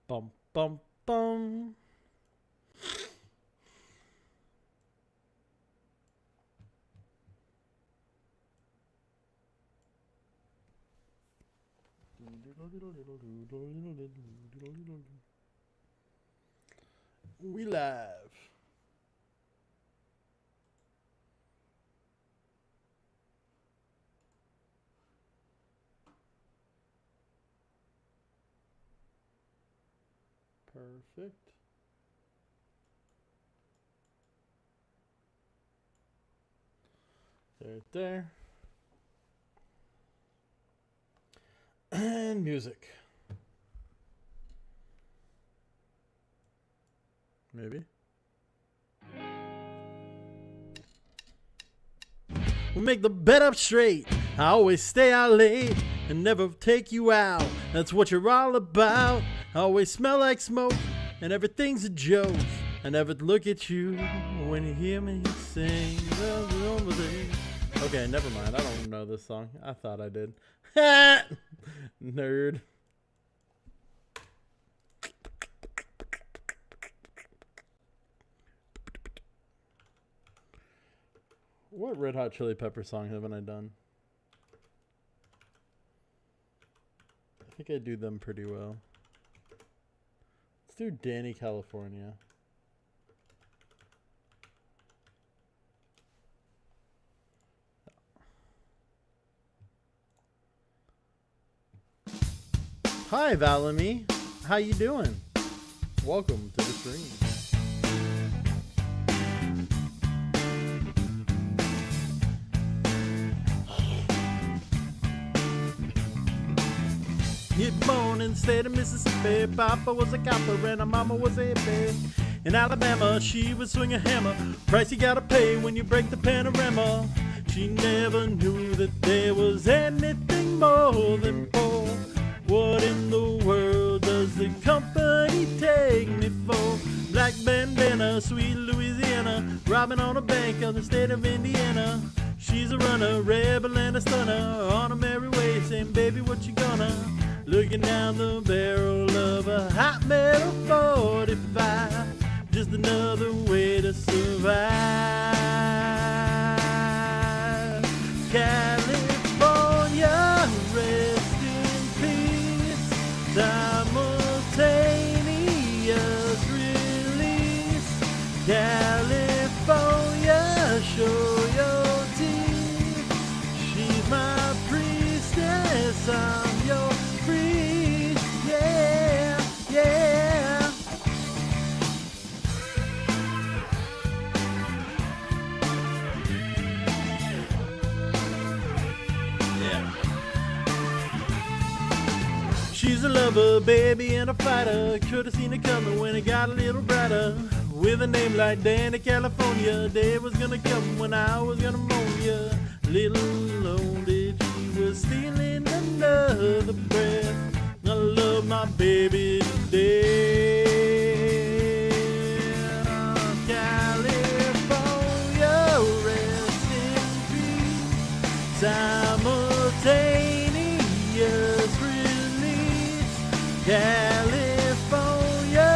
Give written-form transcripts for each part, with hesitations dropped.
Bum, bum, bum. We live. Perfect. There. And music. Maybe. We'll make the bed up straight. I always stay out late and never take you out. That's what you're all about. I always smell like smoke and everything's a joke. I never look at you when you hear me sing. Okay, never mind. I don't know this song. I thought I did. Nerd. What Red Hot Chili Pepper song haven't I done? I think I do them pretty well. Let's do Danny California. Hi, Valamy. How you doing? Welcome to the stream. You're born in the state of Mississippi. Papa was a copper and her mama was a hippie. In Alabama, she would swing a hammer. Price you gotta pay when you break the panorama. She never knew that there was anything more than poor. What in the world does the company take me for? Black bandana, sweet Louisiana, robbing on a bank of the state of Indiana. She's a runner, rebel and a stunner, on a merry way, saying, baby, what you gonna? Looking down the barrel of a hot metal 45, just another way to survive. California, rest in peace, simultaneous release. California, show your teeth. She's my priestess, I'm your priest, yeah, yeah. She's a lover, baby, and a fighter. Could have seen it coming when it got a little brighter. With a name like Danny California, day was gonna come when I was gonna moan ya. Little alone did she was stealing another breath. I love my baby today. California, rest in peace. Simultaneous release. California,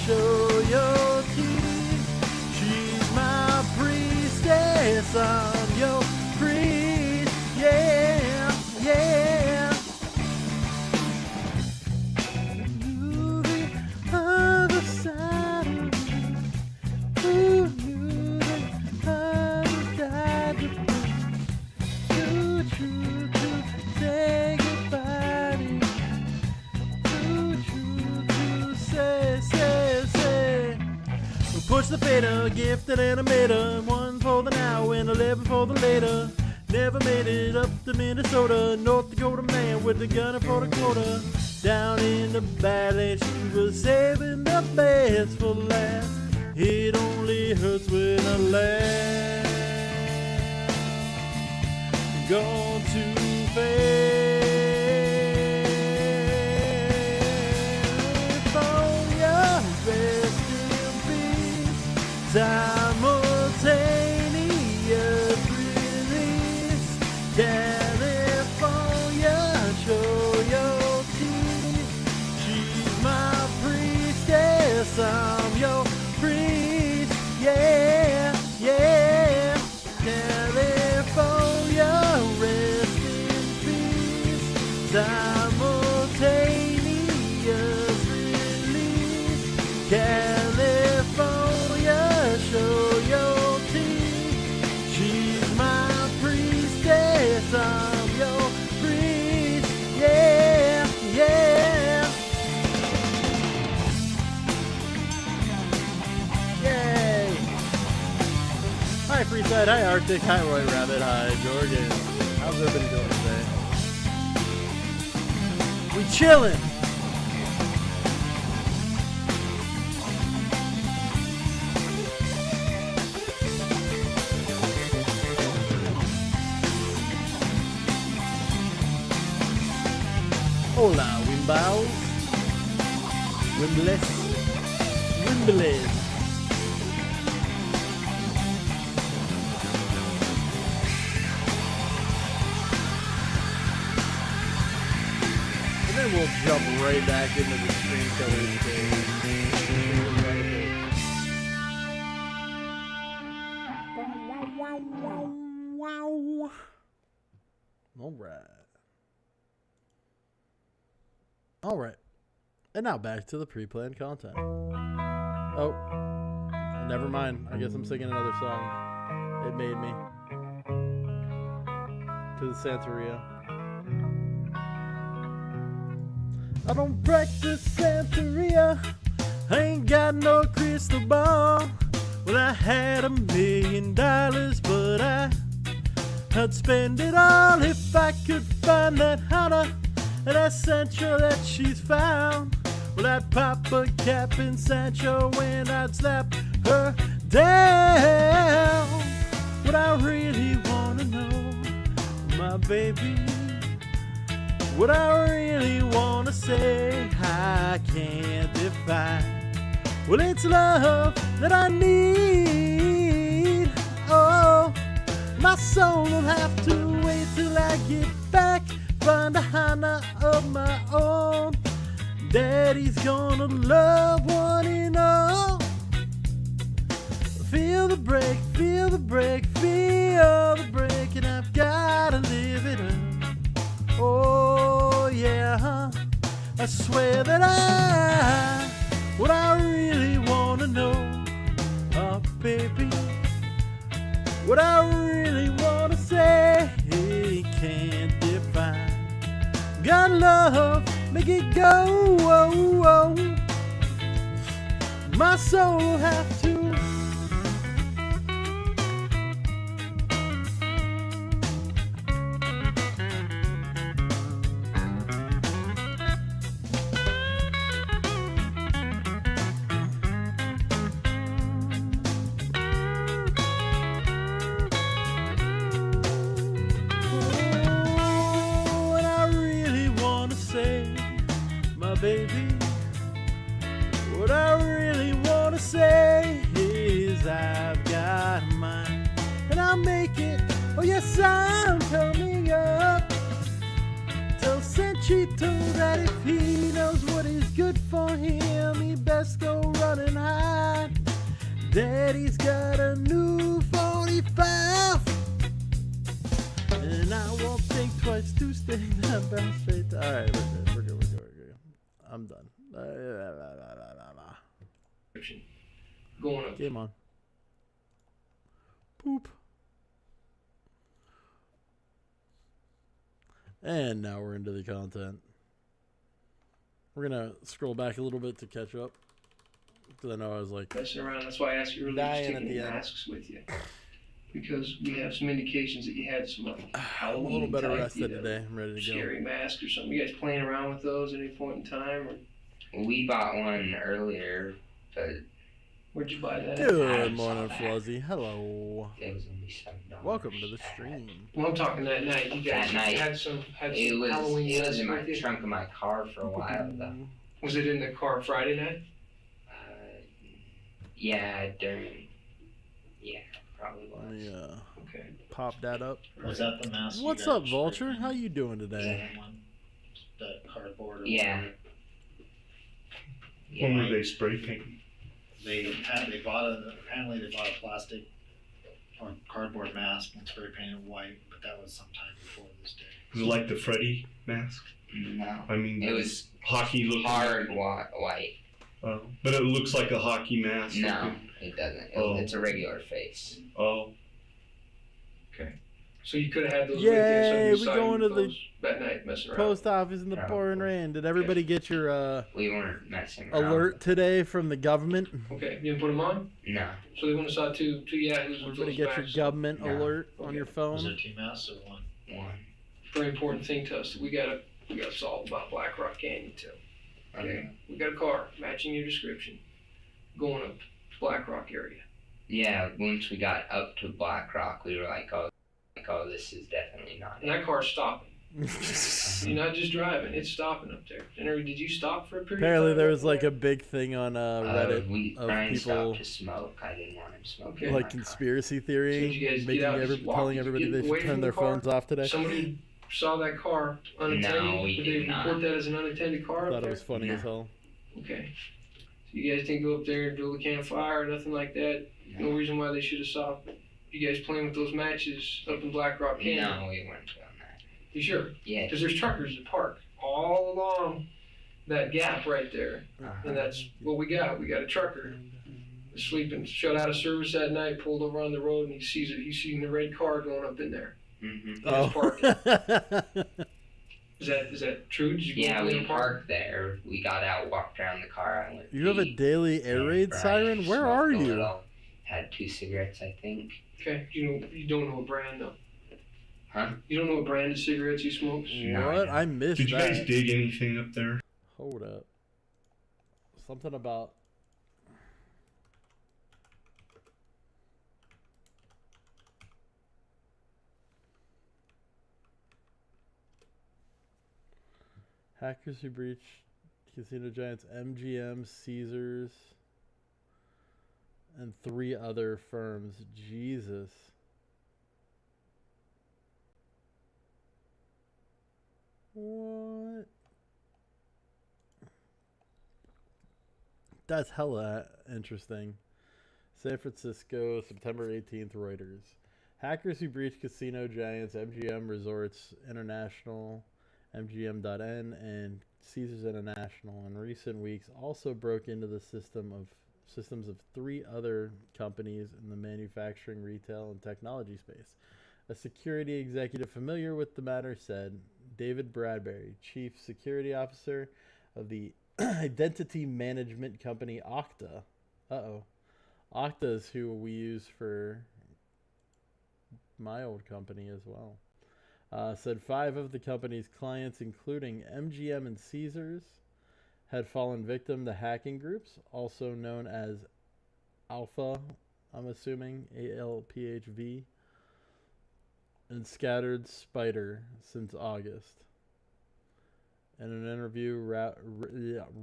show your teeth. She's my priestess, I'm your priest, yeah, yeah. To the other side of me, who knew that I would die to say goodbye to you. Say. Push the fader, gifted animator. 1 for the now and 11 for the later. Never made it up to Minnesota. North Dakota man with the gunner for the quota. Down in the valley, she was saving the best for last. It only hurts when I laugh. Gone too fast. Rest in peace, simultaneous release. California, show your teeth. She's my priest. Said, hi Arctic, hi Roy Rabbit, hi Jorgen. How's everybody doing today? We chillin'. Hola, Wimbows. Wimbless. Wimbledon. And then we'll jump right back into the screen colors page. Wow. All right. And now back to the pre-planned content. Oh, never mind. I guess I'm singing another song. It made me. To the Santeria. I don't practice Santeria. I ain't got no crystal ball. Well, I had $1 million, but I'd spend it all if I could find that Hannah. And that Sancho that she's found. Well, I'd pop a cap in Sancho when I'd slap her down. What I really wanna know, my baby, what I really wanna say, I can't define. Well, it's love that I need. Oh, my soul will have to wait till I get back. Find a Hannah of my own. Daddy's gonna love one and all. Feel the break, feel the break, feel the break, and I've gotta live it up. Oh yeah, I swear that what I really wanna know, oh baby, what I really wanna say, can't define. Got love, make it go, oh, oh. My soul will have to. Baby, what I really want to say is I've got mine, and I'll make it, oh yes, I'm coming up. Tell Sanchito that if he knows what is good for him, he best go run and hide. Daddy's got a new 45, and I won't think twice to stay that bound straight. Alright, we're good. I'm done. Going up. Game on. Poop. And now we're into the content. We're gonna scroll back a little bit to catch up. Because I know I was like messing around. That's why I asked you earlier to take any masks with you. Because we have some indications that you had some like Halloween I'm a little better type, rested today. I'm ready to go. Scary mask or something. You guys playing around with those at any point in time? Or? We bought one earlier, but Where'd you buy that? Good morning, Fluzzy. Hello. it was only $7. Welcome to the stream. Well, I'm talking that night. You guys That night. had some It was in my with you? trunk of my car for a while though. Was it in the car Friday night? Yeah, probably Let was. me Okay. pop that up. Was that the mask? What's you up, got Vulture? sprayed How you doing today? One, that cardboard. Or Yeah. whatever. What were Yeah. they spray painting? They bought apparently they bought a plastic or cardboard mask and spray painted white, but that was sometime before this day. Was it like the Freddy mask? No. I mean, It was hockey looking. hard white. But it looks like a hockey mask. No, it doesn't. Oh. It's a regular face. Oh, So you could have had those with you. Yay, we Somebody going to the that night messing around. post office in the pouring rain. Did everybody get your We weren't messing around. alert today from the government? Okay, you didn't put them on? No. So they went and saw two yahoos with Everybody those get your backs. government No. alert on your Was phone. there 2 masks or 1? One. Very important thing to us. We gotta solve about Black Rock Canyon too. Okay. We got a car matching your description, going up to Black Rock area. Yeah, once we got up to Black Rock, we were like, oh, this is definitely not And it. that car's stopping. You're not just driving; it's stopping up there. Henry, did you stop for a period? Apparently, of time there up was like there? a big thing on Reddit of Brian people stopped to smoke. I didn't want him smoking. Okay. in my like car. conspiracy So theory, did you guys making get out and just walk? telling Did you everybody get they away should from turn the their car? phones off today. Somebody saw that car unattended. No, we Did did they not. report that as an unattended car? I up thought it there? was funny as hell. Okay. So you guys didn't go up there and build a campfire or nothing like that? No reason why they should have saw you guys playing with those matches up in Black Rock Canyon? No, we weren't doing that. You sure? Yeah. Because there's truckers that park all along that gap right there. And that's what we got. We got a trucker sleeping, shut out of service that night, pulled over on the road, and he sees it. He's seen the red car going up in there. Mm-hmm. Oh. Is that true? Did you go Yeah, up there we and park? parked there. We got out, walked around the car. I went. You have a pee, daily air and raid Brian siren? Where smoked are a you? little, had 2 cigarettes, I think. Okay. You don't know what brand though. Huh? You don't know what brand of cigarettes he smokes? No, What? I I missed Did you guys that. dig anything up there? Hold up. Something about. Hackers who breached casino giants MGM, Caesars, and 3 other firms. Jesus. What? That's hella interesting. San Francisco, September 18th, Reuters. Hackers who breached casino giants MGM Resorts International, MGM.N, and Caesars International in recent weeks also broke into the systems of 3 other companies in the manufacturing, retail, and technology space. A security executive familiar with the matter said David Bradbury, chief security officer of the identity management company Okta. Okta is who we use for my old company as well. Said 5 of the company's clients, including MGM and Caesars, had fallen victim to hacking groups, also known as Alpha, I'm assuming, ALPHV, and Scattered Spider since August. In an interview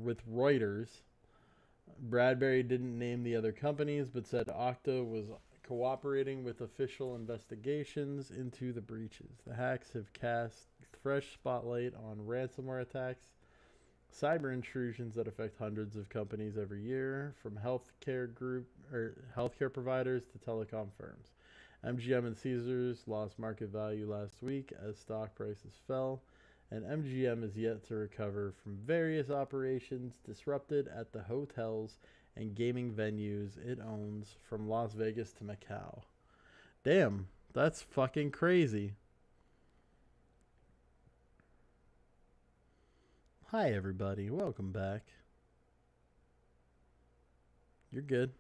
with Reuters, Bradbury didn't name the other companies, but said Okta was cooperating with official investigations into the breaches. The hacks have cast fresh spotlight on ransomware attacks, cyber intrusions that affect hundreds of companies every year, from healthcare providers to telecom firms. MGM and Caesars lost market value last week as stock prices fell, and MGM is yet to recover from various operations disrupted at the hotels and gaming venues it owns from Las Vegas to Macau. Damn, that's fucking crazy. Hi everybody, welcome back. You're good.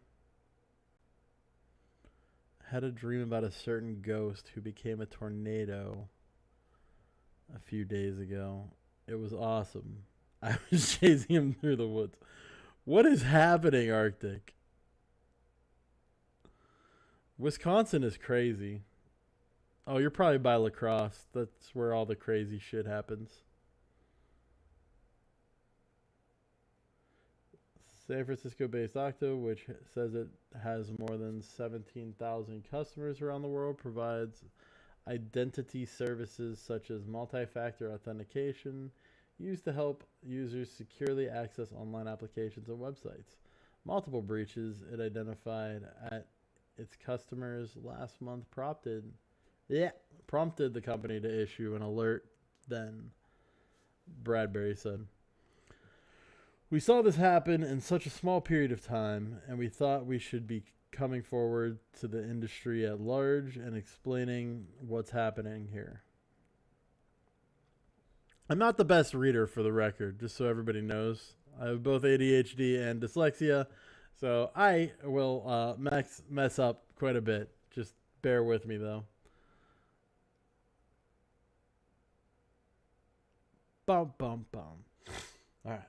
Had a dream about a certain ghost who became a tornado a few days ago. It was awesome. I was chasing him through the woods. What is happening, Arctic? Wisconsin is crazy. Oh, you're probably by La Crosse. That's where all the crazy shit happens. San Francisco-based Okta, which says it has more than 17,000 customers around the world, provides identity services such as multi-factor authentication used to help users securely access online applications and websites. Multiple breaches it identified at its customers last month prompted the company to issue an alert then, Bradbury said. We saw this happen in such a small period of time, and we thought we should be coming forward to the industry at large and explaining what's happening here. I'm not the best reader, for the record, just so everybody knows. I have both ADHD and dyslexia, so I will mess up quite a bit. Just bear with me, though. Bum, bum, bum. All right.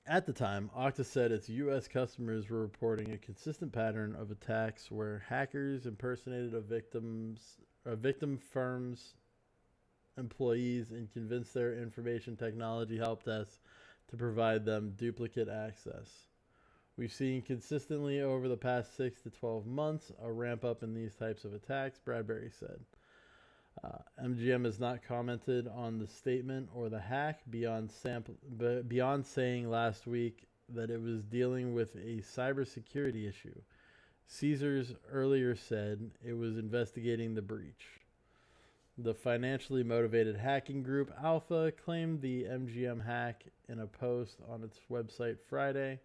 At the time, Okta said its U.S. customers were reporting a consistent pattern of attacks where hackers impersonated a victim firm's employees and convinced their information technology help desk to provide them duplicate access. We've seen consistently over the past 6 to 12 months a ramp up in these types of attacks, Bradbury said. MGM has not commented on the statement or the hack beyond saying last week that it was dealing with a cybersecurity issue. Caesars earlier said it was investigating the breach. The financially motivated hacking group Alpha claimed the MGM hack in a post on its website Friday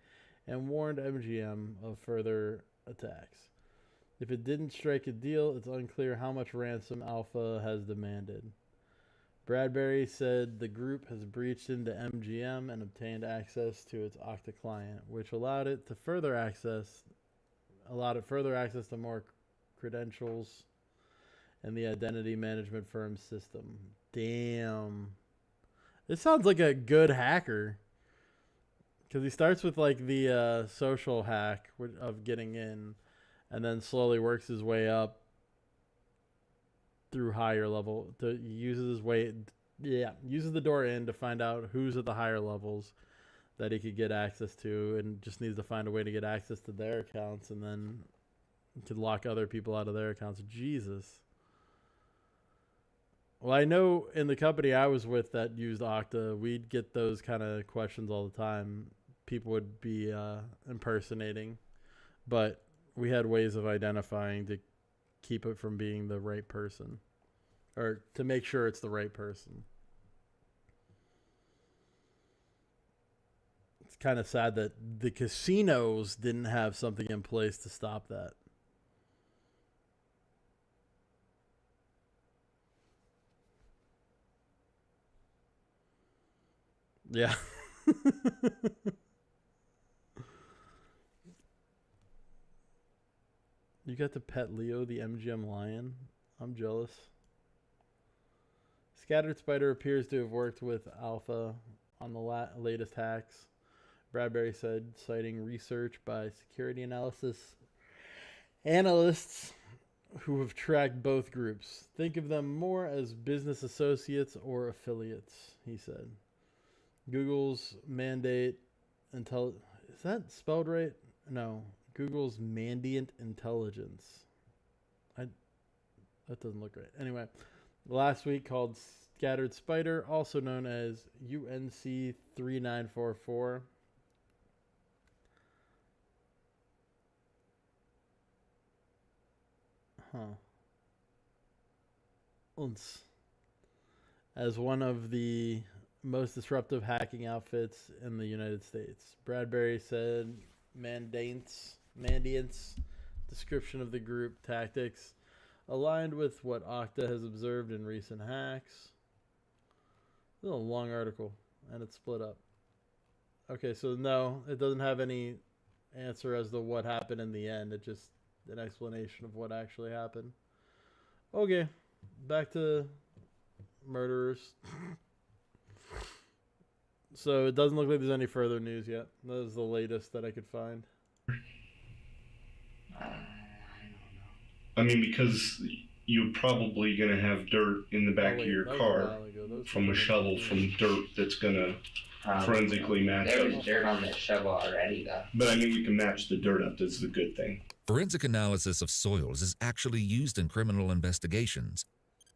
and warned MGM of further attacks. If it didn't strike a deal, it's unclear how much ransom Alpha has demanded. Bradbury said the group has breached into MGM and obtained access to its Okta client, which allowed it further access to more credentials and the identity management firm's system. Damn. This sounds like a good hacker. Because he starts with like the social hack of getting in, and then slowly works his way up through higher level. Uses the door in to find out who's at the higher levels that he could get access to, and just needs to find a way to get access to their accounts, and then could lock other people out of their accounts. Jesus. Well, I know in the company I was with that used Okta, we'd get those kind of questions all the time. People would be impersonating, but we had ways of identifying to keep it from being the right person, or to make sure it's the right person. It's kind of sad that the casinos didn't have something in place to stop that. Yeah. You got to pet Leo, the MGM lion? I'm jealous. Scattered Spider appears to have worked with Alpha on the latest hacks, Bradbury said, citing research by security analysts who have tracked both groups. Think of them more as business associates or affiliates, he said. Google's mandate is that spelled right? No. Google's Mandiant Intelligence. That doesn't look right. Anyway, last week called Scattered Spider, also known as UNC 3944. As one of the most disruptive hacking outfits in the United States. Bradbury said Mandiant's description of the group tactics aligned with what Okta has observed in recent hacks. This is a long article, and it's split up. Okay, so no, it doesn't have any answer as to what happened in the end. It's just an explanation of what actually happened. Okay, back to murderers. So it doesn't look like there's any further news yet. That was the latest that I could find. I don't know. I mean, because you're probably going to have dirt in the back of your car from a shovel from dirt that's going to forensically match There up. was dirt on the shovel already, though. But I mean, we can match the dirt up. That's the good thing. Forensic analysis of soils is actually used in criminal investigations.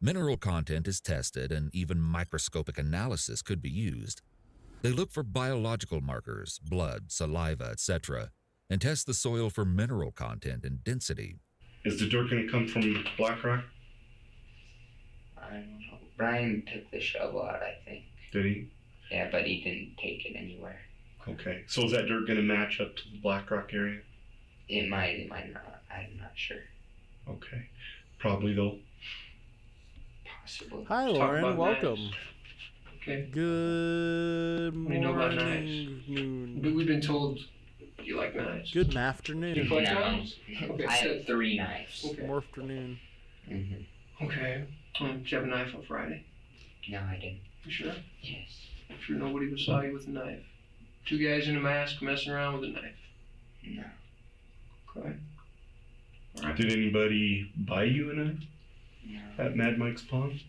Mineral content is tested, and even microscopic analysis could be used. They look for biological markers, blood, saliva, etc., and test the soil for mineral content and density. Is the dirt going to come from Black Rock? I don't know. Brian took the shovel out, I think. Did he? Yeah, but he didn't take it anywhere. Okay. So is that dirt going to match up to the Black Rock area? It might not. I'm not sure. Okay. Probably though. Possibly. Hi, Talk Lauren. about Welcome. knives. Okay. Good What do you know about knives? morning. But we've been told you like knives. Good You afternoon. like No. knives? Okay. I have 3 knives. Okay. More afternoon. Mm-hmm. Okay. Did you have a knife on Friday? No, I didn't. You sure? Yes. Sure nobody would saw you with a knife. 2 guys in a mask messing around with a knife. No. Okay. All right. Did anybody buy you a knife No. at Mad Mike's Pawn?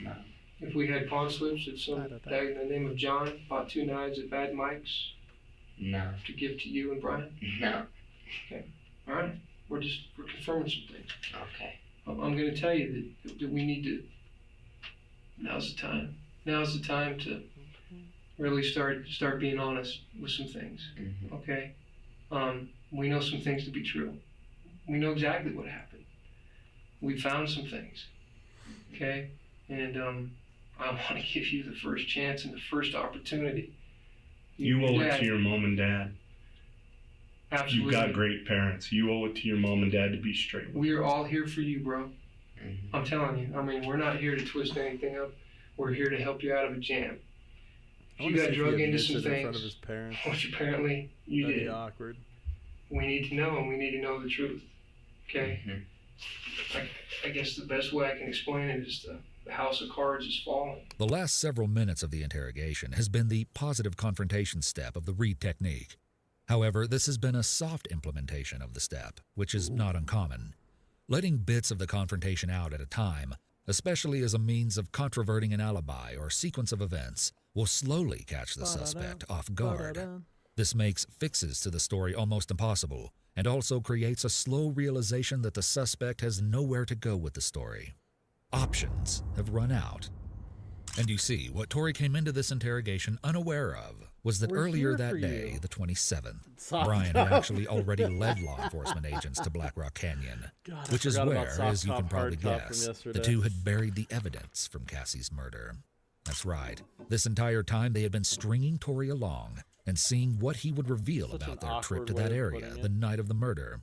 No. If we had pawn slips that some Da-da-da. guy in the name of John bought 2 knives at Bad Mike's No. to give to you and Brian. No. All right. We're confirming some things. Okay. I'm going to tell you that we need to. Now's the time. Now's the time to really start being honest with some things. Mm-hmm. Okay. We know some things to be true. We know exactly what happened. We found some things. Okay. And I want to give you the first chance and the first opportunity. You owe it Dad, to your mom and dad. absolutely. You've got great parents. You owe it to your mom and dad to be straight with We are all here for you, bro. Mm-hmm. I'm telling you. I mean, we're not here to twist anything up. We're here to help you out of a jam. I You wanna got see if drug he into admits some it in front of things, his parents. which apparently you That'd did. be awkward. We need to know, and we need to know the truth. Okay? Mm-hmm. I guess the best way I can explain it is the house of cards is falling. The last several minutes of the interrogation has been the positive confrontation step of the Reed technique. However, this has been a soft implementation of the step, which is not uncommon. Letting bits of the confrontation out at a time, especially as a means of controverting an alibi or sequence of events, will slowly catch the suspect off guard. This makes fixes to the story almost impossible, and also creates a slow realization that the suspect has nowhere to go with the story. Options have run out. And you see, what Tori came into this interrogation unaware of was that We're earlier here that for day, you. the 27th, Soft Brian top. had actually already led law enforcement agents to Black Rock Canyon, God, I which is forgot about where, soft as you top, can probably hard top from guess, the yesterday. two had buried the evidence from Cassie's murder. That's right. This entire time they had been stringing Tori along and seeing what he would reveal Such about an their trip awkward to way that of area putting the it. night of the murder.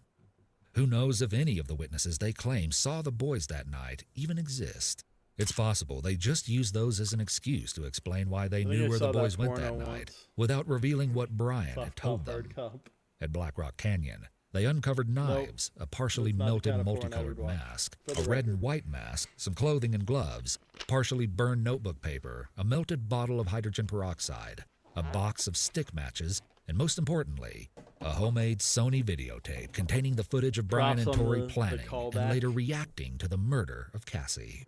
Who knows if any of the witnesses they claim saw the boys that night even exist. It's possible they just used those as an excuse to explain why they I think knew I where saw the that boys went that porno night, once. without revealing what Brian Soft had told top, them. hard cop. At Black Rock Canyon, they uncovered knives, a partially That's not the melted kind of porn I multicolored would watch, mask, for a the red record. and white mask, some clothing and gloves, partially burned notebook paper, a melted bottle of hydrogen peroxide, a box of stick matches, and most importantly, a homemade Sony videotape containing the footage of Brian Props and on Tori the planning and callback. later reacting to the murder of Cassie.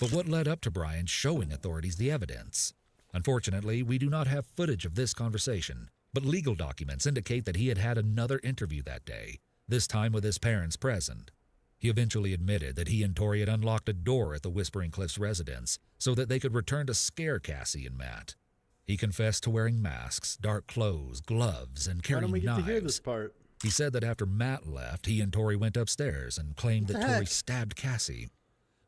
But what led up to Brian showing authorities the evidence? Unfortunately, we do not have footage of this conversation, but legal documents indicate that he had had another interview that day, this time with his parents present. He eventually admitted that he and Tori had unlocked a door at the Whispering Cliffs residence so that they could return to scare Cassie and Matt. He confessed to wearing masks, dark clothes, gloves, and Why carrying don't we get knives. to hear this part? He said that after Matt left, he and Tori went upstairs and claimed that Tori heck? stabbed Cassie.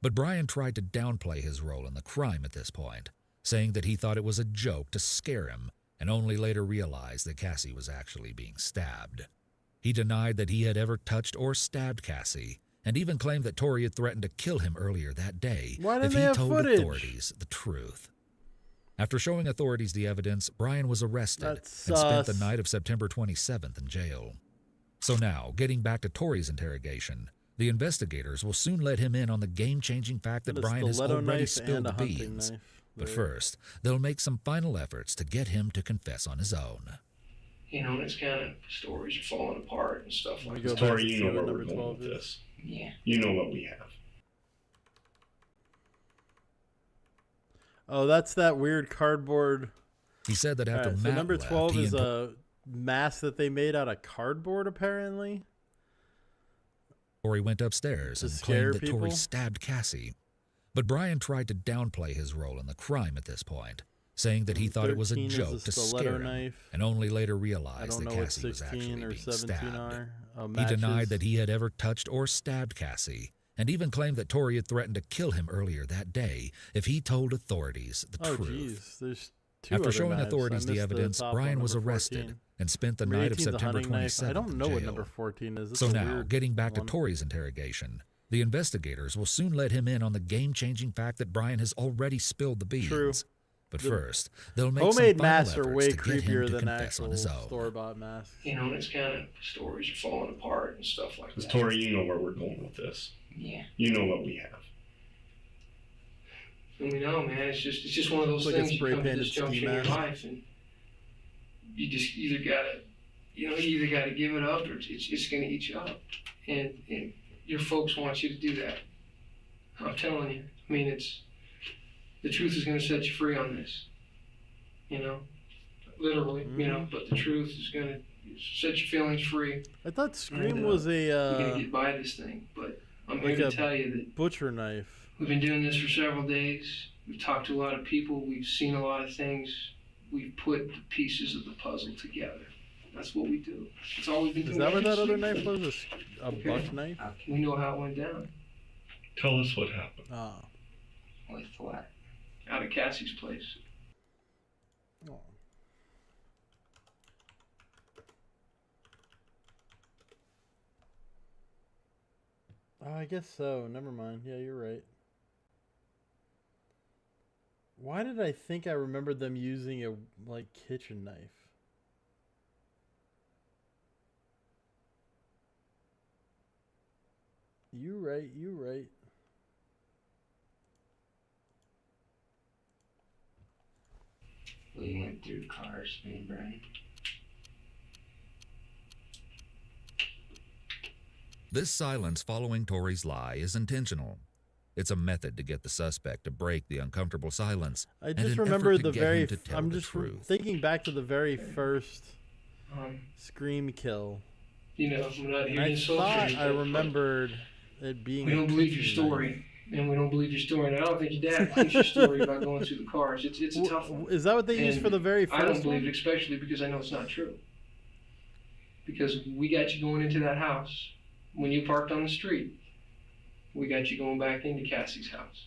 But Brian tried to downplay his role in the crime at this point, saying that he thought it was a joke to scare him, and only later realized that Cassie was actually being stabbed. He denied that he had ever touched or stabbed Cassie, and even claimed that Tori had threatened to kill him earlier that day Why if didn't he they have told footage? authorities the truth. After showing authorities the evidence, Brian was arrested and That's spent the sus. night of September 27th in jail. So now, getting back to Tori's interrogation, the investigators will soon let him in on the game-changing fact that Got a Brian has stiletto already knife spilled and the a hunting beans. knife But there. first, they'll make some final efforts to get him to confess on his own. You know, and it's kind of stories are falling apart and stuff We like go that. back Tori, to you see know what where number we're going 12 with is. this. Yeah. You know what we have. Oh, that's that weird cardboard. He said that after Alright, so Matt number left, 12 he is and a mask that they made out of cardboard, apparently. Tori went upstairs To and scare claimed that Tori people? stabbed Cassie. But Brian tried to downplay his role in the crime at this point, saying that he thought it was a 13 is joke to stiletto scare him, knife. and only later I realized don't that know what Cassie was actually 16 or being 17 stabbed. are. Oh, He denied matches. that he had ever touched or stabbed Cassie, and even claimed that Tori had threatened to kill him earlier that day if he told authorities the Oh, truth. jeez. There's two After other showing knives. I authorities the missed evidence, top one, Brian was number arrested 14. and spent the Number night of 18 's a September hunting knife. 27th I don't know in what jail. number 14 is. It's So a now, weird getting back to one. Tori's interrogation, the investigators will soon let him in on the game-changing fact that Brian has already spilled the beans. True. But The first, they'll make Homemade some final masks are efforts way to get him creepier to than confess on actual his own. store-bought masks. You know, and it's kind of stories are falling apart and stuff like Because that. Tori, you know where we're going with this. Yeah. You know what we have. And we know, man, it's just one of those It's like a things you come to spray-painted this junction ski in your mask. life, and you just either gotta give it up, or it's gonna eat you up, and your folks want you to do that. I'm telling you. I mean, the truth is gonna set you free on this. You know, literally. You know, but the truth is gonna set your feelings free. I thought Scream And, was You're gonna a get by this thing, but I'm like here a to tell you that butcher knife. we've been doing this for several days. We've talked to a lot of people. We've seen a lot of things. We've put the pieces of the puzzle together. That's what we do. That's all we've been doing. Is that what that other Sleep. knife was? A buck knife? We know how it went down. Tell us what happened. Oh. With what? Out of Cassie's place. Oh. I guess so. Never mind. Yeah, you're right. Why did I think I remembered them using a like kitchen knife? You right. You right. We went through cars, me and Brian. This silence following Tori's lie is intentional. It's a method to get the suspect to break the uncomfortable silence. I and just an remember effort to the get very. him to tell I'm the just truth. thinking back to the very first Um, Scream kill. you know, I'm not And here to I insult thought you. I but remembered it being. We a don't believe your kitchen knife. story. And we don't believe your story. And I don't think your dad believes your story about going through the cars. It's a tough one. Is that what they used And for the very I don't first believe one? it, especially because I know it's not true. Because we got you going into that house when you parked on the street. We got you going back into Cassie's house.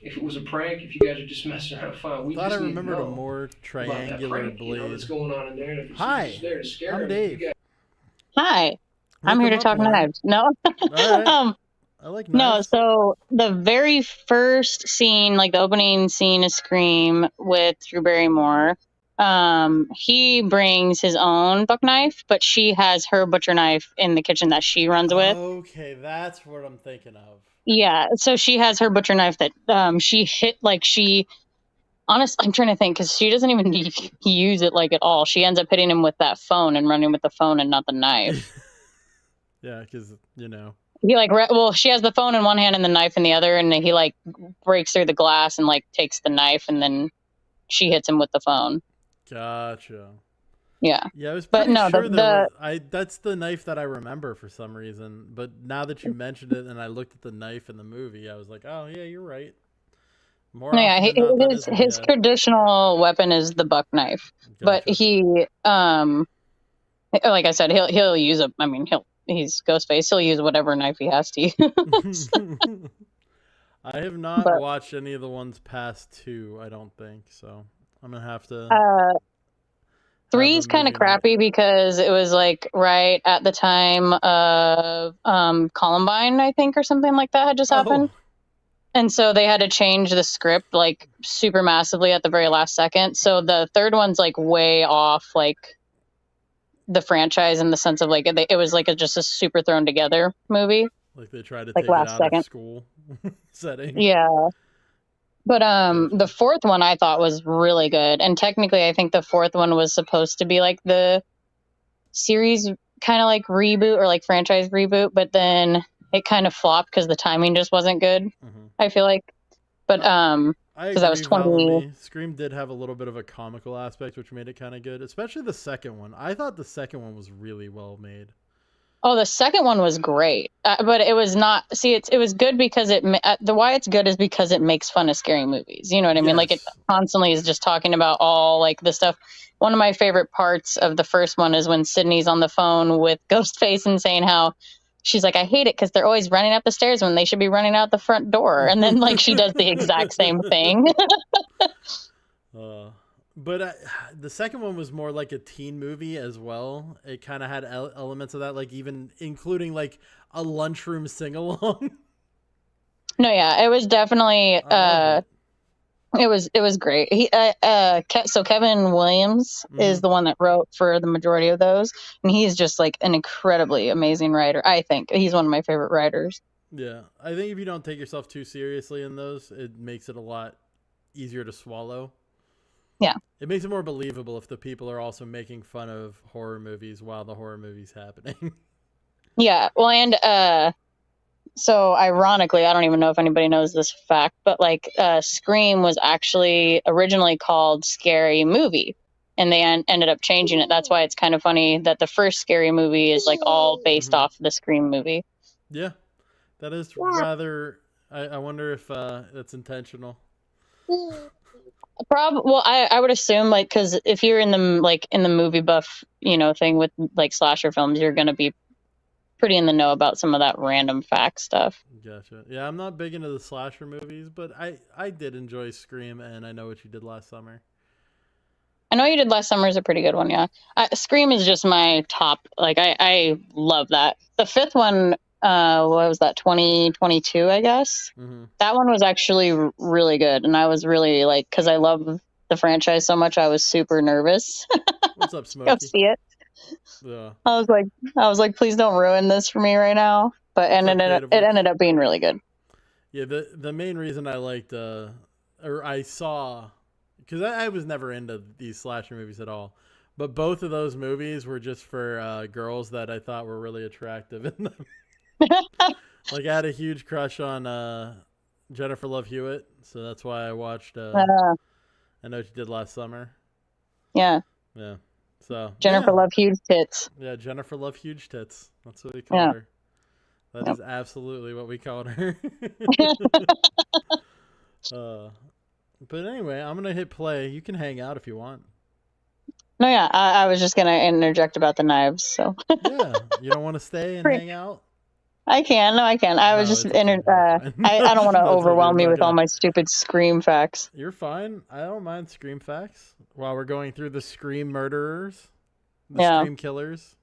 If it was a prank, if you guys are just messing around, fine. We I thought just I need to remembered a know more about that triangular prank, you know, blade. that's going on in there. And if it's Hi, just there to scare I'm everybody, Dave. you Hi, I'm Look here to 'em up, talk Lauren. knives. No, Alright. I like no. knives. So the very first scene, like the opening scene of Scream with Drew Barrymore, he brings his own buck knife, but she has her butcher knife in the kitchen that she runs with. Okay, that's what I'm thinking of. Yeah, so she has her butcher knife that she hit like she. Honestly, I'm trying to think because she doesn't even use it like at all. She ends up hitting him with that phone and running with the phone and not the knife. Yeah, because you know. He like she has the phone in one hand and the knife in the other, and he like breaks through the glass and like takes the knife, and then she hits him with the phone. Gotcha. Yeah. Yeah, I was But pretty no, sure that's the knife that I remember for some reason. But now that you mentioned it and I looked at the knife in the movie, I was like, oh yeah, you're right. More No, yeah, often than not, that his is what his he had. traditional weapon is the buck knife, but Gotcha. he like I said, he'll use a. I mean, he's Ghostface. He'll use whatever knife he has to use. I have not But- watched any of the ones past 2, I don't think. So I'm going to have to. Three's a kind of movie night. crappy because it was like right at the time of Columbine, I think, or something like that had just happened. Oh, And so they had to change the script like super massively at the very last second. So the third one's like way off like the franchise in the sense of like it was like just a super thrown together movie. like they tried to Like take it last out second. of school setting. Yeah. But the fourth one I thought was really good. And technically I think the fourth one was supposed to be like the series kind of like reboot or like franchise reboot, but then it kind of flopped because the timing just wasn't good, Mhm. I feel like. But I 'cause that was agree, 20 Valemy. Scream did have a little bit of a comical aspect, which made it kind of good, especially the second one. I thought the second one was really well made. oh, the second one was great, but it was not. See, it was good because the why it's good is because it makes fun of scary movies. You know what I mean? Like it Yes. constantly is just talking about all like the stuff. One of my favorite parts of the first one is when Sydney's on the phone with Ghostface and saying how she's like, I hate it because they're always running up the stairs when they should be running out the front door, and then like she does the exact same thing. But the second one was more like a teen movie as well. It kind of had elements of that, like even including like a lunchroom sing along. No, yeah, it was definitely I loved it was great. So Kevin Williams is the one that wrote for the majority of those, and he's just like an incredibly amazing writer. I think he's one of my favorite writers. Yeah, I think if you don't take yourself too seriously in those, it makes it a lot easier to swallow. Yeah. It makes it more believable if the people are also making fun of horror movies while the horror movie's happening. Yeah. Well, and so ironically, I don't even know if anybody knows this fact, but like Scream was actually originally called Scary Movie, and they ended up changing it. That's why it's kind of funny that the first Scary Movie is like all based off the Scream movie. Yeah. That is rather... I wonder if that's intentional. Well, I would assume, like, because if you're in the movie buff, thing with like slasher films, you're gonna be pretty in the know about some of that random fact stuff. Gotcha. Yeah, I'm not big into the slasher movies, but I did enjoy Scream, and I Know What You Did Last Summer. I Know You Did Last Summer is a pretty good one, yeah. Scream is just my top. Like, I love that. The fifth one, what was that, 2022, I guess? Mm-hmm. That one was actually really good, and I was really, like, because I love the franchise so much, I was super nervous. What's up, Smokey? Go see it. Yeah. I was like, please don't ruin this for me right now. But it ended up being really good. Yeah, the main reason I liked, or I saw, because I was never into these slasher movies at all, but both of those movies were just for girls that I thought were really attractive in them. Like, I had a huge crush on Jennifer Love Hewitt, so that's why I watched I Know What You Did Last Summer. Yeah. Yeah. So Jennifer Love Huge Tits. Yeah, Jennifer Love Huge Tits. That's what we called her. That is absolutely what we called her. But anyway, I'm gonna hit play. You can hang out if you want. No, yeah, I was just gonna interject about the knives. So yeah, you don't want to stay and hang out? I can. No, I can. I was just I don't want to overwhelm you with all my stupid Scream facts. You're fine. I don't mind Scream facts while we're going through the Scream murderers, the Scream killers.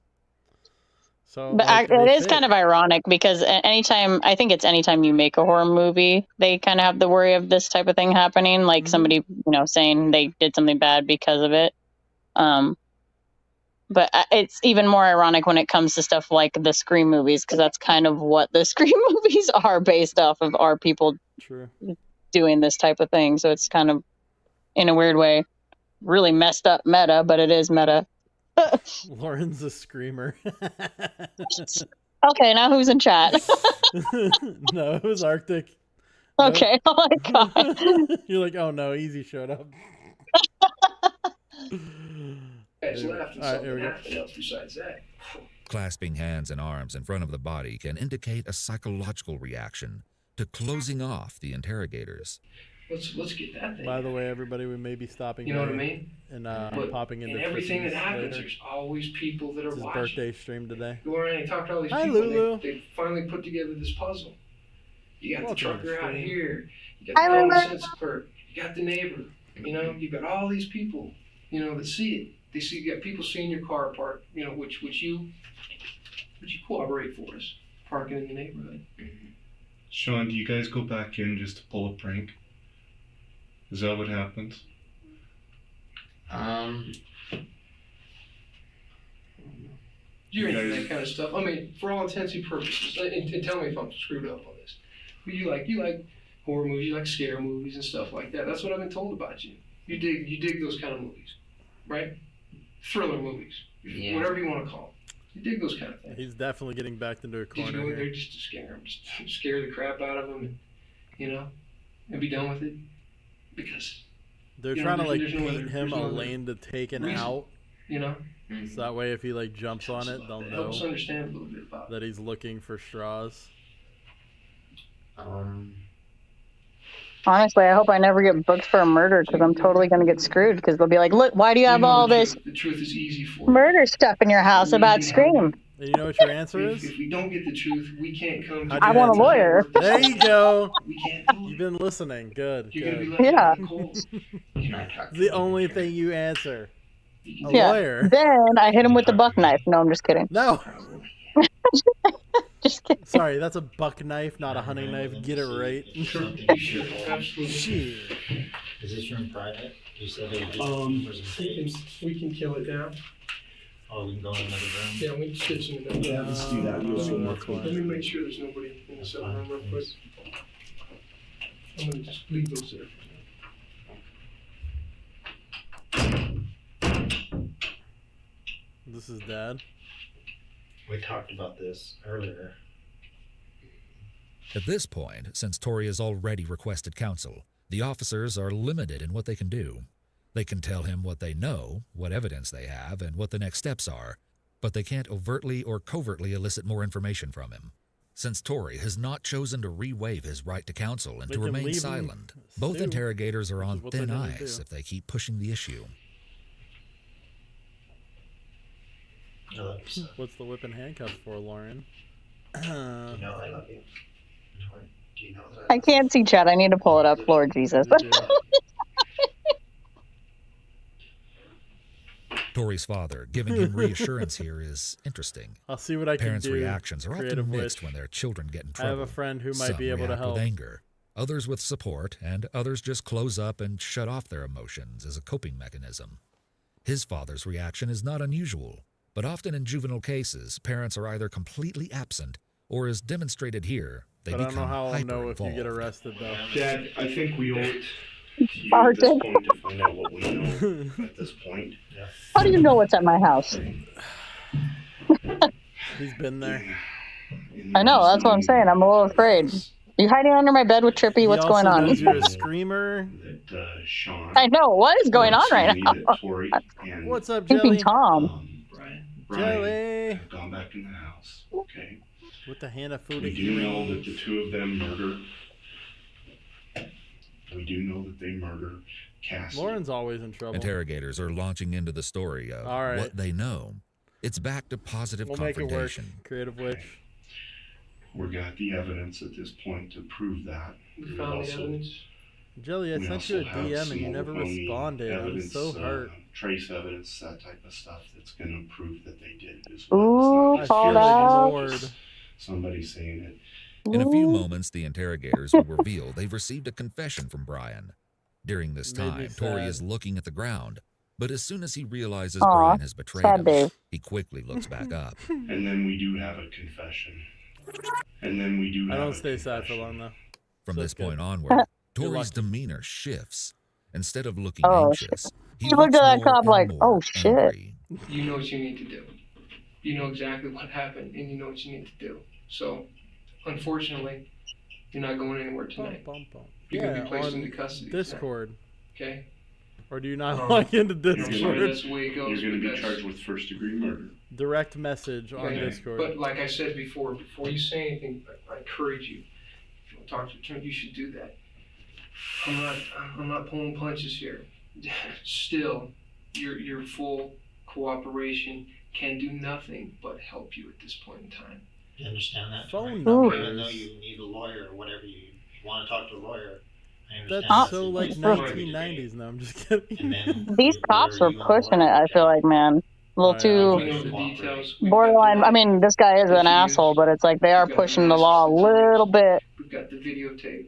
So, but it is kind of ironic because anytime you make a horror movie, they kind of have the worry of this type of thing happening, like somebody saying they did something bad because of it. But it's even more ironic when it comes to stuff like the Scream movies, because that's kind of what the Scream movies are based off of, are people doing this type of thing. So it's kind of, in a weird way, really messed up meta, but it is meta. Lauren's a screamer. Okay, now who's in chat? No, it was Arctic. Okay, oh my god. You're like, oh no, Easy showed up. Clasping hands and arms in front of the body can indicate a psychological reaction to closing off the interrogators. Let's get that thing. By the way, everybody, we may be stopping. You know what I mean? And popping into everything that happens. Later. There's always people that are it's watching. His birthday stream today. Go around and talk to all these Hi, people. Lulu. They finally put together this puzzle. You got the trucker out here. You got Hi, the common Lulu. sense clerk. You got the neighbor. You got all these people. That see it. They see you got people seeing your car parked. Which you cooperate for us parking in the neighborhood. Sean, do you guys go back in just to pull a prank? Is that what happens? You're into that kind of stuff. I mean, for all intents and purposes, and tell me if I'm screwed up on this. But you like horror movies, you like scare movies and stuff like that. That's what I've been told about you. You dig those kind of movies, right? Thriller movies, whatever you want to call them. You dig those kind of things. He's definitely getting backed into a corner. Just go in there just to scare him, just scare the crap out of him, and be done with it. Because they're trying to paint him a lane to take an out. So that way, if he jumps on it, they'll know. Help us understand a little bit about that he's looking for straws. Honestly, I hope I never get booked for a murder, because I'm totally going to get screwed, because they'll be like, look, why do you have all this the truth is easy for murder stuff in your house about Scream? And you know what your answer If is? we don't get the truth, we can't come. How'd to you I want a answer? lawyer. There you go. We can't do You've it. been listening. Good. You're gonna be Good. left Yeah. out in the cold. Can I talk to The you only here? thing you answer. A Yeah. lawyer. Then I hit him with the buck knife. No, I'm just kidding. No. Probably. Just kidding. Sorry, that's a buck knife, not a hunting knife. Get it right. You should absolutely. Shit. Is this room private? You said it was We can kill it now. Oh, we can go in another room? Yeah, we can switch in another. Yeah, let's do that. You'll feel more That's fine. Let me make sure there's nobody in the cell room real quick. I'm gonna just leave those there. This is Dad. We talked about this earlier. At this point, since Tori has already requested counsel, the officers are limited in what they can do. They can tell him what they know, what evidence they have, and what the next steps are, but they can't overtly or covertly elicit more information from him. Since Tori has not chosen to re-waive his right to counsel and They to can remain leave him silent, both sue, interrogators are which on is what they thin didn't ice do. if they keep pushing the issue. I love you, son. What's the whip and handcuffs for, Lauren? Do you know I love you? Do you know that I can't see chat. I need to pull it up. Lord Jesus. You do. Tori's father giving him reassurance here is interesting. I'll see what I can Parents' do. reactions are Creative often mixed witch. when their children get in I trouble. have a friend who might Some be able to react help. with anger, others with support, and others just close up and shut off their emotions as a coping mechanism. His father's reaction is not unusual, but often in juvenile cases, parents are either completely absent or, as demonstrated here, they But I don't know become how I'll know if you hyper-involved. get arrested, though. Dad, I think we owe it to you at this point to find out what we know at this point. How do you know what's at my house? He's been there. I know, that's what I'm saying. I'm a little afraid. You hiding under my bed with Trippy? What's He going also on? knows you're a screamer. That Sean. I know. What is going on Excuse right me, now? that Tori and What's up, Creepy Jelly? Tom. Brian Jelly. have gone back in the house. Okay. With the hand of food. We do know that the two of them murder. We do know that they murder Cassie. Lauren's always in trouble. Interrogators are launching into the story of All right. what they know. It's back to positive We'll make it work. confrontation. Creative witch. We got the evidence at this point to prove that. We found the evidence. Jelly, I we sent you a also have DM and some you never phony responded. I was evidence, so hurt. Trace evidence, that type of stuff that's going to prove that they did it as Ooh, well. I It's called feel out. ignored. somebody saying it. In a few Ooh. moments, the interrogators will reveal they've received a confession from Brian. During this Made me time, Tori sad. is looking at the ground, but as soon as he realizes Aw, Brian has betrayed sad him, Dave. he quickly looks back up. And then we do have a confession. And then we do I have don't a stay sad for confession. long, though. From So this it's good. point onward, Tori's lucky. demeanor shifts. Instead of looking Oh, anxious, he You looked looks at that more cop and like, more oh, shit. angry. You know what you need to do. You know exactly what happened, and you know what you need to do. So, unfortunately, you're not going anywhere tonight. Bum, bum, bum. You're gonna Yeah, be placed on into custody. Discord. Tonight, okay? Or do you not Um, log into I'm sorry, Discord? that's the way it goes. You're going to be but charged with first-degree murder. Direct message on Okay. Discord. But like I said before you say anything, I encourage you. If you want to talk to an attorney, you should do that. I'm not pulling punches here. Still, your full cooperation can do nothing but help you at this point in time. You understand that? Phone right? numbers. Even though you need a lawyer or whatever, you want to talk to a lawyer. I understand That's that's so the like first part of the 1990s debate. now. I'm just And kidding. then These cops were you and the pushing it, lawyer I feel like, man. A little Oh, too We know the details. We've got borderline. the- I mean, this guy is an asshole, but it's like they are We've got pushing the masks, law a it's a little bit. We've got the videotape.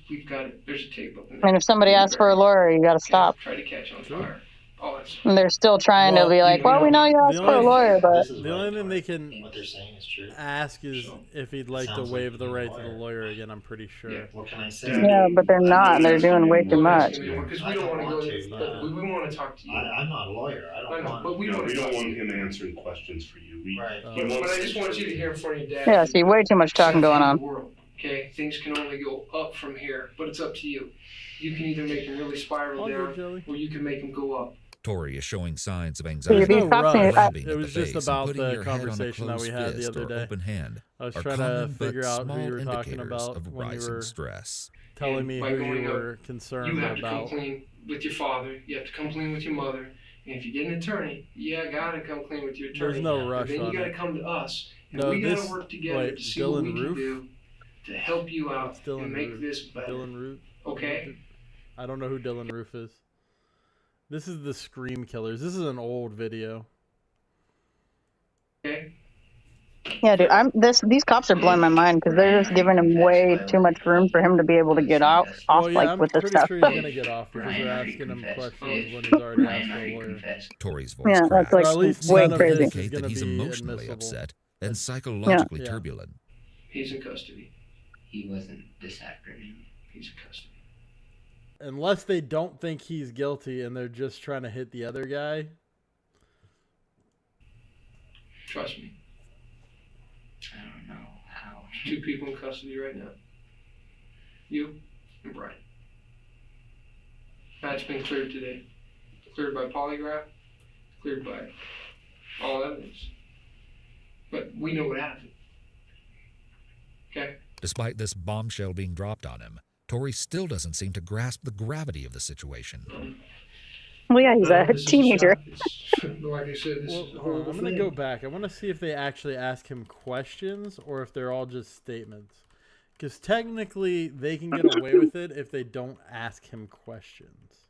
We've got it. There's a tape up in I there. mean, if somebody asks for a lawyer, you gotta Okay, stop. Try to catch on Sure. fire. Oh, that's And they're still trying Well, to be like, you well, know, we know you the asked for a only- lawyer, but This is The only thing they can what they're saying is true. ask is So, if he'd like to sounds like waive you the need a right to the lawyer. lawyer again. I'm pretty sure. Yeah. What can I say? yeah, but they're not. They're doing way too much. Because I we don't don't want to go want there, to, but we want to talk to you. I'm not a lawyer. I I don't know, want. but we No, want we to don't talk want to you. him answering questions for you. Right. He But wants I just want you to hear in front of your dad. Yeah, see, way too much talking going on. World, okay, things can only go up from here, but it's up to you. You can either make them really spiral All good, down, Jelly. or you can make them go up. Tori is showing signs of See, anxiety. these no cops rush. need- I- Grabbing It at was the just face about and putting the your head on a conversation that we closed had the fist other or day. open hand I was are trying to common but figure out who small you were talking indicators about of when you rising were stress. telling And me by who going you up, were You concerned have to come about. clean with your father. You have to come clean with your mother. And if you get an attorney, you gotta come clean with your attorney. There's no rush Then you on gotta it. come to us, and No, we this- gotta work together wait, to see what we Dylan can Roof? do to help you out It's Dylan and make Roof. this better. Dylan Roof. Okay? I don't know who Dylan Roof is. This is the Scream Killers. This is an old video. Okay? Yeah, dude, these cops are blowing my mind because they're just giving him way too much room for him to be able to get off Well, yeah, like I'm with this pretty stuff. sure he's gonna get off because they're asking him questions when he's already asked for a lawyer. Tori's voice Yeah, cracks. that's like Or at least way none of crazy. this is Indicate that gonna he's be emotionally admissible. upset and psychologically Yeah. turbulent. He's in custody. He wasn't this afternoon. He's in custody. Unless they don't think he's guilty and they're just trying to hit the other guy. Trust me. I don't know how. 2 people in custody right now. You and Brian. That's been cleared today. Cleared by polygraph. Cleared by all evidence. But we know what happened. Okay? Despite this bombshell being dropped on him, Tori still doesn't seem to grasp the gravity of the situation. Well, yeah, he's a This is teenager. shock. It's, like I said, this Well, is a hold on, horrible I'm gonna thing. go back. I want to see if they actually ask him questions or if they're all just statements. Because technically, they can get away with it if they don't ask him questions.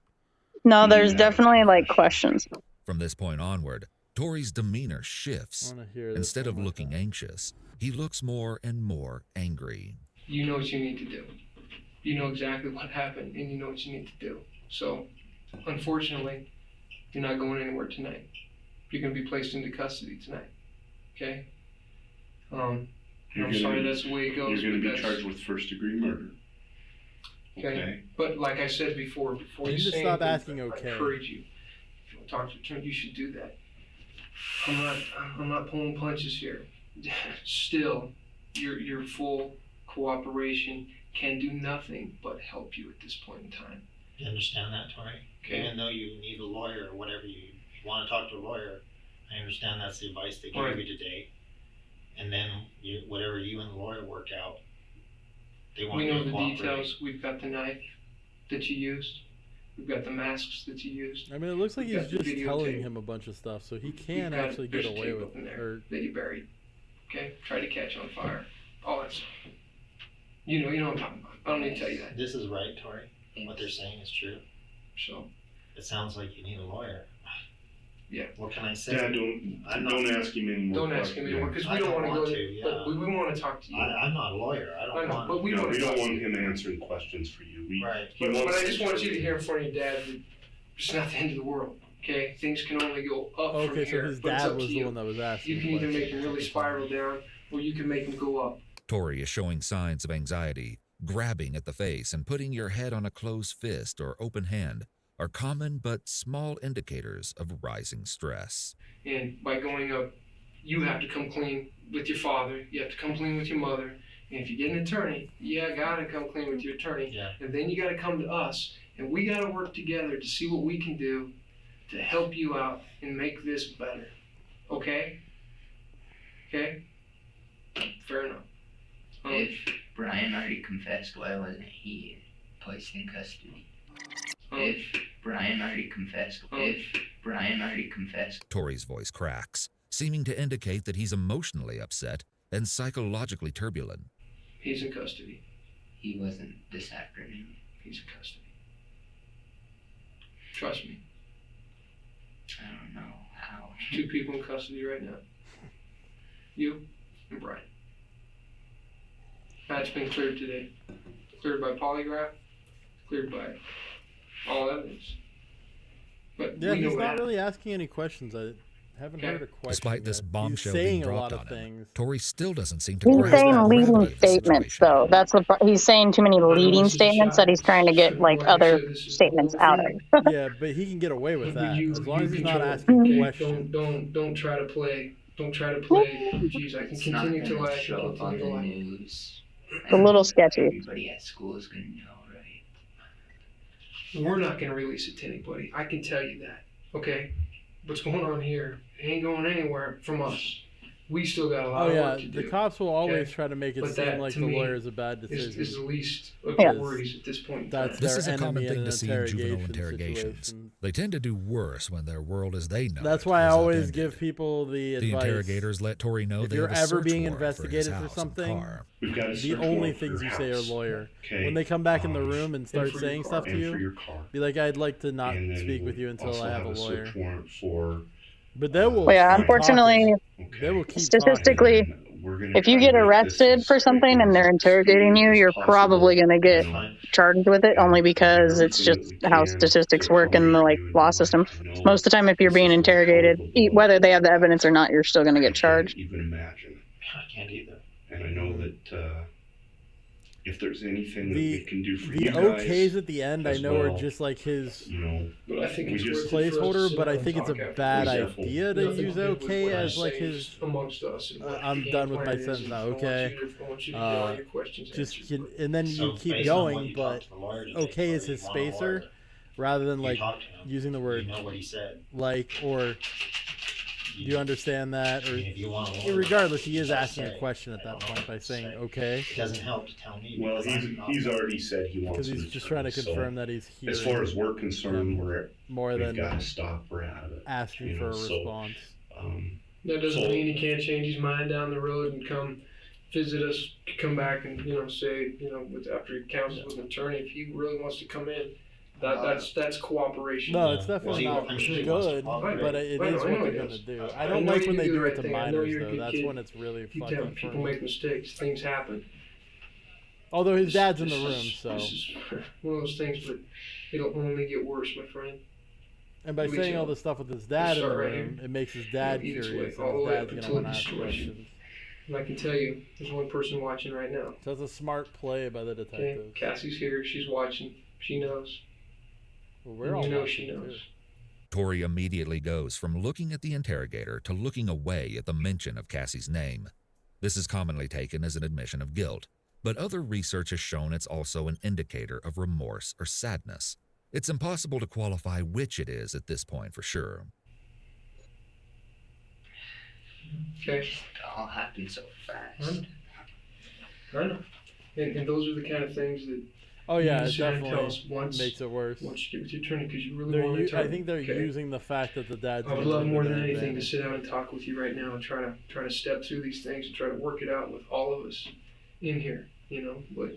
No, there's definitely like questions. From this point onward, Tori's demeanor I shifts. want to hear this. Instead of one more looking time. anxious, he looks more and more angry. You know what you need to do. You know exactly what happened, and you know what you need to do. So, unfortunately, you're not going anywhere tonight. You're going to be placed into custody tonight. Okay? You're I'm gonna sorry be- that's the way it goes. You're going but to be that's- charged with first-degree murder. Okay. But like I said before You you need to say stop anything, asking I okay. encourage you. If you want to talk to your attorney, you should do that. I'm not pulling punches here. Still, your full cooperation can do nothing but help you at this point in time. You understand that, Tori? Okay. Even though you need a lawyer or whatever, you want to talk to a lawyer, I understand that's the advice they gave Right. you today. And then whatever you and the lawyer work out, they want We you know to the cooperate. details. We've got the knife that you used. We've got the masks that you used. I mean, it looks like We've he's got the just videotape. telling him a bunch of stuff, so he can We've got- actually get there's away tape with up in it. there Or that you buried. Okay? Try to catch on fire. All that stuff. You know what I'm talking about. I don't need to tell you that. This is right, Tori. What they're saying is true. So, It sounds like you need a lawyer. Yeah. What can I say? Dad, I'm don't not- ask him any more don't ask him anymore because we I don't don't want to want go to, there. yeah. But we want to talk to you. I'm not a lawyer. I I don't know, want. but we No, want we to don't talk want to you. him answering questions for you. Right. He But wants I just want you to hear from your dad that it's not the end of the world. Okay? Things can only go up from okay, so here. his but it's dad up was to the you. one that was asking. You can either questions. make him really spiral down, or you can make him go up. Tori is showing signs of anxiety. Grabbing at the face and putting your head on a closed fist or open hand are common but small indicators of rising stress. And by going up, you have to come clean with your father. You have to come clean with your mother. And if you get an attorney, gotta come clean with your attorney. Yeah. And then you gotta come to us, and we gotta work together to see what we can do to help you out and make this better. Okay? Okay? Fair enough. If Brian already confessed, why wasn't he placed in custody? If Brian already confessed, Tori's voice cracks, seeming to indicate that he's emotionally upset and psychologically turbulent. he's in custody. He wasn't this afternoon. He's in custody. Trust me. I don't know how. 2 people in custody right now. You and Brian. That's been cleared today. Cleared by polygraph. Cleared by all evidence. But Yeah, we know he's what not happened. really asking any questions. I haven't Okay. heard a question. Despite this yet. bombshell he's saying being a lot dropped of on him, things. Tori still doesn't seem to He's grasp saying the leading gravity of the statements, situation. though. That's the he's saying too many I know leading this is a statements shock. that he's trying to get like Like I other said, this is a statements horrible out of. thing. Yeah, but he can get away with that You- as long as you he's not control it, asking okay? questions. Don't try to play. Don't try to play. Jeez, I can It's not continue to gonna lie. show up on Continue to the lie. news. It's a little sketchy. Everybody at school is gonna know, right? We're not going to release it to anybody. I can tell you that. Okay? What's going on here ain't going anywhere from us. we still got a lot Oh of yeah, work to do. the cops will always okay? try to make it But seem that, like to the me, lawyer's a bad Is decision. the least of Yeah. your worries at this point in That's time. This their is a common enemy in thing an to see in juvenile interrogation interrogations. situation. They tend to do worse when their world as they know That's it why I is always upended. give people the The advice. interrogators let Tori know If they you're have a ever search being warrant for his investigated for house something, and car. We've got a the search only warrant for things your you say are house, lawyer. okay? When they come back in the room and start for your saying car. stuff to And for you, your car. be like, I'd like to not And then speak with you we'll until also I have a a lawyer. search warrant for, But they will. Well, yeah, keep unfortunately, talking. okay. They will keep statistically, talking. And we're gonna if you try get to make arrested this for as something quick and they're as interrogating you, expedient as you're probably possible. going to get I know. charged with it, And only we'll do because it's everything just that we how can statistics to work in the accommodate like you in law your system. life. I know Most of the time, if you're this being is not interrogated, palpable. whether they have the evidence or not, you're still going to I get charged. can't even imagine. I can't either. And I know that if there's anything that The we can do for the you okays guys, at the end, I as know, are well, just like his you know, But I think we it's just worth it for us to placeholder. sit But down I and think it's talk a after bad this. idea to Nothing use to do with okay what I as like say his. amongst us. And what I'm the game done with my plan is, sentence and now, I want okay? I want you to get all your questions Just answered, but- and then So you keep based on what going, you but talked to the lawyer, do you think okay is whether his you want a lawyer, spacer, rather than you like talked to him, using the word you know what he said. like or. Do you understand that? Or I mean, if you want a lawyer, regardless, he is just asking a say, question at I that don't know point by what to saying say. okay, It doesn't help to tell me. well, because I'm not he's lawyer. already said he wants because an he's just trying to attorney, confirm so that he's here. as far as we're concerned, more we've than got to stop. We're out of it. asking you for know, a so, response. That doesn't So- mean he can't change his mind down the road and come visit us, come back and, say, after he counsels with an attorney, if he really wants to come in, that's cooperation. No, it's Yeah. definitely Well, not I'm sure he wants to good, cooperate. but it is I know what he they're gonna does. do. I I don't know like you when they do the do right it to thing. I know minors you're a though. good That's kid. when it's really Keep fucking telling people funny. make mistakes, things happen. Although his dad's in This the room, is- so This is one of those things, but it'll only get worse, my friend. and by we saying tell- all this stuff with his dad in the start right room, here. it makes his dad Eat its way curious, all and the his way dad's up gonna until want to it ask destroys you. questions. And I can tell you, there's one person watching right now. So that's a smart play by the Okay, detectives. Cassie's here. She's watching. She knows. Well, we're And all you know watching, she too. knows. Tori immediately goes from looking at the interrogator to looking away at the mention of Cassie's name. This is commonly taken as an admission of guilt, but other research has shown it's also an indicator of remorse or sadness. It's impossible to qualify which it is at this point for sure. Okay. It all happened so fast. I know. And those are the kind of things that Oh yeah, you it sit down and tell us definitely once makes it worse. you get with your attorney because you really They're want an attorney. I think they're okay? using the fact that the dad's. I would in the love room more to than their anything to advantage. sit down and talk with you right now and try to step through these things and try to work it out with all of us in here. But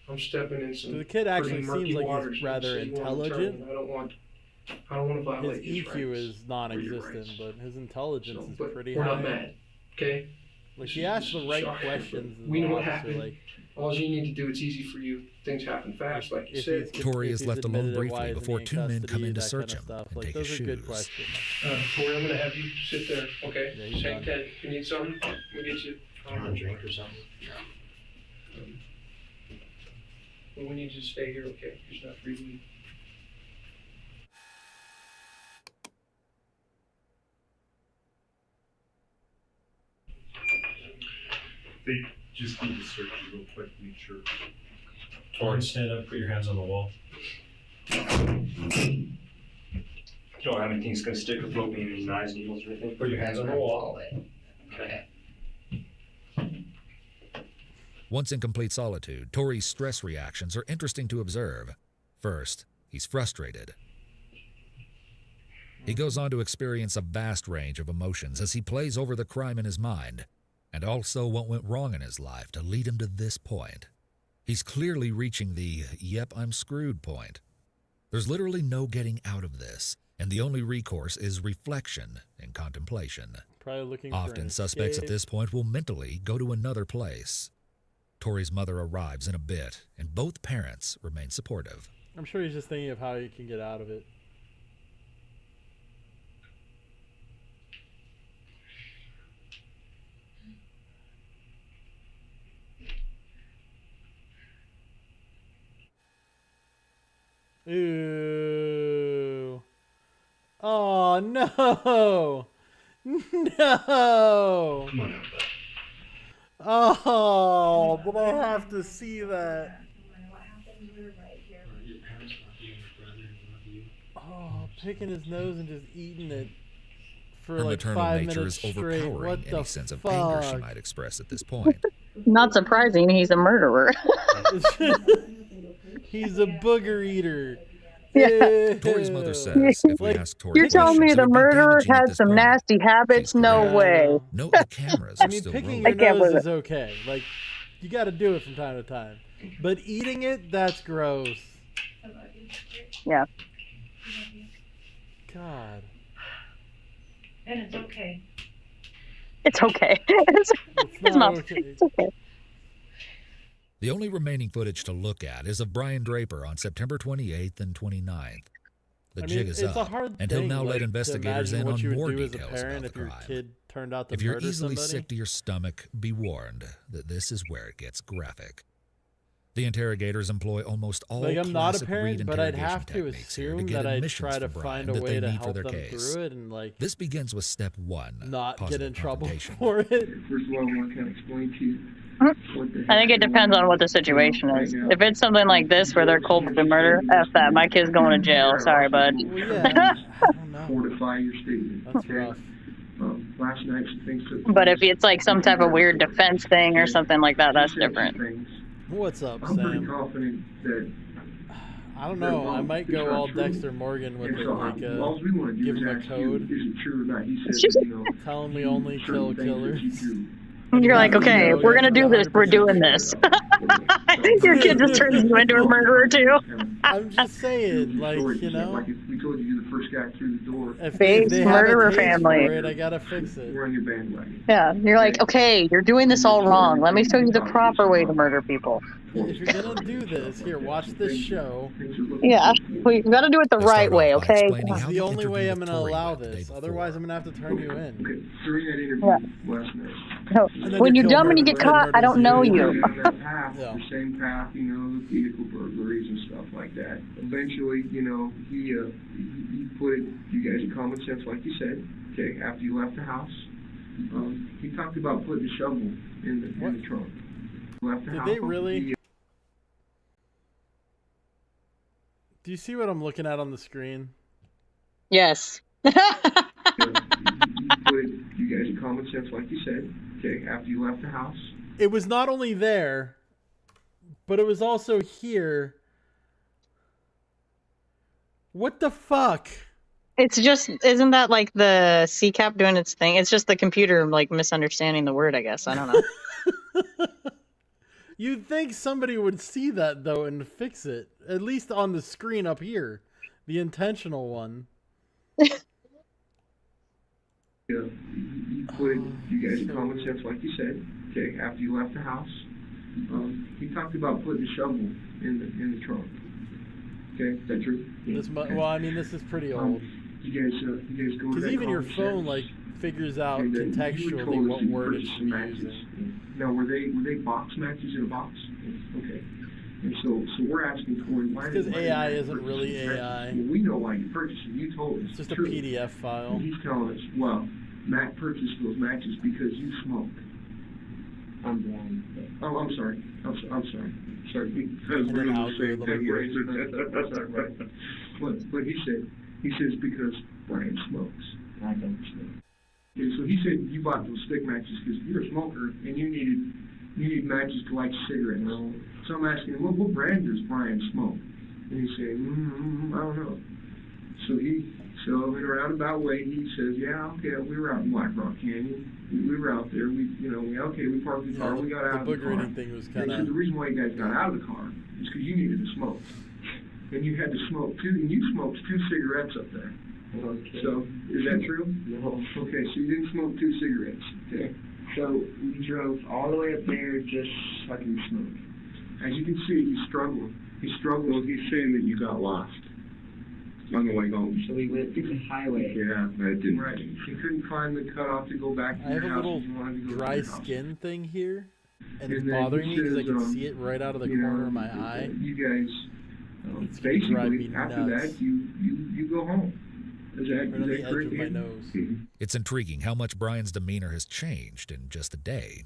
I'm stepping in some So the kid pretty actually murky seems like waters. he's when you rather say you want an attorney, intelligent. and I don't want to violate His his EQ rights. is non-existent, rights. but his intelligence So, is but pretty we're high. not mad, okay? Like This he is- asks this the is right shocking, questions. but we know what officer, happened. Like, All you need to do, it's easy for you. Things happen fast, like you if said. he's- Tori if is he's left alone admitted it, why briefly isn't before he in two men come custody, in to that search kind of him stuff. and Like, take those his are good shoes. questions. Tori, I'm gonna have you sit there, okay? Yeah, he's Shake done. 10. If you need something, we'll get you. Do you want a drink or something? Well, we need you to stay here, okay? You're not free to leave. They just need to search you real quick, make sure. Tori, stand up, put your hands on the wall. You don't have anything that's gonna stick or float me in any knives, needles, or anything? Put your hands on the wall. Okay. Once in complete solitude, Tori's stress reactions are interesting to observe. First, he's frustrated. He goes on to experience a vast range of emotions as he plays over the crime in his mind, and also what went wrong in his life to lead him to this point. He's clearly reaching the, yep, I'm screwed point. There's literally no getting out of this, and the only recourse is reflection and contemplation. Probably looking for Often an suspects at escape. this point will mentally go to another place. Tori's mother arrives in a bit, and both parents remain supportive. I'm sure he's just thinking of how he can get out of it. Ooh. Oh no. No. Come on out, bud. Oh, but I have to see that. Your parents love you, your brother love you. Oh, picking his nose and just eating it. for Her like maternal 5 nature minutes is straight. overpowering What any the sense of anger she fuck? might express at this point. Not surprising, he's a murderer. He's a booger eater. Yeah. Tori's mother says if we Like, ask Tori You're telling me questions, it the would be murderer damaging at had this some point. nasty habits? She's No correct. way. Note the cameras I are mean, still picking rolling. your I can't nose believe is okay. Like, you got to do it from time to time. But eating it, that's gross. Yeah. God. And it's okay. It's okay. It's It's not. not okay. It's okay. The only remaining footage to look at is of Brian Draper on September 28th and 29th. The I jig mean, is it's a up, hard and he'll thing, now like, let to investigators imagine in what you on would more do as a details parent about the if your crime. kid turned out to If you're murder easily somebody. sick to your stomach, be warned that this is where it gets graphic. The interrogators employ almost all Like, I'm not a classic parent, Reed but I'd interrogation have to techniques here assume get that I'd admissions try to from find Brian a that way they to need for help their them case. through it and, like, This begins with step one, not get positive in trouble confrontation. for it. First of all, I want to kind of explain to you. I think it depends on what the situation is. If it's something like this where they're cold-blooded murder, F that. My kid's going to jail. Sorry, bud. Well, yeah. I don't know. Fortify your statement. That's okay? rough. Last night, some things took But if place. it's like some type of weird defense thing or something like that, that's She said different. some things. What's up, I'm pretty Sam? confident that. I don't know. I might go all Dexter Morgan with And it, so like, all we want to do give is him a ask code. you, is it true or not? He said, you know, tell him we only kill certain things that killers. you do. You're like, okay, if we're going to do this, we're doing this. Your kid just turns you into a murderer, too. I'm just saying, like, you know, Like if we told you you're the first guy through the door, if Base they murderer have a case family. for it, I gotta fix it. we're on your bandwagon. Yeah, you're like, okay, you're doing this all wrong. Let me show you the proper way to murder people. If you're gonna do this, here, watch this show. Yeah, we got to do it the They right start way, off by okay? explaining It's how the the only way interview I'm with gonna Tori allow went the day this. before. Otherwise, I'm gonna have to turn you in. Okay, during that interview Yeah. last night. No, And then when you you're kill dumb and you murder get and caught, I murders don't know you. you. On that path, Yeah. the same path, you know, the vehicle burglaries and stuff like that. Eventually, you know, he put you guys in common sense, like you said. Okay, after you left the house, he talked about putting a shovel in the trunk. Left the Did house. they really? Do you see what I'm looking at on the screen? Yes. He put you guys in common sense, like you said. Okay, after you left the house. It was not only there, but it was also here. What the fuck? It's just, isn't that like the CCAP doing its thing? It's just the computer like misunderstanding the word, I guess. I don't know. You'd think somebody would see that, though, and fix it. At least on the screen up here. The intentional one. Yeah, he put you guys in common sense, like you said. Okay, after you left the house. He talked about putting a shovel in the trunk. Okay, is that true? Yeah, okay. Well, I mean, this is pretty old. You guys go with Because that even your common phone, sense. like, figures out And then you contextually told us what you word it purchased should some be matches. using. Now, were they box matches in a box? Okay. And so we're asking Corey, why Because did AI Matt isn't purchase really these matches? AI. Well, we know why you purchased them. You told us. It's just a True. PDF file. And he's telling us, well, Matt purchased those matches because you smoke. I'm blind. Oh, I'm sorry. I'm sorry. Sorry. Because we're And on an the same algorithm. thing. Right. But he says because Brian smokes. I don't smoke. Okay, so he said you bought those stick matches because you're a smoker and you need matches to light cigarettes. So I'm asking him, what brand does Brian smoke? And he's saying, I don't know. So in a roundabout way, he says, yeah, okay, we were out in Black Rock Canyon. We were out there. We parked the car. We got out of the The car. booger thing was And kind he said the of... reason why you guys got out of the car is because you needed to smoke. And you had to smoke two, and you smoked 2 cigarettes up there. Okay. So, is that true? No. Okay, so you didn't smoke 2 cigarettes. Okay. So we drove all the way up there just fucking smoke. As you can see, he's struggling. He's struggling. Well, he's saying that you got lost on the way home. So we went through the highway. Yeah, that didn't. Right. You couldn't find the cutoff to go back to I have your a house. little You wanted to go to dry your house. skin thing here. And it's And then he bothering me because I says, can see it right out of the corner of my eye. You guys, It's gonna drive me basically, after nuts. that, you go home. Is that, Right on is the that edge correct? of my Andy? nose. It's intriguing how much Brian's demeanor has changed in just a day.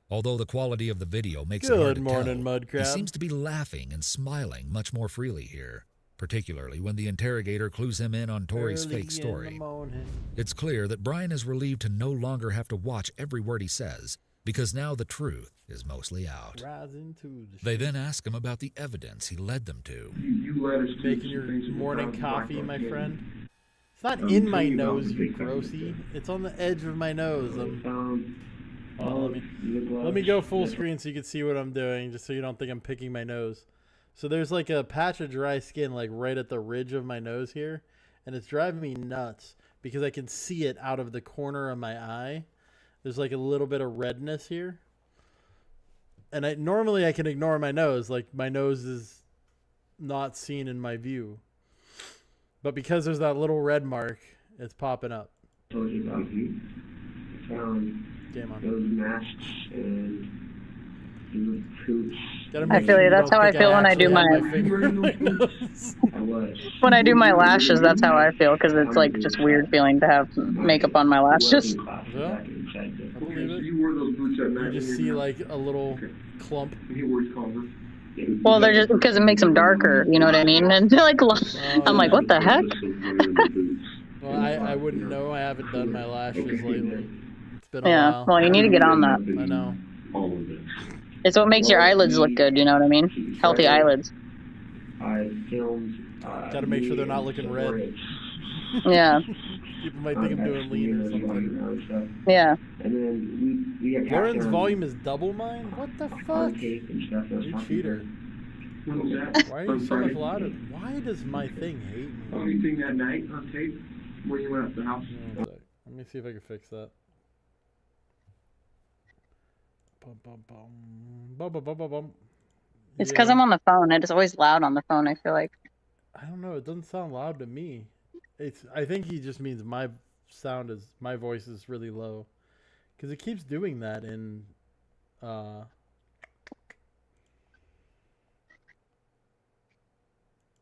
Although the quality of the video makes it hard Good to morning, tell, Mud Crab. he seems to be laughing and smiling much more freely here. particularly when the interrogator clues him in on Tori's Early fake in the story. morning. It's clear that Brian is relieved to no longer have to watch every word he says, because now the truth is mostly out. Rising to the They then ask him about the evidence he led them to. You led us to Making your some things morning about coffee, Black my Rock friend. It's not Um, in tell my me about nose, the you big company grossy. stuff. It's on the edge of my nose. All Let me go full screen so you can see what I'm doing, just so you don't think I'm picking my nose. So there's like a patch of dry skin like right at the ridge of my nose here, and it's driving me nuts because I can see it out of the corner of my eye. There's like a little bit of redness here. And normally I can ignore my nose, like my nose is not seen in my view. But because there's that little red mark, it's popping up. told you about. Found Game on. those masks and the troops. Gotta I make feel sure you. you That's don't how I think feel when I actually do have my finger in my nose. I was. when I do my lashes. That's how I feel because it's like just weird feeling to have makeup on my lashes. Yeah, I believe it. You wore those boots at night. You just when see you're like a little clump. You wore Converse. Well, they're just because it makes them darker. You know what I mean? And they're like, I'm like, what the heck? Well, I wouldn't know. I haven't done my lashes lately. It's been a Yeah. while. Well, you need to get on that. I know. All of this. It's what makes your eyelids look good. You know what I mean? Healthy eyelids. I filmed. Gotta make sure they're not looking red. Yeah. People might think I'm doing lean or something. Yeah. And then we have Lauren's volume is double mine? What the fuck? You cheater. Why are you so much louder? Why does my thing hate me? Anything that night on tape when you went up the house? Let me see if I can fix that. Bum, bum, bum. Bum, bum, bum, bum, bum. It's because I'm on the phone. It's always loud on the phone, I feel like. I don't know. It doesn't sound loud to me. I think he just means my voice is really low. Because it keeps doing that in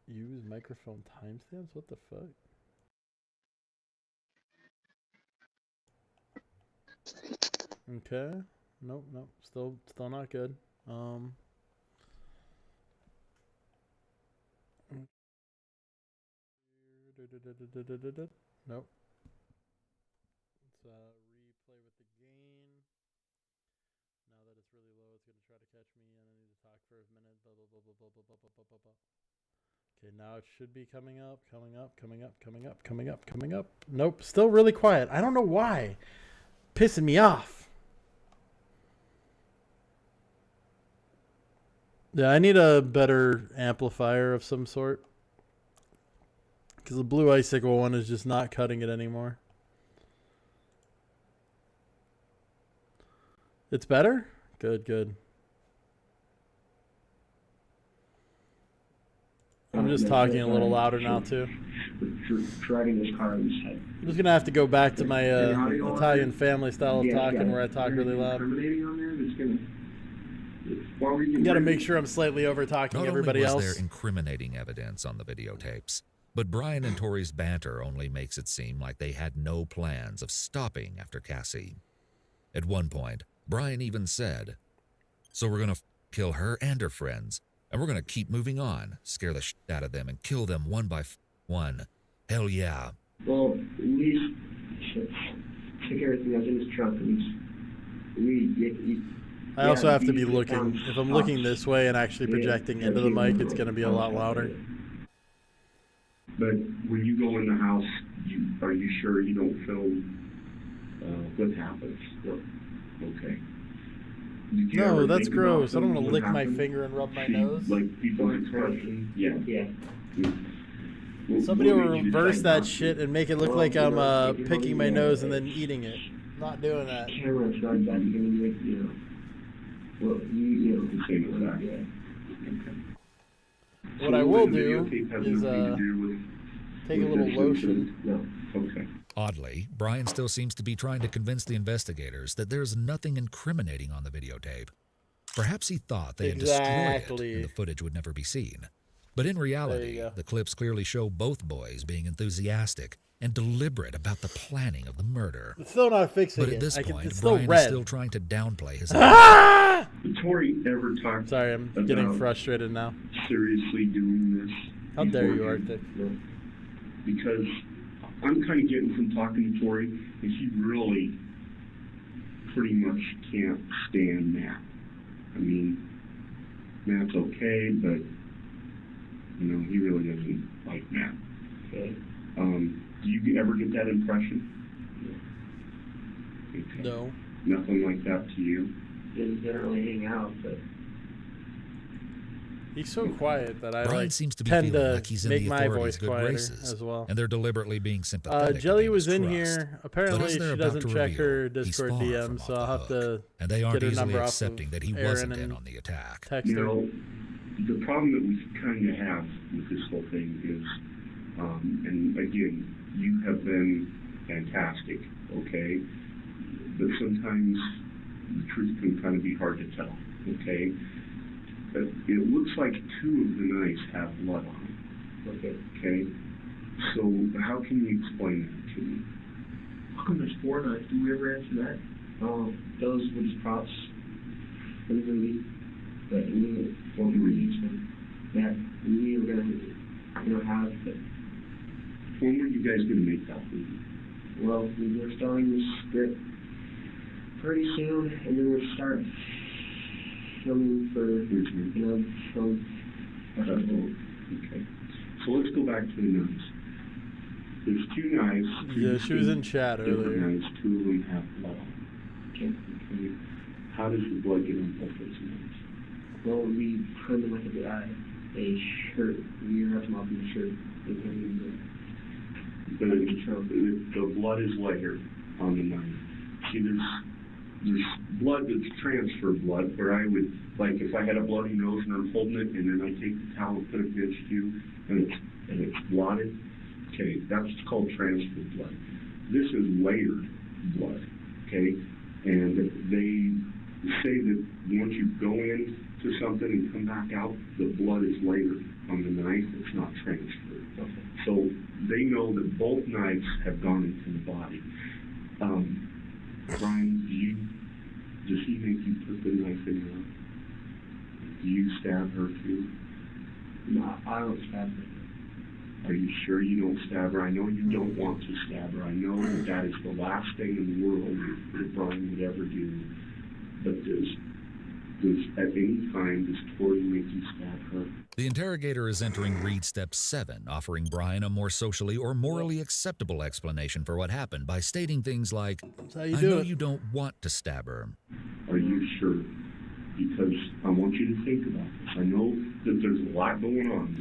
use microphone timestamps? What the fuck? Okay. Nope. Still not good. Nope. Let's replay with the gain. Now that it's really low, it's going to try to catch me, and I need to talk for a minute. Blah, blah, blah, blah, blah, blah, blah, blah, blah, blah. Okay, now it should be coming up. Nope, still really quiet. I don't know why. Pissing me off. Yeah, I need a better amplifier of some sort. Because the blue icicle one is just not cutting it anymore. It's better? Good. I'm just talking a little louder now too. Driving this car in his head. I'm just gonna have to go back to my Italian family style of talking where I talk really loud. You gotta make sure I'm slightly over talking everybody else. Not only was there incriminating evidence on the videotapes, but Brian and Tori's banter only makes it seem like they had no plans of stopping after Cassie. At one point, Brian even said, "So we're gonna kill her and her friends, and we're gonna keep moving on, scare the shit out of them, and kill them one by one. Hell yeah." Well, at least took everything that was in his trunk. I also have to be looking. If I'm looking this way and actually projecting into the mic, it's gonna be a lot louder. But when you go in the house, are you sure you don't film what happens? Okay. No, that's gross. I don't want to lick my finger and rub my nose. Like people's expression. Yeah. Somebody will reverse that shit and make it look like I'm picking my nose and then eating it. Not doing that. Camera's not that you well, you can say that. Yeah. What I will do is take a little lotion. No. Okay. Oddly, Brian still seems to be trying to convince the investigators that there's nothing incriminating on the videotape. Perhaps he thought they had destroyed it and the footage would never be seen. But in reality, the clips clearly show both boys being enthusiastic and deliberate about the planning of the murder. It's still not fixing it. But at this point, it's Brian still red. is still trying to downplay his Tori ever talked Sorry, I'm getting frustrated now. Seriously doing this? How dare you, beforehand. Arctic? Because I'm kind of getting from talking to Tori, and he really pretty much can't stand Matt. I mean, Matt's okay, but he really doesn't like Matt. Okay. Do you ever get that impression? Okay. No. Nothing like that to you? Didn't really hang out, but He's so quiet that I Brian seems to be tend feeling to like he's in make the my authorities' voice good quieter graces, as well. and they're deliberately being sympathetic. Jelly to was in trust. here. But Apparently, as she they're about doesn't to check reveal, her he's Discord far DM, from so off I'll the have to hook, and they aren't get her easily number off accepting of that he Aaron wasn't and in on the attack. text her. The problem that we kind of have with this whole thing is, and again, you have been fantastic, okay? But sometimes the truth can kind of be hard to tell, okay? But it looks like 2 of the knives have blood on them. Okay. So how can you explain that to me? how come there's 4 knives? Did we ever answer that? Those were just props for the movie, but what we were using that we were gonna have. But When were you guys gonna make that movie? well, we were starting the script pretty soon, and then we'll start filming for film. Okay. So let's go back to the knives. There's 2 knives. Yeah, she was in chat different earlier. knives. 2 of them have blood on them. Okay. How does the blood get on both those knives? Well, we put them like a shirt. We wrapped them up in a shirt. The blood is layered on the knife. See, there's blood that's transfer blood, where I would, like, if I had a bloody nose and I'm holding it, and then I take the towel and put it against you, and it's blotted. Okay, that's called transfer blood. This is layered blood. Okay, and they say that once you go into something and come back out, the blood is layered on the knife. It's not transferred. Okay. So they know that both knives have gone into the body. Brian, does he make you put the knife in her? Do you stab her too? No, I don't stab her. Are you sure you don't stab her? I know you don't want to stab her. I know that is the last thing in the world that Brian would ever do. But does at any time does Tori make you stab her? The interrogator is entering read step 7, offering Brian a more socially or morally acceptable explanation for what happened by stating things like, I know you don't want to stab her. Are you sure? Because I want you to think about this. I know that there's a lot going on.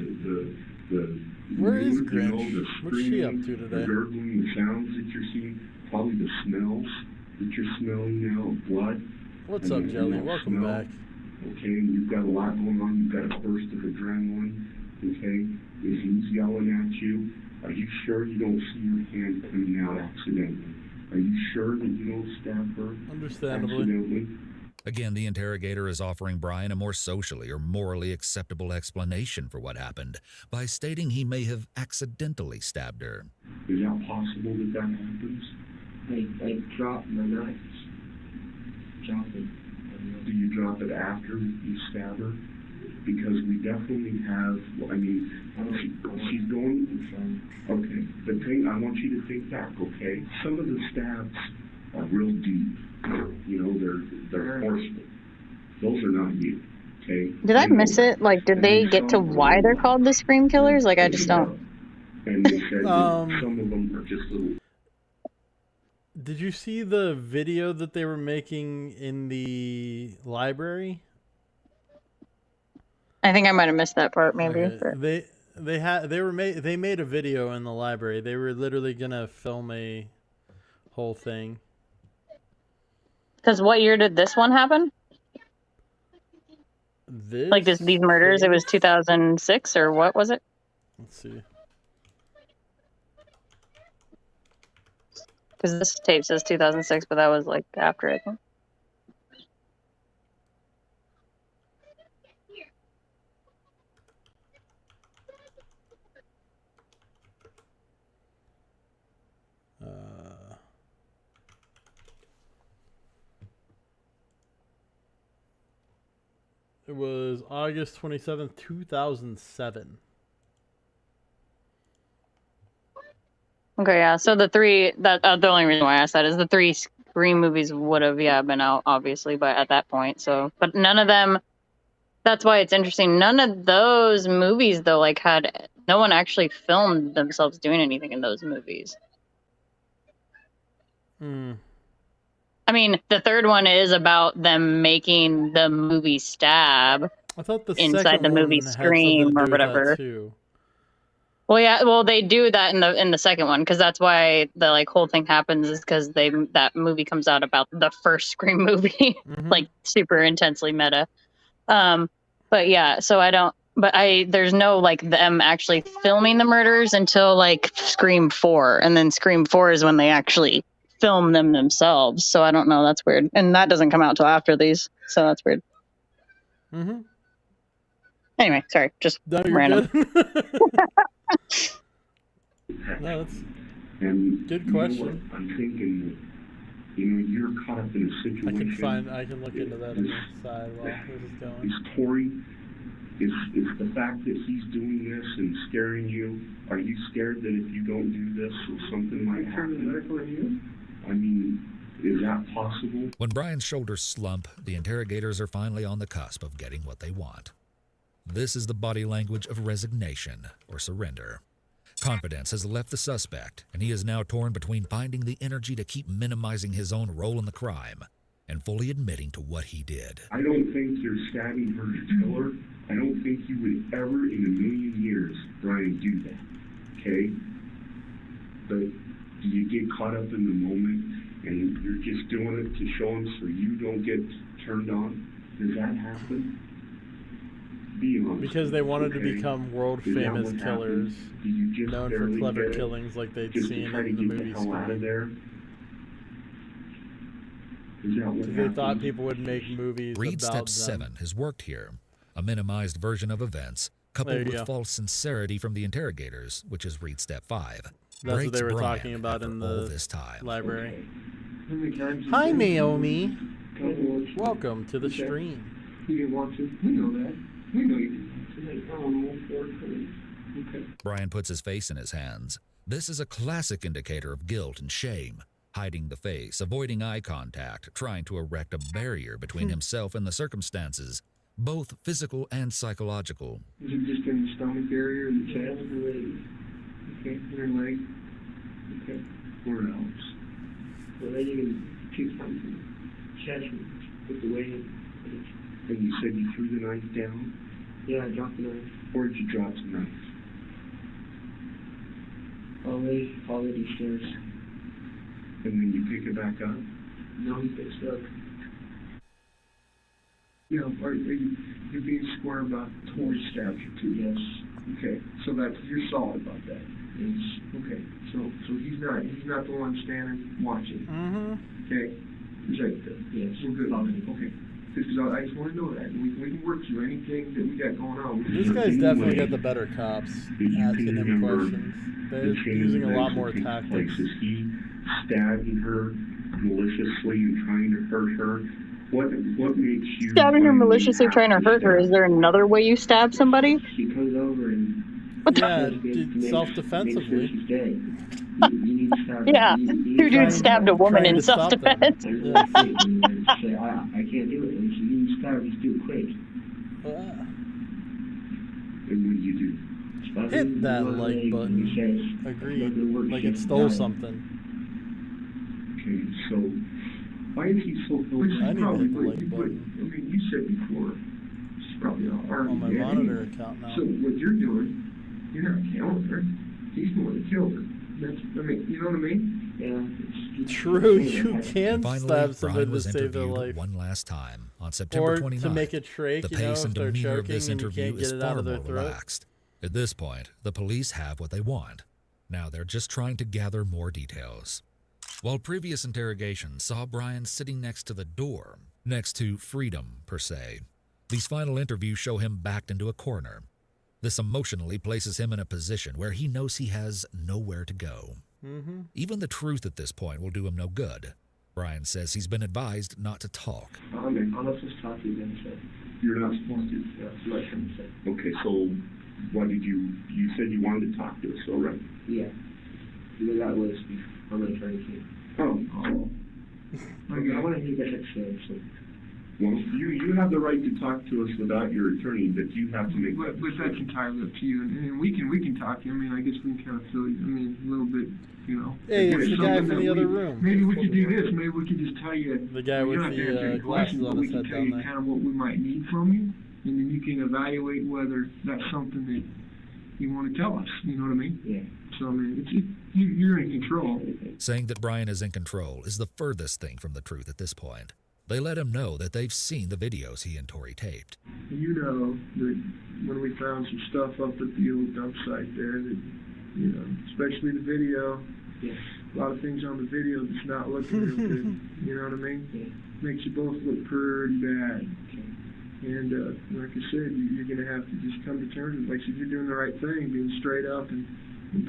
Where is the Grinch? What's she up to the today? gurgling, the sounds that you're seeing, probably the smells that you're smelling now of blood. What's up, Jelly? Welcome back. Okay, you've got a lot going on. You've got a burst of adrenaline. Okay, if he's yelling at you, are you sure you don't see your hand coming out accidentally? Are you sure that you don't stab her Understandably. accidentally? Again, the interrogator is offering Brian a more socially or morally acceptable explanation for what happened by stating he may have accidentally stabbed her. Is that possible that that happens? I dropped my knives. Drop it. Do you drop it after you stab her? Because we definitely have, I mean, she's going, okay, the thing, I want you to think back, okay? Some of the stabs are real deep. You know, they're forceful. Those are not you, okay? Did I miss it? Like, did they get to why they're called the Scream Killers? Like, I just don't. And they said that some of them are just little. Did you see the video that they were making in the library? I think I might have missed that part, maybe. Okay. But... They made a video in the library. They were literally gonna film a whole thing. Because what year did this one happen? These murders? It was 2006 or what was it? Let's see. Because this tape says 2006, but that was like after, I think. It was August 27th, 2007. Okay, yeah. So the three that the only reason why I asked that is the three Scream movies would have been out obviously, but at that point. So, but none of them. That's why it's interesting. None of those movies though, like had no one actually filmed themselves doing anything in those movies. I mean, the third one is about them making the movie Stab. I thought the inside second the movie one had something Scream to or do with that whatever. too. Well, yeah, well they do that in the second one because that's why the like whole thing happens is because that movie comes out about the first Scream movie, like super intensely meta. But yeah, so there's no like them actually filming the murders until like Scream 4, and then Scream 4 is when they actually film them themselves. So I don't know, that's weird, and that doesn't come out till after these, so that's weird. Anyway, sorry, just random. No, that's And good you know question. what? I'm thinking that, you're caught up in a situation. I can look into that on the side while this is going. Is Tori, is the fact that he's doing this and scaring you, are you scared that if you don't do this or something might happen? I mean, is that possible? When Brian's shoulders slump, the interrogators are finally on the cusp of getting what they want. This is the body language of resignation or surrender. Confidence has left the suspect, and he is now torn between finding the energy to keep minimizing his own role in the crime and fully admitting to what he did. I don't think you're stabbing her to kill her. I don't think you would ever in a million years, Brian, do that. Okay? But do you get caught up in the moment and you're just doing it to show him so you don't get turned on? Does that happen? Be honest. Because they wanted to okay? become world Is that famous what killers, happened? Do you just known for barely clever get it? killings like they'd Just seen to try to in the get movie the hell out of Scream. there? Is that what They happened? thought people would make movies Read about Step them. 7 has worked here. A minimized version of events, There coupled you with go. false sincerity from the interrogators, which is Read Step 5. That's what breaks they were Brian talking about after in all the this time. library. How many times Hi, have you Naomi. been- Welcome to the stream. You didn't want to. We know that. We know you didn't want to. I don't know for it. Okay. Brian puts his face in his hands. This is a classic indicator of guilt and shame. Hiding the face, avoiding eye contact, trying to erect a barrier between himself and the circumstances, both physical and psychological. Is it just in the stomach area or the chest or leg? Okay, your leg. Okay. Where else? The leg and two something. Chest with the way it. And you said you threw the knife down? Yeah, I dropped the knife. Where'd you drop the knife? Already stairs. And then you pick it back up? No, he picks it up. Yeah, you're being square about Tori stabbed you too? Yes. Okay, so you're solid about that? Yes. Okay, so he's not the one standing watching? Okay, he's right there? Yes. We're good. Okay. Because I just want to know that. We can work through anything that we got going on. This guy's definitely got the better cops asking him questions. They're using a lot more tactics. Is he stabbing her maliciously and trying to hurt her? What makes you Stabbing her maliciously trying to hurt her. Is there another way you stab somebody? She comes over and self-defensively. Yeah, two dudes stabbed a woman in self-defense. I can't do it. And she used stab, just do it quick. And what do you do? Hit that like button. Agreed. Like it stole something. Okay, so why is he so focused? I need to hit the like I button. mean, you said before, it's probably On my monitor account now. So what you're doing, you're not killing her. He's the one that killed her. You know what I mean? Yeah. True, you can Finally, stab somebody Brian to was save their interviewed life. one last time on September 29th. Or to make it shake, the you know, pace if and they're demeanor of choking this and you interview can't is get it out far of their more throat. relaxed. At this point, the police have what they want. Now they're just trying to gather more details. While previous interrogations saw Brian sitting next to the door, next to freedom, per se, these final interviews show him backed into a corner. This emotionally places him in a position where he knows he has nowhere to go. Even the truth at this point will do him no good. Brian says he's been advised not to talk. I'm not supposed to talk to you then, sir. You're not supposed to? Yeah, that's what I shouldn't say. Okay, so why did you said you wanted to talk to us, all right? Yeah. That was, I'm gonna try to see. Oh. Okay, I wanna hear that said, so. Well, you have the right to talk to us without your attorney, but you have to make that But that's entirely up to you, and we can talk. I mean, I guess we can kind of fill you. I mean, a little bit, you know. Hey, it's the guy something from that the other room. Maybe we could do this. Maybe we could just tell you. The guy with the glasses on his head tell down you there. kind of what we might need from you, and then you can evaluate whether that's something that you want to tell us. You know what I mean? Yeah. So I mean, you're in control. Saying that Brian is in control is the furthest thing from the truth at this point. They let him know that they've seen the videos he and Tori taped. You know that when we found some stuff up at the old dump site there, that, you know, especially the video, a lot of things on the video that's not looking real good. You know what I mean? Makes you both look pretty bad. And like I said, you're going to have to just come to terms with, like I said, you're doing the right thing, being straight up and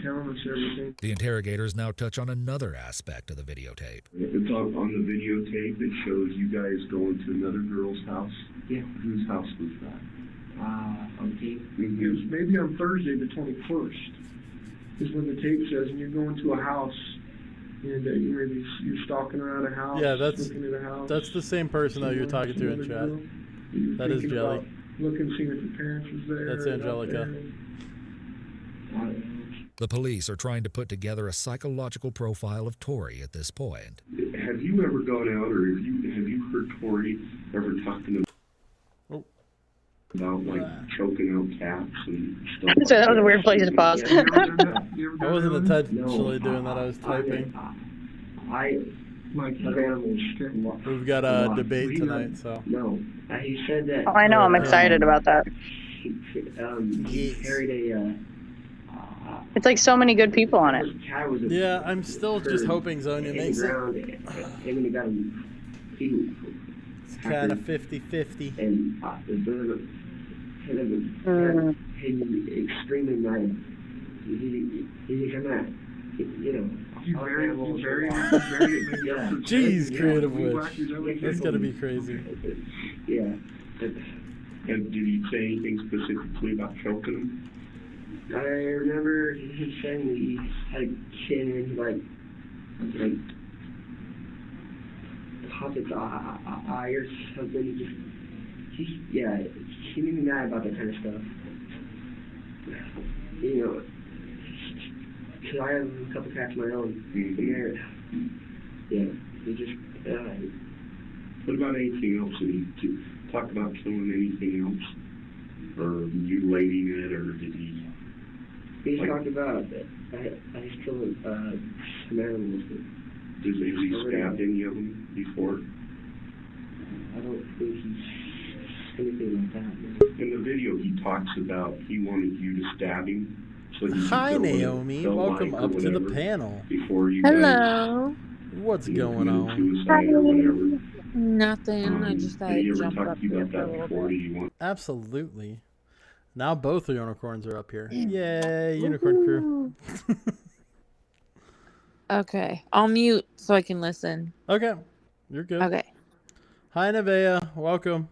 telling us everything. The interrogators now touch on another aspect of the videotape. It's on the videotape. It shows you guys going to another girl's house. Yeah. Whose house was that? On tape. It was maybe on Thursday the 21st is when the tape says, and you're going to a house, and you're stalking around a house. Yeah, looking at a house. that's the same person that you're talking to in chat. That is Jelly. Looking, seeing if the parents was there. That's Angelica. The police are trying to put together a psychological profile of Tori at this point. Have you ever gone out, or have you heard Tori ever talking about like choking out cats and stuff? So that was a weird place to pause. I wasn't intentionally doing that. I was typing. I like animals. We've got a debate tonight, so. No, he said that. Oh, I know. I'm excited about that. He carried a. It's like so many good people on it. Yeah, I'm still just hoping Zonia makes it. It's kind of 50-50. And extremely mad. He's mad. You know. Jeez, creative witch. That's gotta be crazy. Yeah. And did he say anything specifically about choking him? I remember him saying that he had a kid and like popped its eye or something. He made me mad about that kind of stuff. You know, because I have a couple cats of my own. Yeah, he just. What about anything else? Did he talk about killing anything else, or mutilating it, or did he? He talked about that. I killed some animals. Has he stabbed any of them before? I don't think he's anything like that. In the video, he talks about he wanted you to stab him. So he Hi, Naomi. Welcome up to the panel. Before you Hello. What's going on? Suicide or whatever. Nothing. I just thought I'd jump up here for a little bit. Absolutely. Now both the unicorns are up here. Yay, unicorn crew. Okay. I'll mute so I can listen. Okay. You're good. Okay. Hi, Nevaeh. Welcome.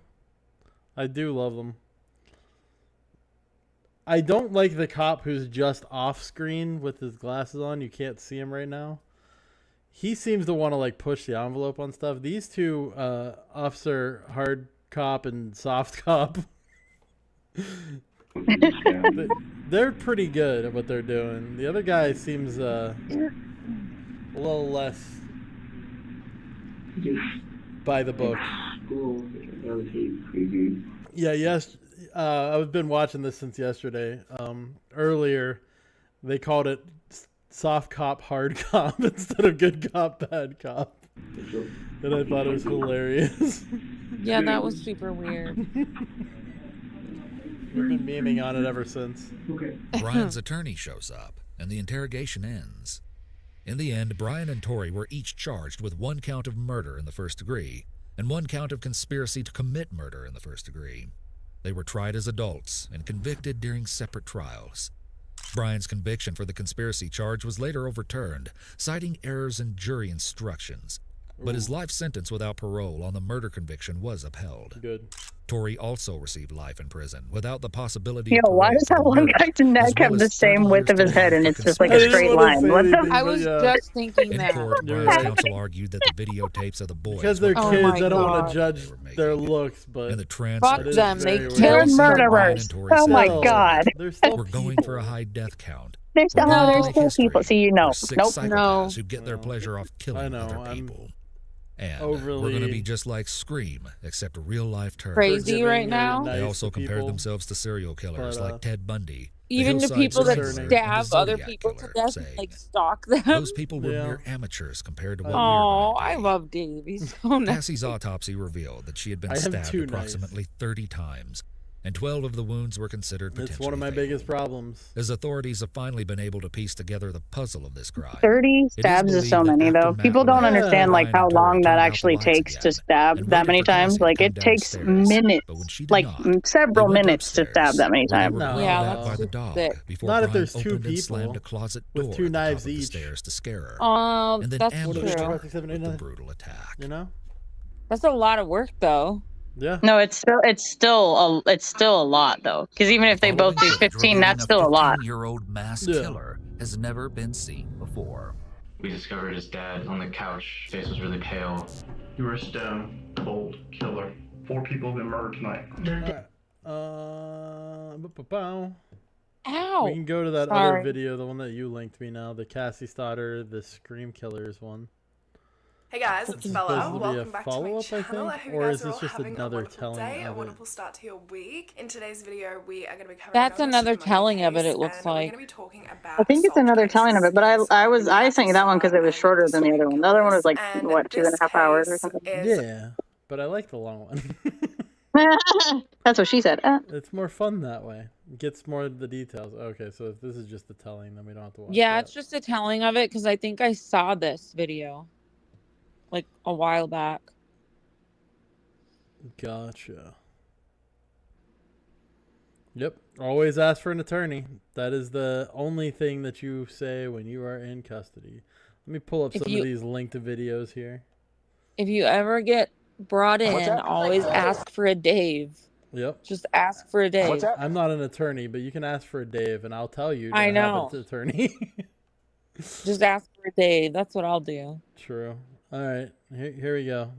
I do love them. I don't like the cop who's just off screen with his glasses on. You can't see him right now. He seems to want to like push the envelope on stuff. These two, officer, hard cop and soft cop, they're pretty good at what they're doing. The other guy seems a little less by the book. Yeah, yes. I've been watching this since yesterday. Earlier, they called it soft cop, hard cop instead of good cop, bad cop. And I thought it was hilarious. Yeah, that was super weird. We've been memeing on it ever since. Okay. Brian's attorney shows up, and the interrogation ends. In the end, Brian and Tori were each charged with 1 count of murder in the first degree and 1 count of conspiracy to commit murder in the first degree. They were tried as adults and convicted during separate trials. Brian's conviction for the conspiracy charge was later overturned, citing errors in jury instructions. But his life sentence without parole on the murder conviction was upheld. Good. Tori also received life in prison without the possibility Yo, of why parole does for that one murder, guy's neck as well have the as 30 same width years of to his head life and for it's just like a I didn't straight wanna line? say What the anything, I but was yeah. just thinking In that. court, You're Brian's right. counsel argued that the videotapes of the boys Because they're were Oh kids, my I don't want God. to judge their looks, but and the Fuck transcripts them, very they weird. They're killed someone. Brian murderers. and Tori Oh my said, God. they're still "We're going people. for a high death count. There's We're still, going there's to still people. history See, you where know. 6 Nope. psychopaths who get their pleasure off I killing know, other I'm people. And we're going to overly be just like Scream, except real-life terrorists. Crazy forgiving right or now. They nice also to compared people. themselves to serial killers but, like Ted Bundy, the Even to Hillside people that Strangler, Strangler, and stab the other Zodiac people to Killer, death saying, and like stalk them. those people were Yeah. mere amateurs compared to what Oh, we're I going to be. love Dave. He's so nice. Cassie's autopsy revealed that she had been I am stabbed too nice. approximately 30 times, and 12 of the wounds were considered potentially It's one of my fatal. biggest problems. As authorities have finally been able to piece together the puzzle of this crime, 30 stabs is so believed that many, after though. Matt People don't left, understand like Brian how and Tori long that turned out the actually lights takes to again stab and that waited many for Cassie times. to Like come it takes downstairs, minutes, but when she did like not, they several went minutes to stab upstairs, that many where they times. were No. growled Yeah, at by that's the dog sick. before Not if Brian there's two opened and people slammed a closet with door two at the top knives of the each. stairs to scare her, and then That's ambushed true. her 6, 7, 8, with the 9. brutal attack. You know? That's a lot of work, though. Yeah. No, it's still a lot though. Because even if they both do 15, that's still a lot. 15-year-old mass Yeah. killer has never been seen before. We discovered his dad on the couch. His face was really pale. You were a stone cold killer. 4 people have been murdered tonight. Bow. Ow. We can go to that other Sorry. video, the one that you linked me now, the Cassie Stoddard, the Scream Killers one. Hey guys, it's This is Bella. supposed to be a Welcome back to my follow-up, I channel. I think? hope Or you guys is are this all just having another a wonderful telling day, a of it? wonderful start to your week. In today's video, we are going to be covering That's another another Super telling Money of it, case, it looks and we're like. going to be talking about I think it's solved another telling of it, but I sent you that one because it was shorter than the other one. The other one was like and what, 2.5 hours or something. Yeah, but I like the long one. That's what she said. It's more fun that way. It gets more of the details. Okay, so if this is just the telling, then we don't have to watch Yeah, that. it's just a telling of it because I think I saw this video like a while back. Gotcha. Yep. Always ask for an attorney. That is the only thing that you say when you are in custody. Let me pull up If some you- of these linked videos here. If you ever get brought in, always ask for a Dave. Yep. Just ask for a Dave. I'm not an attorney, but you can ask for a Dave, and I'll tell you to I have know. an attorney. Just ask for a Dave. That's what I'll do. True. All right. Here we go.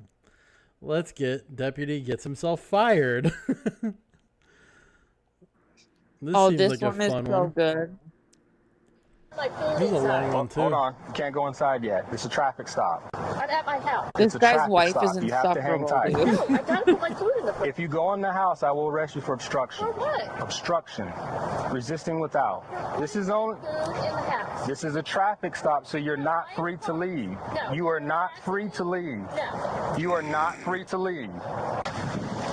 Let's get Deputy gets himself fired. This Oh, seems this like one a is fun so one. good. This is a long one too. Hold on. You can't go inside yet. It's a traffic stop. I'm at my house. This It's a guy's traffic wife stop. is You have to hang insufferable, tight. dude. I gotta put my food in the fridge. If you go in the house, I will arrest you for obstruction. For what? Obstruction. Resisting without. This is only. Food in the house. This is a traffic stop, so you're not free to leave. No. You are not free to leave. No. You are not free to leave.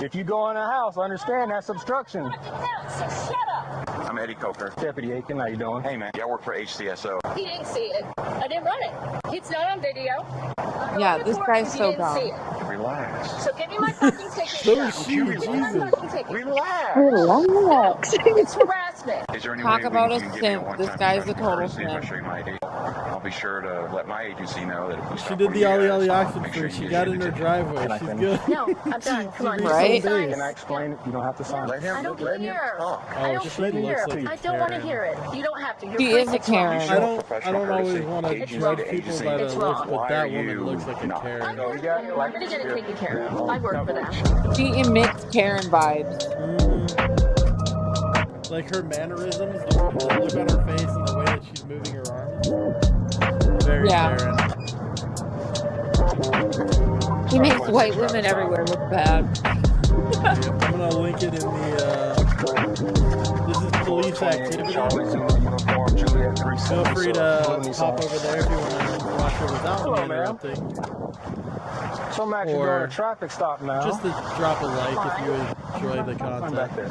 If you go in the house, understand that's obstruction. Shut up. I'm Eddie Coker. Deputy Aiken, how you doing? Hey man, I work for HCSO. He didn't see it. I didn't run it. It's not on video. Yeah, this guy's so dumb. Relax. So give me my fucking ticket. So now. is she, Give me my Jesus. fucking ticket. Relax. Relax. It's harassment. Is there any Talk way about we a can give you simp. one-time This guy's a professional total courtesy if I simp. show you my ID? I'll be sure to let my agency know that if we She stop did one the of you Ollie guys, Ollie I'll Oxford make free. sure She you got get in a her ticket. driveway. Can I She's finish? good. No, I'm done. Come on. She's Right? so big. Can I explain it? You don't have to sign. Let him. I don't let want to him hear. talk. I don't she want to hear looks it. like I don't want to Karen. hear it. You don't have to. You're She free. is a It's wrong. Karen. I don't always want to It's judge wrong. people by their It's looks, wrong. but Why that are woman you looks like a not- Karen. No, you got it. Like, I'm gonna get taken care of. I work for them. She emits Karen vibes. Like her mannerisms, the look on her face, and the way that she's moving her arms. Very Yeah. Karen. He makes white women everywhere look bad. Yep, I'm gonna link it in the. This is police activity. Feel free to pop over there if you want to watch it without me interrupting. So I'm actually Or doing a traffic stop now. Just to drop a like if you enjoy the I'm back content. there.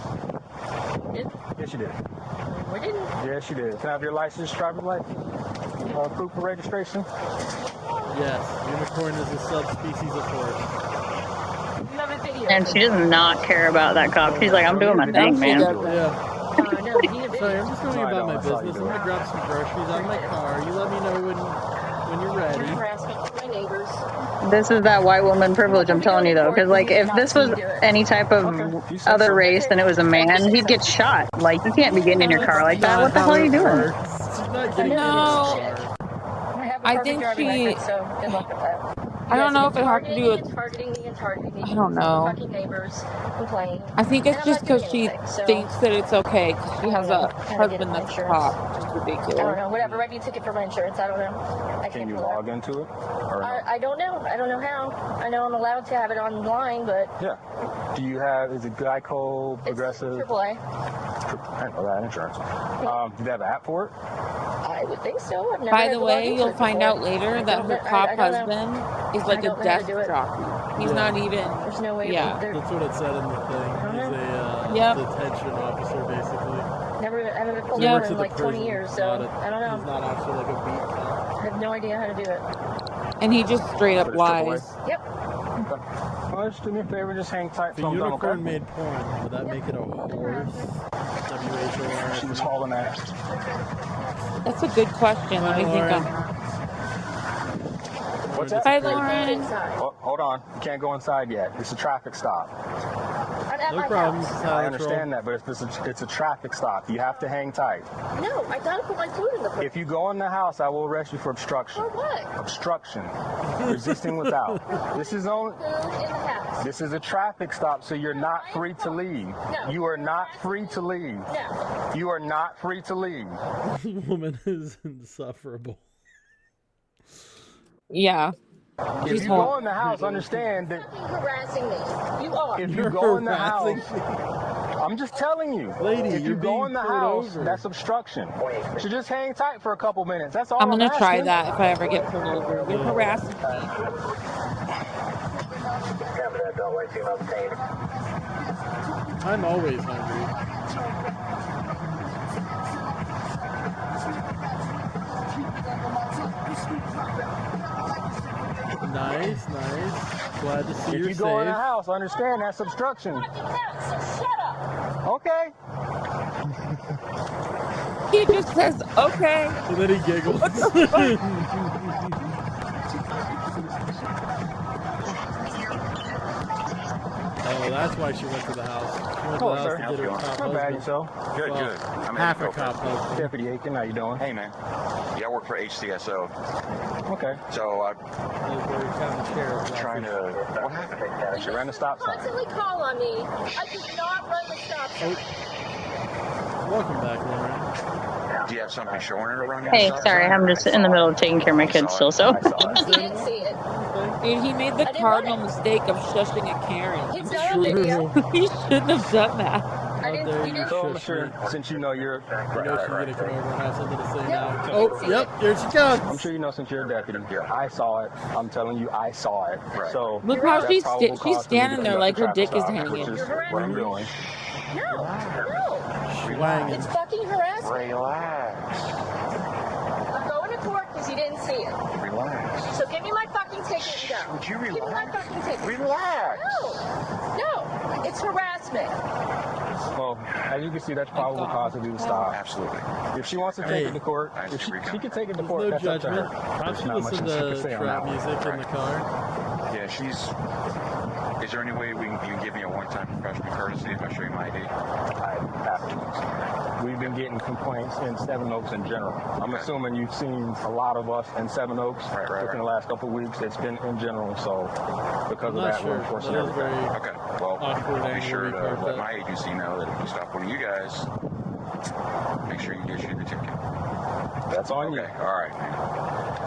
Yes, you did. We didn't. Yes, you did. Can I have your license, driver's license? Proof of registration? Yes, unicorn is a subspecies of horse. You have a video. And she does not care about that cop. She's like, I'm doing my No, thing, she man. doesn't. Yeah. No, you need a Sorry, video. I'm just going No, I about my don't. I saw you business. I'm do gonna grab some groceries out of my car. You let me know when you're You're ready. harassment for my neighbors. this is that white woman privilege. I'm telling you though, because like if this was any type of other race and it was a man, he'd get shot. Like you can't be getting in your car like that. What the hell are you doing? She's not getting in the car. I think she. I don't know if it has to do with. I don't know. I think it's just because she thinks that it's okay because she has a husband that's a cop, which is I don't ridiculous. know. Whatever. Write me a ticket for my insurance. I don't know. I Can can't you pull it. log into it? Or no? I don't know. I don't know how. I know I'm allowed to have it online, but Yeah. Do you have, is it Geico, Progressive? AAA. I know that insurance. Do they have an app for it? I would think so. I've never By had the to log way, into you'll it find before. out later I that don't her know- cop I don't know. husband is I like a don't know how to desk do it. jockey. He's Yeah. not even. There's no way. Yeah. That's what it said in the thing. He's a Yep. detention officer, basically. I haven't pulled He over works in at the like 20 prison, years, so not I don't know. He's not actually like a beat cop. I have no idea how to do it. And he just straight up But it's AAA? lies. Yep. Well, just do me a favor, just hang tight If till a I'm done, unicorn okay? made porn, would that make it a horse? W-H-O-R-S. She was hauling ass. That's a good question. Let me think on. What's that? Hi, Lauren. Oh, hold on. You can't go inside yet. It's a traffic stop. I'm at No my problem. house. I understand that, but it's a traffic stop. You have to hang tight. No, I gotta put my food in the fridge. If you go in the house, I will arrest you for obstruction. For what? Obstruction. Resisting without. This is on. Food in the house. This is a traffic stop, so you're not free to leave. No. You are not free to leave. No. You are not free to leave. This woman is insufferable. Yeah. If She's you go home. in the house, understand that You're harassing me. You are. if you You're go in the harassing house, I'm just telling you. Lady, if you you're go being in the pulled house, over. that's obstruction. So just hang tight for a couple minutes. That's all I'm gonna try asking. that if I ever get pulled over. You're Yeah. harassing me. I'm always hungry. Nice, nice. Glad to see If you're you go in the safe. house, understand that's obstruction. Shut up. Okay. He just says, okay. And then he giggles. Oh, that's why she went to the house. She went to the house to get her cop Not bad husband. yourself. Good, Well, good. I'm half a ready to go cop first. husband. Deputy Aiken, how you doing? Hey, man. Yeah, I work for HCSO. Okay. So I'm We're counting chairs. trying to. What happened? She ran the stop sign. Constantly call on me. I did not run the stop sign. Welcome back, Lauren. Do you have something showing it around your Hey, stop sorry, sign? I'm just in the middle of taking care of my kids still, so. I didn't see it. Dude, he made the I didn't cardinal run mistake of shushing a Karen. It's not on video. He shouldn't have done that. I didn't. You didn't. So I'm sure, since you know you're, You know she's gonna come over and have something to say No, now. I Oh, didn't see yep, it. here she comes. I'm sure you know since you're a deputy. I saw it. I'm telling you, I saw it. Right. So Look how that's she's probable she's cause for me to standing there conduct like a her traffic dick is stop, hanging. which is what I'm doing. No. No. Swanging. It's fucking harassment. Relax. I'm going to court because you didn't see it. Relax. So give me my fucking ticket and go. Would you Give me my relax? fucking ticket. Relax. No. No. It's harassment. Well, as you can see, that's probable cause to do the stop. Absolutely. If she wants to take Hey. it to court, I if she agree. can take it to There's court, no that's up to judgment. her. Can't There's you not much listen that she can to say on trap that. music in the car? Yeah, she's. Is there any way you can give me a one-time professional courtesy if I show you my ID? I have to. We've been getting complaints in Seven Oaks in general. I'm assuming you've seen a lot of us in Seven Oaks within the last couple of weeks. It's been in general, so because I'm of not that, we're sure. enforcing That is everything. very Okay. Well, awkward I'll be angle sure we to parked let up. my agency know that if you stop one of you guys, make sure you issue the ticket. That's on you. Okay. All right.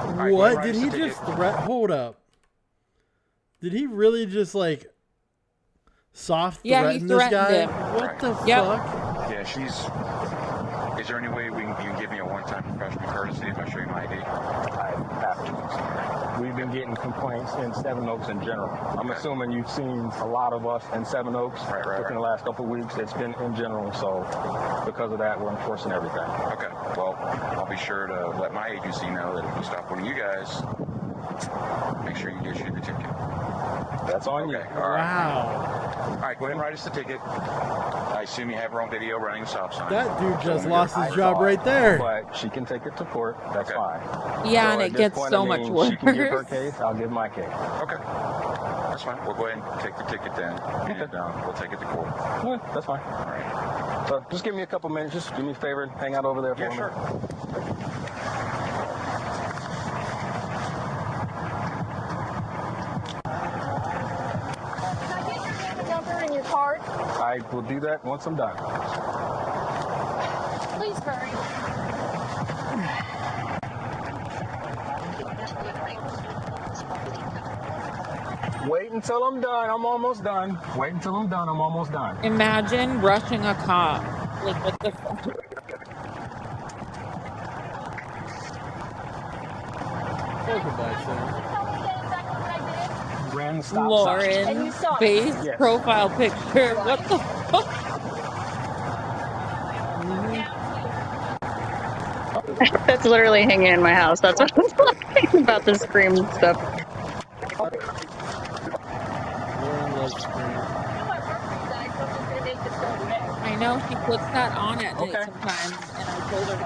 All right, What? you Did he write the just ticket. hold up? Did he really just like soft Yeah, he threaten this guy? threatened him. What the Yep. fuck? Yeah, she's. Is there any way you can give me a one-time professional courtesy if I show you my ID? I have to. We've been getting complaints in Seven Oaks in general. I'm assuming you've seen a lot of us in Seven Oaks within the last couple of weeks. It's been in general, so because of that, we're enforcing everything. Okay. Well, I'll be sure to let my agency know that if you stop one of you guys, make sure you issue the ticket. That's on you. Okay, all right. Wow. All right, go ahead and write us the ticket. I assume you have her on video running a stop sign. That dude just So lost his job right there. But she can take it to court. That's fine. Yeah, So and at it this gets point, so I much mean, worse. She can give her case. I'll give my case. Okay. That's fine. We'll go ahead and take the ticket then, and we'll take it to court. Yeah, that's fine. All right. So just give me a couple minutes. Just do me a favor and hang out over there for me. Sure. Number in your card. I will do that once I'm done. Please hurry. Wait until I'm done. I'm almost done. Wait until I'm done. I'm almost done. Imagine rushing a cop. Like, what the fuck? Welcome back, Sam. Ran the stop sign. Lauren's face Yes. profile picture. What the fuck? That's literally hanging in my house. That's what I was laughing about the Scream stuff. Lauren loves Scream. I know she puts that on at night sometimes, and I told her,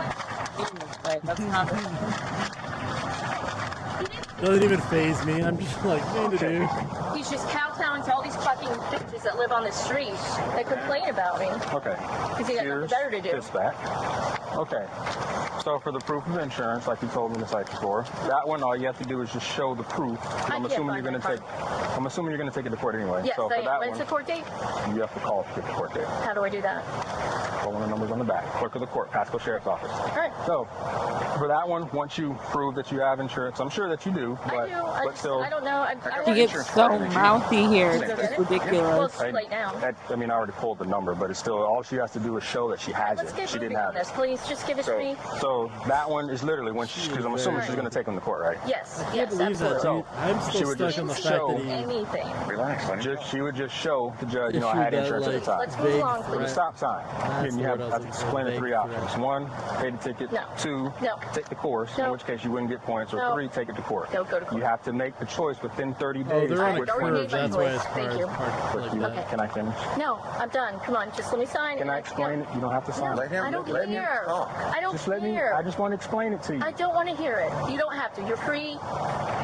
like, that's not Doesn't even faze me. I'm just like, man to do. He's just kowtowing to all these fucking bitches that live on the street that complain about me. Okay. Because he got nothing better to do. Here's back. Okay. So for the proof of insurance, like you told me the site before, that one all you have to do is just show the proof. I'm assuming you're going to take. I'm assuming you're going to take it to court anyway. Yes, so for I am. that When's the court date? you have to call to get the court date. How do I do that? Call one of the numbers on the back. Clerk of the court, Pasco Sheriff's Office. All right. So for that one, once you prove that you have insurance, I'm sure that you do, but I do. but still. I don't know. She gets so mouthy here. It's ridiculous. Well, it's late now. I mean, I already pulled the number, but it's still all she has to do is show that she has Let's it. get She didn't moving have on it. this, please. Just give it to me. So that one is literally when she, because I'm assuming she's going to take him to court, right? Yes. I yes, can't believe that, absolutely. dude. I'm She still would stuck just on the fact show- that he Anything. Relax. She would just show the judge, you know, I issued had that, insurance at the time. Let's move along, For the please. stop sign, That's you the have word I to was explain the looking three for. options. One, pay the ticket. No. Two, No. take the course, in No. which case you wouldn't get points. Or No. three, take it to court. Don't go to court. You have to make the choice within 30 Oh, days. they're on a which already one- curve. That's why it's Thank hard, you. hard like that. Can I finish? No, I'm done. Come on, just let me sign. Can I explain it? You don't have to sign. No, it. I don't care. I don't Just let me. care. I just want to explain it to you. I don't want to hear it. You don't have to. You're free.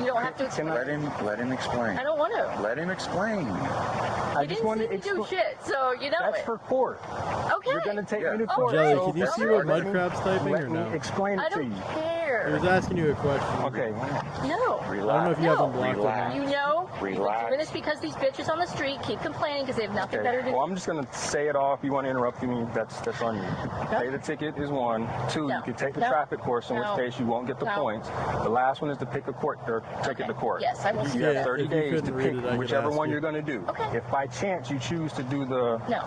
You don't have to explain. Let him explain. I don't want to. Let him explain. I You just didn't want see to me do explain. shit, so you know That's it. for court. Okay. You're going to take me to Oh, court. Jelly, so can you that's see it. what Let me- Mudcrab's typing let or me no? explain I it to don't you. He care. was asking you a question. Okay. No. I don't know if you have them blocked or not. You know, you've been Relax. doing this because these bitches on the street keep complaining because they have nothing better to do. Well, I'm just gonna say it off. You want to interrupt me? That's on you. Pay the ticket is one. Two, No. you can take the No. traffic course, in No. which case you won't get the No. points. The last one is to pick a court or take it to court. Yes, I will do You have that. 30 If you days to couldn't read pick it, I could whichever ask one you. you're gonna do. Okay. If by chance you choose to do the No.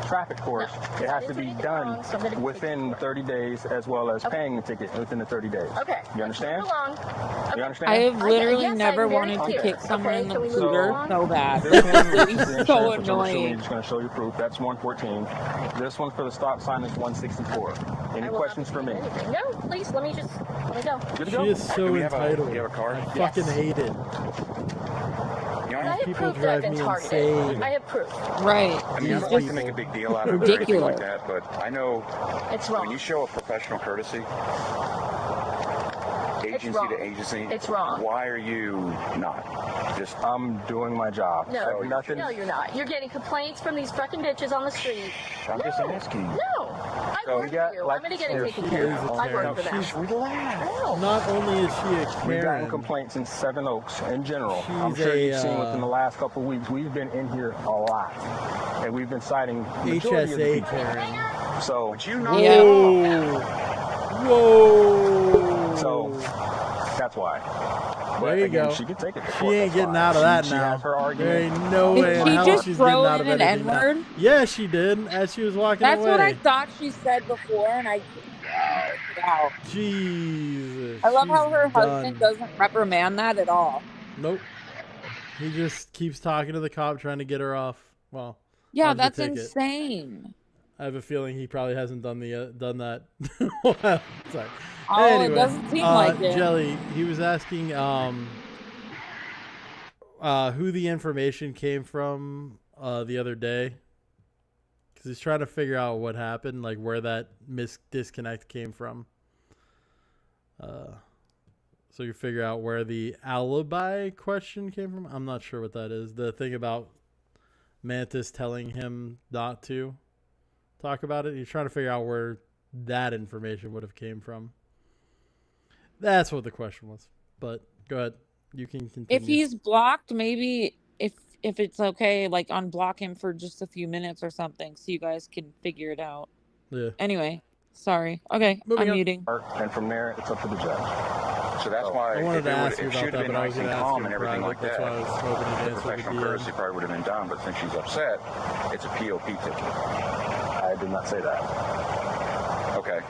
traffic course, No. it I has to didn't do be anything done wrong, so I'm gonna within 30 days, as well as Okay. paying the ticket within the 30 days. Okay. You understand? Move along. You understand? I have literally yes, never I'm very wanted to clear. kick someone Okay, in can we the move scooter along? so bad. This one is the It's insurance, so which I'm assuming annoying. you're just going to show your proof. That's 114. This one for the stop sign is 164. Any I will questions not for me? do anything. No, please, let me go. Good to She go? is so Do we have entitled. do you have a card? I fucking hate it. You know, I have People proof that drive I've been me targeted. insane. I have proof. Right. I mean, I don't like to make a big deal out of it or anything like that, but I know It's when wrong. you show a professional courtesy, agency wrong. to agency, It's wrong. Why are you not? Just I'm doing my job. No, Nothing. no, you're not. You're getting complaints from these fucking bitches on the street. I'm just asking. No, I So work we got, for you. like, I'm gonna get it here, taken she care is of. a I work Karen. for them. She's- relax. No. Not only is she a We've gotten Karen, complaints in Seven Oaks in general. I'm She's sure a, you've seen within the last couple of weeks. We've been in here a lot, and we've been citing the majority of the HSA people. Karen. So you know. Whoa. Whoa. So that's why. But There you again, go. she could take it to She court, ain't that's getting fine. out of that She now. has her There argument. ain't no Did way in she hell just she's throw getting out in of an anything now. N-word? Yeah, she did as she was walking That's away. what I thought she said before, and I wow. Jesus. I love how she's her husband done. doesn't reprimand that at all. Nope. He just keeps talking to the cop, trying to get her off. Well, Yeah, of the that's ticket. insane. I have a feeling he probably hasn't done that. Well, sorry. Oh, it Anyway, doesn't seem like it. Jelly, he was asking who the information came from the other day, because he's trying to figure out what happened, like where that disconnect came from. So you figure out where the alibi question came from. I'm not sure what that is. The thing about Mantis telling him not to talk about it. He's trying to figure out where that information would have came from. That's what the question was. But go ahead. You can continue. If he's blocked, maybe if it's okay, like unblock him for just a few minutes or something, so you guys can figure it out. Yeah. Anyway, sorry. Okay, I'm muting. And from there, it's up to the judge. So that's why I wanted to ask you if she about would have that, been but I nice was and going to ask calm you and in everything private. like That's that, why I was hoping to answer the professional DM. courtesy probably would have been done. But since she's upset, it's a POP ticket. I did not say that. Okay.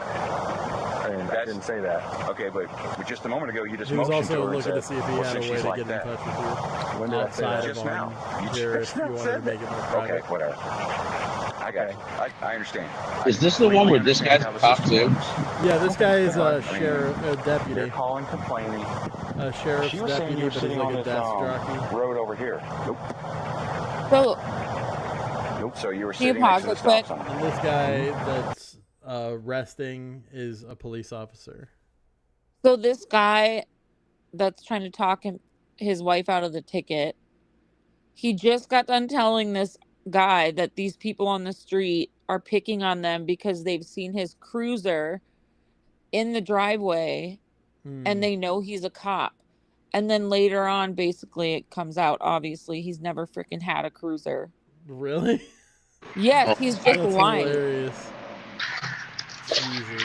I didn't say that. Okay, but just a moment ago, you just He was motioned to also her and looking said, to see if he well, had a since way she's to like get in that. touch with you. When did I say that? Outside Just of now. You here, just if you now wanted said to make it more private. Okay, whatever. I got you. I understand. Is this the one where this guy's a cop too? Yeah, this guy is a sheriff, a deputy. They're calling, complaining. A sheriff's She was saying deputy, you were but he's sitting like on a this desk jockey. road over here. Nope. So, Nope. So you were can you sitting next pause to the it stop quick? sign. And this guy that's resting is a police officer. So this guy that's trying to talk his wife out of the ticket, he just got done telling this guy that these people on the street are picking on them because they've seen his cruiser in the driveway and they know he's a cop. And then later on, basically, it comes out, obviously, he's never freaking had a cruiser. Really? Yes, he's just That's lying. hilarious. Jesus.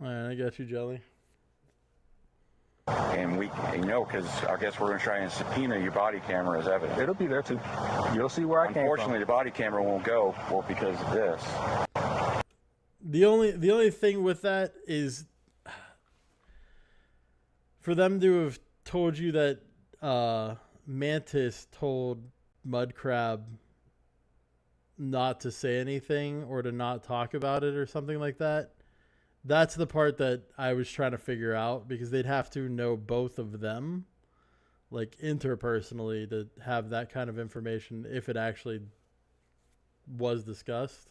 Alright, I got you, Jelly. And we, because I guess we're going to try and subpoena your body camera as evidence. It'll be there too. You'll see where I came from. Unfortunately, the body camera won't go, well, because of this. The only thing with that is for them to have told you that Mantis told Mudcrab not to say anything or to not talk about it or something like that. That's the part that I was trying to figure out, because they'd have to know both of them, like interpersonally, to have that kind of information if it actually was discussed,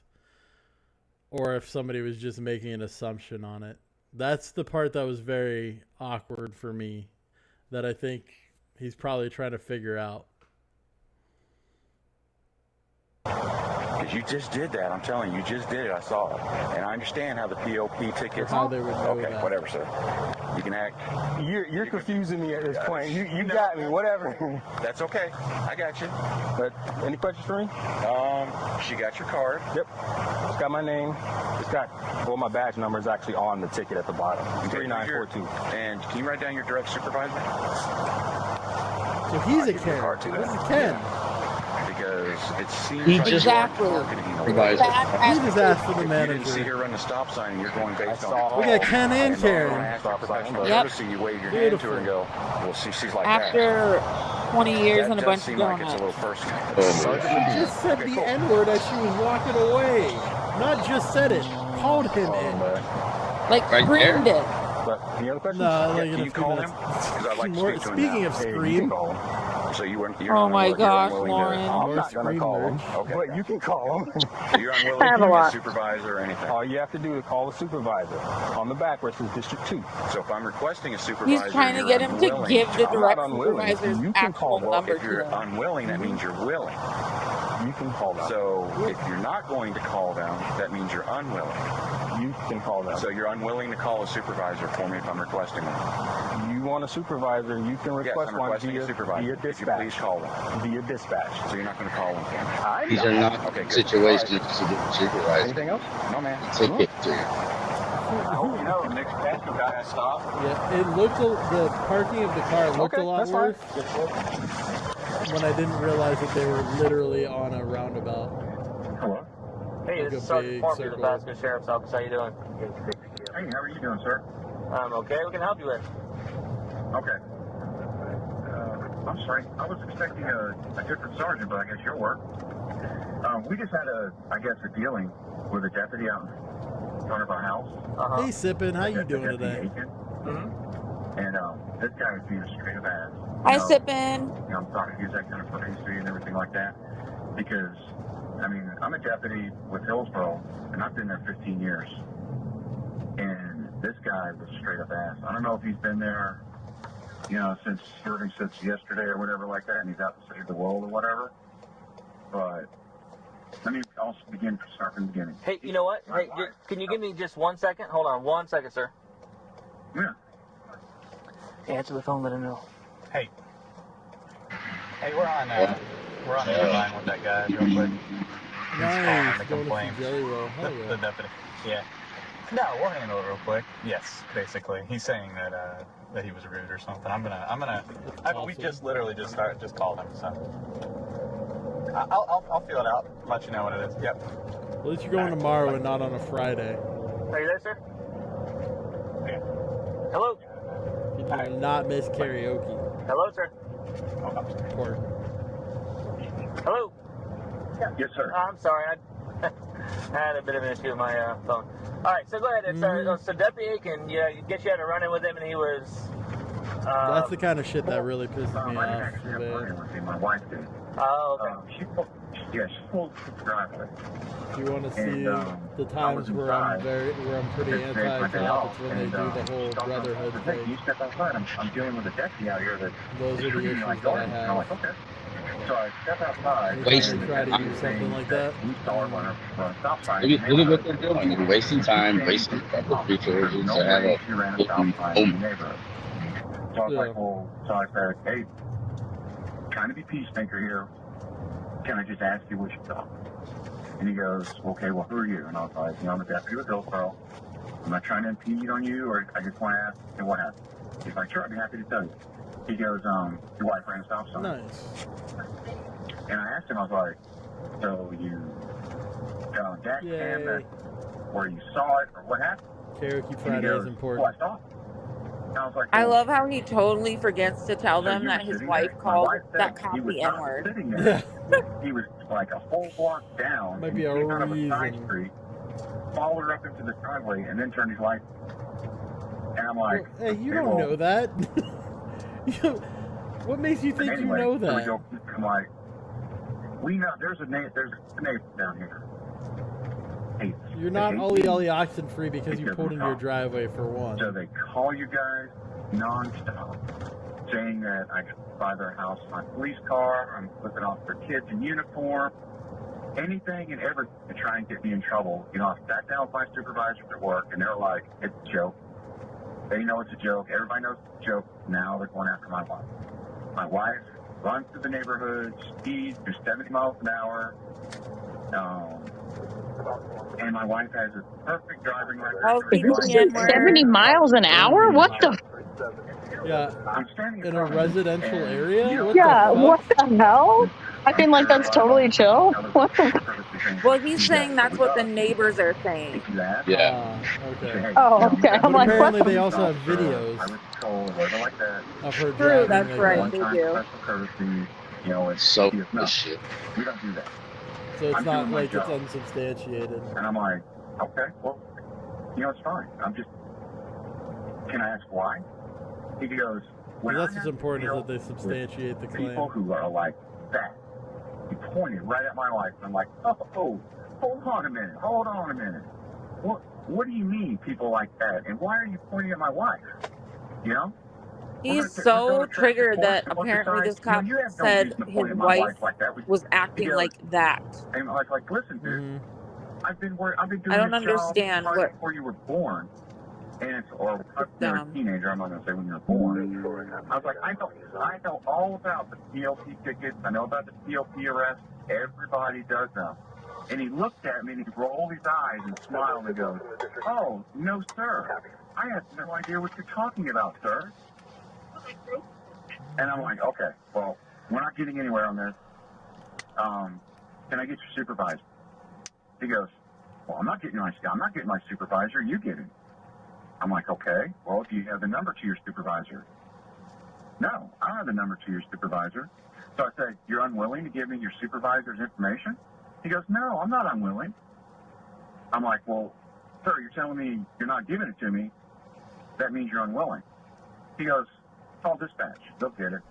or if somebody was just making an assumption on it. That's the part that was very awkward for me, that I think he's probably trying to figure out. Because you just did that. I'm telling you, you just did it. I saw it. And I understand how the POP tickets... How they would know okay, that. whatever, sir. You can act... You're confusing me at this point. You got me, whatever. That's okay. I got you. But any questions for me? She got your card. Yep. It's got my name. It's got, well, my badge number is actually on the ticket at the bottom. 3942. And can you write down your direct supervisor? So he's a Ken. This is Ken. Because it seems He like just you're Exactly. targeting him. supervisor. He just asked for the If you didn't see manager. her run the stop sign and you're going based on... We got Ken and Karen. After professional Yep. courtesy, you wave your hand to her and go, well, she's like that. After 20 years and a That bunch does of seem like it's a donuts. little personal. She just said the N-word as she was walking away. Not just said it. Called him in. Like, Right screamed it. But any other questions? No, like Can in a you few call minutes. him? Because I'd like to More, speak to him speaking now. of Hey, you Scream, can call him. So you're Oh my gosh, unwilling Lauren. I'm More not going to Scream call him. merch. Okay. But you can call him. So you're unwilling I have to a be a lot. supervisor or anything. All you have to do is call the supervisor. On the back where it says District 2. So if I'm requesting a supervisor, He's trying to you're get him to unwilling give the I'm not direct unwilling. supervisor's You can call actual him. number If you're to him. unwilling, that means you're willing. You can call them. So if you're not going to call them, that means you're unwilling. You can call them. So you're unwilling to call a supervisor for me if I'm requesting one. You want a supervisor, you can Yes, request I'm one requesting via, a supervisor. via Could you dispatch. please call one? Via dispatch. So you're not going to call one for me? I'm These are not Okay, good. situations to get a supervisor. Anything else? No, man. Ticket to. I hope you know, next passenger guy has stopped. Yeah, it looked the parking of the car looked a lot that's worse fine. when I didn't realize that they were literally on a roundabout. Hello? Hey, this is Sergeant Parker, the Pasco Sheriff's Office. How you doing? Hey, how are you doing, sir? I'm okay. We can help you with. Okay. I'm sorry. I was expecting a different sergeant, but I guess you'll work. We just had a dealing with a deputy out front of our house. Hey, Sippin', how you doing today? And this guy was being a straight up ass. Hi, Sippin'. You know, I'm sorry to use that kind of phrase and everything like that. Because, I mean, I'm a deputy with Hillsborough, and I've been there 15 years. And this guy was a straight up ass. I don't know if he's been there, you know, since yesterday or whatever like that, and he's out to save the world or whatever. But let me also start from the beginning. Hey, you know what? Hey, can you give me just 1 second? Hold on 1 second, sir. Yeah. Answer the phone, let him know. Hey, we're on the line with that guy real quick. He's calling to complain. The deputy. Yeah. No, we'll handle it real quick. Yes, basically. He's saying that that he was rude or something. We just literally just called him, so I'll feel it out. Let you know what it is. Yep. At least you're going tomorrow and not on a Friday. Are you there, sir? Yeah. Hello. You do not miss karaoke. Hello, sir. Important. Hello. Yes, sir. I'm sorry. I had a bit of an issue with my phone. All right, so go ahead. So Deputy Aiken, you had a run-in with him, and he was. That's the kind of shit that really pisses me off. My wife did. Oh, okay. She pulled the driveway. If you want to see the times where I'm pretty anti-cop, it's when they do the whole brotherhood thing. You step outside. I'm dealing with a deputy out here that. Those are the issues that I have. I'm like, okay. So I step outside. Wasting try to do something like that. Look at what they're doing. They're wasting time, wasting public resources to have a home. So I was like, well, so I said, hey, trying to be peacemaker here. Can I just ask you what you thought? And he goes, okay, well, who are you? And I was like, I'm a deputy with Hillsborough. I'm not trying to impede on you, or I just want to ask, hey, what happened? He's like, sure, I'd be happy to tell you. He goes, your wife ran a stop sign. Nice. And I asked him, I was like, so you got on dash cam where you saw it, or what happened? Karaoke Friday is important. Well, I saw it. And I was like, I love how he totally forgets to tell them that his wife called that cop the N-word. Yeah. He was like a whole block down. Might be a reason. Side street, followed her up into the driveway, and then turned his light. And I'm like, hey, you don't know that. What makes you think anyway, you know that? I'm like, we know there's a neighbor down here. Hey, you're not Ollie oxen free because you pulled into your driveway for one. So they call you guys nonstop, saying that I could buy their house in my police car, I'm flipping off their kids in uniform, anything and everything to try and get me in trouble. You know, I sat down with my supervisors at work, and they're like, it's a joke. They know it's a joke. Everybody knows it's a joke. Now they're going after my wife. My wife runs through the neighborhood, speeds through 70 miles an hour. And my wife has a perfect driving record. 70 miles an hour? What the? Yeah. I'm standing in a residential area? What What the hell? I feel like that's totally chill. Well, he's saying that's what the neighbors are saying. Yeah. Okay. Oh, okay. I'm like, apparently what they the? also have videos of her True, driving. that's like right. that. They do. You know, it's So this shit. we don't do that. So it's I'm not doing my like it's job. unsubstantiated. And I'm like, okay, well, you know, it's fine. Can I ask why? He goes, Well, that's what's important is that they substantiate the claim. people who are like that. He pointed right at my wife. And I'm like, oh, hold on a minute. What do you mean, people like that? And why are you pointing at my wife? You know? He's so triggered that apparently this cop said his wife was acting like that. And I was like, listen, dude, I've been doing I don't this understand job what. before you were born. And or when you were a teenager, I'm not going to say when you were born. I was like, I know all about the PLP tickets. I know about the PLP arrest. Everybody does them. And he looked at me and he rolled his eyes and smiled and goes, oh, no, sir. I have no idea what you're talking about, sir. And I'm like, okay, well, we're not getting anywhere on this. Can I get your supervisor? He goes, well, I'm not getting my supervisor. You get him. I'm like, okay, well, do you have the number to your supervisor? No, I don't have the number to your supervisor. So I said, you're unwilling to give me your supervisor's information? He goes, no, I'm not unwilling. I'm like, well, sir, you're telling me you're not giving it to me. That means you're unwilling. He goes, call dispatch. They'll get it.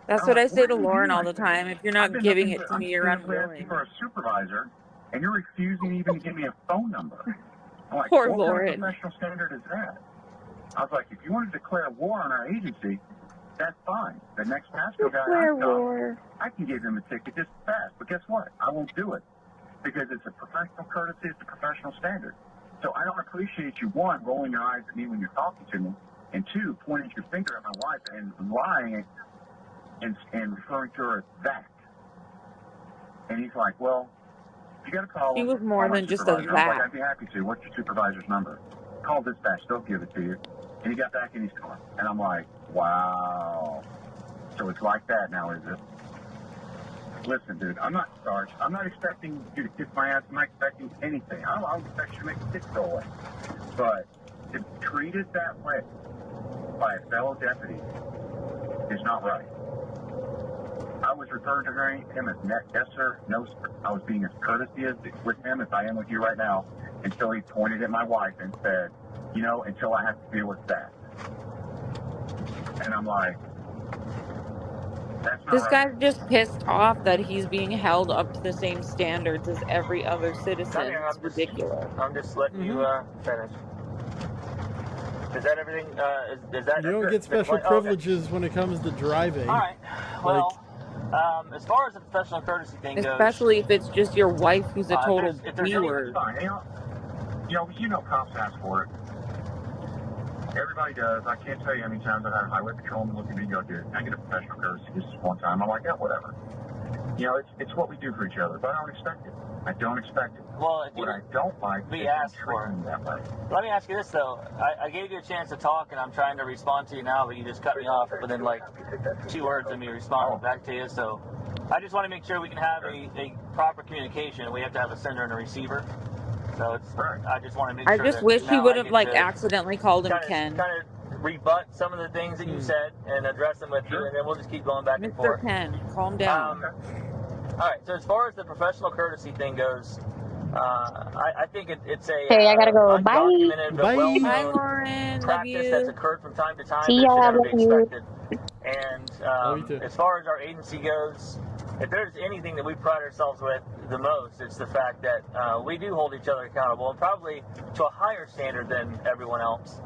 That's what I say to Lauren all the time. If you're not giving it to me, you're I'm unwilling. for a supervisor, and you're refusing even to give me a phone number. I'm like, Poor what Lauren. kind of professional standard is that? I was like, if you want to declare war on our agency, that's fine. The next Pasco guy I've got, I can give him a ticket just fast. But guess what? I won't do it because it's a professional courtesy. It's a professional standard. So I don't appreciate you, one, rolling your eyes at me when you're talking to me, and two, pointing your finger at my wife and lying and referring to her as that. And he's like, well, if you got to call She him, was more call my than just a supervisor. I was like, that. I'd be happy to. What's your supervisor's number? Call dispatch. They'll give it to you. And he got back in his car. And I'm like, wow. So it's like that now, is it? Listen, dude, I'm not Sarge. I'm not expecting you to kick my ass. I'm not expecting anything. I don't expect you to make a kick go away. But to be treated that way by a fellow deputy is not right. I was referring to him as yes, sir, no, sir. I was being as courteous with him as I am with you right now until he pointed at my wife and said, you know, until I have to deal with that. And I'm like, that's not This right. guy's just pissed off that he's being held up to the same standards as every other citizen. It's ridiculous. I'm just letting you finish. Is that everything? Is that You don't get special privileges when it comes to driving. All right. Well, as far as the professional courtesy thing goes, Especially if it's just your wife who's a total if there's B-word. fine. You know cops ask for it. Everybody does. I can't tell you how many times I've had a highway patrolman look at me and go, dude, I get a professional courtesy just one time. I'm like, yeah, whatever. You know, it's what we do for each other, but I don't expect it. I don't expect it. Well, what I don't like be is asked treating me that way. let me ask you this though. I gave you a chance to talk, and I'm trying to respond to you now, but you just cut me off within like 2 words of me responding back to you. So I just want to make sure we can have a proper communication. We have to have a sender and a receiver. So it's. I just want to make I sure. just that wish he now would I have get like to accidentally called him kind Ken. of rebut some of the things that you said and address them with you, and then we'll just keep going back and Mr. forth. Ken, calm down. All right. So as far as the professional courtesy thing goes, I think it's a Okay, I gotta go. Bye. undocumented but Bye. well-known Bye, Lauren. Love practice that's you. occurred from time to time See that should ya. never be Love you. expected. And Love you too. as far as our agency goes, if there's anything that we pride ourselves with the most, it's the fact that we do hold each other accountable, and probably to a higher standard than everyone else.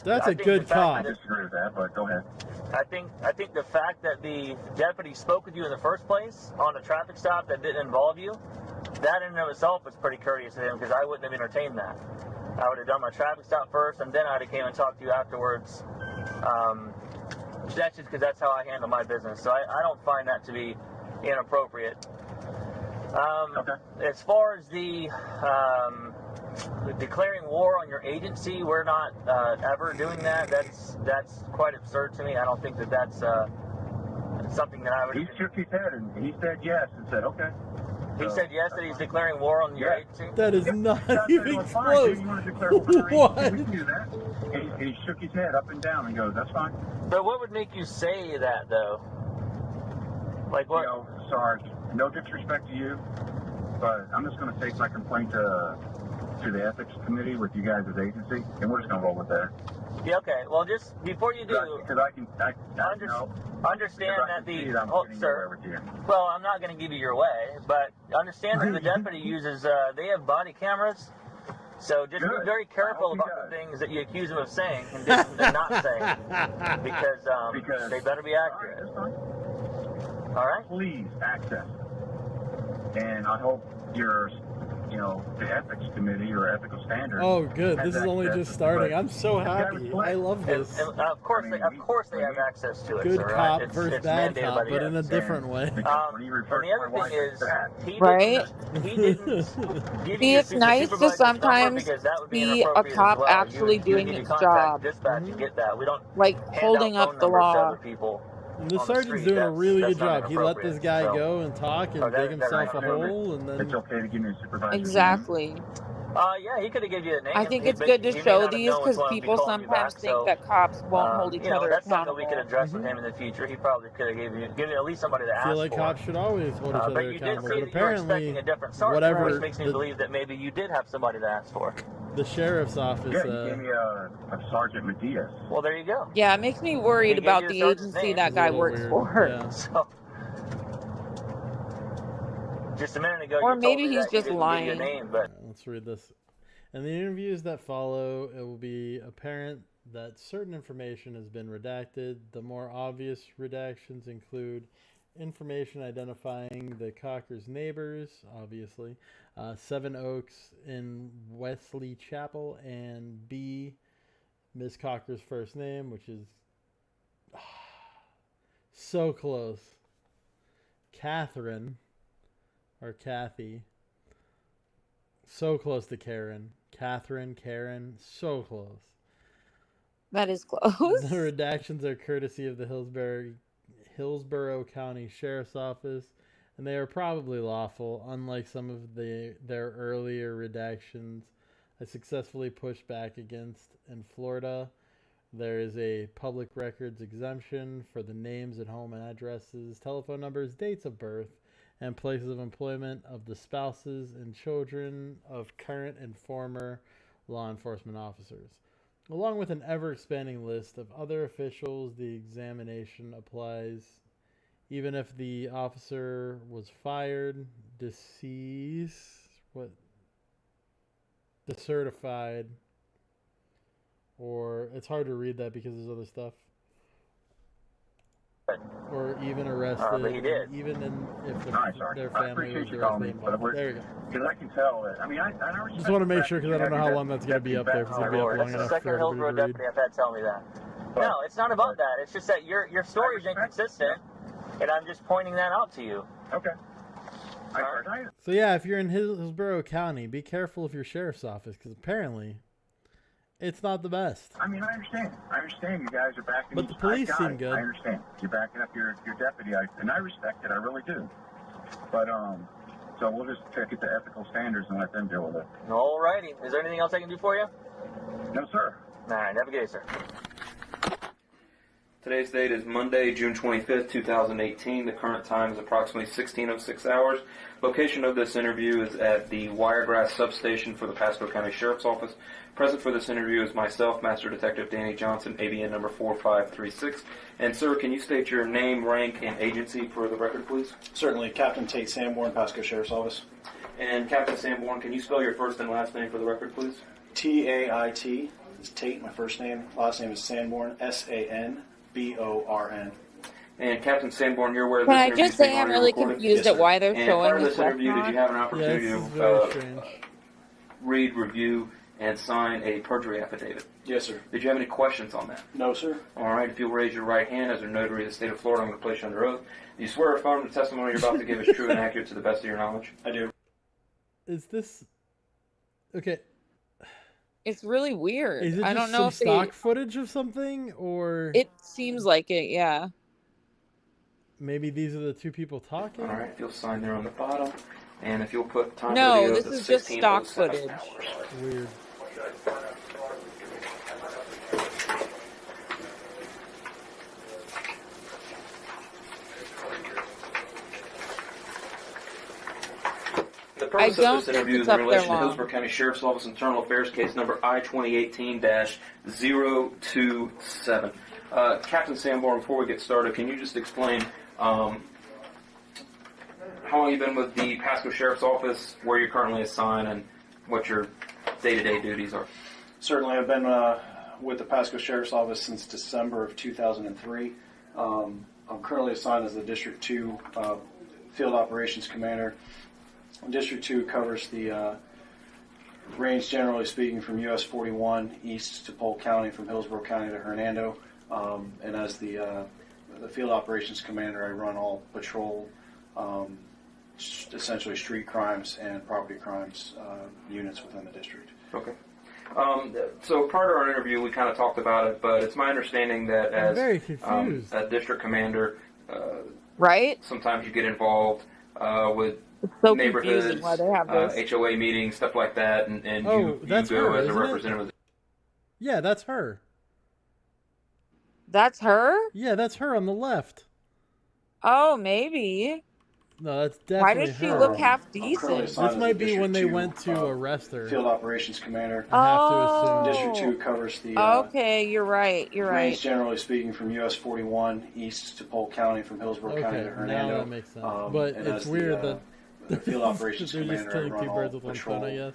That's a good cop. I disagree with that, but go ahead. I think the fact that the deputy spoke with you in the first place on a traffic stop that didn't involve you, that in and of itself was pretty courteous of him, because I wouldn't have entertained that. I would have done my traffic stop first, and then I'd have came and talked to you afterwards. That's just because that's how I handle my business. So I don't find that to be inappropriate. As far as the declaring war on your agency, we're not ever doing that. That's quite absurd to me. I don't think that that's something that I would. He shook his head and he said yes and said okay. He said yes, that he's declaring war on your agency? That is not even Fine, close. dude, you want to declare war on our What? agency? We can do that. And he shook his head up and down and goes, that's fine. But what would make you say that, though? Like what? You know, Sarge, no disrespect to you, but I'm just going to take my complaint to the ethics committee with you guys as agency, and we're just going to roll with that. Yeah, okay. Well, just before you do, because I understand that the sir. Well, I'm not going to give you your way, but understand that the deputy uses. They have body cameras, so just be very careful about the things that you accuse him of saying and not saying, because they better be accurate. All right. Please access, and I hope your, the ethics committee or ethical standards. Oh, good. This is only just starting. I'm so happy. I love this. And of course they have access to it. Good sir, cop right? versus it's bad mandated cop, by the but in a ethics. different way. And the other thing is, he didn't give See, you it's nice to sometimes see a cop actually doing his job. Dispatch and get that. We don't like holding up the law. And the sergeant's doing a really good job. He let this guy go and talk and dig himself a hole, and then it's okay to give me a supervisor. Exactly. Yeah, he could have given you a name. I think it's good to show these because people sometimes think that cops won't hold each other that's something accountable. we could address with him in the future. He probably could have given at least somebody to I ask feel like for. cops should always hold each other But you accountable. did say But that you were expecting apparently, a different source, whatever which makes me believe that maybe you did have somebody to ask for. the sheriff's office. Yeah, he gave me a Sergeant Matias. Well, there you go. Yeah, it makes me worried about the agency that guy works for. Yeah. So, just a minute ago, Or you maybe told me he's that he just didn't lying. give you a name, but Let's read this. In the interviews that follow, it will be apparent that certain information has been redacted. The more obvious redactions include information identifying the Cocker's neighbors, obviously, Seven Oaks in Wesley Chapel, and B, Miss Cocker's first name, which is so close. Catherine, or Kathy. So close to Karen. Catherine, Karen, so close. That is close. The redactions are courtesy of the Hillsborough County Sheriff's Office, and they are probably lawful, unlike some of their earlier redactions I successfully pushed back against in Florida. There is a public records exemption for the names and home addresses, telephone numbers, dates of birth, and places of employment of the spouses and children of current and former law enforcement officers. Along with an ever-expanding list of other officials, the examination applies even if the officer was fired, deceased, decertified, or it's hard to read that because there's other stuff. Or even arrested, but he did. even if their I family appreciate was you calling directly me, involved. but There you go. because I can tell that. I mean, I respect Just want to the make fact sure that because I don't know how you long that's going to be up there. If it's going to be up long that's the enough second for Hillsborough everybody to deputy I've had tell me that. No, it's not about that. It's just that your story is inconsistent, and I'm just pointing that out to you. Okay. So yeah, if you're in Hillsborough County, be careful of your sheriff's office because apparently it's not the best. I mean, I understand. I understand you guys are backing. But the police I got seem it. good. I understand. You're backing up your deputy, and I respect it. I really do. But so we'll just take it to ethical standards and let them deal with it. All righty. Is there anything else I can do for you? No, sir. All right. Have a good day, sir. Today's date is Monday, June 25th, 2018. The current time is approximately 16:06 hours. Location of this interview is at the Wiregrass substation for the Pasco County Sheriff's Office. Present for this interview is myself, Master Detective Danny Johnson, ABN number 4536. And sir, can you state your name, rank, and agency for the record, please? Certainly. Captain Tate Sanborn, Pasco Sheriff's Office. And Captain Sanborn, can you spell your first and last name for the record, please? T-A-I-T. It's Tate, my first name. Last name is Sanborn, S-A-N-B-O-R-N. And Captain Sanborn, you're aware of Can this I interview just say being I'm audio really recorded? confused at why they're And showing prior to this this interview, did you have an opportunity to read, review, and sign a perjury affidavit? Yes, sir. Did you have any questions on that? No, sir. All right. If you'll raise your right hand as a notary of the state of Florida, I'm going to place you under oath. Do you swear or affirm the testimony you're about to give is true and accurate to the best of your knowledge? I do. Is this okay? It's really weird. Is it I just don't know some if stock footage of something, or It seems like it, yeah. maybe these are the two people talking? All right. If you'll sign there on the bottom, and if you'll put time No, video this to is just stock 16:07 footage. hours. Weird. The purpose I don't of this think interview it's is in up there relation to long. Hillsborough County Sheriff's Office Internal Affairs Case Number I-2018-027. Captain Sanborn, before we get started, can you just explain how long you've been with the Pasco Sheriff's Office, where you're currently assigned, and what your day-to-day duties are? Certainly. I've been with the Pasco Sheriff's Office since December of 2003. I'm currently assigned as the District 2 Field Operations Commander. District 2 covers the range, generally speaking, from US 41 east to Polk County, from Hillsborough County to Hernando. And as the Field Operations Commander, I run all patrol, essentially street crimes and property crimes units within the district. Okay. So prior to our interview, we kind of talked about it, but it's my understanding that I'm as very confused. a district commander, right? sometimes you get involved with It's so neighborhoods, confusing why they have this. HOA meetings, stuff like that, and you that's go her, as a isn't it? representative. Yeah, that's her. That's her? Yeah, that's her on the left. Oh, maybe. No, that's Why definitely does she her. look half I'm currently decent? assigned This as might the be when District they 2, went to arrest her. Field Operations Commander. I have to assume. District 2 covers the Okay, you're right. You're range, right. generally speaking, from US 41 east to Polk County, from Hillsborough County to Okay, Hernando. now that makes sense. But and it's as weird the, that the Field Operations they're just Commander, I killing run two all birds with one patrol, stone, I guess.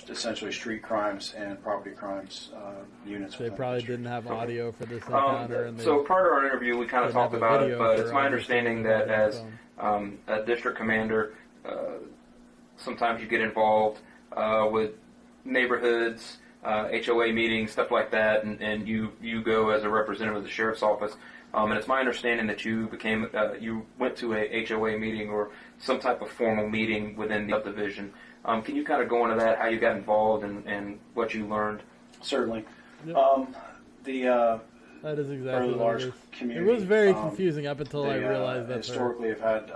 Essentially street crimes and property crimes units. They probably didn't have audio for this encounter. And So part of our interview, we kind of didn't talked have a about it, video but for it's my obviously understanding the that as phone. a district commander, sometimes you get involved with neighborhoods, HOA meetings, stuff like that, and you go as a representative of the sheriff's office. And it's my understanding that you you went to a HOA meeting or some type of formal meeting within the subdivision. Can you kind of go into that, how you got involved and what you learned? Certainly. Yep. That is exactly fairly what large it is. community. It was very confusing up until I They, realized that historically have had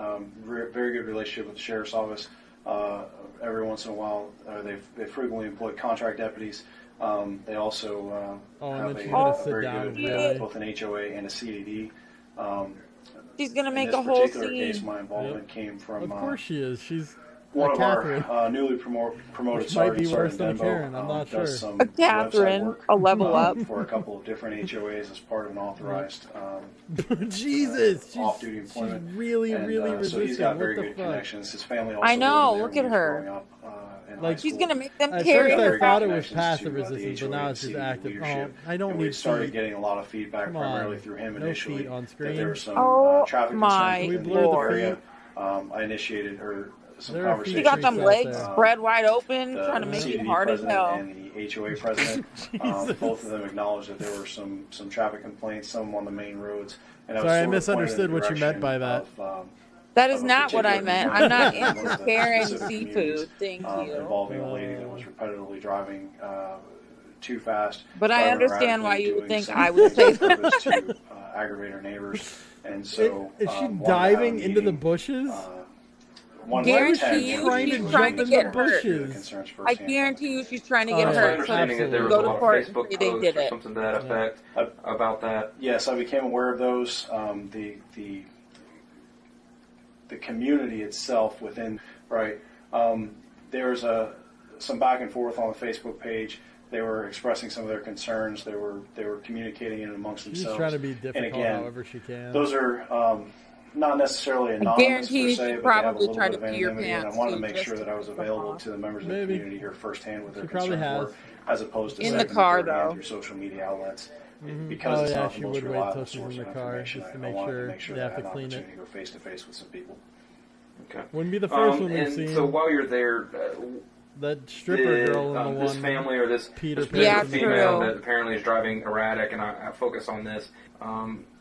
very good relationship with the sheriff's office. Every once in a while, they frequently employ contract deputies. They also have a very good both an HOA and a CDD. She's gonna make in this a whole particular scene. case, my involvement came from Of course she is. She's one a of Catherine. our newly promoted Which might be sergeants, worse Sergeant than a Denbo, Karen, I'm not does sure. some A Catherine, website work, a level up. for a couple of different HOAs as part of an authorized Jesus, off-duty employment. She's really, And, really so resistant. he's got What very the good fuck? connections. His family also I know. lived Look there at when he was her. growing up, in high Like she's school. gonna make them At carry first I her. thought it was connections passive to, the resistance, but HOA now and it's just CDD active. Oh, leadership. I don't And need we started feet. getting a lot of feedback Come primarily on. through him No initially feet on that screen. there were some Oh traffic my concerns within the Lord. area. I initiated some There are conversations. She got them out legs there. spread wide open, The trying to make it CDD hard as president hell. and the HOA president, both of them acknowledged that there were some traffic complaints, some on the main roads. And Sorry, I misunderstood what you meant by that. That is not what I meant. I'm not into into carrying seafood. Thank you. Involving a lady that was repetitively driving too fast. But I driving understand why erratically, you would doing think some I would say purpose to aggravate her neighbors. And so, Is she wanted to have a diving into the meeting, bushes? one Guarantee you trying to she's jump trying to in get the hurt. bushes? I guarantee you she's trying to Oh, get yeah. It's my hurt. understanding that there was Go a to lot of court Facebook and say they posts did or it. something to that effect about that. Yes, I became aware of those. The community itself within, right, there's some back and forth on the Facebook page. They were expressing some of their concerns. They were communicating it amongst She's themselves. trying to be And difficult again, however she can. those are not necessarily anonymous guarantee per you se, she but they have a probably little tried bit of to pee your anonymity, and I pants, wanted to too, make just sure that I was available to the members of the Maybe. community here firsthand what their She probably concerns has. were, as opposed to In the second car, and third hand though. through social media outlets. Mhm. Because Oh, it's yeah, not she the most would wait reliable till she's source in of the car information. just to I make wanted sure to make sure they that I have had to an clean it. opportunity to go face to face with some people. Okay. Wouldn't be the first one we've and seen. So while you're there, That stripper girl in the this one. family or this Peter particular Pan. female that apparently is driving erratic, and I focus on this.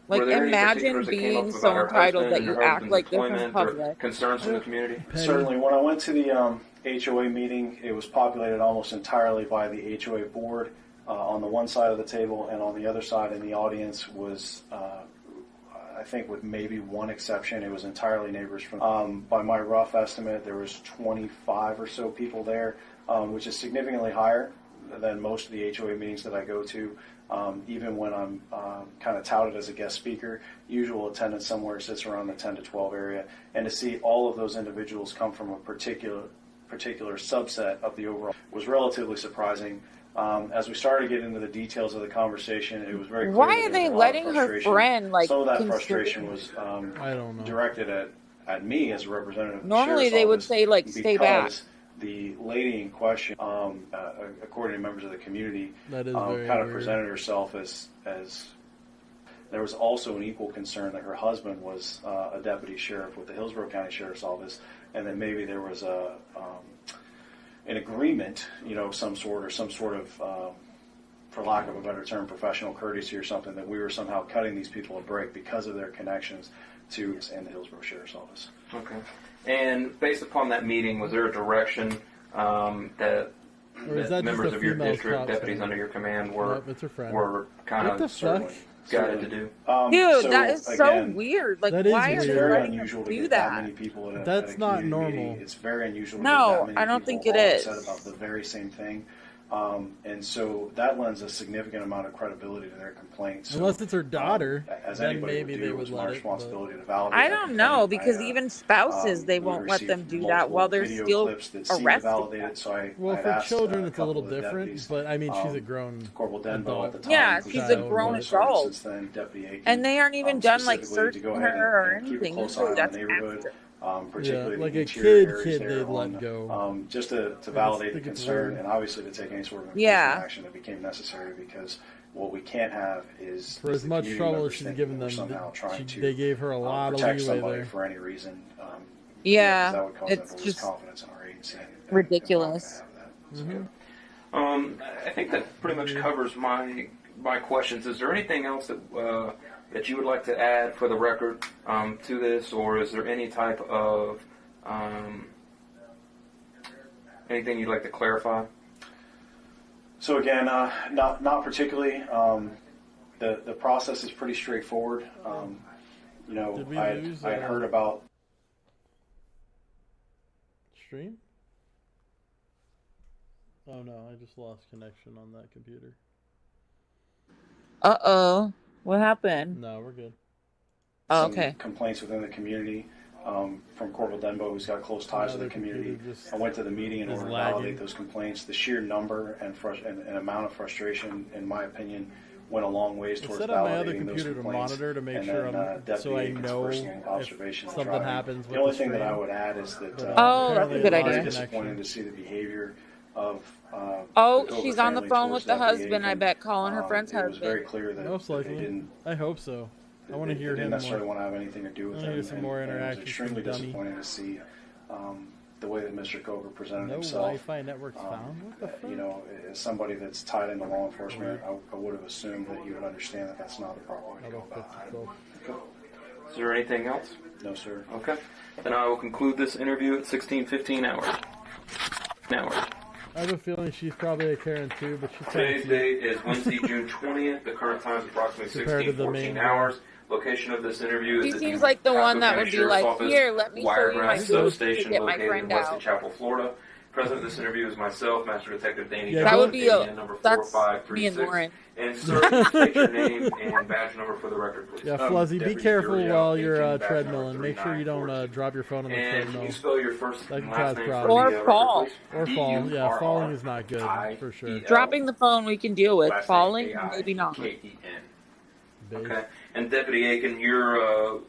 Like, were there any imagine particulars that came being up so about her entitled husband that and you her act husband's like this in employment or public. concerns from the community? Certainly. When I went to the HOA meeting, it was populated almost entirely by the HOA board on the one side of the table, and on the other side in the audience was, I think with maybe one exception, it was entirely neighbors from, by my rough estimate, there was 25 or so people there, which is significantly higher than most of the HOA meetings that I go to. Even when I'm kind of touted as a guest speaker, usual attendance somewhere sits around the 10 to 12 area. And to see all of those individuals come from a particular subset of the overall was relatively surprising. As we started to get into the details of the conversation, it was very clear Why that are there they was a lot of letting her frustration. friend, like, Some of that consider- frustration was I don't know. directed at me as a representative of the Normally sheriff's they would office say, like, stay back. because the lady in question, according to members of the community, That is very kind of weird. presented herself as there was also an equal concern that her husband was a deputy sheriff with the Hillsborough County Sheriff's Office, and that maybe there was an agreement, some sort of, for lack of a better term, professional courtesy or something, that we were somehow cutting these people a break because of their connections to and the Hillsborough Sheriff's Office. Okay. And based upon that meeting, was there a direction that Or is that members just a of your female district, cop deputies saying under your command, were Nope, it's her friend. were kind What the of fuck? guided to do? Dude, So, that is so again, weird. Like, That is why are It's they weird. very letting unusual them to do get that that? many people at a, That's at a not community normal. meeting. It's very unusual to No, get that many I don't people think it all is. upset about the very same thing. And so that lends a significant amount of credibility to their complaint. So, Unless it's her daughter, as then anybody maybe would they do, would it's my let it. responsibility to validate I that don't know, complaint. because even spouses, they we would won't let them receive do that while they're video still clips that seemed to arresting validate them. it. So I Well, I'd for asked, children, a it's a little couple of the different. deputies, But I mean, she's a grown Corporal Denbo at the adult. time. Yeah, who's she's a been grown with sergeant adult. since then, Deputy Aiken, And they aren't even done, like, specifically to go searching ahead her or and keep a anything. close eye Usually on that's the neighborhood. after. Particularly like the a interior kid areas they'd there let go. just to I validate the think it's concern weird. and obviously to take any sort of enforcement Yeah. action that became necessary, because what we can't have is For as the much community trouble members as she's thinking given that we're them, somehow trying to they gave her a lot of protect leeway somebody there. for any reason. Yeah, 'cause that would cause it's them to lose just confidence in our agency. ridiculous. I think that pretty much covers my questions. Is there anything else that that you would like to add for the record to this, or is there any type of anything you'd like to clarify? So again, not particularly. The process is pretty straightforward. You know, Did we I lose, had heard about. Stream? Oh no, I just lost connection on that computer. Uh-oh. What happened? No, we're good. Oh, some okay. complaints within the community from Corporal Denbo, who's got close ties to the community. I went to the meeting in order to validate those complaints. The sheer number and amount of frustration, in my opinion, went a long ways towards Set up my other validating those computer to complaints. monitor to make And sure then, I'm Deputy so I Aiken's know personal observation if of something driving. happens with The only the thing that I stream. would add is that Oh, that's a good it's very idea. disappointing to see the behavior of Oh, the Coker she's on the family phone towards with the Deputy husband, I Aiken. bet, calling her friend's It was husband. very clear that Most they likely. didn't. I hope so. I want to hear They him didn't necessarily more. want to have anything to do with I them. wanna hear some more and it interaction was extremely from dummy. disappointing to see the way that Mr. Coker presented No himself. Wi-Fi networks found? What the fuck? You know, as somebody that's tied into law enforcement, I would have assumed that you would understand that that's not the proper way to go about it. Is there anything else? No, sir. Okay. Then I will conclude this interview at 16:15 hours. I have a feeling she's probably a Karen too, but she's kind Today's of date is Wednesday, June 20th. The current time is approximately Compared to the 16:14 main hours. Location of this interview She is at seems the like the one Pasco that County would be Sheriff's like, Office, here, let me show you my Wiregrass booth to Substation, get my located in friend Wesley out. Chapel, Florida. President of this interview is myself, Master Detective Danny Yeah, That would Jones, be ADN number that's me and 4536. Lauren. And sir, state your name and badge number for the record, please. Yeah, Fluzzy, be Deputy careful Furio, while you're 18, badge treadmilling. number Make sure you don't drop your phone on the And can treadmill. you spell your first That and can last cause name problems. for Or the record, fall. please? Or fall. Yeah, falling is not good, for sure. Dropping the phone we can deal with. Last name Falling, maybe not. A-I-K-E-N. Okay. And Deputy Aiken, you're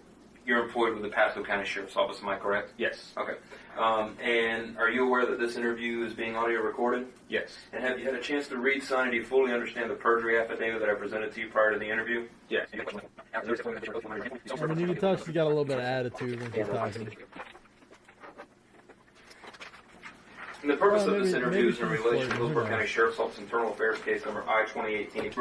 employed with the Pasco County Sheriff's Office, am I correct? Yes. Okay. And are you aware that this interview is being audio recorded? Yes. And have you had a chance to read, sign, and do you fully understand the perjury affidavit that I presented to you prior to the interview? Yes. When you can tell she's got a little bit of attitude when she's talking. And the purpose Well, of this maybe- interview is in maybe she's relation to flirting, Hillsborough who County knows? Sheriff's Office Internal Affairs case number I-2018.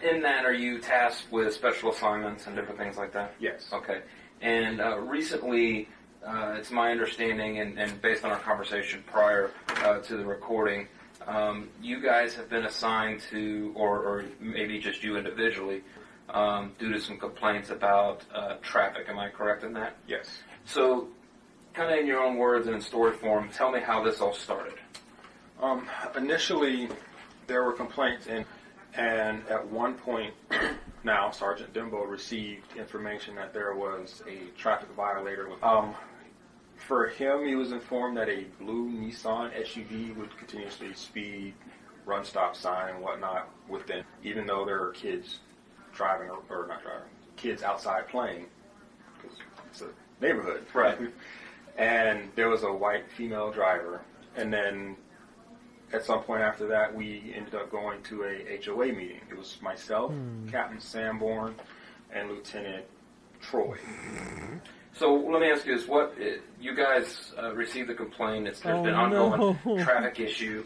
In that, are you tasked with special assignments and different things like that? Yes. Okay. And recently, it's my understanding, and based on our conversation prior to the recording, you guys have been assigned to, or maybe just you individually, due to some complaints about traffic. Am I correct in that? Yes. So, kind of in your own words and in story form, tell me how this all started. Initially, there were complaints, and at one point, now Sergeant Dembo received information that there was a traffic violator. For him, he was informed that a blue Nissan SUV would continuously speed, run stop sign and whatnot within, even though there are kids driving or not driving, kids outside playing, because it's a neighborhood. Right. And there was a white female driver, and then at some point after that, we ended up going to a HOA meeting. It was myself, Captain Sanborn, and Lieutenant Troy. So let me ask you this: you guys received the complaint? There's been Oh, ongoing no. traffic issue,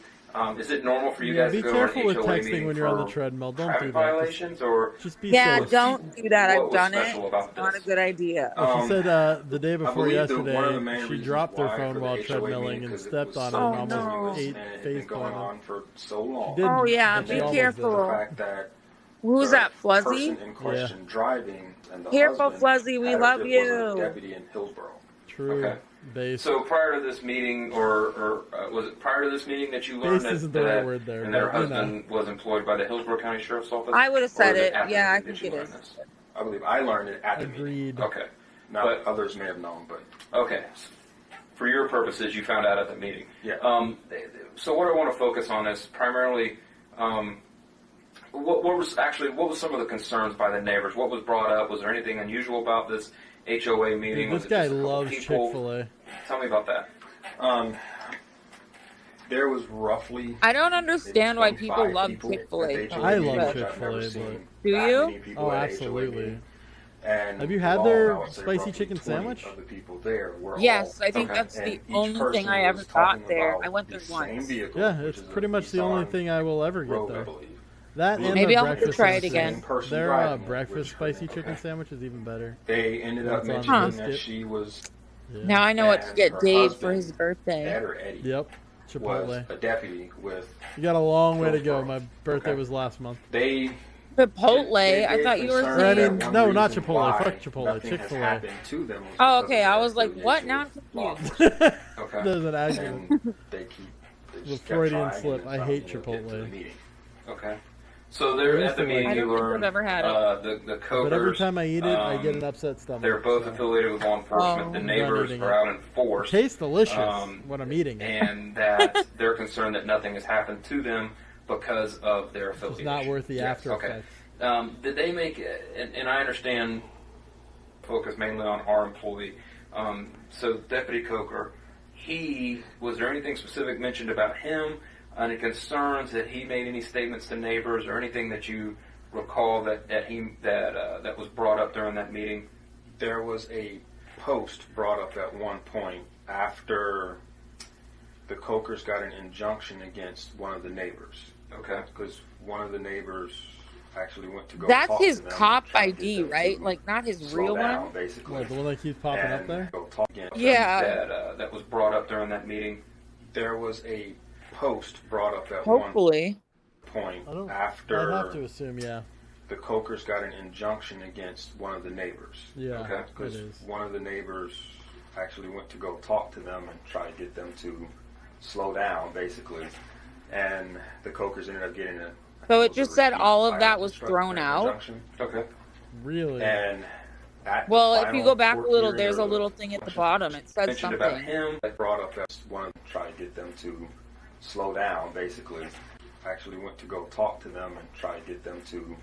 Is it normal for you guys be to go to careful an with HOA texting meeting when you're on the for treadmill. Don't traffic do that. violations, or Just be Yeah, safe. don't do that. What I've was done it. special about It's not a this? good idea. Well, she said the day I before believe that one of the yesterday, main she reasons dropped her why phone for the while HOA treadmilling meeting, and 'cause it stepped was on it so and almost continuous ate and it had face been going planted. on for so long. She did, Oh yeah, but she be almost careful. The fact that Who's the that, Fluzzy? person in question driving and the Careful, husband Fluzzy. We had love was a you. deputy in Hillsborough. True. Okay. Base. So prior to this meeting, or was it prior to this meeting that you learned Base isn't that, the right word there, and that her but, you know. husband was employed by the Hillsborough County Sheriff's Office? I would have Or said is it. after Yeah, I the meeting think that it you is. learned this? I believe I learned it at the meeting. Agreed. Okay. Now others may have known, but okay. For your purposes, you found out at the meeting. Yeah. So what I want to focus on is primarily what was some of the concerns by the neighbors? What was brought up? Was there anything unusual about this HOA meeting? Dude, this Was it guy just a couple loves people? Chick-fil-A. Tell me about that. There was roughly. I don't understand why people 25 love people Chick-fil-A. at the I HOA love meeting, which I've Chick-fil-A, never but- seen Do that you? many people Oh, at a HOA absolutely. meeting. And Have you had alone, their I would say spicy roughly chicken 20 sandwich? Of the people there were Yes, all, I think Okay. that's and the each only person thing I ever was got talking there. about I went the there same once. vehicle, Yeah, which it's is a pretty much the only Nissan thing I will ever get Rogue, I there. believe. That and Maybe the I'll have to breakfast try it sandwiches. again. Person Their driving it, breakfast which- spicy okay. chicken sandwich is even better. They ended up It's on mentioning that brisket. she was Yeah. Now I know what to and get her Dave for husband, his birthday. Ed or Eddie, Yep. was Chipotle. a deputy with. You got a long way to go. Hillsborough. My birthday Okay. was last month. They Chipotle. They I thought you were concerned Or, I saying. mean, that one no, not reason Chipotle. why Fuck Chipotle. nothing has Chick-fil-A. happened to them was Oh, because okay. of I their was like, what? affiliation Now I'm with law confused. enforcement. Okay. There's an accident. And they The just kept Freudian trying slip. and I trying hate to get to the Chipotle. meeting. Okay. So there at the meeting I you don't think learned I've ever had it. the Cokers. But every time I eat it, I get an um, upset stomach. They're both so. affiliated with law enforcement. Oh. The I'm neighbors eating are it. out in force. It tastes delicious when I'm eating it. And that they're concerned that nothing has happened to them because of their It's affiliation. not worth the Yes, after okay. effects. Did they make, and I understand, focus mainly on our employee. So Deputy Coker, was there anything specific mentioned about him? Any concerns that he made any statements to neighbors or anything that you recall that was brought up during that meeting? There was a post brought up at one point after the Cokers got an injunction against one of the neighbors. Okay. Because one of the neighbors actually went to go That's talk his to them cop and try to get ID, them right? to Like not his slow real down, one. basically. What, the one that keeps popping up and there? go talk again. Yeah. That was brought up during that meeting. There was a post brought up at Hopefully. one point I don't. after I'd have to assume, yeah. the Cokers got an injunction against one of the neighbors. Yeah, Okay. Because it is. one of the neighbors actually went to go talk to them and try to get them to slow down, basically. And the Cokers ended up getting a. So it just said all of that was thrown out. Injunction. Okay. Really? And at the Well, if you final go back a court little, hearing there's or a the little thing at the bottom. It said Mentioned about something. him. that brought up that one to try to get them to slow down, basically. Actually went to go talk to them and try to get them to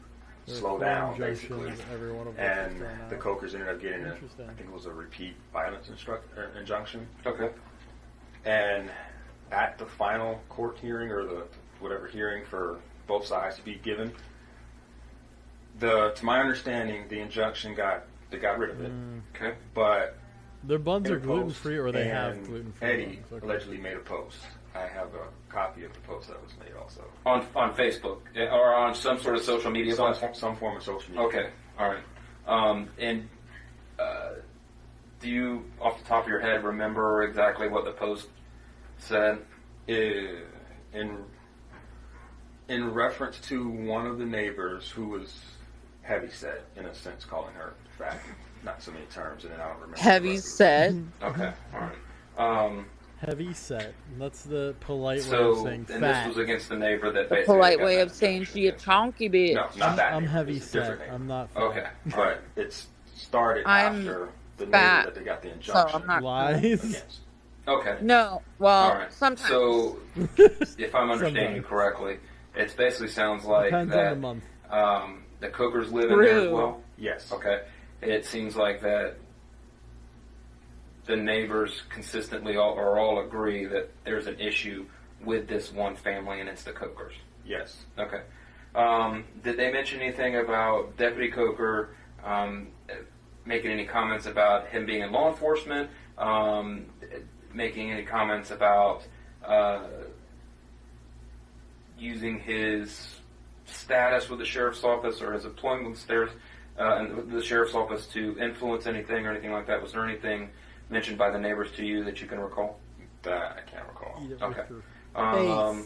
There are slow 4 down, injunctions, basically. every one of which And is thrown the out. Cokers ended up getting a, Interesting. I think it was a repeat violence injunction. Okay. And at the final court hearing or the whatever hearing for both sides to be given, to my understanding, the injunction they got rid of it. Okay. But Their buns are Interpost gluten free, or they have and gluten free. Eddie buns. Okay. allegedly made a post. I have a copy of the post that was made also. On Facebook or on some sort of social media platform. Some form of social media. Okay. All right. And do you, off the top of your head, remember exactly what the post said? In reference to one of the neighbors who was heavyset, in a sense, calling her fat. Not so many terms, and then I don't remember. Heavy set. Okay. All right. Heavy set. That's the polite way of So, saying and fat. this was against the neighbor that The basically polite got way that of saying injunction she a against. chonky bitch. No, not that I'm neighbor. heavy It's a different set. neighbor. I'm not fat. Okay. But it's started I'm after the fat, neighbor that they got the So injunction I'm not. Lies. against. Okay. No. Well, All right. sometimes. So, if I'm understanding you Sometimes. correctly, it basically sounds like Depends that on the month. the Cokers live in there as True. well. Yes. Okay. It seems like that the neighbors consistently all agree that there's an issue with this one family, and it's the Cokers. Yes. Okay. Did they mention anything about Deputy Coker making any comments about him being in law enforcement? Making any comments about using his status with the sheriff's office or his employment with the sheriff's office to influence anything or anything like that? Was there anything mentioned by the neighbors to you that you can recall? That I can't recall. Okay.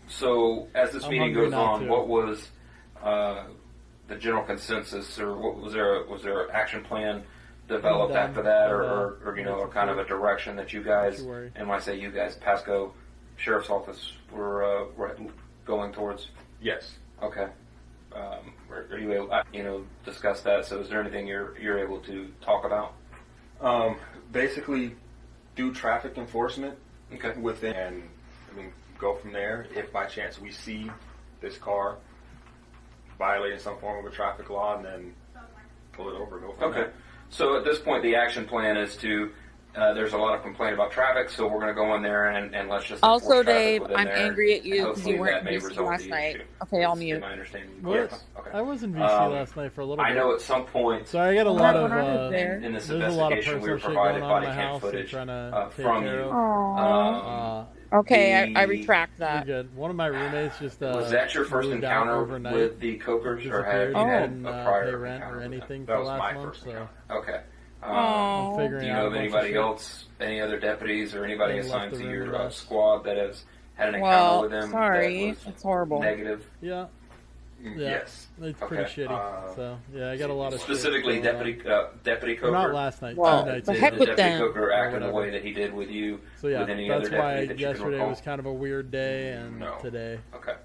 So as this meeting goes on, what was the general consensus, or what was there an action plan developed after that, or you know, or kind of a direction that you guys, and when I say you guys, Pasco Sheriff's Office were going towards? Yes. Okay. Are you able, discuss that? So is there anything you're able to talk about? Basically, do traffic enforcement. Okay. Within, and go from there. If by chance we see this car violating some form of a traffic law, and then pull it over, go from there. So at this point, the action plan is to. There's a lot of complaint about traffic, so we're going to go in there and let's just. Also, Dave, I'm angry at you because you weren't in VC last night. Okay, I'll mute. My understanding. What? Okay. I was in VC last night for a little bit. I know at some point. So I got a lot of in this investigation we were provided body cam footage from you. Okay, I retract that. You're good. One of my roommates just was that your first encounter with the cokers, or have you had a prior pay rent or anything that for was last my month? first So okay. Do you know of anybody else, any other deputies or anybody assigned to your squad that has had an encounter with them? Sorry, it's horrible. Negative. Yeah. Yes. It's pretty shitty. So yeah, I got a lot of specifically shit deputy Coker. Not last night. Well, two nights the ago. heck with Deputy them. Coker acted the way that he did with you. So yeah, with any that's other why deputy that you can yesterday recall? was kind of a weird day, and today. Okay.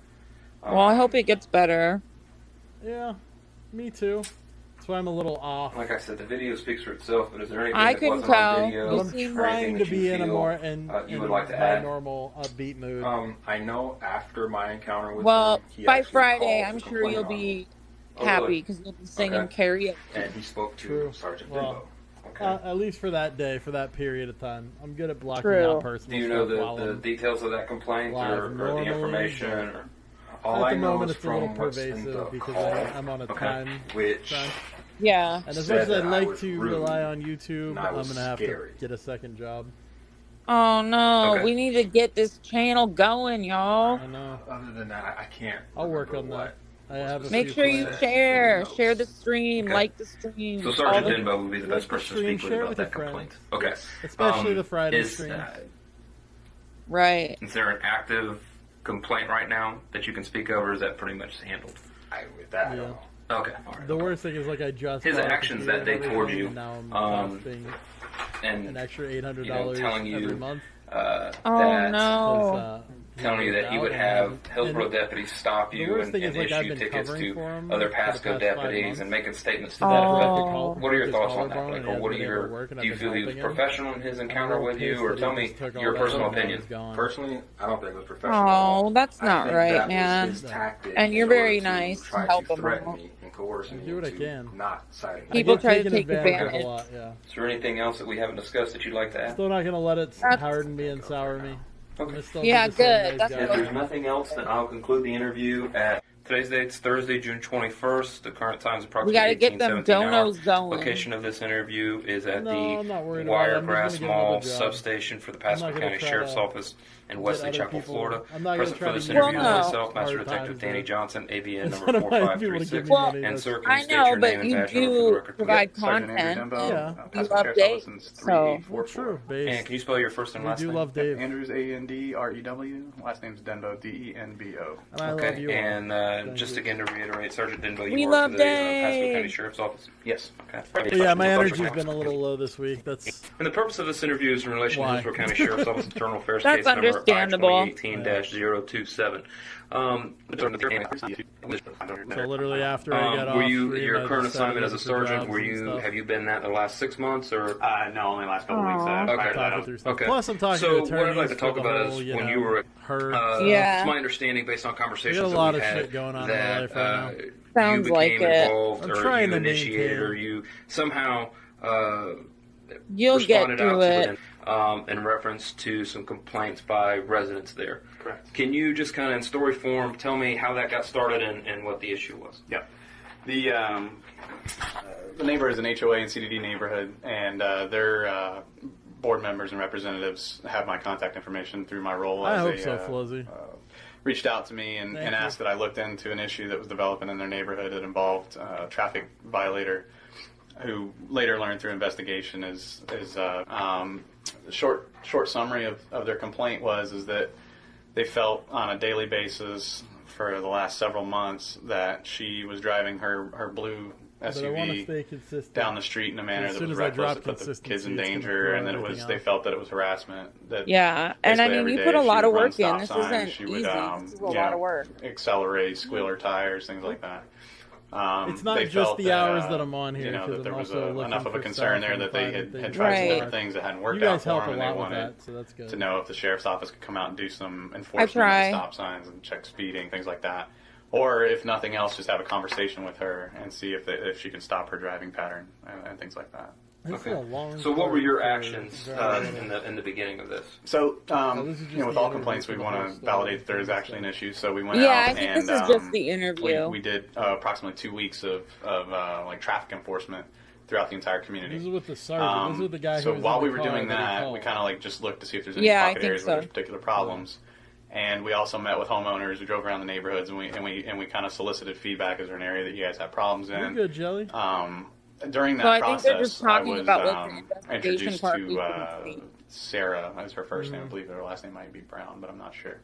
Well, I hope it gets better. Yeah, me too. That's why I'm a little off. Like I said, the video speaks for itself. But is there anything I that can wasn't tell. on video? I'm trying to be in a more you would like to my add? normal upbeat mood. I know after my encounter with Well, him, he by actually Friday, called I'm to sure complain you'll on be Oh, happy really? because you'll be singing Okay. karaoke. and he spoke to True. Sergeant Well, Bimbo. at least for that day, for that period of time, I'm good at blocking True. out Do personal you know stuff while the I'm details of that complaint live or the normally, information? but Or? All at I the know moment, is it's a little from what's in the pervasive because call, I'm on a time which crunch. Yeah. And as said much as I'd that I like was to rude rely on YouTube, and I I'm was going to have scary. to get a second job. Oh no, Okay. we need to get this channel going, y'all. I know. Other than that, I can't. I'll work remember on what that. I have a Make few sure you plans. share the stream, Okay. like the stream. So all Sergeant the- Bimbo would be the best Like the person to stream, speak with share it about with that your friends. complaint. Okay. Especially the Friday is, streams. Right. Is there an active complaint right now that you can speak of, or is that pretty much handled? With that, I Yeah. don't know. Okay. All right. The worst thing is like I just His bought a actions computer that day and toward everything, you, and now I'm costing and an extra $800 telling you every month. that Oh no. telling you that he would have Hillsborough deputies stop the you worst and, thing is, like, I've issue been tickets covering to for him other for the Pasco past 5 deputies months. and making statements to Oh. that effect. Oh. What are your His thoughts on that? collarbone, Like, and or he what are hasn't been able your? to work, and Do you I've feel been he was helping him. professional in his I'm a encounter little with you, pissed or that he tell just me took all your that personal money and opinion? was gone. Personally, I don't think it was professional. at all. Oh, that's I not think right, that was man. his tactic And in you're order very to nice to try help to him threaten out. me and coerce me do what I into can. not signing. People I get try to taken take advantage of advantage. a lot, yeah. Is there anything else that we haven't discussed that you'd like to add? Still not gonna let it That's- harden me and sour me. I'm gonna still be Yeah, the same good. nice That's guy. If there's nothing else, then I'll conclude the interview at today's date's Thursday, June 21st. The current time is We approximately gotta get them 18:17 hours. donos going. Location of this interview is at No, I'm not the worried about it. I'm just Wiregrass gonna get Mall another job. substation for the Pasco not gonna County try Sheriff's to Office in get Wesley other Chapel, people- Florida. I'm not gonna Present try for to this give interview Well, is no. myself, Master hard Detective times, Danny but Johnson, ABN it's number not about people to give 4536. me Well, money. And That's- sir, can I you state know, your but name and you badge number for the do record? provide Sergeant Andrew content. Dembo, Yeah. You Pasco love Sheriff's Dave, Office since so 3844. True, And base. can you spell your first and We last do name? love Dave. Andrew's ANDREW. Last name's Denbo, DENBO. And I love Okay, you all. and Thank just you. again to reiterate, Sergeant Denbo, We you love work for the Pasco Dave. County Sheriff's Office? Yes. Okay. But yeah, my energy's been a little low this week. That's And the purpose of this interview is in relation Why? to Hillsborough County Sheriff's Office Internal Affairs That's case number understandable. I-2018-027. so literally after I get off. Were you stream, your I current just started assignment as a looking for sergeant? jobs Were and you stuff. have you been that the last 6 months or? No, only last couple weeks. Aw. Okay. Talking through stuff. Okay. Plus, I'm talking So to what I'd like attorneys to talk for the about whole, is when you were her. Yeah. It's my understanding based on conversations We got a that lot we of had shit going on in my that life right now. Sounds you like became it. involved I'm or trying you to initiated maintain. or you somehow You'll get responded through out it. to it in reference to some complaints by residents there. Correct. Can you just kind of in story form tell me how that got started and what the issue was? Yeah. The neighbor is an HOA and CDD neighborhood, and their board members and representatives have my contact information through my role I as hope a so, Flozzy. reached out to me and asked that I looked into an issue that was developing in their neighborhood that involved a traffic violator, who later learned through investigation is short summary of their complaint is that they felt on a daily basis for the last several months that she was driving her blue SUV down the street in a manner that was reckless, that put the kids in danger, and that they felt that it was harassment. That and I mean, you put a lot of work in. This isn't she easy. Would, this is a lot of work. Accelerate, squeal her tires, things like that. It's not just the hours that I'm on here. That there was also enough of a concern there that they had tried some different things that hadn't worked out for them, and they wanted so that's good. to know if the sheriff's office could come out and do some enforcement of the stop signs and check speeding, things like that. Or if nothing else, just have a conversation with her and see if she can stop her driving pattern and things like that. Okay. So what were your actions in the beginning of this? So, with all complaints, we want to validate that there is actually an issue. So we went out and I think this is just the interview. We did approximately 2 weeks of like traffic enforcement throughout the entire community. This is with the sergeant. This is with the guy. So who was while in the we were car doing that, we kind of like just looked to see if there's any pocket areas where there's particular problems. And we also met with homeowners. We drove around the neighborhoods, and we kind of solicited feedback. Is there an area that you guys have problems in? You're good, Jelly. During that process, I was introduced to Sarah as her first name. I believe her last name might be Brown, but I'm not sure.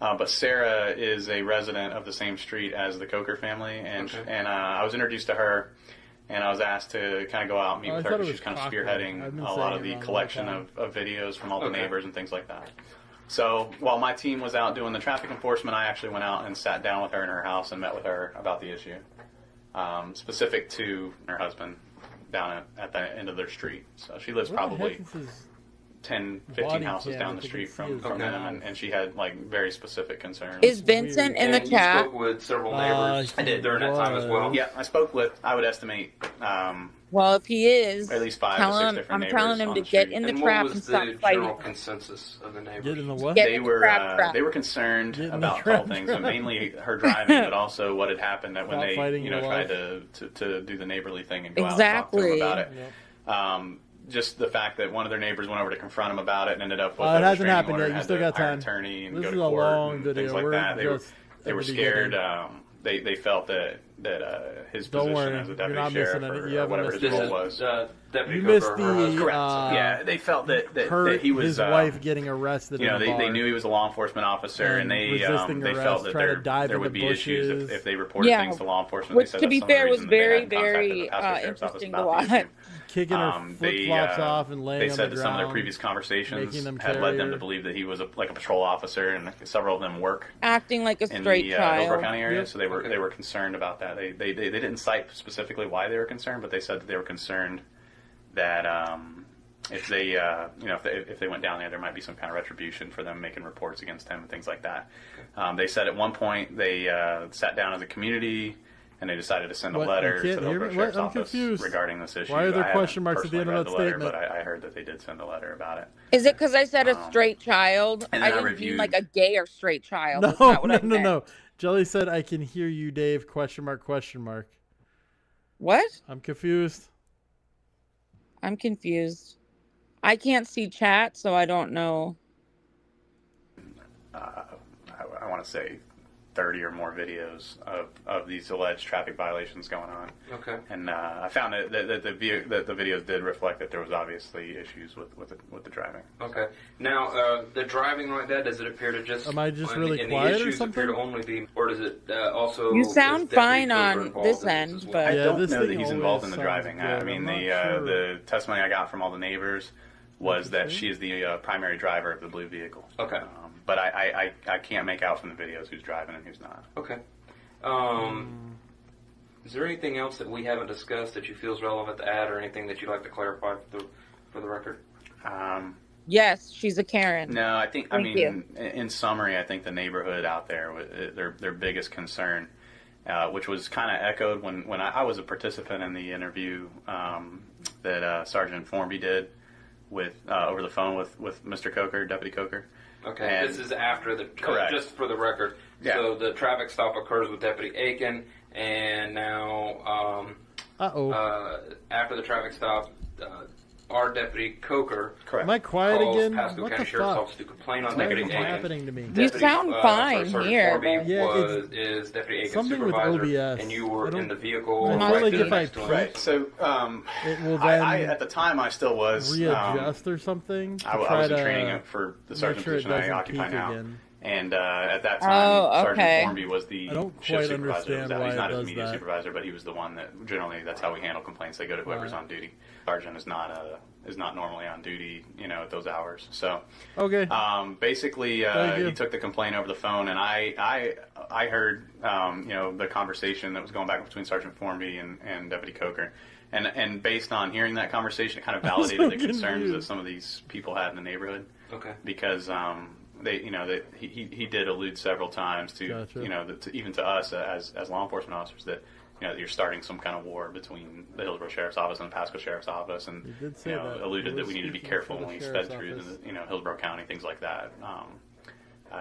But Sarah is a resident of the same street as the Coker family, and I was introduced to her, and I was asked to kind of go out and meet with her. She's kind of spearheading a lot of the collection of videos from all the neighbors and things like that. So while my team was out doing the traffic enforcement, I actually went out and sat down with her in her house and met with her about the issue, specific to her husband down at the end of their street. So she lives probably 10, 15 houses down the street from them, and she had like very specific concerns. Is Vincent in the chat? You spoke with several neighbors. I did during that time as well. Yeah, I spoke with, I would estimate, well, if he is, at least 5 or 6 different neighbors. I'm telling him to get in the trap and stop fighting. What was the general consensus of the neighbors? Get in the what? They were concerned about all things, and mainly her driving, but also what had happened that when they tried to do the neighborly thing and go out and talk to them about it. Yep. Just the fact that one of their neighbors went over to confront him about it and ended up with it hasn't happened yet. You still got time. Attorney and this go is to a court long and video. things like that. They were scared. They felt that his position as a deputy sheriff or whatever his role was. You missed the yeah, they felt that he was his wife getting arrested. They knew he was a law enforcement officer, and they felt that there would be issues if they reported things to law enforcement. Which, to be fair, was very interesting to watch. Kicking her flip-flops off and laying on the ground. They said that some of their previous conversations had led them to believe that he was like a patrol officer, and several of them work acting like a straight in the Hillsborough County area. So they were concerned about that. They didn't cite specifically why they were concerned, but they said that they were concerned that if they if they went down there might be some kind of retribution for them making reports against him and things like that. They said at one point they sat down as a community and they decided to send a letter to the Hillsborough Sheriff's Office regarding this issue. Why are there question marks at the end of that statement? But I heard that they did send a letter about it. Is it because I said a straight child? I didn't mean like a gay or straight child. No, That's not what I meant. No. Jelly said, "I can hear you, Dave." Question mark. What? I'm confused. I'm confused. I can't see chat, so I don't know. I want to say 30 or more videos of these alleged traffic violations going on. Okay. And I found that the videos did reflect that there was obviously issues with the driving. Okay. Now, the driving like that, does it appear to just... Am I just really quiet or something? Appear to only be, or does it also... You sound fine on this end, but... I don't know that he's involved in the driving. I mean, the testimony I got from all the neighbors was that she is the primary driver of the blue vehicle. Okay. But I can't make out from the videos who's driving and who's not. Okay. Is there anything else that we haven't discussed that you feel is relevant to add, or anything that you'd like to clarify for the record? Yes, she's a Karen. No, I think. I mean, in summary, I think the neighborhood out there, their biggest concern, which was kind of echoed when I was a participant in the interview that Sergeant Formby did with over the phone with Mr. Coker, Deputy Coker. Okay, and this is after the... Correct. Just for the record. Yeah. So the traffic stop occurs with Deputy Aiken, and now... after the traffic stop, our deputy Coker. Correct. Am I quiet calls again? Pasco What County the Sheriff's fuck? Office to complain on What Deputy is Aiken. happening to me? You Deputy, sound fine Sergeant here. Farby Yeah, is Deputy Aiken's something with supervisor, OBS. and you were in the vehicle I feel right like there if I next to him. Right. So, it will then I at the time I still was readjust or something. To I try was in to training for the make sergeant sure it position I doesn't occupy peak now. again. And at that time, okay. Sergeant Formby was the I don't shift quite supervisor. understand why He's not it his does immediate that. supervisor, but he was the one that generally that's how we handle complaints. They go to whoever's on duty. Sergeant is not normally on duty, at those hours. So okay. Basically, he took the complaint over the phone, and I heard the conversation that was going back between Sergeant Formby and Deputy Coker. And based on hearing that conversation, it kind of validated the concerns that some of these people had in the neighborhood. Okay. Because he did allude several times to Gotcha. even to us as law enforcement officers that you're starting some kind of war between the Hillsborough Sheriff's Office and the Pasco Sheriff's Office, and He did say that. alluded He that was we need to be speaking careful for the when we sheriff's sped through office. Hillsborough County, things like that.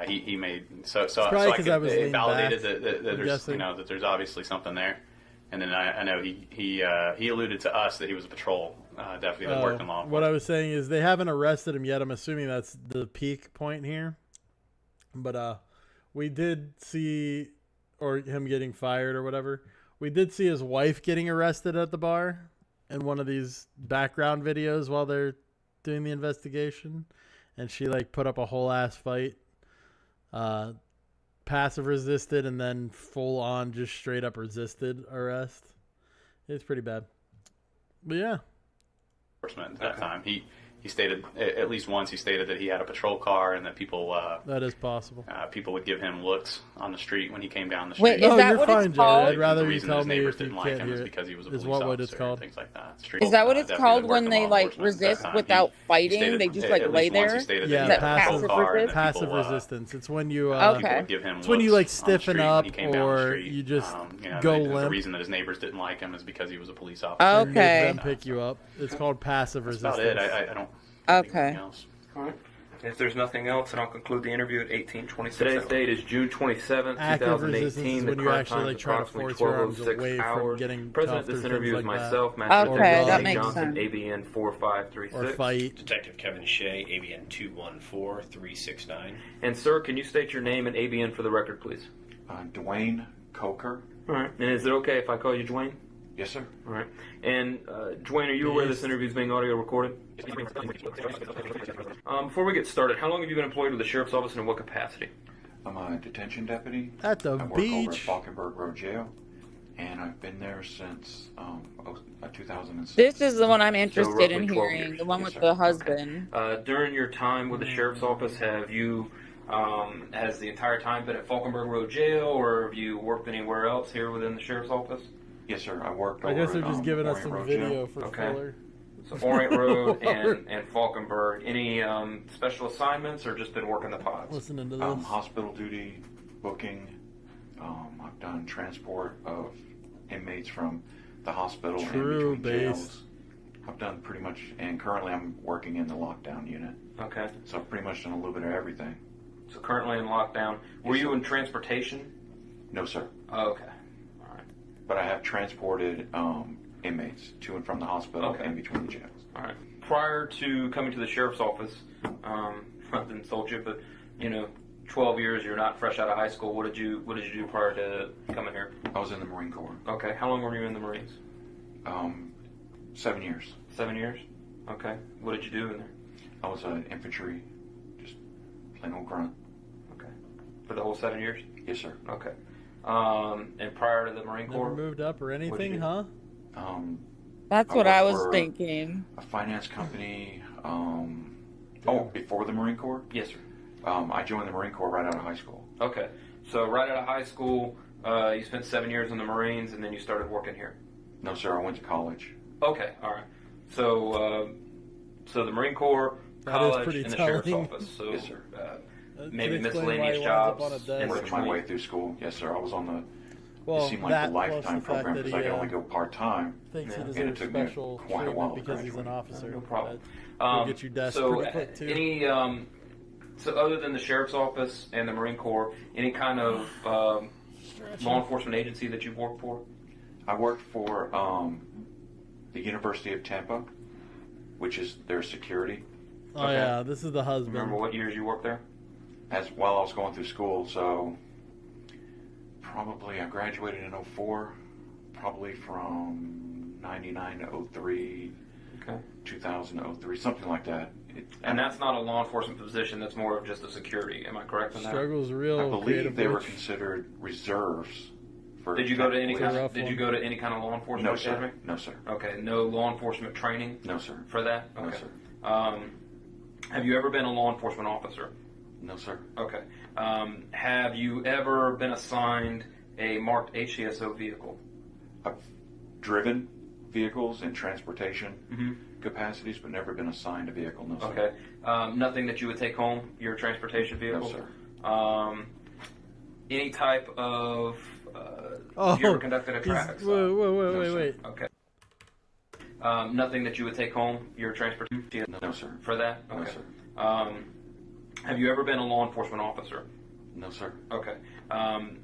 He made so probably I 'cause could, I was it leaning validated back, that I'm there's guessing. that there's obviously something there. And then I know he alluded to us that he was a patrol deputy that worked in law enforcement. What I was saying is they haven't arrested him yet. I'm assuming that's the peak point here. But we did see, or him getting fired or whatever. We did see his wife getting arrested at the bar in one of these background videos while they're doing the investigation. And she put up a whole ass fight. Passive resisted and then full on just straight up resisted arrest. It's pretty bad. But yeah. At that time, he stated at least once he stated that he had a patrol car and that people that is possible. People would give him looks on the street when he came down the street. Wait, is that what it's called? I'd rather the you reason tell his me neighbors if you didn't like can't him hear is it. because he was a Is police what officer it's called? and things like that. Is that what it's Deputy called that when worked in they law enforcement at resist that time. without He fighting? stated They just at least lay once there. he stated Yeah, that he had a passive, patrol car and that passive people, resistance. It's when you Okay. people would give him it's when you looks on the stiffen street up when he came down the or street. you just The go limp. reason that his neighbors didn't like him is because he was a police officer. And make Okay. them pick you up. It's called passive That's resistance. about it. I don't. Okay. Else. All right. If there's nothing else, then I'll conclude the interview at 18:26. Today's So- date is June 27th, Active resistance 2018. is The when you current actually time is try to approximately force your arms 12:06 away from hours. getting President cuffed of this or interview things is like myself, that. Master Okay, Detective that Steve makes Johnson, sense. ABN 4536. Or fight. Detective Kevin Shea, ABN 214-369. And sir, can you state your name and ABN for the record, please? Dwayne Coker. All right. And is it okay if I call you Dwayne? Yes, sir. All right. And Dwayne, are you aware this interview is being audio recorded? Before we get started, how long have you been employed with the Sheriff's Office and in what capacity? I'm a detention deputy. At the I work beach. over at Falkenberg Road Jail, and I've been there since 2006. This is the one I'm interested roughly in 12 hearing, years. the one Yes, with sir. the husband. During your time with the Sheriff's Office, have you, has the entire time been at Falkenberg Road Jail, or have you worked anywhere else here within the Sheriff's Office? Yes, sir. I worked I over guess they're at, just giving us Orient some Road video Jail. for Okay. filler. So Orient Road and Falkenberg. Any special assignments, or just been working the pods? Listening to this. Hospital duty, booking. I've done transport of inmates from the hospital True and between base. jails. I've done pretty much, and currently I'm working in the lockdown unit. Okay. So I've pretty much done a little bit of everything. So currently in lockdown. Were you in transportation? No, sir. Oh, okay. All right. But I have transported inmates to and from the hospital Okay. and between the jails. All right. Prior to coming to the Sheriff's Office, not to insult you, but 12 years, you're not fresh out of high school. What did you do prior to coming here? I was in the Marine Corps. Okay. How long were you in the Marines? 7 years. 7 years. Okay. What did you do in there? I was an infantry, just plain old grunt. Okay. For the whole 7 years? Yes, sir. Okay. And prior to the Marine Corps? Never moved up or What'd you anything, do? huh? That's I what I worked was for thinking. A finance company. Before the Marine Corps? Yes, sir. I joined the Marine Corps right out of high school. Okay. So right out of high school, you spent 7 years in the Marines, and then you started working here. No, sir. I went to college. Okay. All right. So, so the Marine Corps, That is college, pretty and the Sheriff's telling. Office. So, Yes, sir. maybe Could explain why miscellaneous he winds jobs. up on a desk. in Working my between. way through school. Yes, sir. I was on the. Well, it seemed like that the plus lifetime the fact program that because he I could only go part time. thinks he and it deserves took me special quite a while treatment to because he's an graduate. officer. No problem. That'll get you desk so, pretty quick, too. any so other than the Sheriff's Office and the Marine Corps, any kind of law enforcement agency that you've worked for? I worked for the University of Tampa. which is their security. Oh yeah, this is the husband. Remember what years you worked there? As while I was going through school, so probably I graduated in 04, probably from 99 to 03, 2000 to 03, something like that. And that's not a law enforcement position, that's more of just a security. Am I correct in that? Struggles real. I believe they were considered reserves. For Did you go to any kind of law enforcement No, academy? sir. No, sir. Okay, no law enforcement training? No, sir. For that? Okay. No, sir. Have you ever been a law enforcement officer? No, sir. Okay. Have you ever been assigned a marked HCSO vehicle? I've driven vehicles in transportation capacities, but never been assigned a vehicle. No, sir. Okay. Nothing that you would take home, your transportation vehicle? No, sir. Any type of... have you ever conducted a traffic stop? Wait. Okay. Nothing that you would take home, your transportation? No, sir. For that? Okay. No, sir. Have you ever been a law enforcement officer? No, sir. Okay.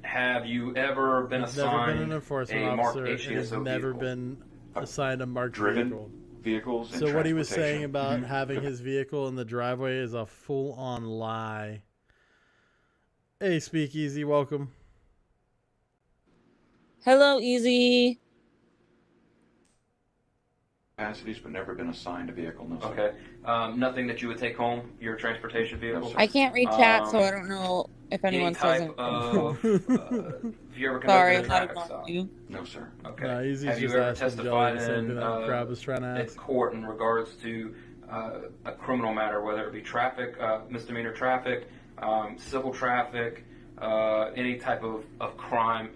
Have you ever been assigned never been an enforcement a marked officer and has HCSO never vehicle? been assigned a marked driven vehicle. Vehicles. So what he was saying about having his vehicle in the driveway is a full-on lie. Hey, Speakeasy, welcome. Hello, Easy. Capacities, but never been assigned a vehicle. No, sir. Okay. Nothing that you would take home, your transportation vehicle? I can't read chat, so I don't know if anyone says Any it. type of... have you ever Sorry, conducted a I'm traffic not stop? you. No, sir. Okay. No, Easy's have you just ever asking testified Jelly the same in thing that Crab was trying to at ask. court in regards to a criminal matter, whether it be traffic, misdemeanor traffic, civil traffic, any type of crime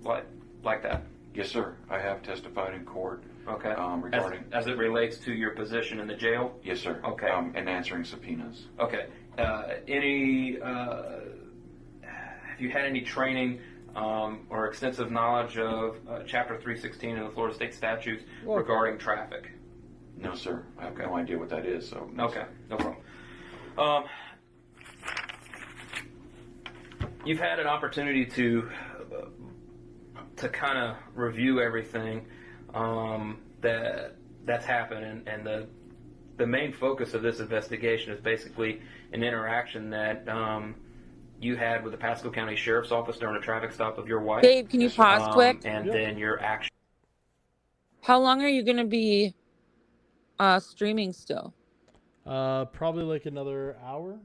like that? Yes, sir. I have testified in court. Okay. Regarding as it relates to your position in the jail? Yes, sir. Okay. And answering subpoenas. Okay. Have you had any training or extensive knowledge of Chapter 316 of the Florida State Statutes regarding traffic? No, sir. I have no idea what that is. So. No, okay. No problem. You've had an opportunity to kind of review everything that's happened, and the main focus of this investigation is basically an interaction that you had with the Pasco County Sheriff's Office during a traffic stop of your wife. Dave, can you pause quick? And then your action. How long are you going to be streaming still? Probably like another hour.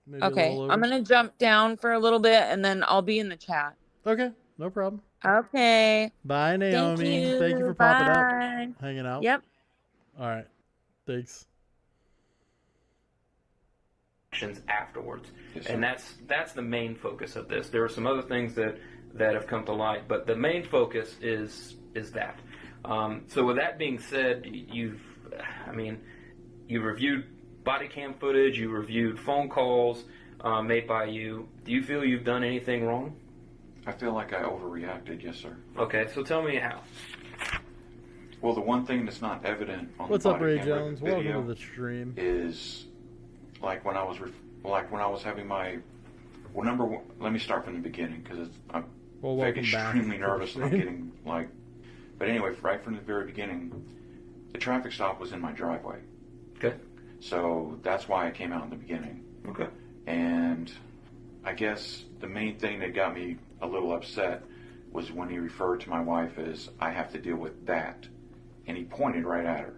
Maybe Okay, I'm going to jump down for a little bit, and then I'll be in the chat. Okay, no problem. Okay. Bye, Naomi. Thank you for popping up, hanging out. Yep. All right. Thanks. Afterwards, yes, and that's the main focus of this. There are some other things that have come to light, but the main focus is that. So with that being said, you've reviewed body cam footage, you reviewed phone calls made by you. Do you feel you've done anything wrong? I feel like I overreacted. Yes, sir. Okay, so tell me how. Well, the one thing that's not evident on What's the up, body Ray camera Jones? video Welcome to the stream. Is like when I was having my number one. Let me start from the beginning because I'm extremely nervous and I'm getting like. But anyway, right from the very beginning, the traffic stop was in my driveway. Okay. So that's why I came out in the beginning. Okay. And I guess the main thing that got me a little upset was when he referred to my wife as I have to deal with that, and he pointed right at her.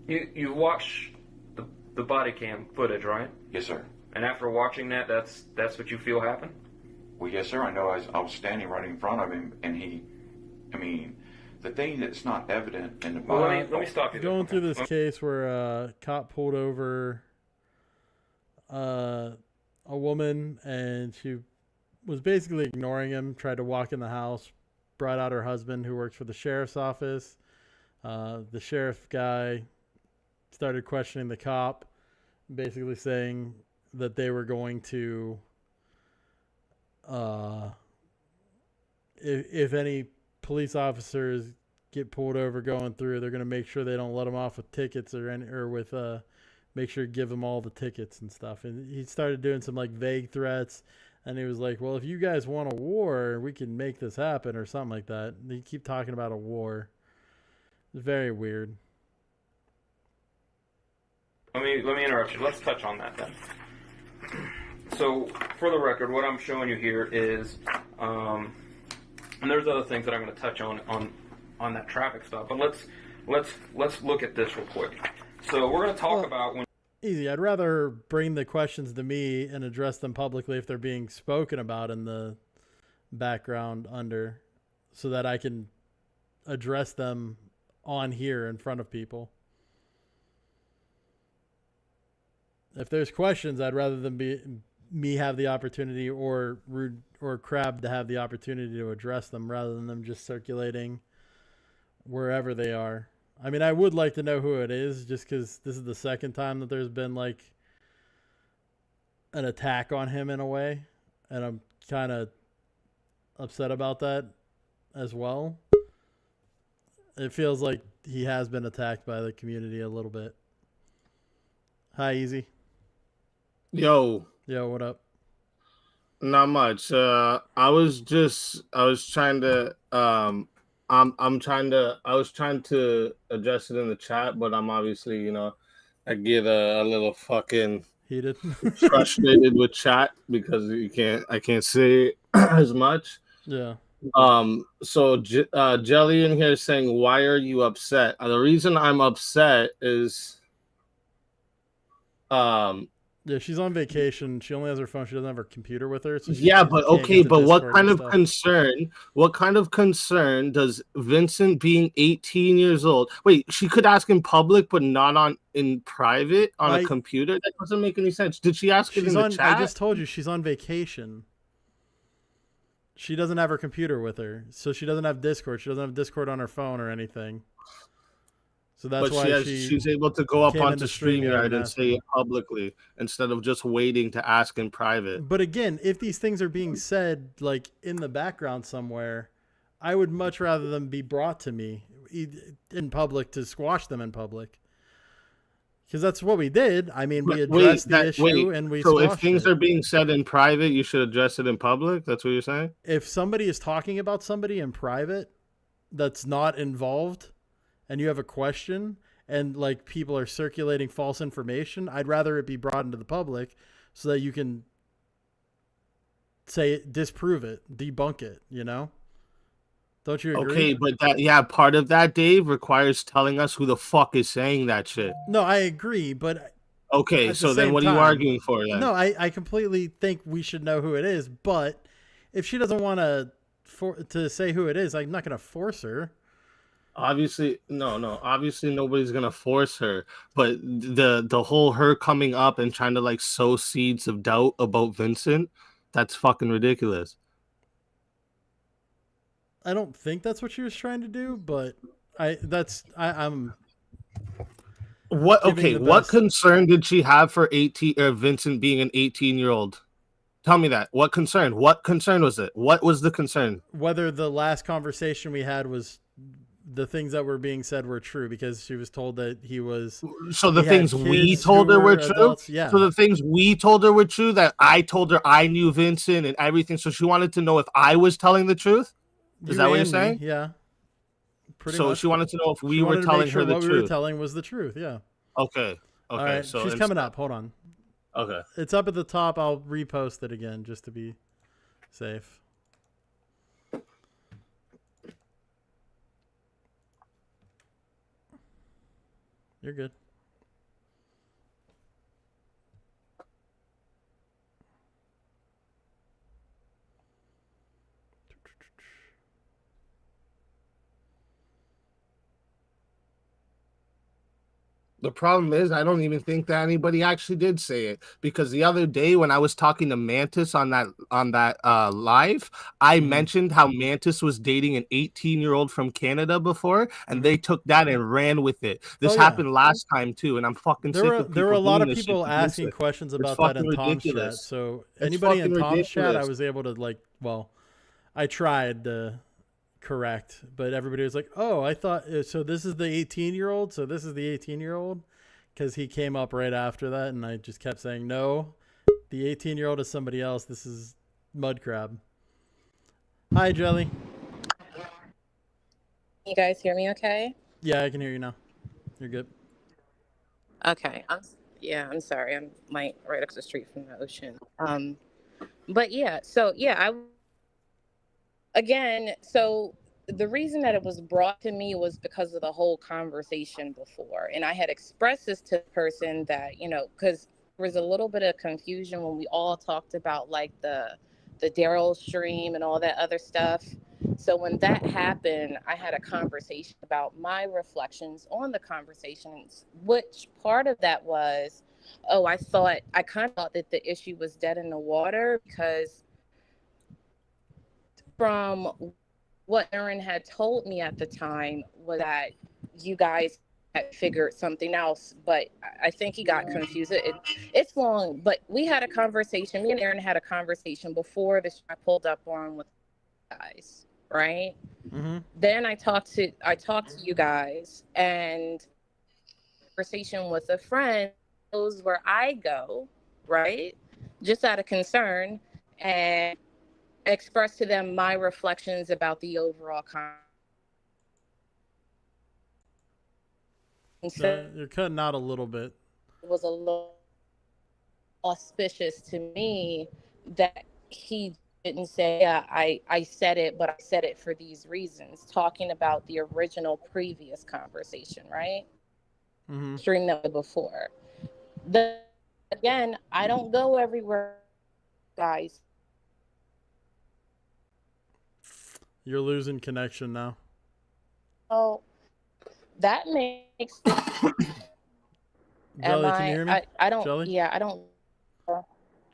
You watched the body cam footage, right? Yes, sir. And after watching that, that's what you feel happened? Well, yes, sir. I know I was standing right in front of him, and the thing that's not evident in the body. Let me stop you there. Going through this case where a cop pulled over a woman, and she was basically ignoring him, tried to walk in the house, brought out her husband who works for the sheriff's office. The sheriff guy started questioning the cop, basically saying that they were going to, if any police officers get pulled over going through, they're going to make sure they don't let them off with tickets make sure to give them all the tickets and stuff. And he started doing some like vague threats, and he was like, well, if you guys want a war, we can make this happen or something like that. And they keep talking about a war. It's very weird. me interrupt you. Let's touch on that then. So, for the record, what I'm showing you here is, and there's other things that I'm going to touch on that traffic stop. But let's look at this real quick. So we're going to talk about when. Easy. I'd rather bring the questions to me and address them publicly if they're being spoken about in the background under, so that I can address them on here in front of people. If there's questions, I'd rather than me have the opportunity or Crab to have the opportunity to address them rather than them just circulating wherever they are. I mean, I would like to know who it is just because this is the second time that there's been like an attack on him in a way. And I'm kind of upset about that as well. It feels like he has been attacked by the community a little bit. Hi, Easy. Yo, what up? Not much. I was trying to I was trying to address it in the chat, but I'm obviously, I get a little fucking heated, frustrated with chat because I can't say as much. Yeah. So Jelly in here is saying, why are you upset? The reason I'm upset is yeah, she's on vacation. She only has her phone. She doesn't have her computer with her. So but what kind of concern? What kind of concern does Vincent being 18 years old? Wait, she could ask in public, but not in private on a computer. That doesn't make any sense. Did she ask it in the chat? I just told you she's on vacation. She doesn't have her computer with her, so she doesn't have Discord. She doesn't have Discord on her phone or anything. So that's why she's able to go up onto StreamYard and say it publicly instead of just waiting to ask in private. But again, if these things are being said like in the background somewhere, I would much rather them be brought to me in public to squash them in public. Because that's what we did. I mean, we addressed the issue and we squashed it. So if things are being said in private, you should address it in public? That's what you're saying? If somebody is talking about somebody in private that's not involved, and you have a question and like people are circulating false information, I'd rather it be brought into the public so that you can say disprove it, debunk it, Don't you agree? Okay, but part of that, Dave, requires telling us who the fuck is saying that shit. No, I agree, but okay, so then what are you arguing for then? No, I completely think we should know who it is, but if she doesn't want to say who it is, I'm not going to force her. Obviously, no. Obviously, nobody's gonna force her. But the whole her coming up and trying to like sow seeds of doubt about Vincent, that's fucking ridiculous. I don't think that's what she was trying to do, but I'm. What? Okay, what concern did she have for Vincent being an 18-year-old? Tell me that. What concern? What concern was it? What was the concern? Whether the last conversation we had was. The things that were being said were true because she was told that he was. So the things we told her were true. Adults, yeah. So the things we told her were true. That I told her I knew Vincent and everything. So she wanted to know if I was telling the truth. Is that what you're saying? Yeah. Pretty so much. She wanted to know if we were telling her the truth. What we were telling was the truth. Yeah. Okay. All right. So she's coming up. Hold on. Okay. It's up at the top. I'll repost it again just to be safe. You're good. The problem is I don't even think that anybody actually did say it, because the other day when I was talking to Mantis on that live, I mentioned how Mantis was dating an 18-year-old from Canada before, and they took that and ran with it. This happened last time too, and I'm fucking sick of people. There were a lot of people asking questions about that in Tom's chat. So anybody in Tom's chat, I was able to I tried to correct, but everybody was like, oh, I thought so this is the 18-year-old, so this is the 18-year-old, because he came up right after that, and I just kept saying, no, the 18-year-old is somebody else. This is Mud Crab. Hi, Jelly. You guys hear me okay? Yeah, I can hear you now. You're good. Okay. Yeah, I'm sorry. I'm like right across the street from the ocean. But yeah, so yeah, so the reason that it was brought to me was because of the whole conversation before. And I had expressed this to the person that, because there was a little bit of confusion when we all talked about like the Daryl stream and all that other stuff. So when that happened, I had a conversation about my reflections on the conversations, which part of that was, I kind of thought that the issue was dead in the water because from what Aaron had told me at the time was that you guys had figured something else, but I think he got confused. It's long, but we had a conversation. Me and Aaron had a conversation before this. I pulled up on with you guys, right? Mm-hmm. Then I talked to you guys, and conversation with a friend knows where I go, right? Just out of concern, and express to them my reflections about the overall You're cutting out a little bit. It was a little auspicious to me that he didn't say, yeah, I said it, but I said it for these reasons, talking about the original previous conversation, right? Mm-hmm. Stream that before. Again, I don't go everywhere, guys. You're losing connection now. Oh, that makes Jelly, can you hear me? I don't. Jelly? Yeah, I don't.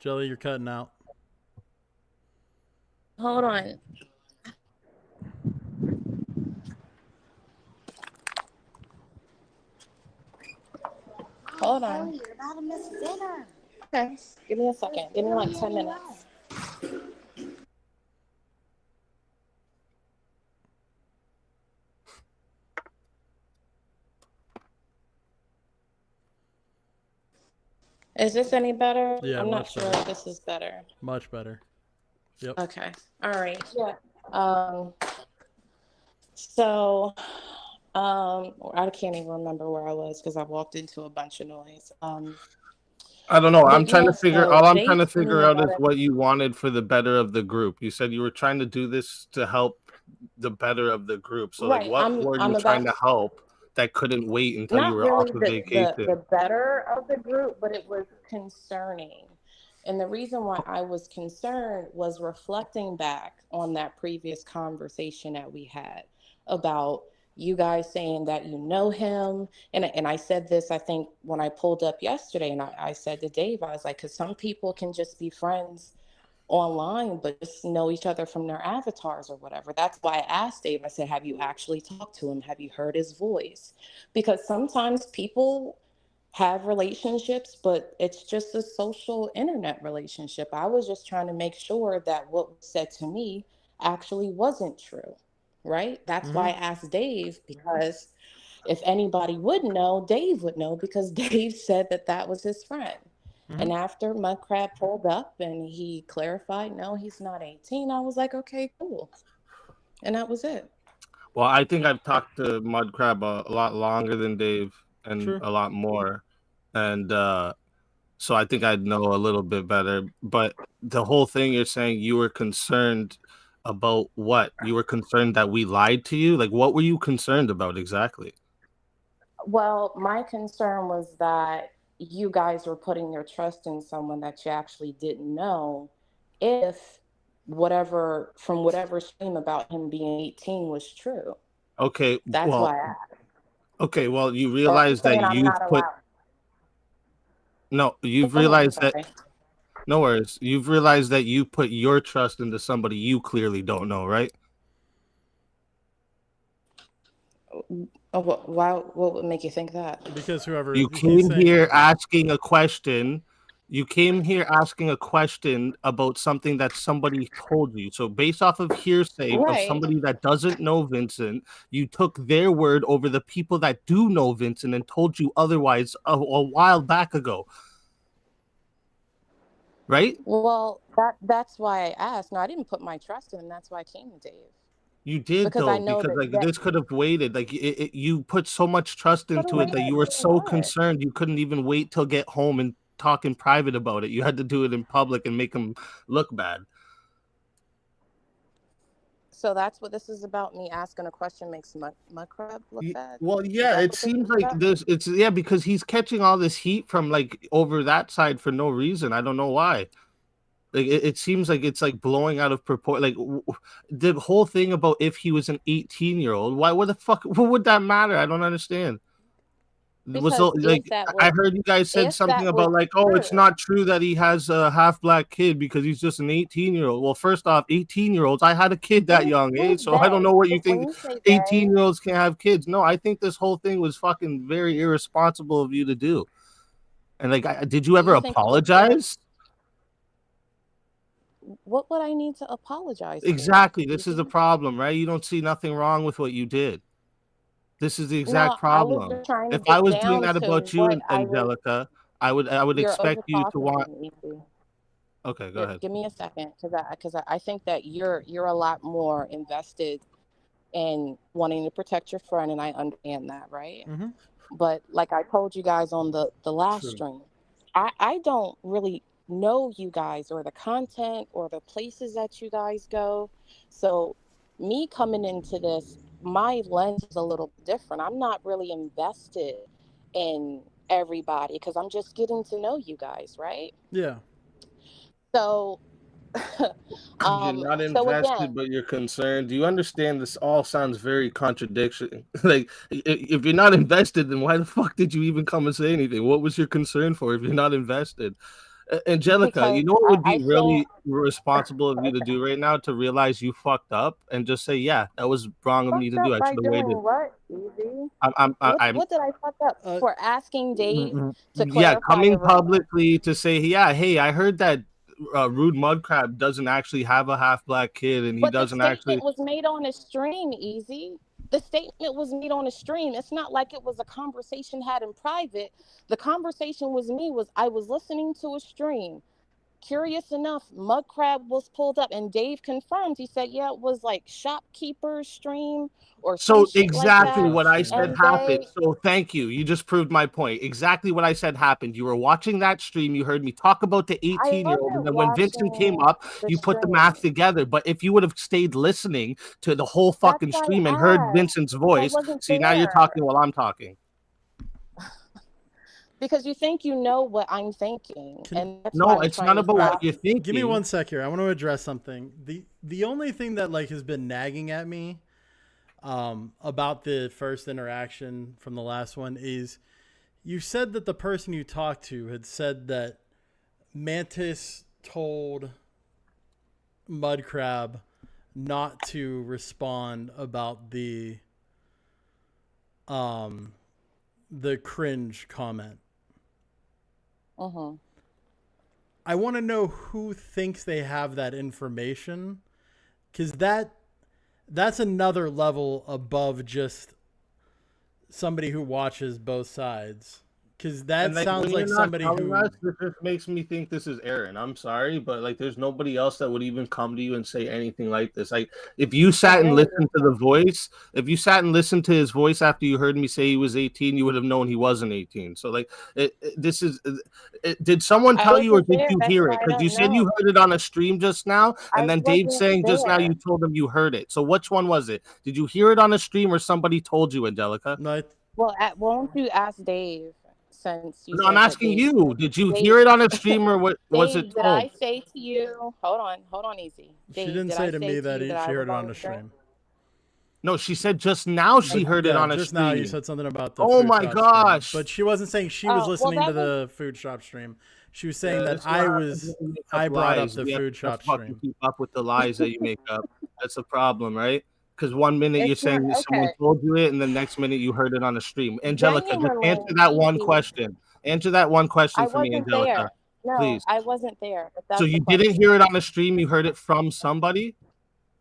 Jelly, you're cutting out. Hold on. Hold on. You're about to miss dinner. Okay, give me a second. Give me like 10 minutes. Is this any better? Yeah, I'm not sure better. if this is better. Much better. Yep. Okay. All right. Yeah. So, I can't even remember where I was because I walked into a bunch of noise. I don't know. I'm But trying yeah, to figure. so All I'm they trying to told figure me out about is it. what you wanted for the better of the group. You said you were trying to do this to help the better of the group. So, like, Right. what were I'm you trying about to help that couldn't wait until you not were off really of the vacation? better of the group, but it was concerning. And the reason why I was concerned was reflecting back on that previous conversation that we had about you guys saying that you know him. And I said this, I think, when I pulled up yesterday, and I said to Dave, I was like, because some people can just be friends online, but just know each other from their avatars or whatever. That's why I asked Dave, I said, have you actually talked to him? Have you heard his voice? Because sometimes people have relationships, but it's just a social internet relationship. I was just trying to make sure that what was said to me actually wasn't true, right? That's why I asked Dave, because if anybody would know, Dave would know, because Dave said that that was his friend. And after Mudcrab pulled up and he clarified, no, he's not 18, I was like, okay, cool. And that was it. Well, I think I've talked to Mudcrab a lot longer than Dave and a lot more. And so I think I'd know a little bit better. But the whole thing you're saying, you were concerned about what? You were concerned that we lied to you? Like, what were you concerned about exactly? Well, my concern was that you guys were putting your trust in someone that you actually didn't know if from whatever stream about him being 18 was true. Okay, That's why I asked. Okay, well, you Or realize that saying I'm you've not put... allowed. No, you've Go ahead, I'm realized that... sorry. No worries. You've realized that you put your trust into somebody you clearly don't know, right? What would make you think that? Because whoever You he's came saying, here asking a question. You came here asking a question about something that somebody told you. So based off of hearsay of Right. somebody that doesn't know Vincent, you took their word over the people that do know Vincent and told you otherwise a while back ago. Right? Well, that's why I asked. No, I didn't put my trust in him. That's why I came to Dave. You did because I though, know because that like that this could have waited. Like you put so much trust could have into it that waited you were for so what? concerned you couldn't even wait till get home and talk in private about it. You had to do it in public and make him look bad. So that's what this is about. Me asking a question makes mud crab look bad. Well, Is yeah, that it what this seems is like about? this. It's yeah, because he's catching all this heat from like over that side for no reason. I don't know why. Like it seems like it's like blowing out of proportion. Like the whole thing about if he was an 18-year-old, why? What the fuck? What would that matter? I don't understand. Was Because like I heard you guys said if something that was about like, oh, it's true, not true that he has a half black kid because he's just an 18-year-old. Well, first off, 18-year-olds, I had a kid that young age, so I don't know what you When think you say they, 18-year-olds can have kids. No, I think this whole thing was fucking very irresponsible of you to do. And like, did you ever you think it was apologize? what would I need to apologize for? Exactly. This is the problem, right? You don't see nothing wrong with what you did. This is the exact No, I was problem. just trying to If I get was doing down that to about you, what I was. Angelica, I would You're over expect you to talking want. me, Easy. Okay, go Here, ahead. give me a second, because I think that you're a lot more invested in wanting to protect your friend, and I understand that, right? Mm-hmm. But like I told you guys on the last True. stream, I don't really know you guys or the content or the places that you guys go. So me coming into this, my lens is a little different. I'm not really invested in everybody because I'm just getting to know you guys, right? Yeah. So You're not so again, invested, but you're concerned. Do you understand? This all sounds very contradiction. Like, if you're not invested, then why the fuck did you even come and say anything? What was your concern for if you're not invested? Angelica, you because know what would I be feel really responsible of you to do right now? To realize you fucked up and just say, yeah, that was wrong of me fucked to do. up I by should have doing waited. what, Easy? I'm What did I fuck up for asking Dave to yeah, clarify coming a rumor? publicly to say, yeah, hey, I heard that Rude Mudcrab doesn't actually have a half black kid, and he But the doesn't actually. statement was made on a stream, Easy. The statement was made on a stream. It's not like it was a conversation had in private. The conversation was I was listening to a stream. Curious enough, Mudcrab was pulled up, and Dave confirmed. He said, "Yeah, it was like Shopkeeper's stream or some So shit like exactly that." what I said And happened. So thank you. You just proved my point. Exactly what I said happened. You were watching that stream. You heard me talk about the I 18-year-old, and wasn't then when Vincent came watching up, the you put the stream. math together. But if you would have stayed listening to the whole That's fucking why stream and I heard asked. Vincent's Because I voice, wasn't see, now you're there. talking while I'm talking. Because you think you know what I'm thinking, and that's No, why I'm it's trying not to about stop. what you're thinking. Give me 1 sec here. I want to address something. The only thing that like has been nagging at me about the first interaction from the last one is you said that the person you talked to had said that Mantis told Mudcrab not to respond about the cringe comment. Uh-huh. I want to know who thinks they have that information, because that's another level above just somebody who watches both sides. Because that sounds like somebody who. This just makes me think this is Aaron. I'm sorry, but like, there's nobody else that would even come to you and say anything like this. Like, if you sat and listened to the voice, if you sat and listened to his voice after you heard me say he was 18, you would have known he wasn't 18. So like, this is. Did someone tell you, or did you hear it? Because you said you heard it on a stream just now, and then Dave saying just now you told him you heard it. So which one was it? Did you hear it on a stream, or somebody told you, Angelica? No. Well, why don't you ask Dave? Since you no, I'm asking you. Did you hear it on a stream, or what was it told? Did I say to you? Hold on, Easy. She didn't say to me that she heard it on the stream. No, she said just now she heard it on a stream. Just now you said something about the oh food my shop gosh! Stream. But she wasn't saying she was listening to the food shop stream. She was saying that I brought up the food shop stream. Keep up with the lies that you make up. That's the problem, right? Because 1 minute you're saying someone told you it, and the next minute you heard it on a stream. Angelica, just answer that one question. Answer that one question for me, Angelica. No, please. I wasn't there. But so you didn't hear it on a stream. You heard it from somebody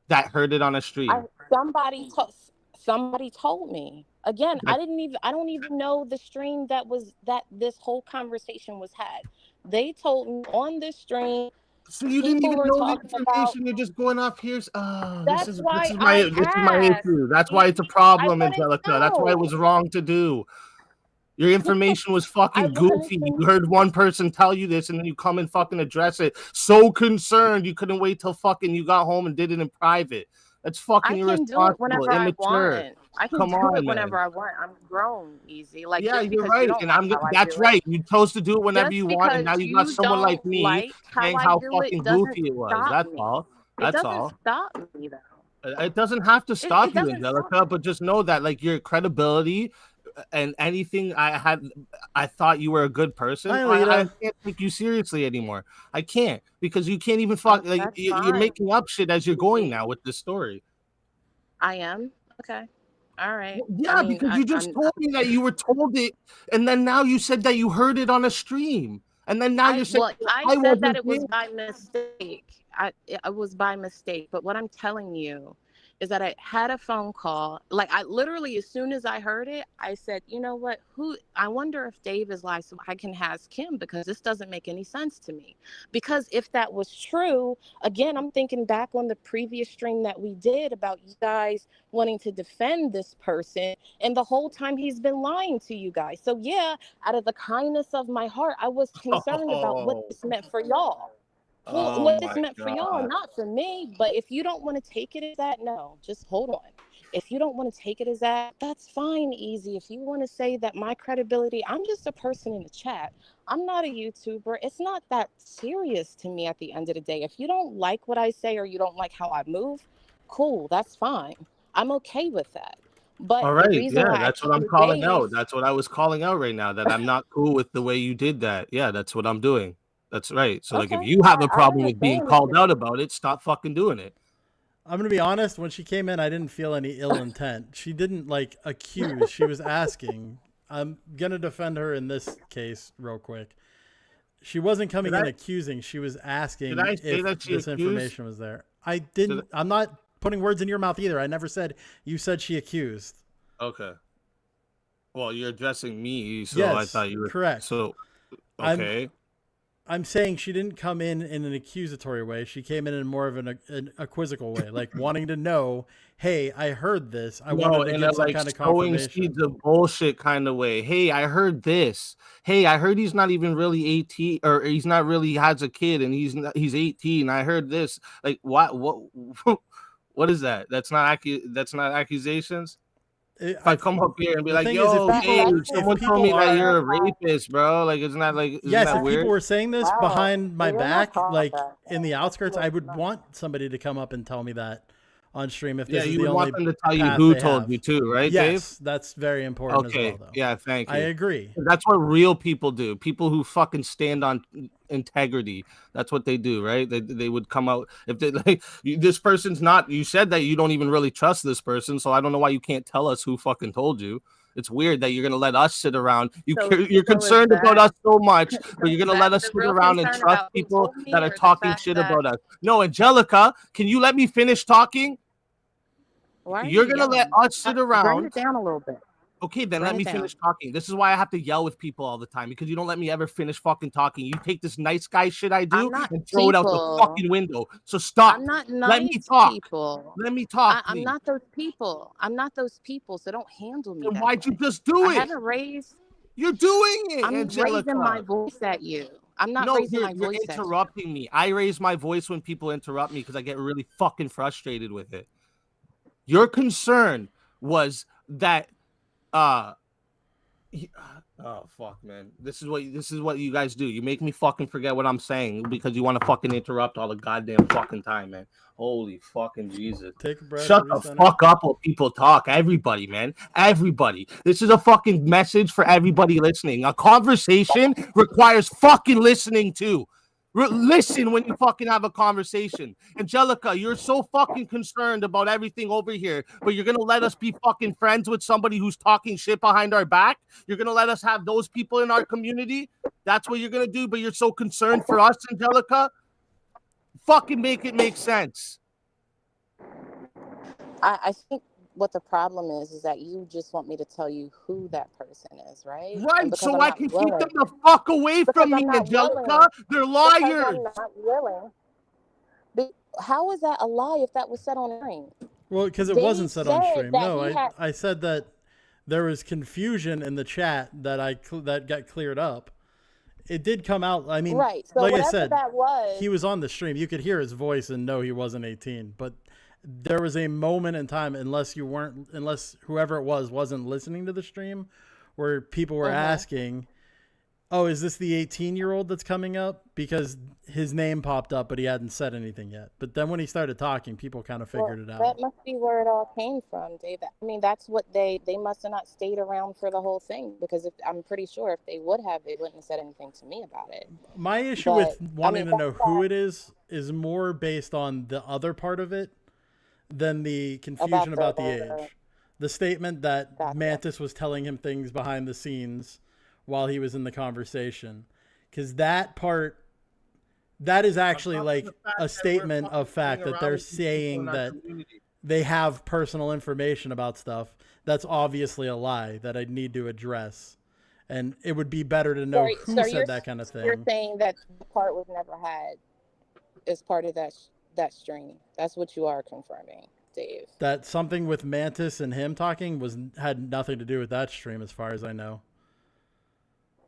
that heard it on a stream. Somebody told me. Again, I don't even know the stream that this whole conversation was had. They told me on this stream So you didn't even know the information. You're just going off here. This is my issue. That's why it's a problem, Angelica. That's why it was wrong to do. Your information was fucking goofy. You heard one person tell you this, and then you come and fucking address it. So concerned, you couldn't wait till fucking you got home and did it in private. That's fucking irresponsible, immature. I can do it whenever I want. I'm grown, easy. Like, yeah, just you're because right, you don't and like how I that's do right. it, You chose to do it whenever just you want, and now because you got you someone like don't me like saying how I how do fucking it doesn't goofy it was. stop That's me. all. It That's doesn't all. stop me though. It doesn't have to stop you, doesn't Angelica, but just know that like your credibility and anything I thought you were a good person. I can't take you seriously anymore. I can't, because you can't even fuck like you're making up shit as you're going now with this story. I am? Okay. All right. Yeah, because you just told me that you were told it, and then now you said that you heard it on a stream. And then now you're saying I said that it was by mistake. It was by mistake. But what I'm telling you is that I had a phone call. Like, I literally, as soon as I heard it, I said, you know what? I wonder if Dave is lying, so I can ask him, because this doesn't make any sense to me. Because if that was true, again, I'm thinking back on the previous stream that we did about you guys wanting to defend this person, and the whole time he's been lying to you guys. So yeah, out of the kindness of my heart, I was concerned about what this meant for y'all. Well, what this meant for y'all, not for me. But if you don't want to take it as that, no, just hold on. If you don't want to take it as that, that's fine, easy. If you want to say that my credibility, I'm just a person in the chat. I'm not a YouTuber. It's not that serious to me at the end of the day. If you don't like what I say or you don't like how I move, cool, that's fine. I'm okay with that. But all right, the reason why that's what I'm calling out. That's what I was calling out right now, that I'm not cool with the way you did that. Yeah, that's what I'm doing. That's right. So, like, if you have a problem with being called out about it, stop fucking doing it. I'm going to be honest. When she came in, I didn't feel any ill intent. She didn't, like, accuse. She was asking. I'm going to defend her in this case real quick. She wasn't coming in accusing. She was asking if this information was there. I didn't. I'm not putting words in your mouth either. I never said. You said she accused. Okay. Well, you're addressing me, so yes, I thought you were correct. So, okay. I'm saying she didn't come in an accusatory way. She came in more of a quizzical way, like wanting to know, hey, I heard this. I wanted to get some kind of confirmation. Seeds of bullshit kind of way. Hey, I heard this. Hey, I heard he's not even really 18, or he's not really has a kid, and he's 18. I heard this. Like, what is that? That's not accusations. If I come up here and be like, yo, Dave, someone told me that you're a rapist, bro. Like, isn't that weird? If people were saying this behind my back, like in the outskirts, I would want somebody to come up and tell me that on stream. If this is the only want them to tell you who told you too, right, Dave? Yes, that's very important as well, though. Yeah, thank you. I agree. That's what real people do. People who fucking stand on integrity. That's what they do, right? They would come out if they like this person's not. You said that you don't even really trust this person, so I don't know why you can't tell us who fucking told you. It's weird that you're gonna let us sit around. You're concerned about us so much, but you're gonna let us sit around and trust people that are talking shit about us. No, Angelica, can you let me finish talking? You're gonna let us sit around. Bring it down a little bit. Okay, then let me finish talking. This is why I have to yell with people all the time, because you don't let me ever finish fucking talking. You take this nice guy shit I do and throw it out the fucking window. So stop. I'm not nice. Let me talk. People. Let me talk. I'm not those people. I'm not those people. So don't handle me. Then why'd you just do it? I haven't raised. You're doing it. I'm Angelica. raising my voice at you. I'm not raising my voice at you. You're interrupting me. I raise my voice when people interrupt me because I get really fucking frustrated with it. Your concern was that oh fuck, man. This is what you guys do. You make me fucking forget what I'm saying because you want to fucking interrupt all the goddamn fucking time, man. Holy fucking Jesus. Take a breath. Shut the fuck up while people talk. Everybody, man. Everybody. This is a fucking message for everybody listening. A conversation requires fucking listening too. Listen when you fucking have a conversation. Angelica, you're so fucking concerned about everything over here, but you're gonna let us be fucking friends with somebody who's talking shit behind our back? You're gonna let us have those people in our community? That's what you're gonna do, but you're so concerned for us, Angelica? Fucking make it make sense. I think what the problem is that you just want me to tell you who that person is, right? And Right, because so I'm I not can keep willing, them the fuck away because from me, I'm not Angelica. willing, They're because liars. I'm not willing. How is that a lie if that was said on screen? Well, because it wasn't Dave said on said stream. that No, he had. I said that there was confusion in the chat that that got cleared up. It did come out. I mean, Right. So like I whatever said, that was, he was on the stream. You could hear his voice and know he wasn't 18. But there was a moment in time, unless whoever it was wasn't listening to the stream, where people were asking, "Oh, is this the 18-year-old that's coming up?" Because his name popped up, but he hadn't said anything yet. But then when he started talking, people kind of figured it out. That must be where it all came from, Dave. I mean, that's what they must have not stayed around for the whole thing, because I'm pretty sure if they would have, they wouldn't have said anything to me about it. My issue with wanting to know who it is more based on the other part of it than the confusion about the age. The statement that Mantis was telling him things behind the scenes while he was in the conversation. Because that part, that is actually like a statement of fact that they're saying that they have personal information about stuff. That's obviously a lie that I need to address. And it would be better to know who said that kind of thing. You're saying that the part was never had as part of that stream. That's what you are confirming, Dave. That something with Mantis and him talking had nothing to do with that stream, as far as I know.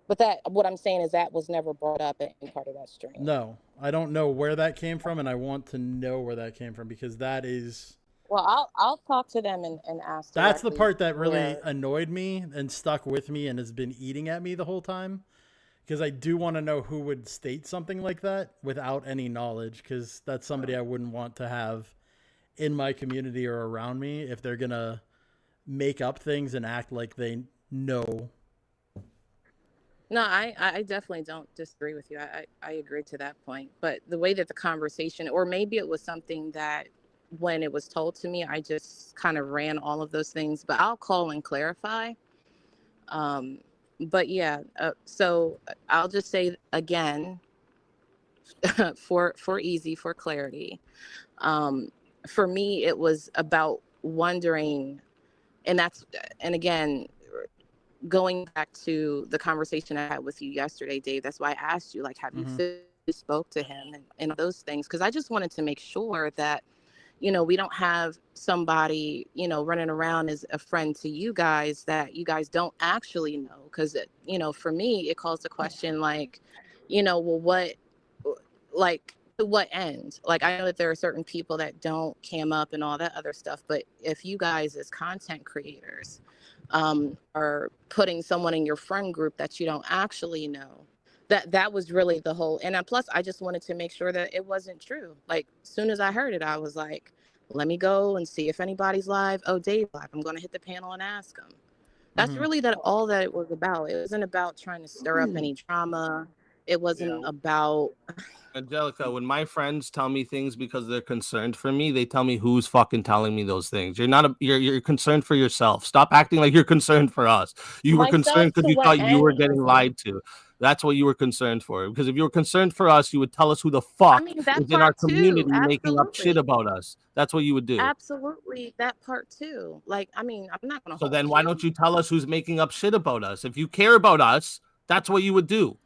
But what I'm saying is that was never brought up in part of that stream. No, I don't know where that came from, and I want to know where that came from, because that is... Well, I'll talk to them and ask. That's the part that really annoyed me and stuck with me and has been eating at me the whole time, because I do want to know who would state something like that without any knowledge, because that's somebody I wouldn't want to have in my community or around me if they're going to make up things and act like they know. No, I definitely don't disagree with you. I agree to that point. But the way that the conversation, or maybe it was something that when it was told to me, I just kind of ran all of those things. But I'll call and clarify. But yeah, so I'll just say again, for clarity, for me, it was about wondering, and again, going back to the conversation I had with you yesterday, Dave, that's why I asked you, like, have you spoke to him and those things? Because I just wanted to make sure that, we don't have somebody, running around as a friend to you guys that you guys don't actually know. Because, for me, it calls the question, like, well, to what end? Like, I know that there are certain people that don't cam up and all that other stuff, but if you guys as content creators are putting someone in your friend group that you don't actually know, that was really the whole. And plus, I just wanted to make sure that it wasn't true. Like, as soon as I heard it, I was like, let me go and see if anybody's live. Oh, Dave live. I'm going to hit the panel and ask him. That's really all that it was about. It wasn't about trying to stir up any drama. It wasn't about... Angelica, when my friends tell me things because they're concerned for me, they tell me who's fucking telling me those things. You're concerned for yourself. Stop acting like you're concerned for us. You were concerned because you thought you were getting lied to. That's what you were concerned for. Because if you were concerned for us, you would tell us who the fuck is in our community making up shit about us. That's what you would do. Absolutely, that part too. Like, I mean, I'm not gonna. So then why don't you tell us who's making up shit about us? If you care about us, that's what you would do.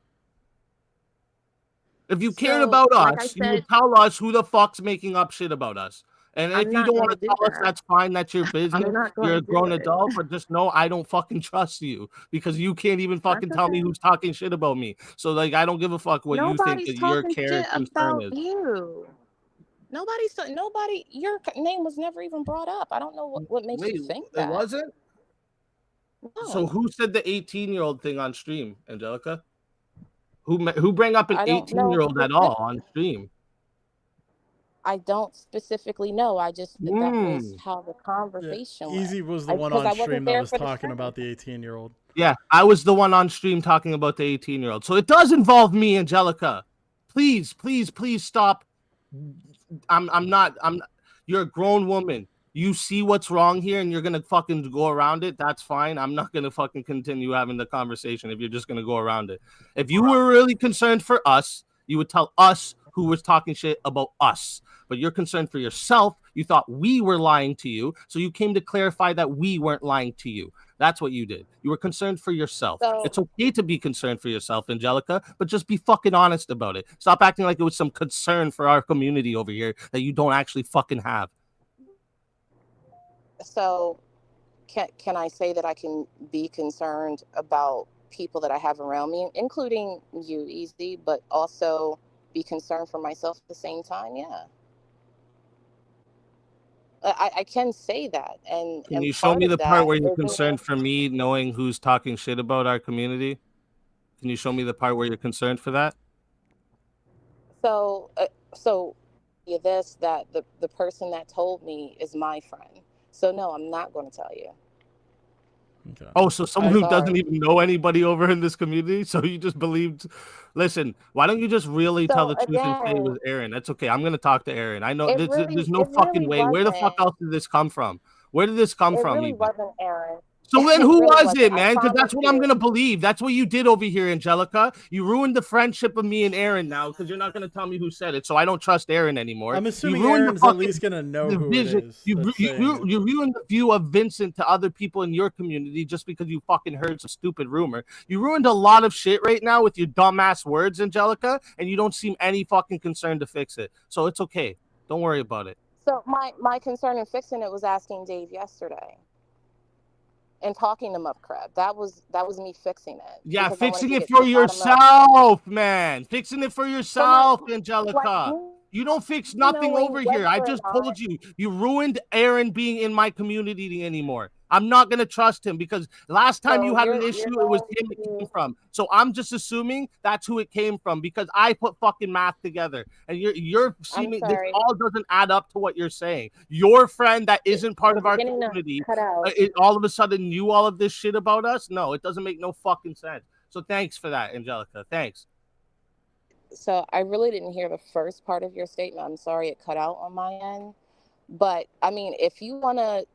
If you cared about us, you would tell us who the fuck's making up shit about us. And if you don't want to tell us, that's fine. That's your business. You're a grown adult, but just know I don't fucking trust you because you can't even fucking tell me who's talking shit about me. So, like, I don't give a fuck what you think that your care concern is. Nobody, your name was never even brought up. I don't know what makes you think that. It wasn't? No. So who said the 18-year-old thing on stream, Angelica? Who bring up an 18-year-old at all on stream? I don't specifically know. I just that was how the conversation went. Easy was the one on stream that was talking about the 18-year-old. Yeah, I was the one on stream talking about the 18-year-old. So it does involve me, Angelica. Please stop. You're a grown woman. You see what's wrong here and you're going to fucking go around it. That's fine. I'm not going to fucking continue having the conversation if you're just going to go around it. If you were really concerned for us, you would tell us who was talking shit about us. But you're concerned for yourself. You thought we were lying to you, so you came to clarify that we weren't lying to you. That's what you did. You were concerned for yourself. So, it's okay to be concerned for yourself, Angelica, but just be fucking honest about it. Stop acting like it was some concern for our community over here that you don't actually fucking have. So can I say that I can be concerned about people that I have around me, including you, Easy, but also be concerned for myself at the same time? Yeah. I can say that. And can you show me the part where you're concerned for me knowing who's talking shit about our community? Can you show me the part where you're concerned for that? So that the person that told me is my friend. So no, I'm not going to tell you. Okay. Oh, so someone who doesn't even know anybody over in this community? So you just believed... Listen, why don't you just really tell the truth and say it was Aaron? That's okay. I'm going to talk to Aaron. I know there's no fucking way. Where the fuck else did this come from? Where did this come from? It really wasn't Aaron. So then who was it, man? Because that's what I'm going to believe. That's what you did over here, Angelica. You ruined the friendship of me and Aaron now because you're not going to tell me who said it. So I don't trust Aaron anymore. I'm assuming Aaron's at least going to know who it is. You ruined the view of Vincent to other people in your community just because you fucking heard some stupid rumor. You ruined a lot of shit right now with your dumbass words, Angelica, and you don't seem any fucking concerned to fix it. So it's okay. Don't worry about it. So my concern in fixing it was asking Dave yesterday. And talking to Mupcrab. That was me fixing it. Yeah, fixing it for yourself, man. Fixing it for yourself, Angelica. You don't fix nothing over here. I just told you. You ruined Aaron being in my community anymore. I'm not going to trust him because last time you had an issue, it was him it came from. So I'm just assuming that's who it came from because I put fucking math together. And you're seeming this all doesn't add up to what you're saying. Your friend that isn't part of our community all of a sudden knew all of this shit about us? No, it doesn't make no fucking sense. So thanks for that, Angelica. Thanks. So I really didn't hear the first part of your statement. I'm sorry it cut out on my end. But I mean, if you want to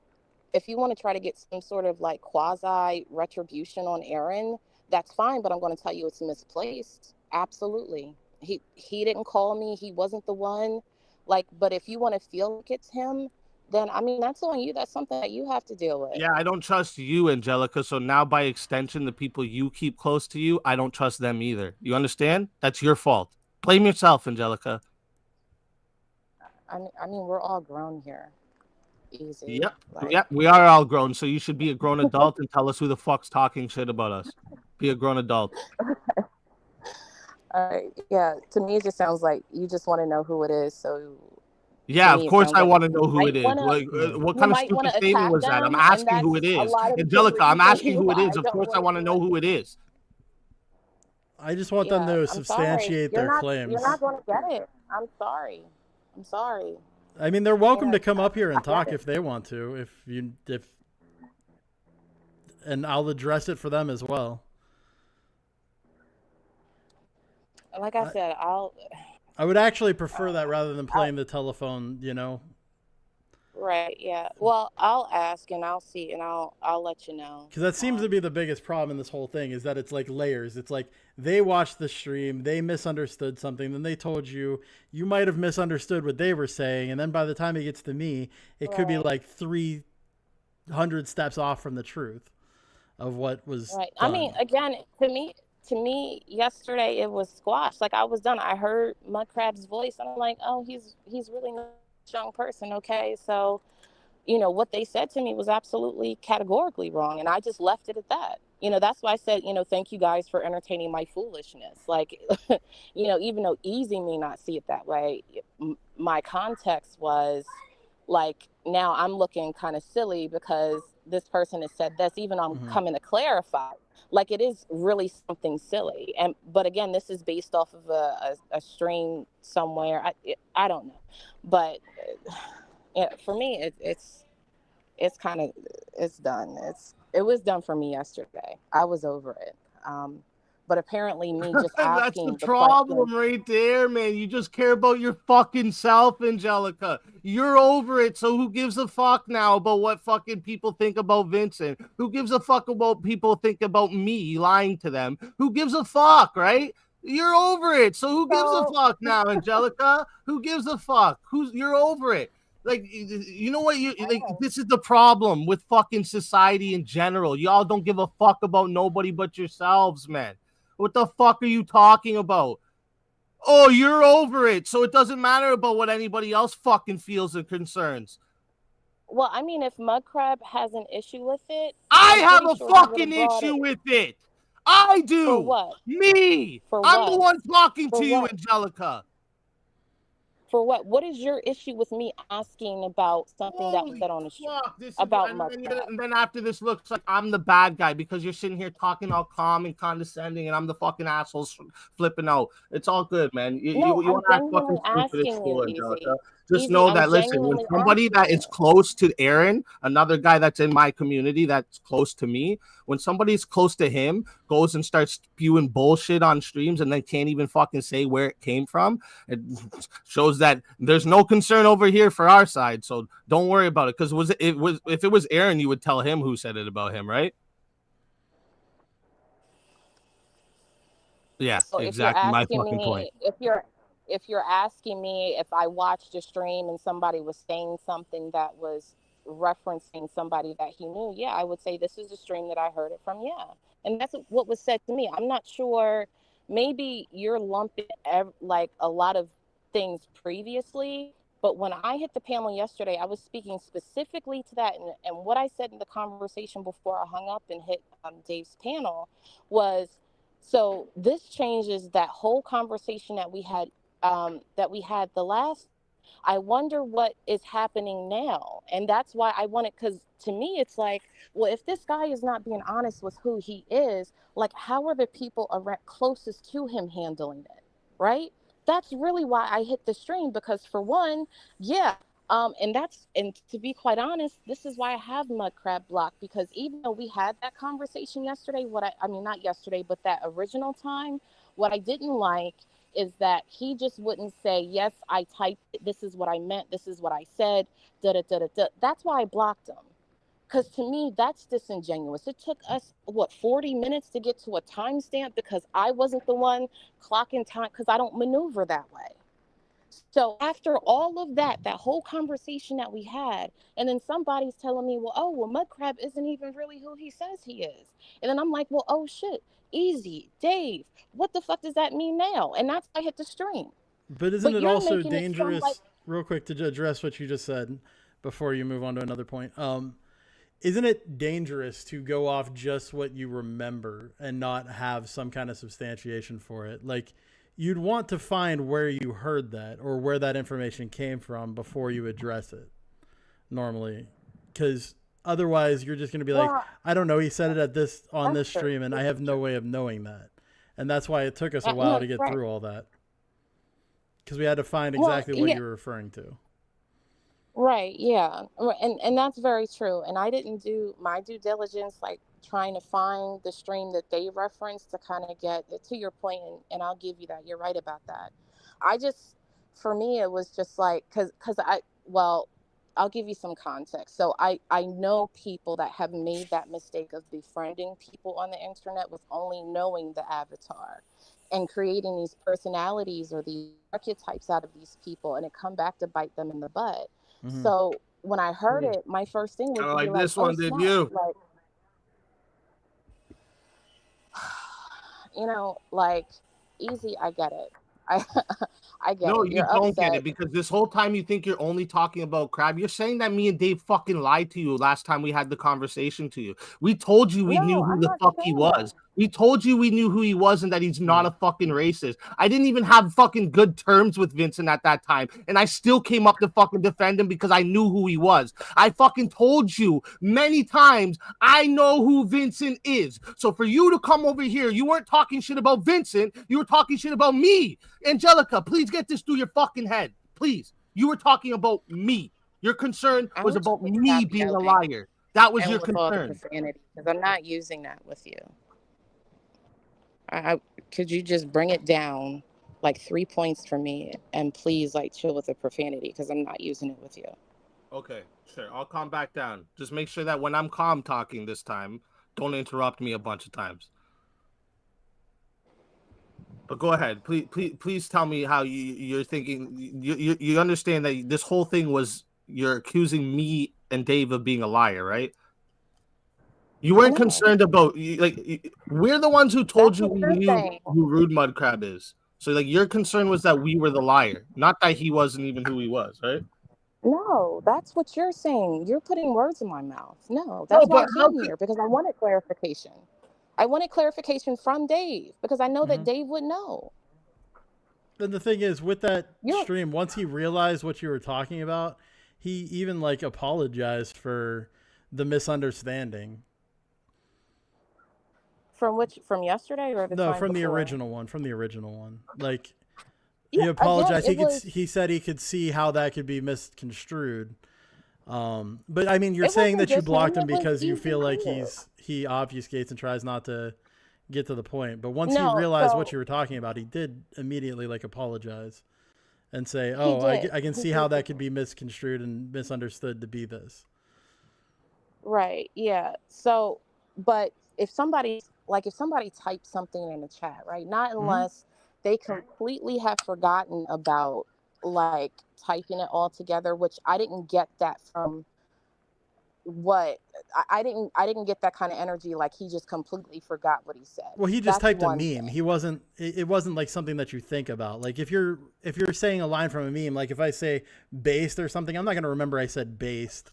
try to get some sort of like quasi retribution on Aaron, that's fine, but I'm going to tell you it's misplaced. Absolutely. He didn't call me. He wasn't the one. But if you want to feel like it's him, then I mean, that's on you. That's something that you have to deal with. Yeah, I don't trust you, Angelica. So now by extension, the people you keep close to you, I don't trust them either. You understand? That's your fault. Blame yourself, Angelica. I mean, we're all grown here. Easy. Yep, we are all grown. So you should be a grown adult and tell us who the fuck's talking shit about us. Be a grown adult. Yeah, to me, it just sounds like you just want to know who it is. So yeah, of course I want to know who it is. What kind of stupid statement was that? I'm asking who it is. Angelica, I'm asking who it is. Of course I want to know who it is. I just want them to substantiate their claims. You're not going to get it. I'm sorry. I mean, they're welcome to come up here and talk if they want to. And I'll address it for them as well. Like I said, I would actually prefer that rather than playing the telephone, you know. Right, yeah. Well, I'll ask and I'll see and I'll let you know. Because that seems to be the biggest problem in this whole thing is that it's like layers. It's like they watched the stream, they misunderstood something, then they told you, you might have misunderstood what they were saying, and then by the time it gets to me, it could be like 300 steps off from the truth of what was done. I mean, again, to me, yesterday it was squashed. Like I was done. I heard Mudcrab's voice and I'm like, oh, he's really not a young person. Okay. So, you know, what they said to me was absolutely categorically wrong. And I just left it at that. You know, that's why I said, you know, thank you guys for entertaining my foolishness. Like, you know, even though Easy may not see it that way, my context was like, now I'm looking kind of silly because this person has said this, even though I'm coming to clarify. Like it is really something silly, but again, this is based off of a stream somewhere. I don't know, but yeah, for me, it's done. It was done for me yesterday. I was over it. But apparently me just asking that's the problem right there, man. You just care about your fucking self, Angelica. You're over it, so who gives a fuck now about what fucking people think about Vincent? Who gives a fuck about people think about me lying to them? Who gives a fuck, right? You're over it. So who gives a fuck now, Angelica? Who gives a fuck? You're over it. Like, you know what? This is the problem with fucking society in general. Y'all don't give a fuck about nobody but yourselves, man. What the fuck are you talking about? Oh, you're over it. So it doesn't matter about what anybody else fucking feels or concerns. Well, I mean, if Mudcrab has an issue with it, I have a fucking issue with it. I do. For what? Me. I'm the one talking to you, Angelica. For what? What is your issue with me asking about something that was said on the stream about Mudcrab? And then after this looks like I'm the bad guy because you're sitting here talking all calm and condescending, and I'm the fucking asshole flipping out. It's all good, man. You want to act fucking stupid at school, Angelica. Just know that, listen, when somebody that is close to Aaron, another guy that's in my community that's close to me, when somebody's close to him goes and starts spewing bullshit on streams and then can't even fucking say where it came from, it shows that there's no concern over here for our side. So don't worry about it. Because if it was Aaron, you would tell him who said it about him, right? Yeah, so exactly my fucking point. If you're asking me if I watched a stream and somebody was saying something that was referencing somebody that he knew, yeah, I would say this is a stream that I heard it from, yeah. And that's what was said to me. I'm not sure, maybe you're lumping like a lot of things previously, but when I hit the panel yesterday, I was speaking specifically to that, and what I said in the conversation before I hung up and hit Dave's panel was, so this changes that whole conversation that we had the last. I wonder what is happening now. And that's why I want it, because to me, it's like, well, if this guy is not being honest with who he is, like, how are the people closest to him handling it, right? That's really why I hit the stream, because for one, yeah, and to be quite honest, this is why I have Mudcrab blocked, because even though we had that conversation yesterday, I mean, not yesterday, but that original time, what I didn't like is that he just wouldn't say, yes, I typed it, this is what I meant, this is what I said, da-da-da-da-da. That's why I blocked him. Because to me, that's disingenuous. It took us, 40 minutes to get to a timestamp because I wasn't the one clocking time, because I don't maneuver that way. So after all of that whole conversation that we had, and then somebody's telling me, well, Mudcrab isn't even really who he says he is. And then I'm like, well, oh shit, easy, Dave, what the fuck does that mean now? And that's why I hit the stream. But isn't it also dangerous, real quick, to address what you just said before you move on to another point? Isn't it dangerous to go off just what you remember and not have some kind of substantiation for it? Like, you'd want to find where you heard that or where that information came from before you address it normally, because otherwise you're just going to be like, I don't know, he said it on this stream and I have no way of knowing that. And that's why it took us a while to get through all that, because we had to find exactly what you were referring to. Right, yeah. And that's very true. And I didn't do my due diligence, like trying to find the stream that they referenced to kind of get it to your point, and I'll give you that. You're right about that. For me, it was just like, I'll give you some context. So I know people that have made that mistake of befriending people on the internet with only knowing the avatar and creating these personalities or these archetypes out of these people, and it come back to bite them in the butt. Mm-hmm. So when I heard it, my first thing was like this one, did you? Like, like, easy, I get it. I get it. No, you don't get it, because this whole time you think you're only talking about Crab. You're saying that me and Dave fucking lied to you last time we had the conversation to you. We told you we knew who the fuck he was. We told you we knew who he was and that he's not a fucking racist. I didn't even have fucking good terms with Vincent at that time, and I still came up to fucking defend him because I knew who he was. I fucking told you many times I know who Vincent is. So for you to come over here, you weren't talking shit about Vincent, you were talking shit about me. Angelica, please get this through your fucking head. Please. You were talking about me. Your concern was about me being a liar. That was your concern. Because I'm not using that with you. Could you just bring it down like 3 points for me, and please, like, chill with the profanity, because I'm not using it with you. Okay, sure. I'll calm back down. Just make sure that when I'm calm talking this time, don't interrupt me a bunch of times. But go ahead, please tell me how you're thinking. You understand that this whole thing was you're accusing me and Dave of being a liar, right? You weren't concerned about we're the ones who told you we knew who Rude Mud Crab is. So like your concern was that we were the liar, not that he wasn't even who he was, right? No, that's what you're saying. You're putting words in my mouth. No, that's why I came here, because I wanted clarification. I wanted clarification from Dave because I know that Dave would know. Then the thing is, with that stream, once he realized what you were talking about, he even like apologized for the misunderstanding. From yesterday or the time from before? the original one. From the original one, like he apologized. He said he could see how that could be misconstrued. But I mean, you're saying that you blocked him because you feel like he obfuscates and tries not to get to the point. But once he realized what you were talking about, he did immediately like apologize and say, "Oh, I can see how that could be misconstrued and misunderstood to be this." Right. Yeah. So, but if somebody types something in the chat, right? Not unless they completely have forgotten about like typing it all together, which I didn't get that from what I didn't get that kind of energy. Like he just completely forgot what he said. Well, he just typed a meme. He wasn't. It wasn't like something that you think about. Like if you're saying a line from a meme, like if I say based or something, I'm not going to remember I said based.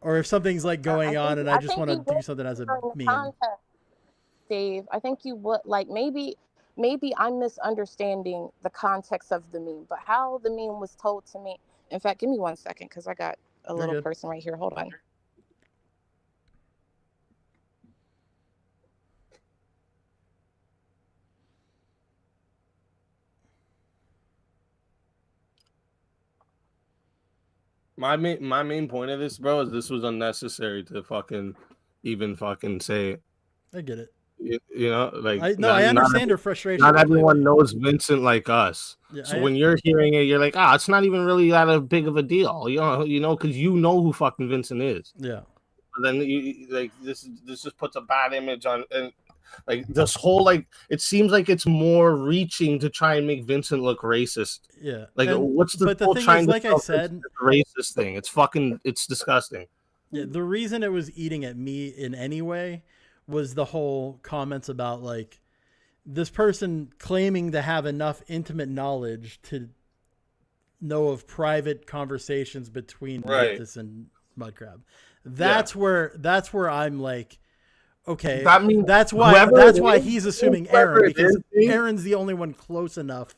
Or if something's like going on and I just want to do something as a meme. Context, Dave, I think you would like maybe I'm misunderstanding the context of the meme, but how the meme was told to me. In fact, give me 1 second because I got a little person right here. Hold on. My main point of this, bro, is this was unnecessary to even say it. I get it. You know, like I understand her frustration. Not everyone knows Vincent like us. Yeah, so when you're hearing it, you're like, it's not even really that big of a deal. You know, because you know who fucking Vincent is. Yeah. But then you like this just puts a bad image on, and like this whole it seems like it's more reaching to try and make Vincent look racist. Yeah. Like what's the whole thing is, like I said, racist thing? It's disgusting. Yeah. The reason it was eating at me in any way was the whole comments about like this person claiming to have enough intimate knowledge to know of private conversations between Mantis and Mudcrab. That's where I'm like, okay, that's why he's assuming Aaron, because Aaron's the only one close enough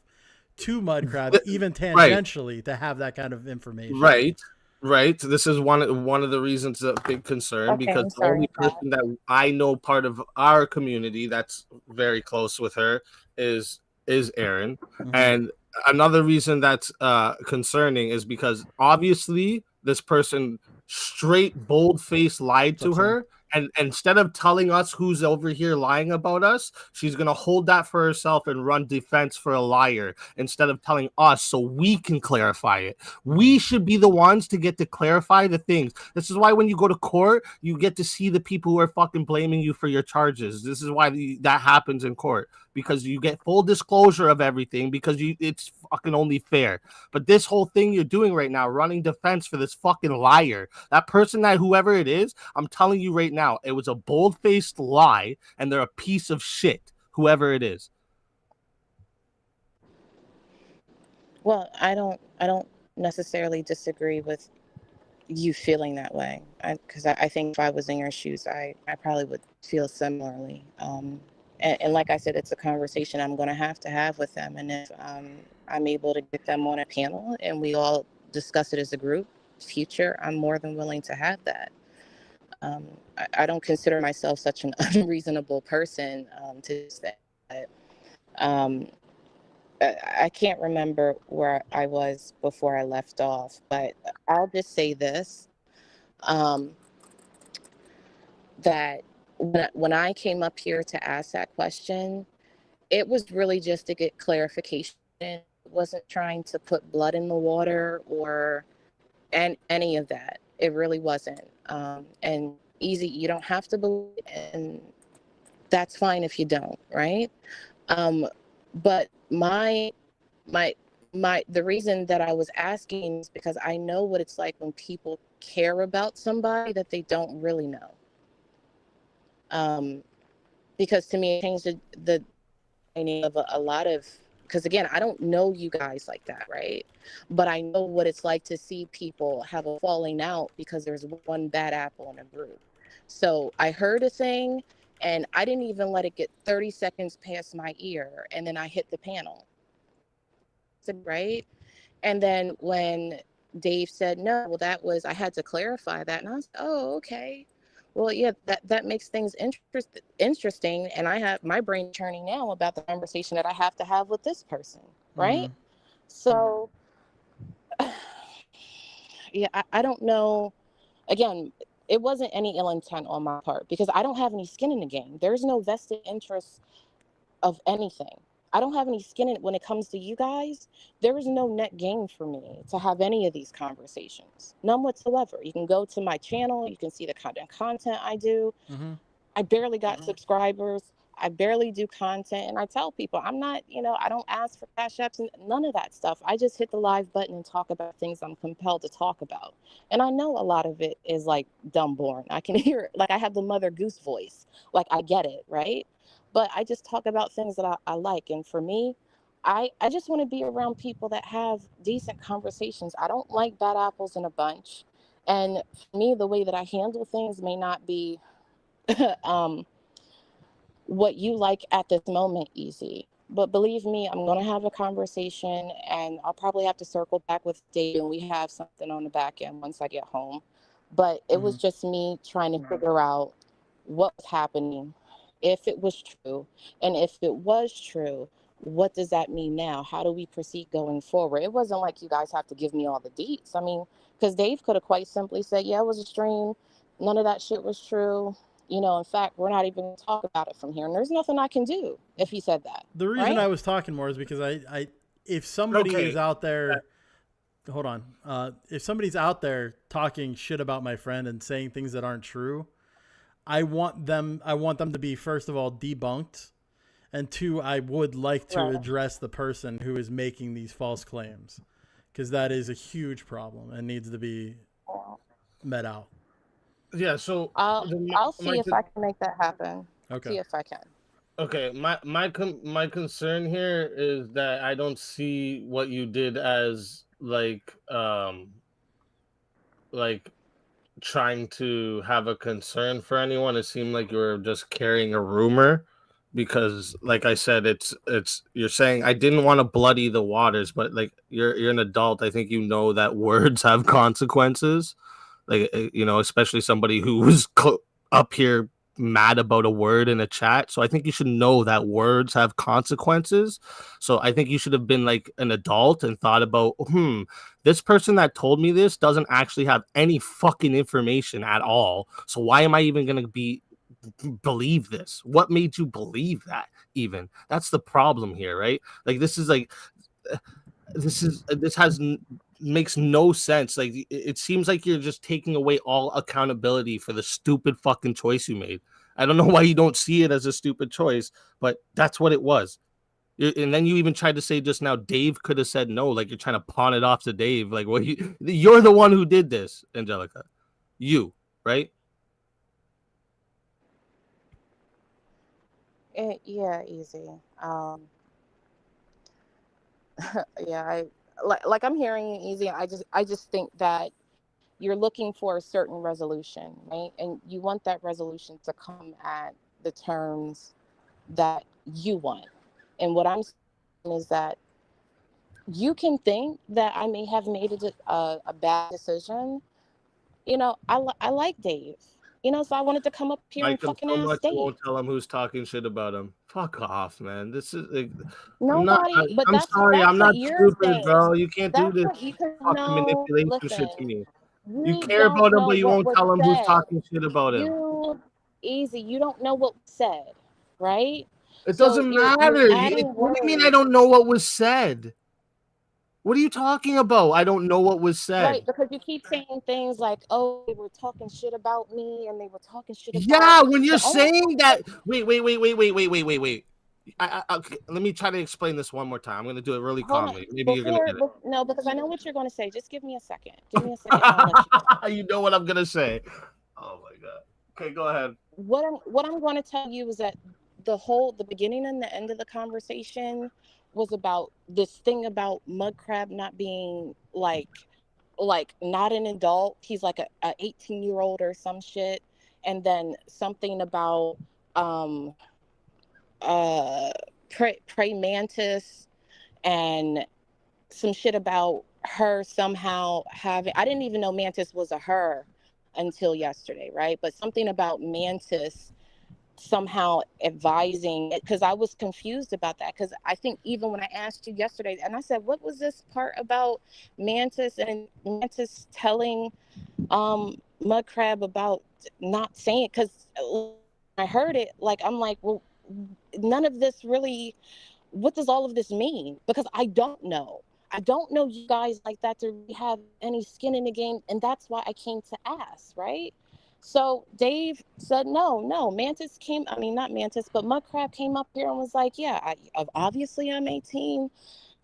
to Mudcrab, even tangentially, to have that kind of information. Right. This is one of the reasons a big concern, because the only person that I know part of our community that's very close with her is Aaron. And another reason that's concerning is because obviously this person straight bold-faced lied to her. And instead of telling us who's over here lying about us, she's going to hold that for herself and run defense for a liar instead of telling us so we can clarify it. We should be the ones to get to clarify the things. This is why when you go to court, you get to see the people who are fucking blaming you for your charges. This is why that happens in court, because you get full disclosure of everything, because it's fucking only fair. But this whole thing you're doing right now, running defense for this fucking liar, that person, that whoever it is, I'm telling you right now, it was a bold-faced lie, and they're a piece of shit, whoever it is. Well, I don't necessarily disagree with you feeling that way, because I think if I was in your shoes, I probably would feel similarly. And like I said, it's a conversation I'm going to have with them, and if I'm able to get them on a panel and we all discuss it as a group, future, I'm more than willing to have that. I don't consider myself such an unreasonable person to say that. I can't remember where I was before I left off, but I'll just say this, that when I came up here to ask that question, it was really just to get clarification. It wasn't trying to put blood in the water or any of that. It really wasn't. And Easy, you don't have to believe in that's fine if you don't, right? But the reason that I was asking is because I know what it's like when people care about somebody that they don't really know. Because to me, it changed the meaning of a lot of, because again, I don't know you guys like that, right? But I know what it's like to see people have a falling out because there's one bad apple in a group. So I heard a thing and I didn't even let it get 30 seconds past my ear. And then I hit the panel, right? And then when Dave said no, well, I had to clarify that. And I was, oh, okay. Well, yeah, that makes things interesting. And I have my brain churning now about the conversation that I have to have with this person, right? So, yeah, I don't know. Again, it wasn't any ill intent on my part because I don't have any skin in the game. There's no vested interest of anything. I don't have any skin in it when it comes to you guys. There is no net gain for me to have any of these conversations. None whatsoever. You can go to my channel. You can see the content I do. I barely got subscribers. I barely do content. And I tell people, I'm not, I don't ask for cash apps and none of that stuff. I just hit the live button and talk about things I'm compelled to talk about. And I know a lot of it is like dumb born. I can hear it. Like I have the Mother Goose voice. Like I get it, right? But I just talk about things that I like. And for me, I just want to be around people that have decent conversations. I don't like bad apples in a bunch. And for me, the way that I handle things may not be what you like at this moment, Easy. But believe me, I'm going to have a conversation and I'll probably have to circle back with Dave and we have something on the back end once I get home. But it was just me trying to figure out what was happening, if it was true. And if it was true, what does that mean now? How do we proceed going forward? It wasn't like you guys have to give me all the deets. I mean, because Dave could have quite simply said, yeah, it was a stream. None of that shit was true. In fact, we're not even going to talk about it from here. And there's nothing I can do if he said that. The reason I was talking more is because if somebody is out there, hold on. If somebody's out there talking shit about my friend and saying things that aren't true, I want them to be, first of all, debunked. And two, I would like to address the person who is making these false claims, because that is a huge problem and needs to be met out. Yeah, so I'll see if I can make that happen. Okay. See if I can. Okay, my concern here is that I don't see what you did as like trying to have a concern for anyone. It seemed like you were just carrying a rumor, because like I said, it's you're saying I didn't want to bloody the waters, but like you're an adult. I think you know that words have consequences. Like, especially somebody who was up here mad about a word in a chat. So I think you should know that words have consequences. So I think you should have been like an adult and thought about, this person that told me this doesn't actually have any fucking information at all. So why am I even going to believe this? What made you believe that even? That's the problem here, right? Like, this makes no sense. Like, it seems like you're just taking away all accountability for the stupid fucking choice you made. I don't know why you don't see it as a stupid choice, but that's what it was. And then you even tried to say just now Dave could have said no, like you're trying to pawn it off to Dave. Like, well, you're the one who did this, Angelica. You, right? Yeah, easy. Yeah, like I'm hearing you, Easy. I just think that you're looking for a certain resolution, right? And you want that resolution to come at the terms that you want. And what I'm saying is that you can think that I may have made a bad decision. I like Dave. So I wanted to come up here and fucking so ask much Dave. you won't tell him who's talking shit about him. Fuck off, man. This is like, nobody. I'm sorry. I'm not stupid, bro. You can't do this fucking manipulation shit to me. You care about him, but you won't tell him who's talking shit about him. Easy. You don't know what was said, right? It doesn't matter. What do you mean I don't know what was said? What are you talking about? I don't know what was said. Right, because you keep saying things like, "Oh, they were talking shit about me, and they were talking shit about." Yeah, when you're saying that, wait. Okay, let me try to explain this one more time. I'm going to do it really calmly. Maybe you're going to get it. No, because I know what you're going to say. Just give me a second. Give me a second, and I'll let you know. You know what I'm going to say. Oh my god. Okay, go ahead. What I'm going to tell you is that the beginning and the end of the conversation was about this thing about Mudcrab not being like not an adult. He's like a 18-year-old or some shit, and then something about prey mantis and some shit about her somehow having. I didn't even know mantis was a her until yesterday, right? But something about mantis somehow advising it, because I was confused about that, because I think even when I asked you yesterday and I said, what was this part about mantis and mantis telling Mudcrab about not saying it, because I heard it, like I'm like, well, none of this really, what does all of this mean? Because I don't know you guys like that to have any skin in the game, and that's why I came to ask, right? So Dave said, no, Mantis came, I mean, not Mantis, but Mudcrab came up here and was like, yeah, obviously I'm 18.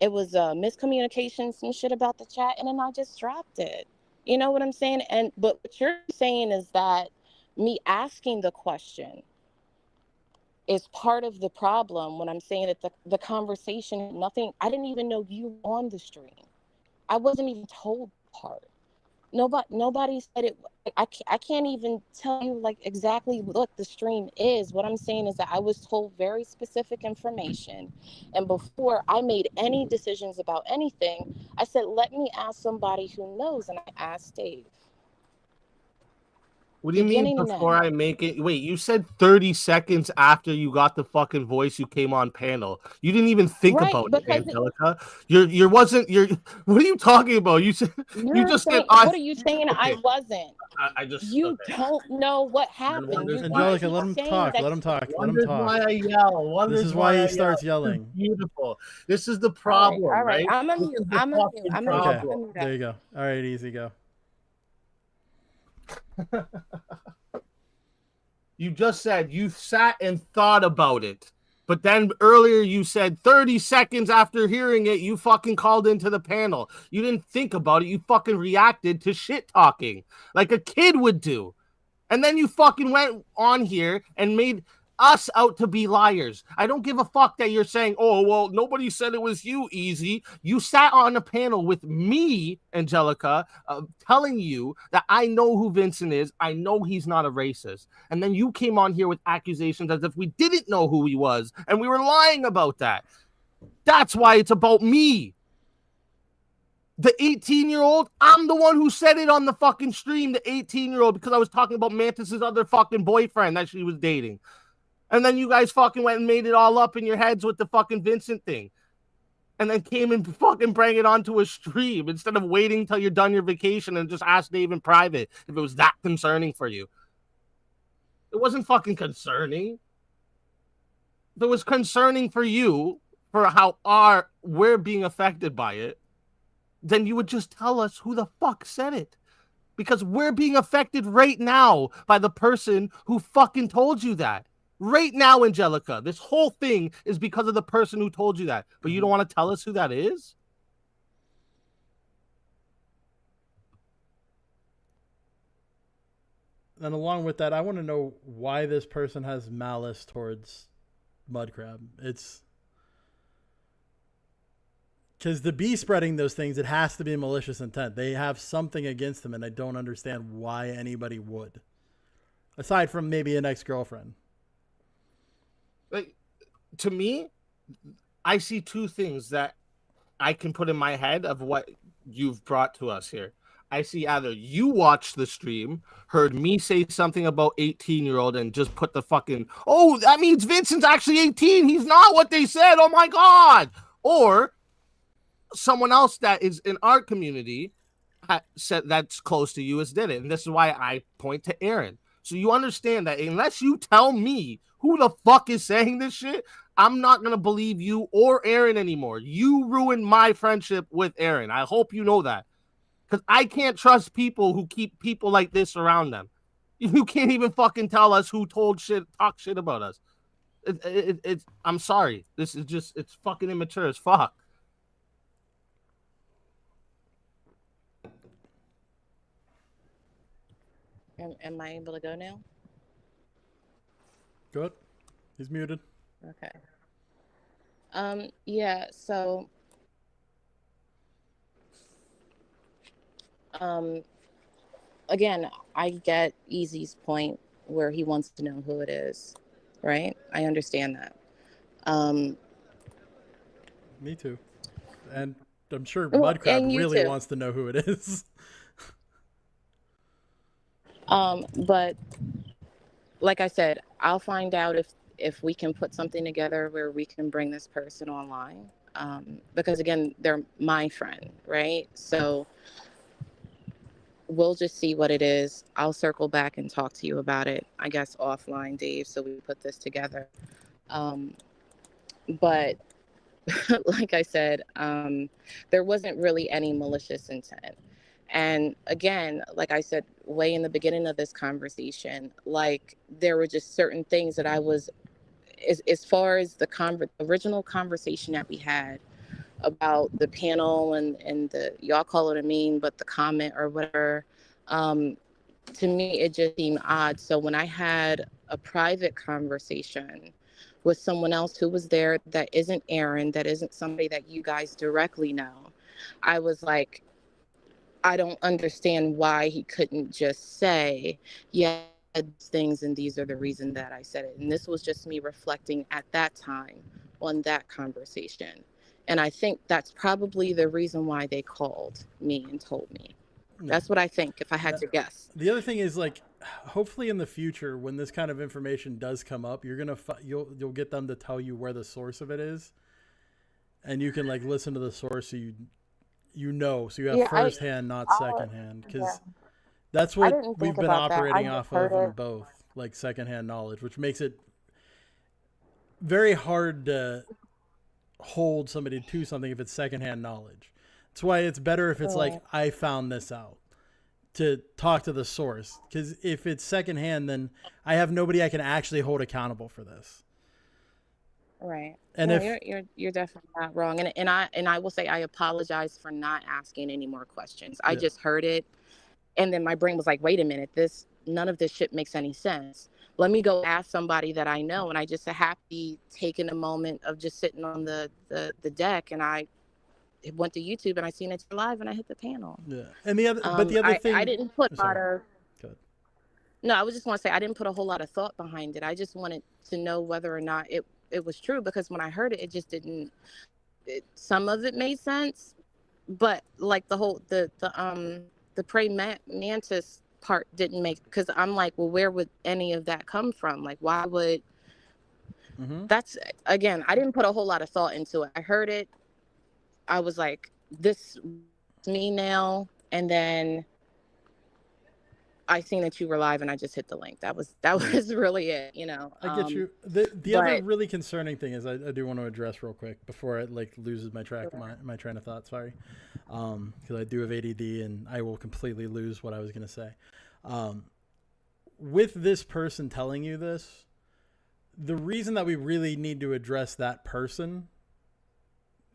It was a miscommunication, some shit about the chat, and then I just dropped it. You know what I'm saying? But what you're saying is that me asking the question is part of the problem when I'm saying that the conversation, nothing, I didn't even know you were on the stream. I wasn't even told part. Nobody said it. I can't even tell you like exactly what the stream is. What I'm saying is that I was told very specific information, and before I made any decisions about anything, I said, let me ask somebody who knows, and I asked Dave. What do you mean before I make it? Wait, you said 30 seconds after you got the fucking voice you came on panel. You didn't even think about it, Angelica. What are you talking about? You said you just said what are you saying? Okay. I wasn't. I just don't know what happened. Angelica, let him talk. Let him talk. Let him talk. Why I yell. This is why he starts yelling. Beautiful. This is the problem, all right? I'm a mute. Okay, there you go. All right, easy go. You just said you sat and thought about it, but then earlier you said 30 seconds after hearing it, you fucking called into the panel. You didn't think about it. You fucking reacted to shit talking like a kid would do. And then you fucking went on here and made us out to be liars. I don't give a fuck that you're saying, oh, well, nobody said it was you, Easy. You sat on a panel with me, Angelica, telling you that I know who Vincent is. I know he's not a racist. And then you came on here with accusations as if we didn't know who he was, and we were lying about that. That's why it's about me. The 18-year-old, I'm the one who said it on the fucking stream, the 18-year-old, because I was talking about Mantis's other fucking boyfriend that she was dating. And then you guys fucking went and made it all up in your heads with the fucking Vincent thing. And then came and fucking bring it onto a stream instead of waiting till you're done your vacation and just ask Dave in private if it was that concerning for you. It wasn't fucking concerning. If it was concerning for you, for how we're being affected by it, then you would just tell us who the fuck said it. Because we're being affected right now by the person who fucking told you that. Right now, Angelica, this whole thing is because of the person who told you that. But you don't want to tell us who that is? And along with that, I want to know why this person has malice towards Mudcrab. It's because to be spreading those things, it has to be malicious intent. They have something against them, and I don't understand why anybody would. Aside from maybe an ex-girlfriend. Like, to me, I see two things that I can put in my head of what you've brought to us here. I see either you watched the stream, heard me say something about 18-year-old and just put the fucking, oh, that means Vincent's actually 18. He's not what they said. Oh, my God. Or someone else that is in our community said that's close to you as did it. And this is why I point to Aaron. So you understand that unless you tell me who the fuck is saying this shit, I'm not going to believe you or Aaron anymore. You ruined my friendship with Aaron. I hope you know that. Because I can't trust people who keep people like this around them. You can't even fucking tell us who talk shit about us. It's I'm sorry. This is just, it's fucking immature as fuck. Am I able to go now? Good. He's muted. Okay. Yeah, so again, I get Easy's point where he wants to know who it is, right? I understand that. Me too. And I'm sure Mudcrab really wants to know who it is. But like I said, I'll find out if we can put something together where we can bring this person online. Because again, they're my friend, right? So we'll just see what it is. I'll circle back and talk to you about it, I guess, offline, Dave, so we put this together. But like I said, there wasn't really any malicious intent. And again, like I said, way in the beginning of this conversation, like there were just certain things that I was, as far as the original conversation that we had about the panel and the, y'all call it a meme, but the comment or whatever, to me, it just seemed odd. So when I had a private conversation with someone else who was there that isn't Aaron, that isn't somebody that you guys directly know, I was like, I don't understand why he couldn't just say, yeah, things and these are the reason that I said it. And this was just me reflecting at that time on that conversation. And I think that's probably the reason why they called me and told me. That's what I think, if I had to guess. The other thing is, like, hopefully in the future, when this kind of information does come up, you're gonna you'll get them to tell you where the source of it is, and you can like listen to the source, so you know, so you have firsthand, not secondhand, because that's what we've been operating off of in both, like secondhand knowledge, which makes it very hard to hold somebody to something if it's secondhand knowledge. That's why it's better if it's like, I found this out, to talk to the source. Because if it's secondhand, then I have nobody I can actually hold accountable for this. Right. And no, you're definitely not wrong. And I will say I apologize for not asking any more questions. I just heard it, and then my brain was like, wait a minute, none of this shit makes any sense. Let me go ask somebody that I know. And I just happy taking a moment of just sitting on the deck, and I went to YouTube and I seen it live and I hit the panel. Yeah. And the other thing, I didn't put a lot of. No, I was just want to say I didn't put a whole lot of thought behind it. I just wanted to know whether or not it was true, because when I heard it, it just didn't. Some of it made sense, but like the whole the praying mantis part didn't make, because I'm like, well, where would any of that come from? Like, why would? That's, again, I didn't put a whole lot of thought into it. I heard it. I was like, this is me now. And then I seen that you were live and I just hit the link. That was really it, you know. I get you. The other really concerning thing is I do want to address real quick before it like loses my track, my train of thought. Sorry. Because I do have ADD and I will completely lose what I was going to say. With this person telling you this, the reason that we really need to address that person,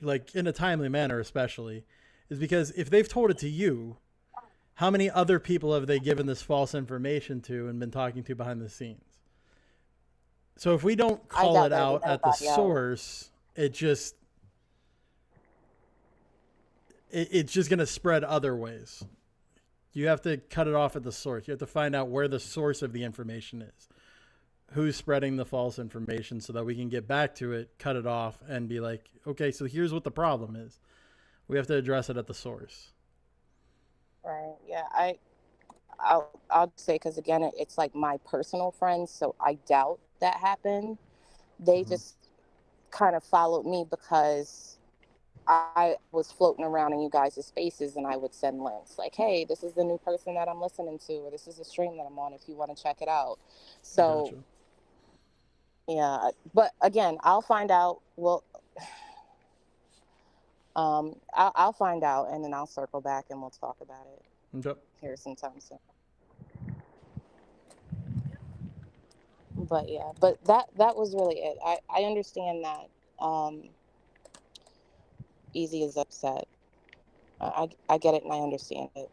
like in a timely manner especially, is because if they've told it to you, how many other people have they given this false information to and been talking to behind the scenes? So if we don't call it out at the source, it's just going to spread other ways. You have to cut it off at the source. You have to find out where the source of the information is. Who's spreading the false information, so that we can get back to it, cut it off, and be like, okay, so here's what the problem is. We have to address it at the source. Right. Yeah. I'll say, because again, it's like my personal friends, so I doubt that happened. They just kind of followed me because I was floating around in you guys' spaces, and I would send links like, hey, this is the new person that I'm listening to, or this is the stream that I'm on if you want to check it out. So Yeah, but again, I'll find out. Well, I'll find out, and then I'll circle back and we'll talk about it Okay. here sometime soon. But yeah, but that was really it. I understand that Easy is upset. I get it and I understand it.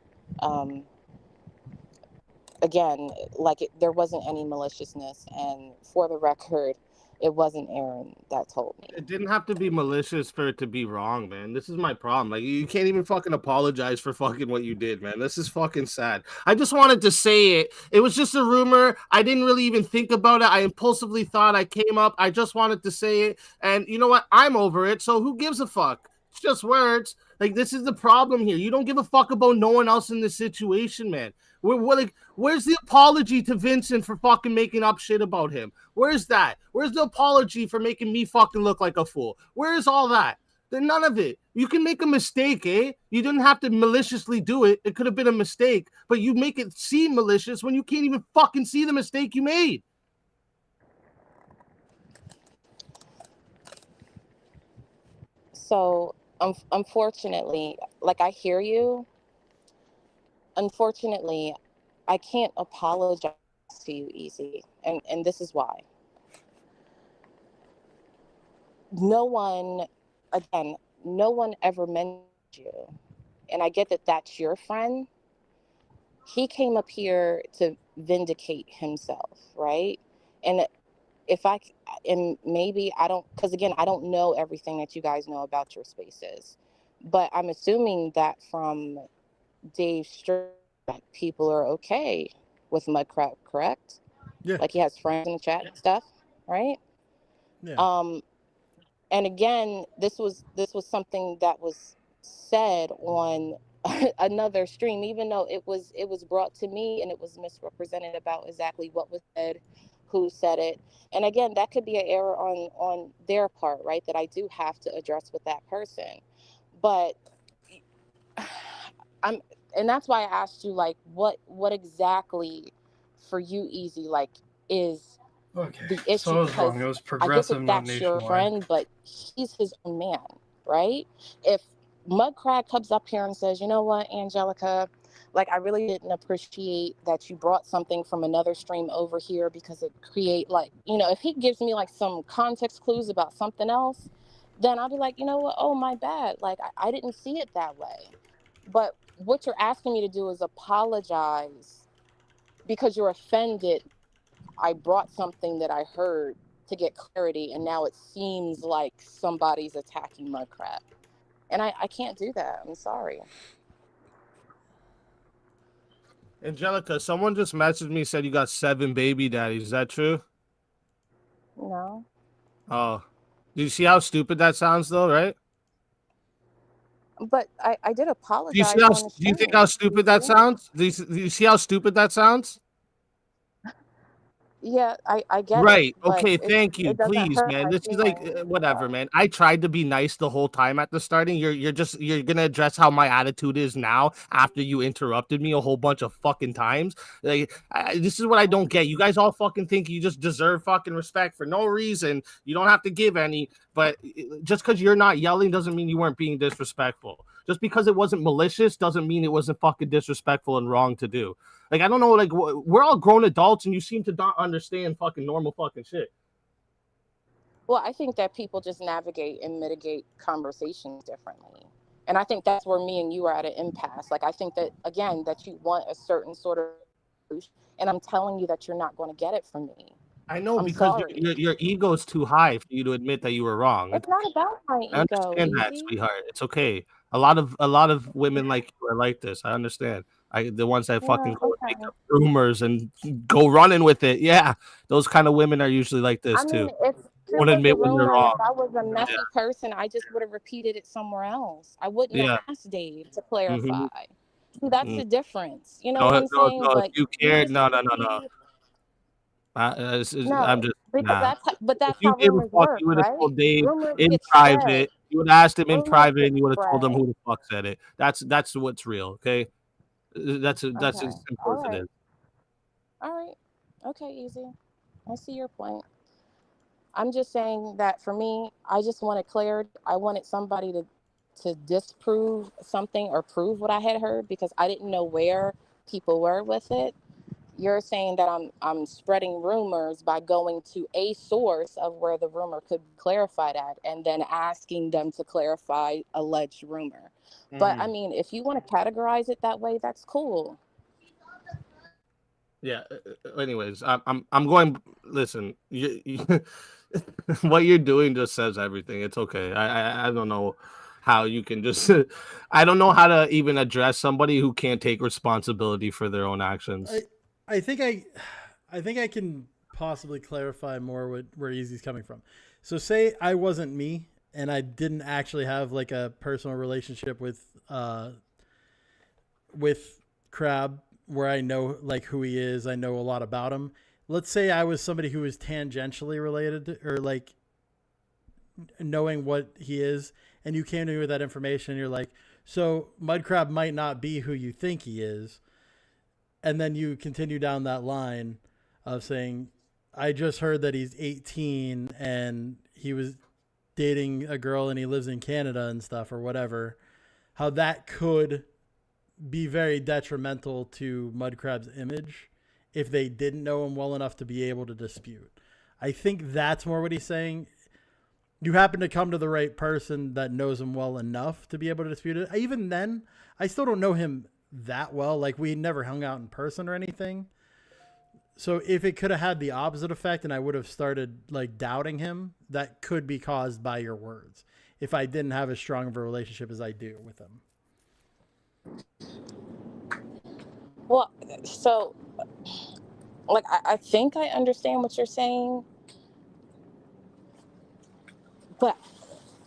Again, like there wasn't any maliciousness, and for the record, it wasn't Aaron that told me. It didn't have to be malicious for it to be wrong, man. This is my problem. Like, you can't even fucking apologize for fucking what you did, man. This is fucking sad. I just wanted to say it. It was just a rumor. I didn't really even think about it. I impulsively thought I came up. I just wanted to say it. And you know what? I'm over it. So who gives a fuck? It's just words. Like, this is the problem here. You don't give a fuck about no one else in this situation, man. Where's the apology to Vincent for fucking making up shit about him? Where's that? Where's the apology for making me fucking look like a fool? Where is all that? Then none of it. You can make a mistake, eh? You didn't have to maliciously do it. It could have been a mistake, but you make it seem malicious when you can't even fucking see the mistake you made. So, unfortunately, like I hear you. Unfortunately, I can't apologize to you, Easy, and this is why. No one, again, no one ever mentioned you, and I get that that's your friend. He came up here to vindicate himself, right? And if I and maybe I don't, because again, I don't know everything that you guys know about your spaces, but I'm assuming that from Dave's stream, people are okay with Mudcrab, correct? Yeah. Like he has friends in the chat and stuff, right? Yeah. And again, this was something that was said on another stream, even though it was brought to me and it was misrepresented about exactly what was said, who said it. And again, that could be an error on their part, right? That I do have to address with that person. But and that's why I asked you, like, what exactly for you, Easy, like, is the issue? So I was wrong. It was Progressive, I get that not that's your Nationwide. friend, but he's his own man, right? If Mudcrab comes up here and says, you know what, Angelica, like, I really didn't appreciate that you brought something from another stream over here because it create, like, you know, if he gives me like some context clues about something else, then I'll be like, you know what, oh, my bad, like, I didn't see it that way. But what you're asking me to do is apologize because you're offended. I brought something that I heard to get clarity, and now it seems like somebody's attacking Mudcrab. And I can't do that. I'm sorry. Angelica, someone just messaged me, said you got 7 baby daddies. Is that true? No. Oh. Do you see how stupid that sounds, though, right? But I did apologize. Do you think how stupid that sounds? Do you see how stupid that sounds? Yeah, I get right. it. Right. Okay. Thank you. Please, man. This is like whatever, man. I tried to be nice the whole time at the starting. You're gonna address how my attitude is now after you interrupted me a whole bunch of fucking times. Like, this is what I don't get. You guys all fucking think you just deserve fucking respect for no reason. You don't have to give any, but just because you're not yelling doesn't mean you weren't being disrespectful. Just because it wasn't malicious doesn't mean it wasn't fucking disrespectful and wrong to do. Like, I don't know, like, we're all grown adults and you seem to not understand fucking normal fucking shit. Well, I think that people just navigate and mitigate conversations differently. And I think that's where me and you are at an impasse. Like, I think that, again, that you want a certain sort of solution, and I'm telling you that you're not going to get it from me. I know, because your ego is too high for you to admit that you were wrong. It's not about my ego. I understand that, sweetheart. It's okay. A lot of women like you are like this. I understand. The ones that fucking go and make up rumors and go running with it. Yeah, those kind of women are usually like this too. If it Won't was admit a when they're rumor, wrong. if I was a messy person, I just would have repeated it somewhere else. I wouldn't have asked Dave to clarify. See, that's the difference. You know what I'm saying? No, but if you cared, no. No, I'm just because nah. that's If you how gave a rumors fuck, work, you would have right? told Dave Rumors in get private. spread. You would have asked him in Rumors private, get and you would have told him spread. who the fuck said it. That's what's real. Okay, that's as Okay. simple All as it right. is. All right. Okay, Easy. I see your point. I'm just saying that for me, I just wanted clarity. I wanted somebody to disprove something or prove what I had heard, because I didn't know where people were with it. You're saying that I'm spreading rumors by going to a source of where the rumor could be clarified at, and then asking them to clarify alleged rumor. But I mean, if you want to categorize it that way, that's cool. Yeah. Anyways, I'm going. Listen, what you're doing just says everything. It's okay. I don't know how you can just. I don't know how to even address somebody who can't take responsibility for their own actions. I think I can possibly clarify more where Easy's coming from. So say I wasn't me and I didn't actually have like a personal relationship with Crab, where I know like who he is, I know a lot about him. Let's say I was somebody who was tangentially related to, or like knowing what he is, and you came to me with that information and you're like, so Mudcrab might not be who you think he is. And then you continue down that line of saying, I just heard that he's 18 and he was dating a girl and he lives in Canada and stuff or whatever. How that could be very detrimental to Mudcrab's image if they didn't know him well enough to be able to dispute. I think that's more what he's saying. You happen to come to the right person that knows him well enough to be able to dispute it. Even then, I still don't know him that well. Like, we never hung out in person or anything. So if it could have had the opposite effect and I would have started like doubting him, that could be caused by your words. If I didn't have as strong of a relationship as I do with him. Well, so like I think I understand what you're saying, but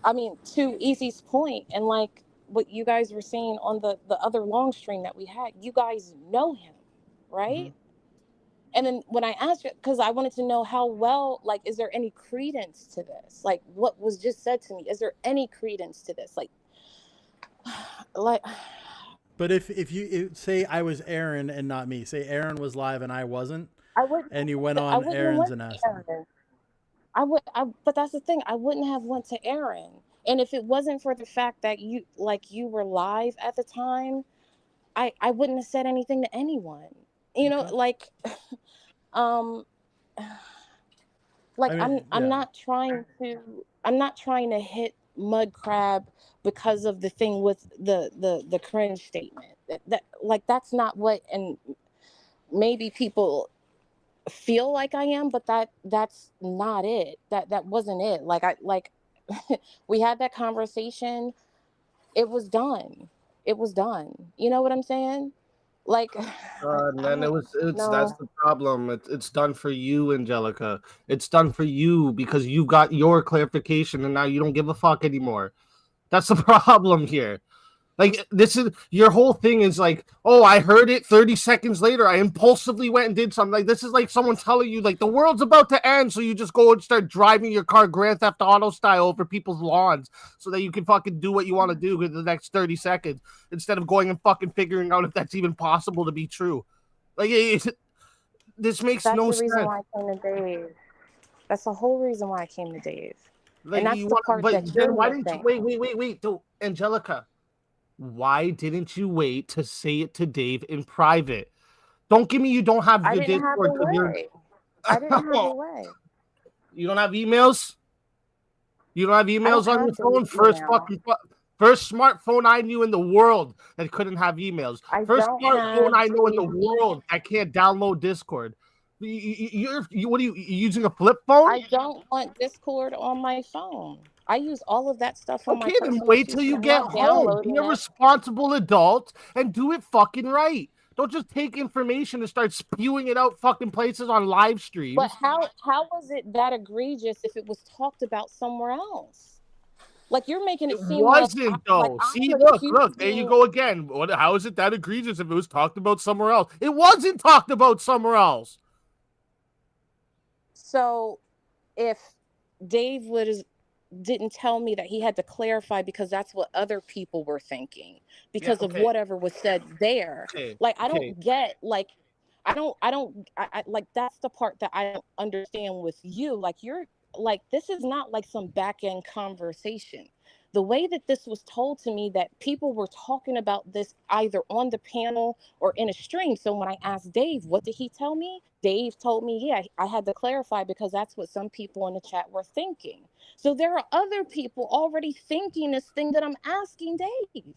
I mean, to Easy's point, and like what you guys were saying on the other long stream that we had, you guys know him, right? Mm-hmm. And then when I asked you, because I wanted to know how well, like, is there any credence to this? Like, what was just said to me, is there any credence to this? Like. But if you say I was Aaron and not me, say Aaron was live and I wasn't, and you went on Aaron's and asked him. But that's the thing. I wouldn't have went to Aaron. And if it wasn't for the fact that you were live at the time, I wouldn't have said anything to anyone. You know, like, I'm not trying to hit Mudcrab because of the thing with the cringe statement. That's not what, and maybe people feel like I am, but that's not it. That wasn't it. We had that conversation. It was done. You know what I'm saying? Like, man, that's the problem. It's done for you, Angelica. It's done for you because you got your clarification and now you don't give a fuck anymore. That's the problem here. Like, this is your whole thing is like, oh, I heard it 30 seconds later. I impulsively went and did something. Like, this is like someone telling you like the world's about to end, so you just go and start driving your car Grand Theft Auto style over people's lawns so that you can fucking do what you want to do in the next 30 seconds instead of going and fucking figuring out if that's even possible to be true. Like, this makes no sense. That's the reason why I came to Dave. That's the whole reason why I came to Dave. Like, and that's the part that you're why didn't you wait, Angelica? Why didn't you wait to say it to Dave in private? Don't give me you don't have the Discord. I didn't have a way. You don't have emails? You don't have emails on your phone? First smartphone I knew in the world that couldn't have emails. First smartphone I know in the world that can't download Discord. What are you using a flip phone? I don't want Discord on my phone. I use all of that stuff on my phone. Okay, then wait till you get home. Be a responsible adult and do it fucking right. Don't just take information and start spewing it out fucking places on live streams. But how was it that egregious if it was talked about somewhere else? Like, you're making it seem wasn't though. See, look, there you go again. How is it that egregious if it was talked about somewhere else? It wasn't talked about somewhere else. So, if Dave didn't tell me that he had to clarify because that's what other people were thinking because of whatever was said there. Like, I don't get, like, I like, that's the part that I don't understand with you. Like, you're like, this is not like some back end conversation. The way that this was told to me, that people were talking about this either on the panel or in a stream. So when I asked Dave, what did he tell me? Dave told me, yeah, I had to clarify because that's what some people in the chat were thinking. So there are other people already thinking this thing that I'm asking Dave.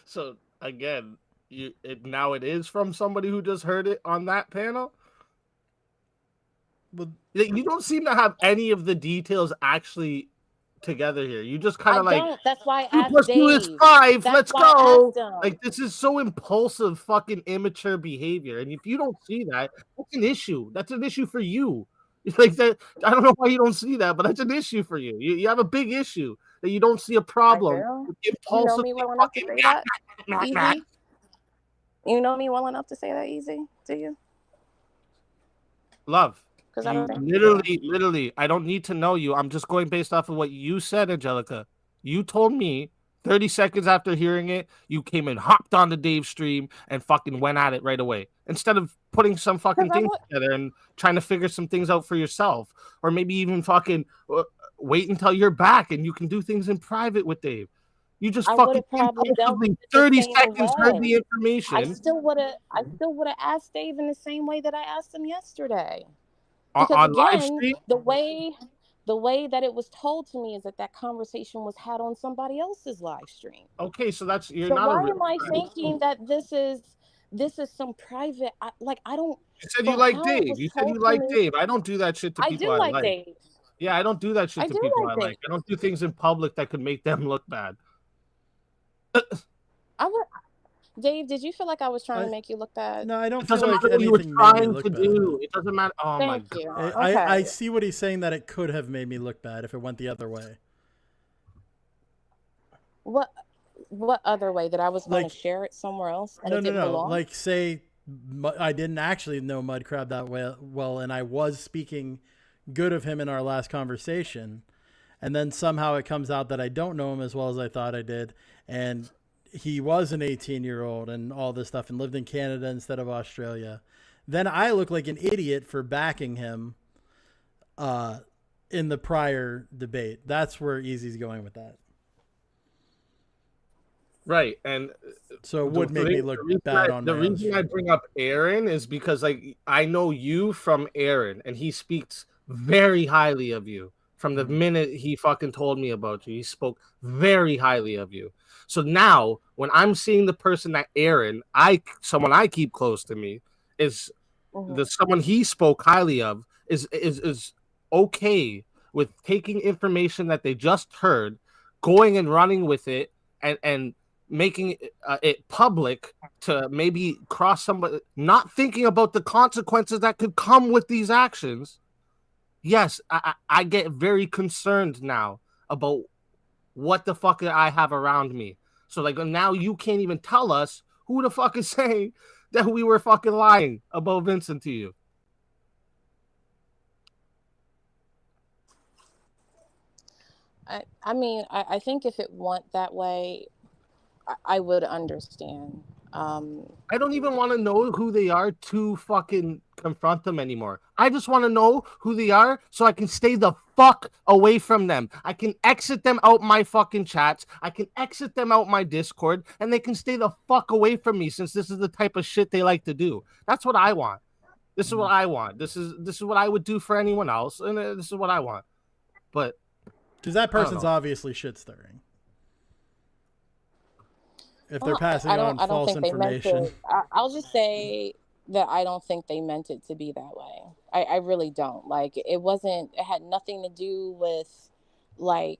So again, now it is from somebody who just heard it on that panel. But you don't seem to have any of the details actually together here. You just kind of like, that's why I 2 asked + 2 is Dave. 5. That's Let's why I go. asked him. Like, this is so impulsive, fucking immature behavior. And if you don't see that, that's an issue. That's an issue for you. Like that, I don't know why you don't see that, but that's an issue for you. You have a big issue that you don't see a problem with impulsive. You know me well enough to say that, Easy? You know me well enough to say that, Easy? Do you? Love. Because I don't think Literally, I don't need to know you. I'm just going based off of what you said, Angelica. You told me 30 seconds after hearing it, you came and hopped on the Dave stream and fucking went at it right away. Instead of putting some fucking things together and trying to figure some things out for yourself. Or maybe even fucking wait until you're back and you can do things in private with Dave. You just fucking impulsively 30 seconds heard the information. I still would have asked Dave in the same way that I asked him yesterday. Because on again, live stream? the way that it was told to me is that conversation was had on somebody else's live stream. Okay, so that's why am I thinking that this is some private? I don't. You said you like Dave. You said you like Dave. I don't do that shit to people I like. Dave. Yeah, I don't do that shit to people I like. I don't do things in public that could make them look bad. Dave, did you feel like I was trying to make you look bad? No, I don't It feel doesn't like matter what you anything were made me trying look to bad. do. It doesn't matter. Oh my Thank you. god. I see what he's saying, that it could have made me look bad if it went the other way. What other way? That I was going to share it somewhere else and it didn't belong? Like, say I didn't actually know Mudcrab that well, and I was speaking good of him in our last conversation, and then somehow it comes out that I don't know him as well as I thought I did, and he was an 18-year-old and all this stuff and lived in Canada instead of Australia. Then I look like an idiot for backing him in the prior debate. That's where Easy's going with that. Right, and so it would make me look bad on the reason I bring up Aaron is because, like, I know you from Aaron, and he speaks very highly of you. From the minute he fucking told me about you, he spoke very highly of you. So now, when I'm seeing the person that Aaron, someone I keep close to me, is the someone he spoke highly of, is okay with taking information that they just heard, going and running with it, and making it public to maybe cross somebody, not thinking about the consequences that could come with these actions. Yes, I get very concerned now about what the fuck I have around me. So, like, now you can't even tell us who the fuck is saying that we were fucking lying about Vincent to you. I mean, I think if it went that way, I would understand. I don't even want to know who they are to fucking confront them anymore. I just want to know who they are so I can stay the fuck away from them. I can exit them out my fucking chats. I can exit them out my Discord, and they can stay the fuck away from me, since this is the type of shit they like to do. That's what I want. This is what I want. This is what I would do for anyone else, and this is what I want. But because that person's obviously shit stirring. If they're passing on false information. I'll just say that I don't think they meant it to be that way. I really don't. Like, it had nothing to do with, like,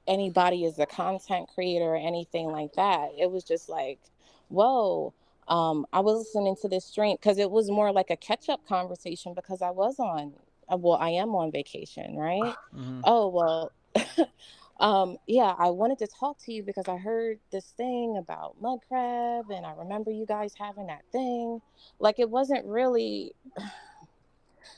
anybody as a content creator or anything like that. It was just like, whoa, I was listening to this stream because it was more like a catch-up conversation because I am on vacation, right? Mm-hmm. Oh, well... yeah, I wanted to talk to you because I heard this thing about Mudcrab, and I remember you guys having that thing. Like, it wasn't really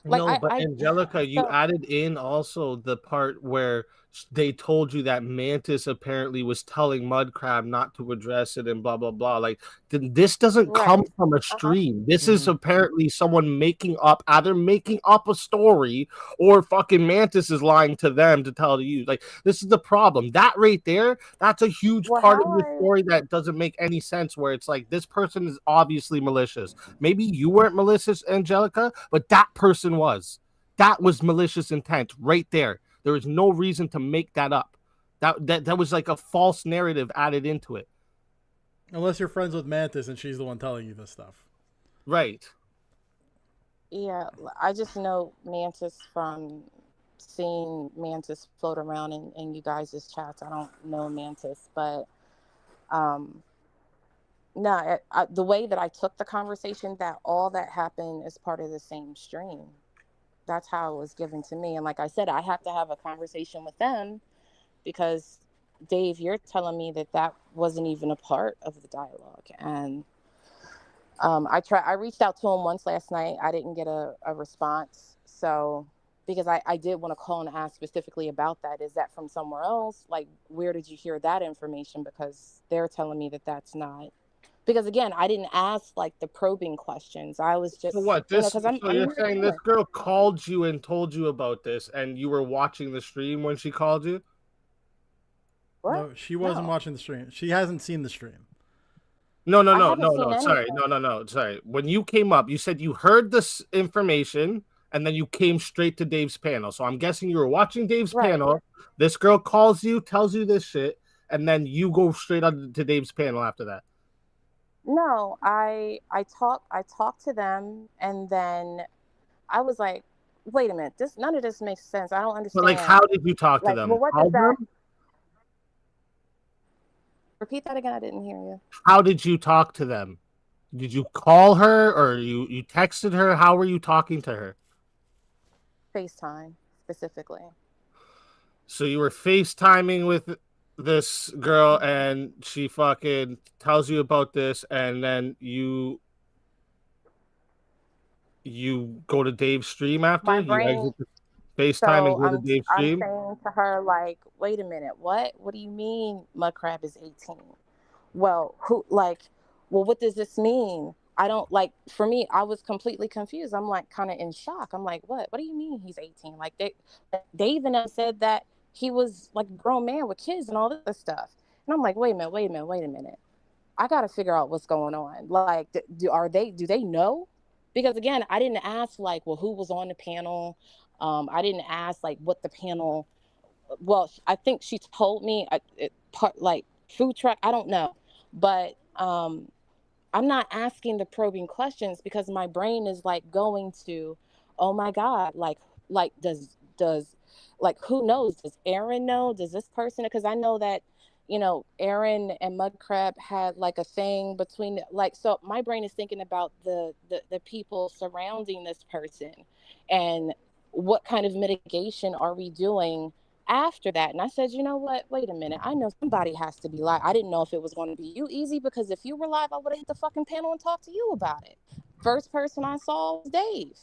like no, but Angelica, you added in also the part where they told you that Mantis apparently was telling Mudcrab not to address it and blah blah blah. Like this doesn't come from a stream. This is apparently someone either making up a story, or fucking Mantis is lying to them to tell you. Like this is the problem. That right there, that's a huge part of the story that doesn't make any sense. Where it's like this person is obviously malicious. Maybe you weren't malicious, Angelica, but that person was. That was malicious intent right there. There is no reason to make that up. That was like a false narrative added into it. Unless you're friends with Mantis and she's the one telling you this stuff. Right. Yeah, I just know Mantis from seeing Mantis float around in you guys' chats. I don't know Mantis, but no, the way that I took the conversation, that all that happened is part of the same stream. That's how it was given to me. And like I said, I have to have a conversation with them because, Dave, you're telling me that wasn't even a part of the dialogue. And I reached out to him once last night. I didn't get a response. So, because I did want to call and ask specifically about that. Is that from somewhere else? Like, where did you hear that information? Because they're telling me that that's not. Because again, I didn't ask like the probing questions. I was just what this. You know, so you're saying this girl called you and told you about this, and you were watching the stream when she called you? What? No, she wasn't watching the stream. She hasn't seen the stream. No. Sorry. When you came up, you said you heard this information and then you came straight to Dave's panel. So I'm guessing you were watching Dave's panel. This girl calls you, tells you this shit, and then you go straight on to Dave's panel after that. No, I talked to them, and then I was like, wait a minute, none of this makes sense. I don't understand. But like, how did you talk to them? Well, what does that... Repeat that again. I didn't hear you. How did you talk to them? Did you call her or you texted her? How were you talking to her? FaceTime, specifically. So you were FaceTiming with this girl and she fucking tells you about this, and then you go to Dave's stream after? My brain, you exit the FaceTime and go to Dave's stream? I'm saying to her, like, wait a minute, what do you mean Mudcrab is 18? Well, what does this mean? I don't, like, for me, I was completely confused. I'm like kind of in shock. I'm like, what do you mean he's 18? Like they even said that he was like a grown man with kids and all this stuff. And I'm like, wait a minute. I got to figure out what's going on. Like, do they know? Because again, I didn't ask like, well, who was on the panel? I didn't ask like what the panel, well, I think she told me like food truck. I don't know, but I'm not asking the probing questions because my brain is like going to, oh my God, like does like, who knows? Does Aaron know? Does this person? Because I know that, you know, Aaron and Mudcrab had like a thing between, like, so my brain is thinking about the people surrounding this person and what kind of mitigation are we doing after that. And I said, you know what? Wait a minute. I know somebody has to be live. I didn't know if it was going to be you, Easy, because if you were live, I would have hit the fucking panel and talked to you about it. First person I saw was Dave.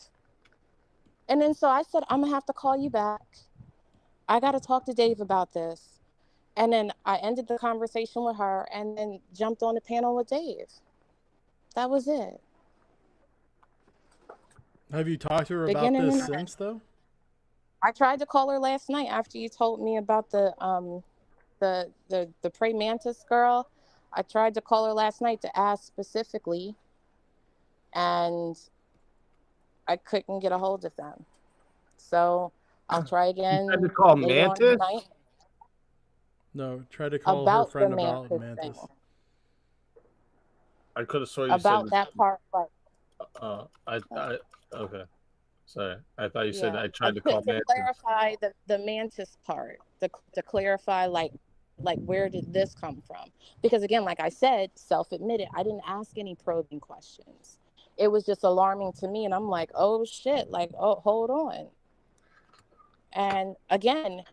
And then so I said, I'm going to have to call you back. I got to talk to Dave about this. And then I ended the conversation with her and then jumped on the panel with Dave. That was it. Have you talked to her about this since, though? I tried to call her last night after you told me about the prey mantis girl. I tried to call her last night to ask specifically, and I couldn't get a hold of them. So I'll try again. You tried to call Mantis? No, try to call her friend about Mantis. I could have sworn you about said that part, but okay. Sorry, I thought you said I tried to call Mantis. To clarify the Mantis part, to clarify like where did this come from? Because again, like I said, self-admitted, I didn't ask any probing questions. It was just alarming to me, and I'm like, oh shit, like, oh, hold on. And again,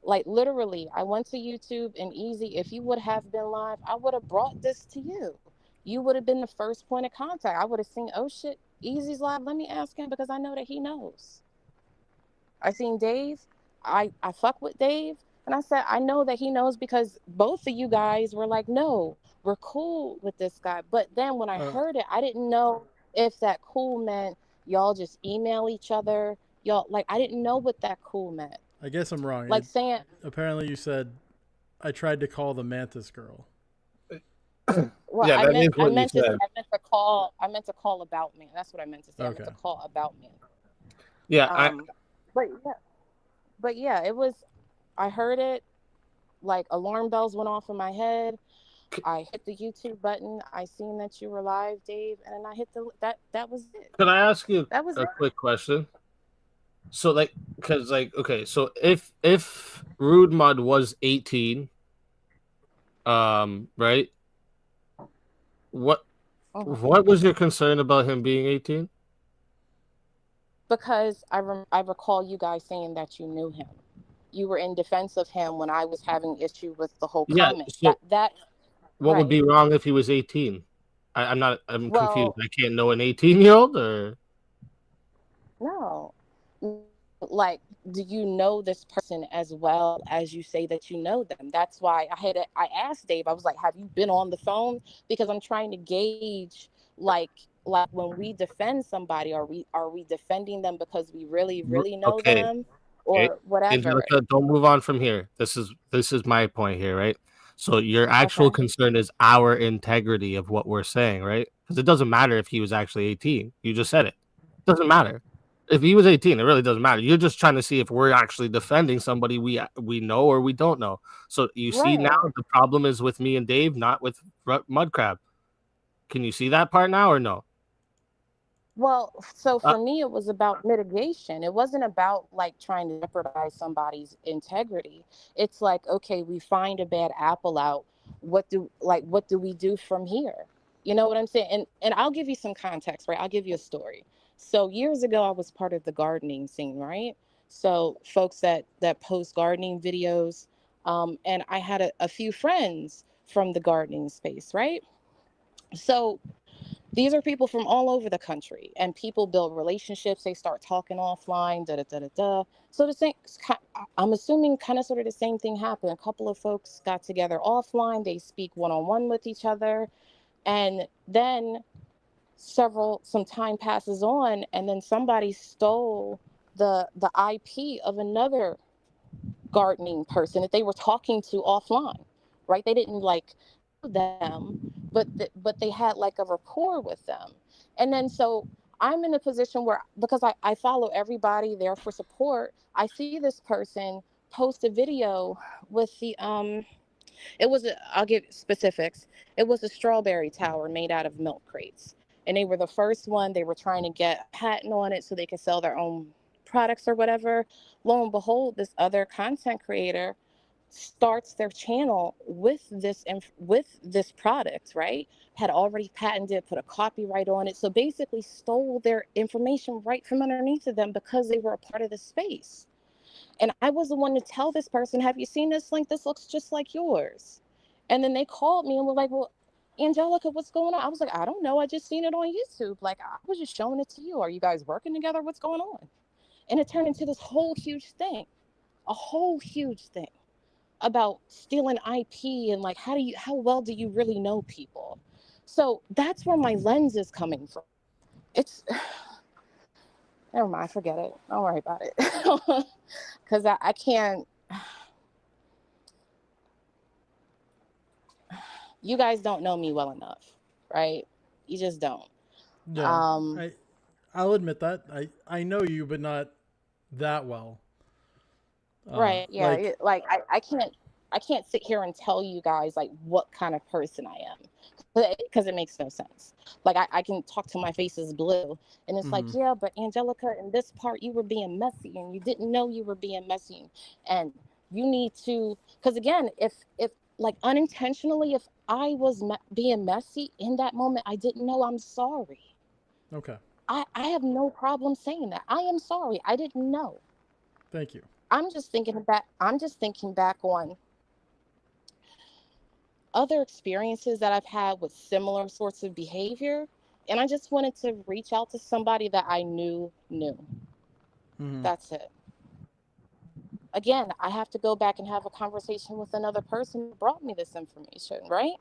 like literally, I went to YouTube and Easy, if you would have been live, I would have brought this to you. You would have been the first point of contact. I would have seen, oh shit, Easy's live. Let me ask him because I know that he knows. I seen Dave. I fuck with Dave. And I said, I know that he knows because both of you guys were like, no, we're cool with this guy. But then when I heard it, I didn't know if that cool meant y'all just email each other. Y'all, like, I didn't know what that cool meant. I guess I'm wrong. Like saying, apparently you said I tried to call the Mantis girl. Well, yeah, I meant to call about me. That's what I meant to say. I meant to call about me. Yeah, but yeah, it was. I heard it, like alarm bells went off in my head. I hit the YouTube button. I seen that you were live, Dave, and then I hit that was it. Can I ask you That was a it. quick question? So like, because like, okay, so if Rude Mud was 18, right? What was your concern about him being 18? Because I recall you guys saying that you knew him. You were in defense of him when I was having issue with the whole comment. So what right. would be wrong if he was 18? I'm confused. Well, I can't know an 18-year-old or no. Like, do you know this person as well as you say that you know them? That's why I asked Dave, I was like, have you been on the phone? Because I'm trying to gauge like when we defend somebody, are we defending them because we really know them or whatever? Angelica, don't move on from here. This is my point here, right? So your actual concern is our integrity of what we're saying, right? Because it doesn't matter if he was actually 18. You just said it. It doesn't matter. If he was 18, it really doesn't matter. You're just trying to see if we're actually defending somebody we know or we don't know. So you see now the problem is with me and Dave, not with Mudcrab. Can you see that part now or no? Well, so for me, it was about mitigation. It wasn't about like trying to jeopardize somebody's integrity. It's like, okay, we find a bad apple out. What do we do from here? You know what I'm saying? And I'll give you some context, right? I'll give you a story. So years ago, I was part of the gardening scene, right? So folks that post gardening videos, and I had a few friends from the gardening space, right? So these are people from all over the country, and people build relationships. They start talking offline, So the same, I'm assuming kind of sort of the same thing happened. A couple of folks got together offline. They speak one-on-one with each other. And then some time passes on, and then somebody stole the IP of another gardening person that they were talking to offline, right? They didn't like them, but they had like a rapport with them. And then so I'm in a position where, because I follow everybody there for support, I see this person post a video with the I'll give specifics. It was a strawberry tower made out of milk crates, and they were the first one. They were trying to get a patent on it so they could sell their own products or whatever. Lo and behold, this other content creator starts their channel with this product, right? Had already patented, put a copyright on it. So basically stole their information right from underneath of them because they were a part of the space. And I was the one to tell this person, have you seen this link? This looks just like yours. And then they called me and were like, well, Angelica, what's going on? I was like, I don't know. I just seen it on YouTube. Like, I was just showing it to you. Are you guys working together? What's going on? And it turned into this whole huge thing, about stealing IP and like, how well do you really know people? So that's where my lens is coming from. It's, never mind, forget it. Don't worry about it. Because I can't, you guys don't know me well enough, right? You just don't. Yeah, I'll admit that. I know you, but not that well. Right, yeah. I can't sit here and tell you guys like what kind of person I am, because it makes no sense. Like I can talk till my face is blue, and it's like, yeah, but Angelica, in this part you were being messy and you didn't know you were being messy, and you need to, because again, if like unintentionally, if I was being messy in that moment, I didn't know, I'm sorry. Okay. I have no problem saying that. I am sorry. I didn't know. Thank you. I'm just thinking back on other experiences that I've had with similar sorts of behavior, and I just wanted to reach out to somebody that I knew. That's it. again, I have to go back and have a conversation with another person who brought me this information, right?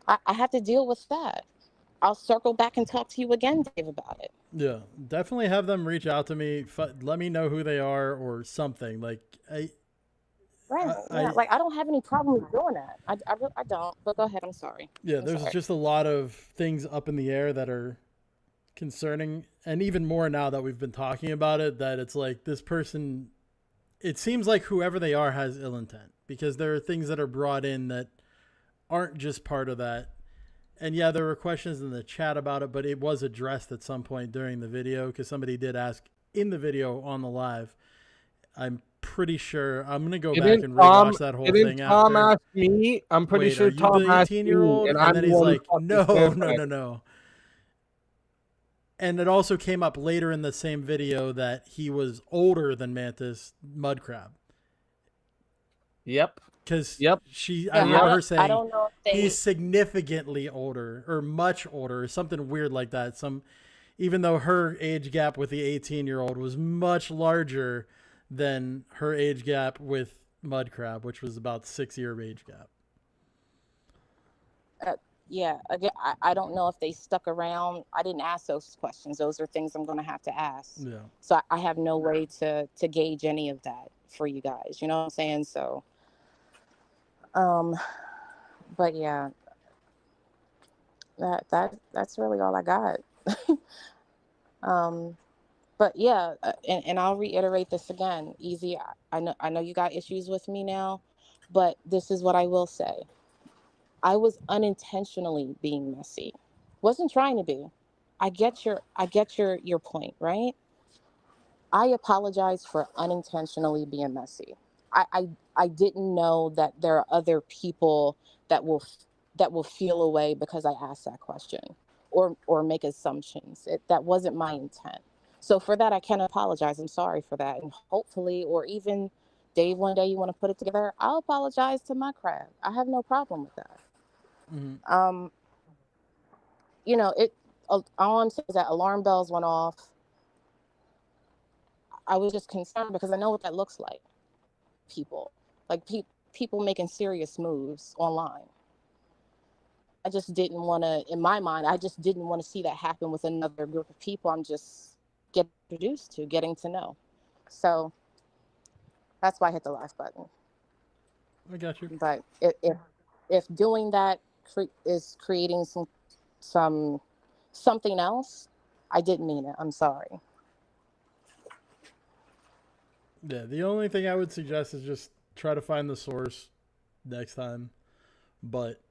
I have to deal with that. I'll circle back and talk to you again, Dave, about it. Yeah, definitely have them reach out to me. Let me know who they are or something. Like, like I don't have any problem with doing that. I don't. But go ahead. I'm sorry. Yeah, there's just a lot of things up in the air that are concerning, and even more now that we've been talking about it, that it's like this person, it seems like whoever they are has ill intent, because there are things that are brought in that aren't just part of that. And yeah, there were questions in the chat about it, but it was addressed at some point during the video, because somebody did ask in the video on the live. I'm pretty sure I'm gonna go back and rewatch that whole thing. Tom after. asked me. I'm pretty sure Tom asked me, 18-year-old, and then he's like, no. And it also came up later in the same video that he was older than Mantis Mudcrab. Yep. Because I remember her saying he's significantly older or much older, or something weird like that. Even though her age gap with the 18-year-old was much larger than her age gap with Mudcrab, which was about 6-year age gap. Yeah, again, I don't know if they stuck around. I didn't ask those questions. Those are things I'm going to have to ask. Yeah. So I have no way to gauge any of that for you guys. You know what I'm saying? So, but yeah, that's really all I got. But yeah, and I'll reiterate this again. Easy. I know you got issues with me now, but this is what I will say. I was unintentionally being messy. Wasn't trying to be. I get your point, right? I apologize for unintentionally being messy. I didn't know that there are other people that will feel away because I asked that question or make assumptions. That wasn't my intent. So for that, I can apologize. I'm sorry for that. And hopefully, or even Dave, one day you want to put it together, I'll apologize to my crowd. I have no problem with that. Mm-hmm. You know, all I'm saying is that alarm bells went off. I was just concerned because I know what that looks like. People making serious moves online. I just didn't want to, in my mind, I just didn't want to see that happen with another group of people I'm just getting introduced to, getting to know. So that's why I hit the live button. I got you. But if doing that is creating something else, I didn't mean it. I'm sorry. Yeah, the only thing I would suggest is just try to find the source next time. But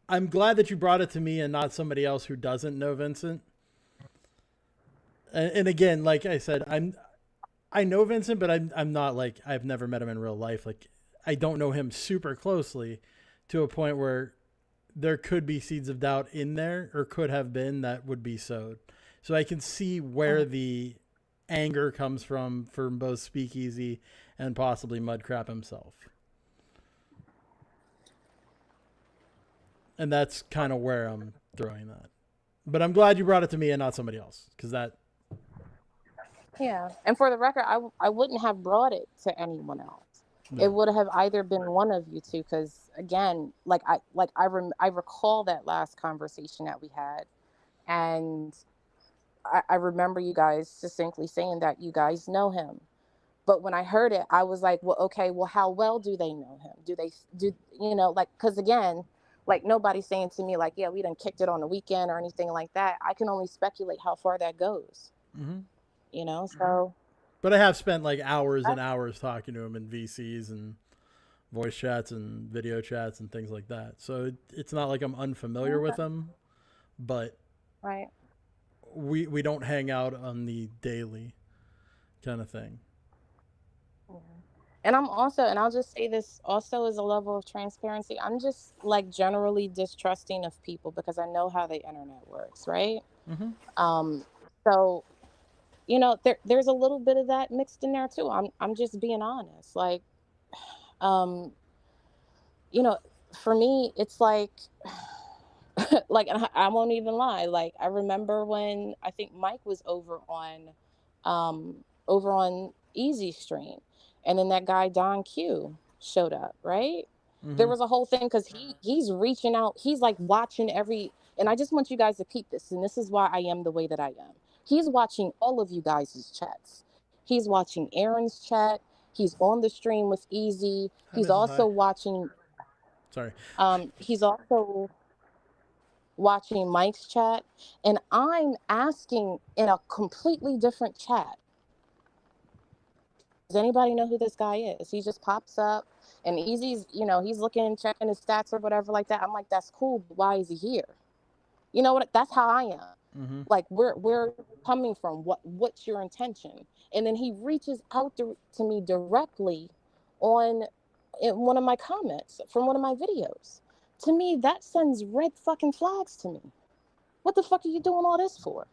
I'm glad that you brought it to me and not somebody else who doesn't know Vincent. And again, like I said, I know Vincent, but I'm not like, I've never met him in real life. Like, I don't know him super closely to a point where there could be seeds of doubt in there, or could have been, that would be sowed. So I can see where the anger comes from both Speakeasy and possibly Mudcrab himself. And that's kind of where I'm throwing that. But I'm glad you brought it to me and not somebody else, because that... Yeah, and for the record, I wouldn't have brought it to anyone else. No. It would have either been one of you two, because again, I recall that last conversation that we had, and I remember you guys distinctly saying that you guys know him. But when I heard it, I was like, well, okay, well, how well do they know him? Do you know, like, because again, like, nobody's saying to me like, yeah, we done kicked it on the weekend or anything like that. I can only speculate how far that goes. Mm-hmm. You know, so. But I have spent like hours and hours talking to him in VCs and voice chats and video chats and things like that. So it's not like I'm unfamiliar with him, but right. We don't hang out on the daily kind of thing. Yeah. And I'm also, and I'll just say this also as a level of transparency, I'm just like generally distrusting of people because I know how the internet works, right? Mm-hmm. So, you know, there's a little bit of that mixed in there too. I'm just being honest. Like, you know, for me, it's like, like, I won't even lie. Like, I remember when I think Mike was over on Easy Stream, And then that guy, Don Q, showed up, right? There was a whole thing because he's reaching out. He's like watching every, and I just want you guys to peep this. And this is why I am the way that I am. He's watching all of you guys' chats. He's watching Aaron's chat. He's on the stream with Easy. He's also watching. Sorry. He's also watching Mike's chat, and I'm asking in a completely different chat. Does anybody know who this guy is? He just pops up, and Easy's, he's looking, checking his stats or whatever like that. I'm like, that's cool, but why is he here? You know what? That's how I am. Like, where coming from? What's your intention? And then he reaches out to me directly in one of my comments from one of my videos. To me, that sends red fucking flags to me. What the fuck are you doing all this for?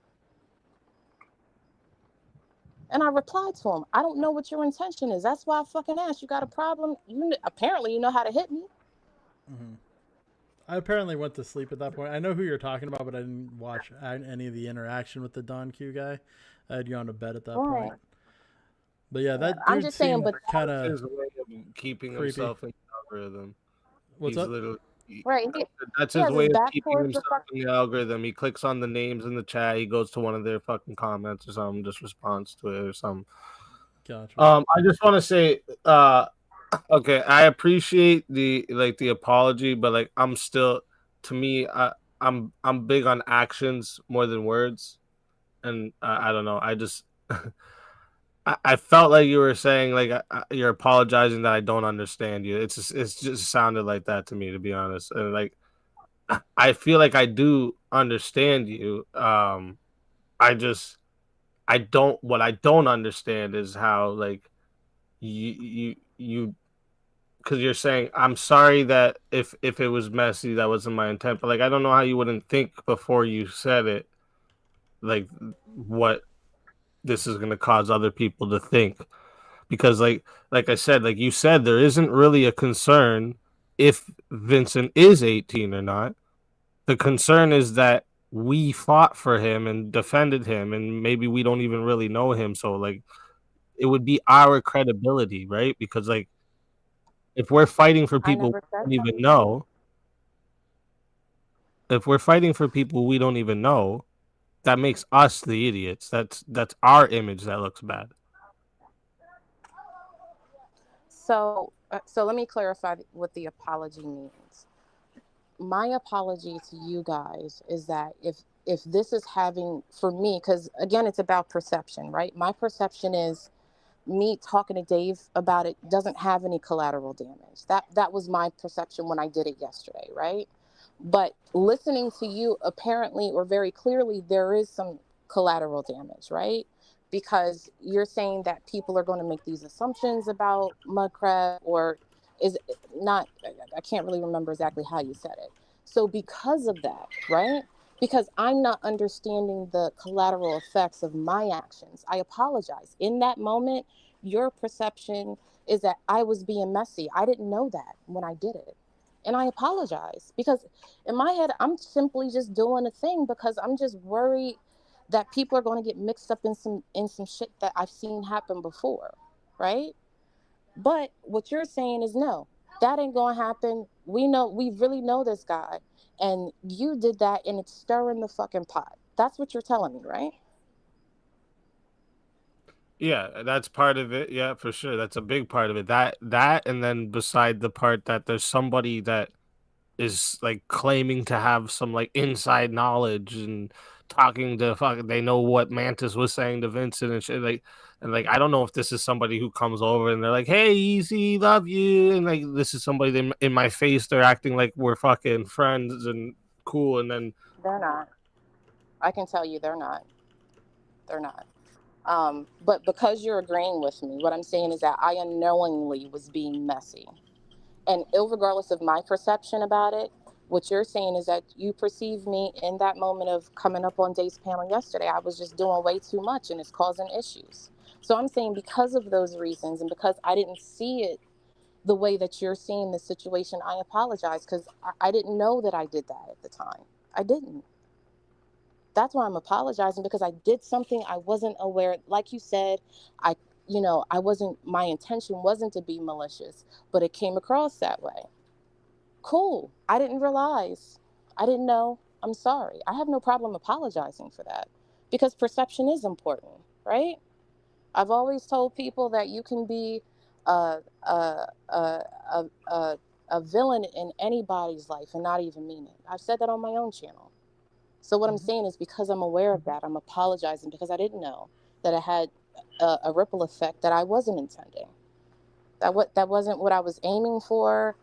And I replied to him, I don't know what your intention is. That's why I fucking asked. You got a problem? Apparently you know how to hit me. I apparently went to sleep at that point. I know who you're talking about, but I didn't watch any of the interaction with the Don Q guy. I had gone to bed at that point. But yeah, that dude I'm just saying, but kind of his way of keeping himself in the algorithm. What's up? Right. That's his way of keeping himself in the algorithm. He clicks on the names in the chat. He goes to one of their fucking comments or something, just responds to it or something. Gotcha. I just want to say, okay, I appreciate the apology, but like I'm still, to me, I'm big on actions more than words, and I don't know. I just I felt like you were saying like you're apologizing that I don't understand you. It's just sounded like that to me, to be honest. And like I feel like I do understand you. What I don't understand is how like you because you're saying I'm sorry that if it was messy, that wasn't my intent. But like I don't know how you wouldn't think before you said it, like what this is gonna cause other people to think. Because like I said, like you said, there isn't really a concern if Vincent is 18 or not. The concern is that we fought for him and defended him, and maybe we don't even really know him. So like it would be our credibility, right? Because like if we're fighting for people we don't even know, that makes us the idiots. That's our image that looks bad. So let me clarify what the apology means. My apology to you guys is that if this is having, for me, because again, it's about perception, right? My perception is me talking to Dave about it doesn't have any collateral damage. That was my perception when I did it yesterday, right? But listening to you, apparently or very clearly, there is some collateral damage, right? Because you're saying that people are going to make these assumptions about Mudcrab, or is it not, I can't really remember exactly how you said it. So because of that, right? Because I'm not understanding the collateral effects of my actions, I apologize. In that moment, your perception is that I was being messy. I didn't know that when I did it. And I apologize because in my head, I'm simply just doing a thing because I'm just worried that people are going to get mixed up in some shit that I've seen happen before, right? But what you're saying is no, that ain't going to happen. We really know this guy, and you did that, and it's stirring the fucking pot. That's what you're telling me, right? Yeah, that's part of it. Yeah, for sure. That's a big part of it. That and then beside the part that there's somebody that is like claiming to have some like inside knowledge and talking to they know what Mantis was saying to Vincent and shit, like I don't know if this is somebody who comes over and they're like, hey, Easy, love you, and like this is somebody that in my face they're acting like we're fucking friends and cool, and then they're not. I can tell you they're not. But because you're agreeing with me, what I'm saying is that I unknowingly was being messy. And regardless of my perception about it, what you're saying is that you perceive me in that moment of coming up on Dave's panel yesterday. I was just doing way too much and it's causing issues. So I'm saying because of those reasons and because I didn't see it the way that you're seeing the situation, I apologize because I didn't know that I did that at the time. I didn't. That's why I'm apologizing, because I did something I wasn't aware. Like you said, I you know, my intention wasn't to be malicious, but it came across that way. Cool. I didn't realize. I didn't know. I'm sorry. I have no problem apologizing for that because perception is important, right? I've always told people that you can be a, a, a, a villain in anybody's life and not even mean it. I've said that on my own channel. So what I'm saying is because I'm aware of that, I'm apologizing because I didn't know that it had a ripple effect that I wasn't intending. That wasn't what I was aiming for.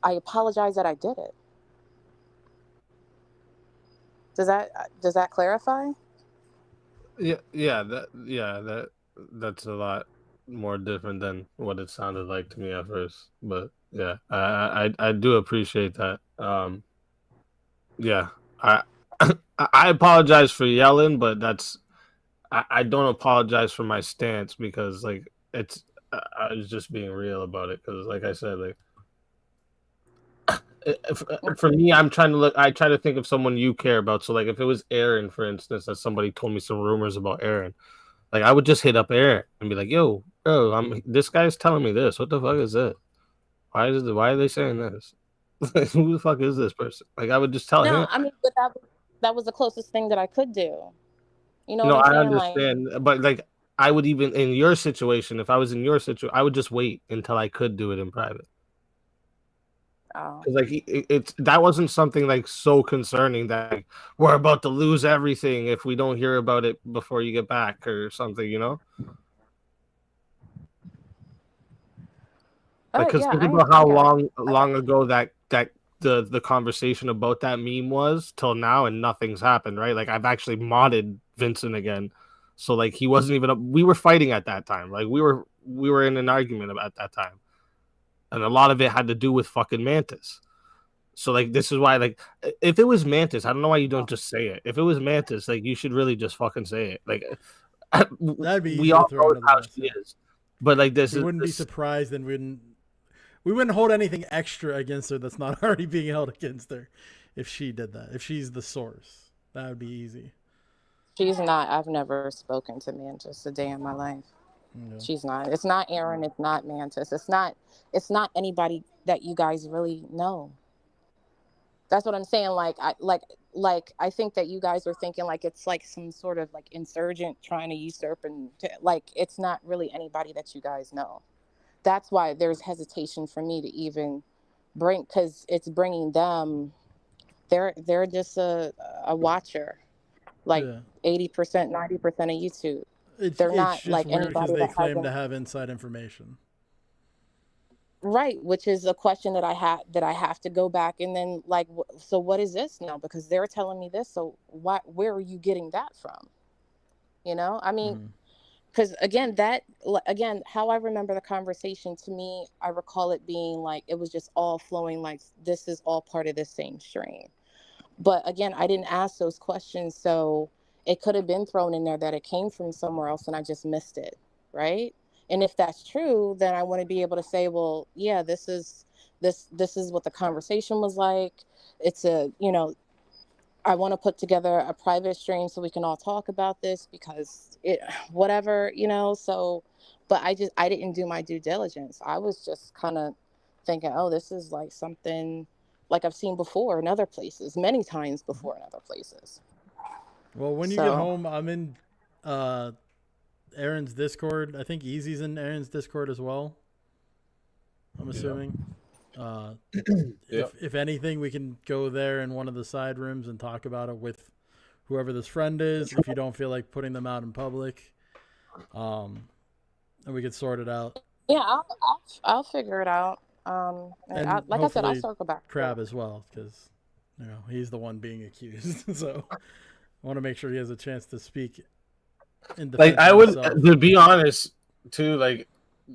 I apologize that I did it. Does that clarify? That's a lot more different than what it sounded like to me at first. But yeah, I do appreciate that. Yeah, I I apologize for yelling, but I don't apologize for my stance because like I was just being real about it because like I said, like for me, I try to think of someone you care about. So like if it was Aaron, for instance, that somebody told me some rumors about Aaron, like I would just hit up Aaron and be like, yo, bro, this guy's telling me this. What the fuck is it? Why are they saying this? Who the fuck is this person? Like I would just tell him. No, I mean, but that was the closest thing that I could do. You know No, what I'm I saying? understand, but like I would even in your situation, if I was in your situation, I would just wait until I could do it in private. Because like it's that wasn't something like so concerning that like, we're about to lose everything if we don't hear about it before you get back or something, you know? Like, because think about how long ago that the conversation about that meme was till now, and nothing's happened, right? Like I've actually modded Vincent again, so like he wasn't even. We were fighting at that time, like we were in an argument at that time, and a lot of it had to do with fucking Mantis. So like this is why like if it was Mantis, I don't know why you don't just say it. If it was Mantis, like you should really just fucking say it. Like that'd be easy we all to throw know under the how bus, she yeah. is, but like We wouldn't be surprised, and we wouldn't hold anything extra against her that's not already being held against her if she did that. If she's the source, that would be easy. She's not. I've never spoken to Mantis a day in my life. Yeah. She's not. It's not Aaron. It's not Mantis. It's not anybody that you guys really know. That's what I'm saying. Like I think that you guys are thinking like it's like some sort of like insurgent trying to usurp like it's not really anybody that you guys know. That's why there's hesitation for me to even bring, because it's bringing them. They're just a watcher, like 80%, 90% of YouTube. They're not like weird anybody they that claim to have inside information. Right, which is a question that I have to go back and then like, so what is this now? Because they're telling me this, so where are you getting that from? You know, I mean, because again, how I remember the conversation, to me, I recall it being like it was just all flowing like this is all part of the same stream. But again, I didn't ask those questions, so it could have been thrown in there that it came from somewhere else and I just missed it, right? And if that's true, then I want to be able to say, well, yeah, this is what the conversation was like. It's I want to put together a private stream so we can all talk about this because whatever, so, but I didn't do my due diligence. I was just kind of thinking, oh, this is like something like I've seen before in other places, many times before in other places. Well, when you get home, I'm in Aaron's Discord. I think Easy's in Aaron's Discord as well, I'm assuming. If anything, we can go there in one of the side rooms and talk about it with whoever this friend is, if you don't feel like putting them out in public, and we could sort it out. Yeah, I'll figure it out. And like I said, I'll circle back. Crab as well, because he's the one being accused. So I want to make sure he has a chance to speak in defense like I would, himself. to be honest, too. Like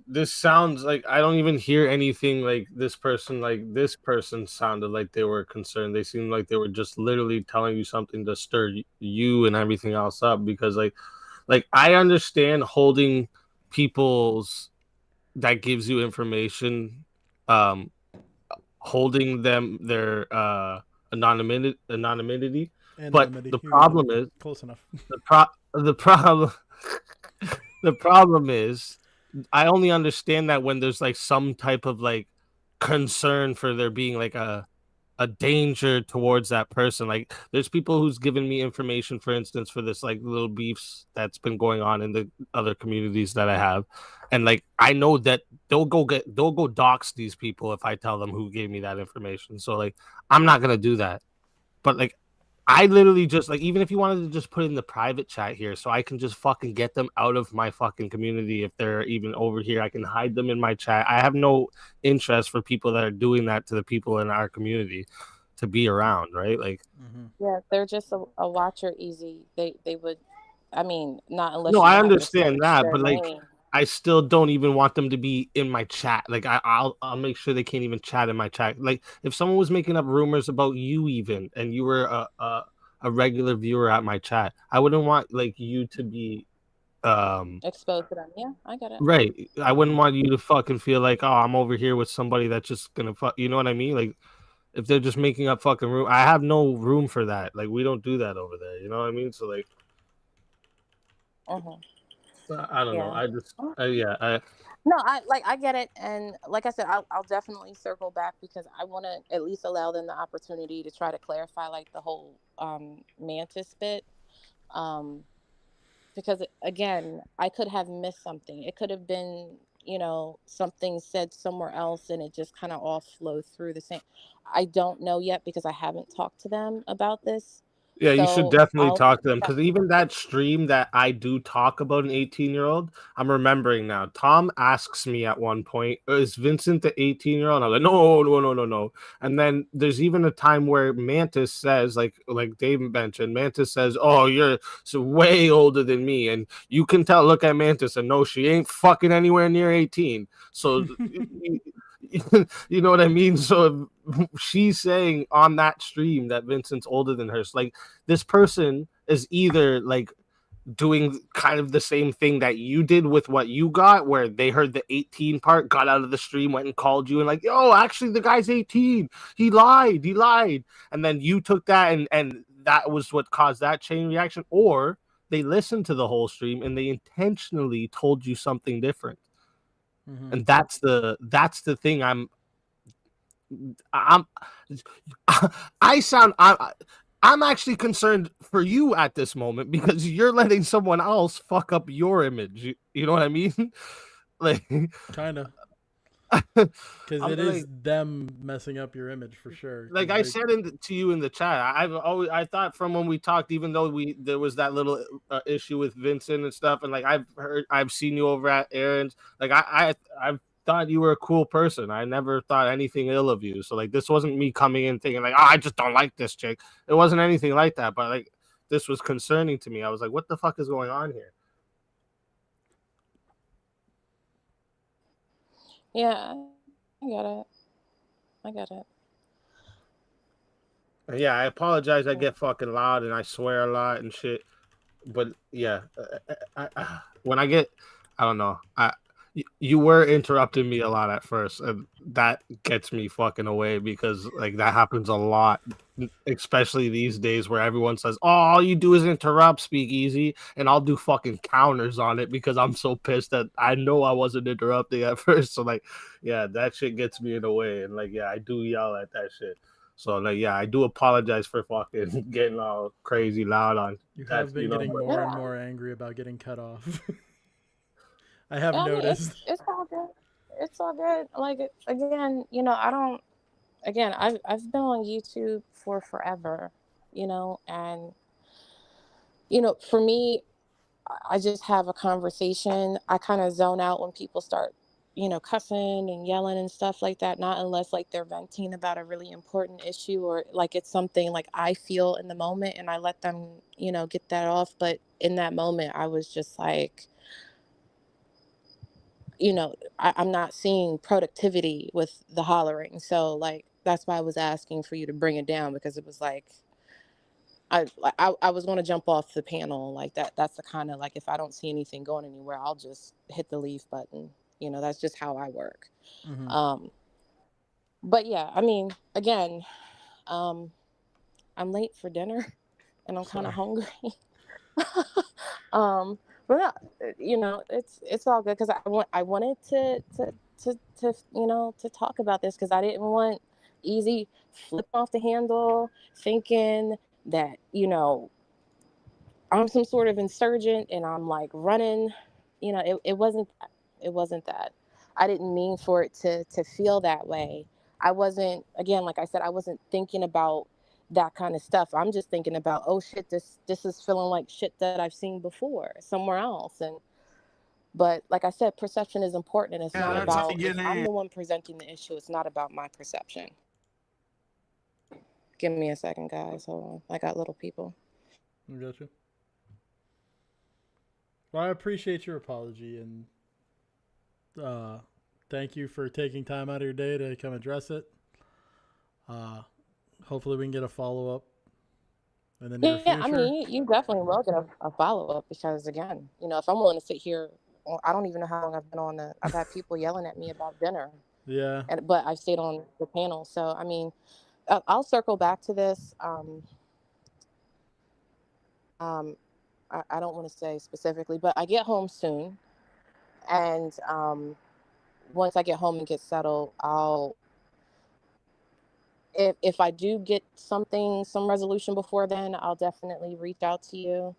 this sounds like I don't even hear anything like this person. Like this person sounded like they were concerned. They seemed like they were just literally telling you something to stir you and everything else up. Because like I understand holding people's that gives you information. Holding them their anonymity, but the problem is close enough. The problem The problem is, I only understand that when there's like some type of like concern for there being like a danger towards that person. Like there's people who's given me information, for instance, for this like little beefs that's been going on in the other communities that I have, and like I know that they'll go dox these people if I tell them who gave me that information. So like I'm not gonna do that. But like I literally just like, even if you wanted to just put in the private chat here so I can just fucking get them out of my fucking community if they're even over here, I can hide them in my chat. I have no interest for people that are doing that to the people in our community to be around, right? Like Yeah, they're just a watcher easy. They would, I mean, not unless no, you I wanted to understand search that, their but like name. I still don't even want them to be in my chat. Like I'll make sure they can't even chat in my chat. Like if someone was making up rumors about you even and you were a regular viewer at my chat, I wouldn't want like you to be Exposed to them. Yeah, I get it. right. I wouldn't want you to fucking feel like, oh, I'm over here with somebody that's just gonna fuck, you know what I mean? Like if they're just making up fucking room, I have no room for that. Like we don't do that over there, you know what I mean? So like I don't know. Yeah. I just yeah, No, I get it, and like I said, I'll definitely circle back because I want to at least allow them the opportunity to try to clarify like the whole mantis bit, because again, I could have missed something. It could have been something said somewhere else, and it just kind of all flowed through the same. I don't know yet because I haven't talked to them about this. yeah, you should So definitely I'll talk to them because even that stream that I do talk about an 18-year-old, I'm remembering now. Tom asks me at one point, "Is Vincent the 18-year-old?" And I'm like, "No." And then there's even a time where Mantis says, like Dave mentioned, Mantis says, "Oh, you're so way older than me," and you can tell. Look at Mantis and no, she ain't fucking anywhere near 18. So. You know what I mean? So she's saying on that stream that Vincent's older than her. So like this person is either like doing kind of the same thing that you did with what you got, where they heard the 18 part, got out of the stream, went and called you and like, yo, actually the guy's 18. He lied. And then you took that and that was what caused that chain reaction. Or they listened to the whole stream and they intentionally told you something different. And that's the thing I'm actually concerned for you at this moment because you're letting someone else fuck up your image. You know what I mean? Like kind of. Because it is like, them messing up your image for sure. Like I said to you in the chat, I thought from when we talked, even though there was that little issue with Vincent and stuff, and like I've seen you over at Aaron's, like I've thought you were a cool person. I never thought anything ill of you. So like this wasn't me coming in thinking like, oh, I just don't like this chick. It wasn't anything like that. But like this was concerning to me. I was like, what the fuck is going on here? Yeah, I got it. Yeah, I apologize. I get fucking loud and I swear a lot and shit. But yeah, when I don't know. You were interrupting me a lot at first, and that gets me fucking away because like that happens a lot, especially these days where everyone says, "Oh, all you do is interrupt, speak easy," and I'll do fucking counters on it because I'm so pissed that I know I wasn't interrupting at first. So like, yeah, that shit gets me in the way, and like, yeah, I do yell at that shit. So like, yeah, I do apologize for fucking getting all crazy loud on. You have been getting more and more angry about getting cut off. I have noticed. It's all good. It's all good. Like again, I don't. Again, I've been on YouTube for forever, and for me, I just have a conversation. I kind of zone out when people start, cussing and yelling and stuff like that. Not unless like they're venting about a really important issue or like it's something like I feel in the moment, and I let them, get that off. But in that moment, I was just like. I'm not seeing productivity with the hollering. So like, that's why I was asking for you to bring it down because it was like, I was going to jump off the panel like that. That's the kind of like, if I don't see anything going anywhere, I'll just hit the leave button. That's just how I work. But yeah, I mean, again, I'm late for dinner and I'm kind of hungry. Well, it's all good because I wanted to to talk about this because I didn't want Easy flipping off the handle, thinking that I'm some sort of insurgent and I'm like running. It wasn't that. I didn't mean for it to feel that way. I wasn't, again, like I said, I wasn't thinking about that kind of stuff. I'm just thinking about, oh shit, this is feeling like shit that I've seen before somewhere else. But like I said, perception is important, and it's not about, if I'm the one presenting the issue, it's not about my perception. Give me a second, guys. Hold on. I got little people. I got you. Well, I appreciate your apology, and thank you for taking time out of your day to come address it. Hopefully we can get a follow-up in the near future. I mean, you definitely will get a follow-up because, again, if I'm willing to sit here, I don't even know how long I've been on I've had people yelling at me about dinner. Yeah. But I've stayed on the panel. So, I mean, I'll circle back to this. I don't want to say specifically, but I get home soon. And once I get home and get settled, if I do get some resolution before then, I'll definitely reach out to you.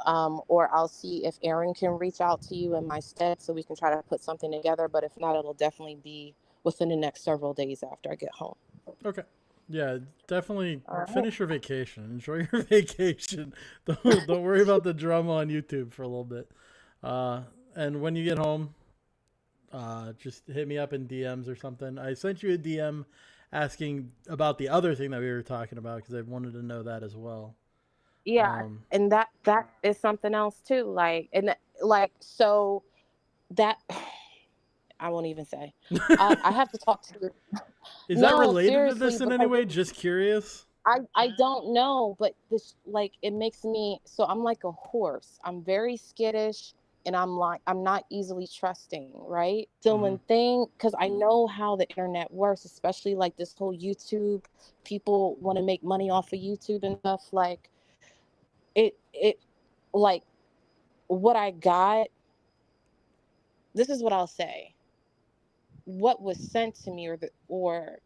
Or I'll see if Aaron can reach out to you in my stead so we can try to put something together. But if not, it'll definitely be within the next several days after I get home. Okay. Yeah, definitely finish your vacation. Enjoy your vacation. Don't worry about the drama on YouTube for a little bit. And when you get home, just hit me up in DMs or something. I sent you a DM asking about the other thing that we were talking about because I wanted to know that as well. Yeah, and that is something else too. So that I won't even say. I have to talk to you. Is that related to this in any way? Just curious. I don't know, but this it makes me, so I'm like a horse. I'm very skittish, and I'm not easily trusting, right? So because I know how the internet works, especially like this whole YouTube, people want to make money off of YouTube and stuff. What I got, this is what I'll say. What was sent to me, or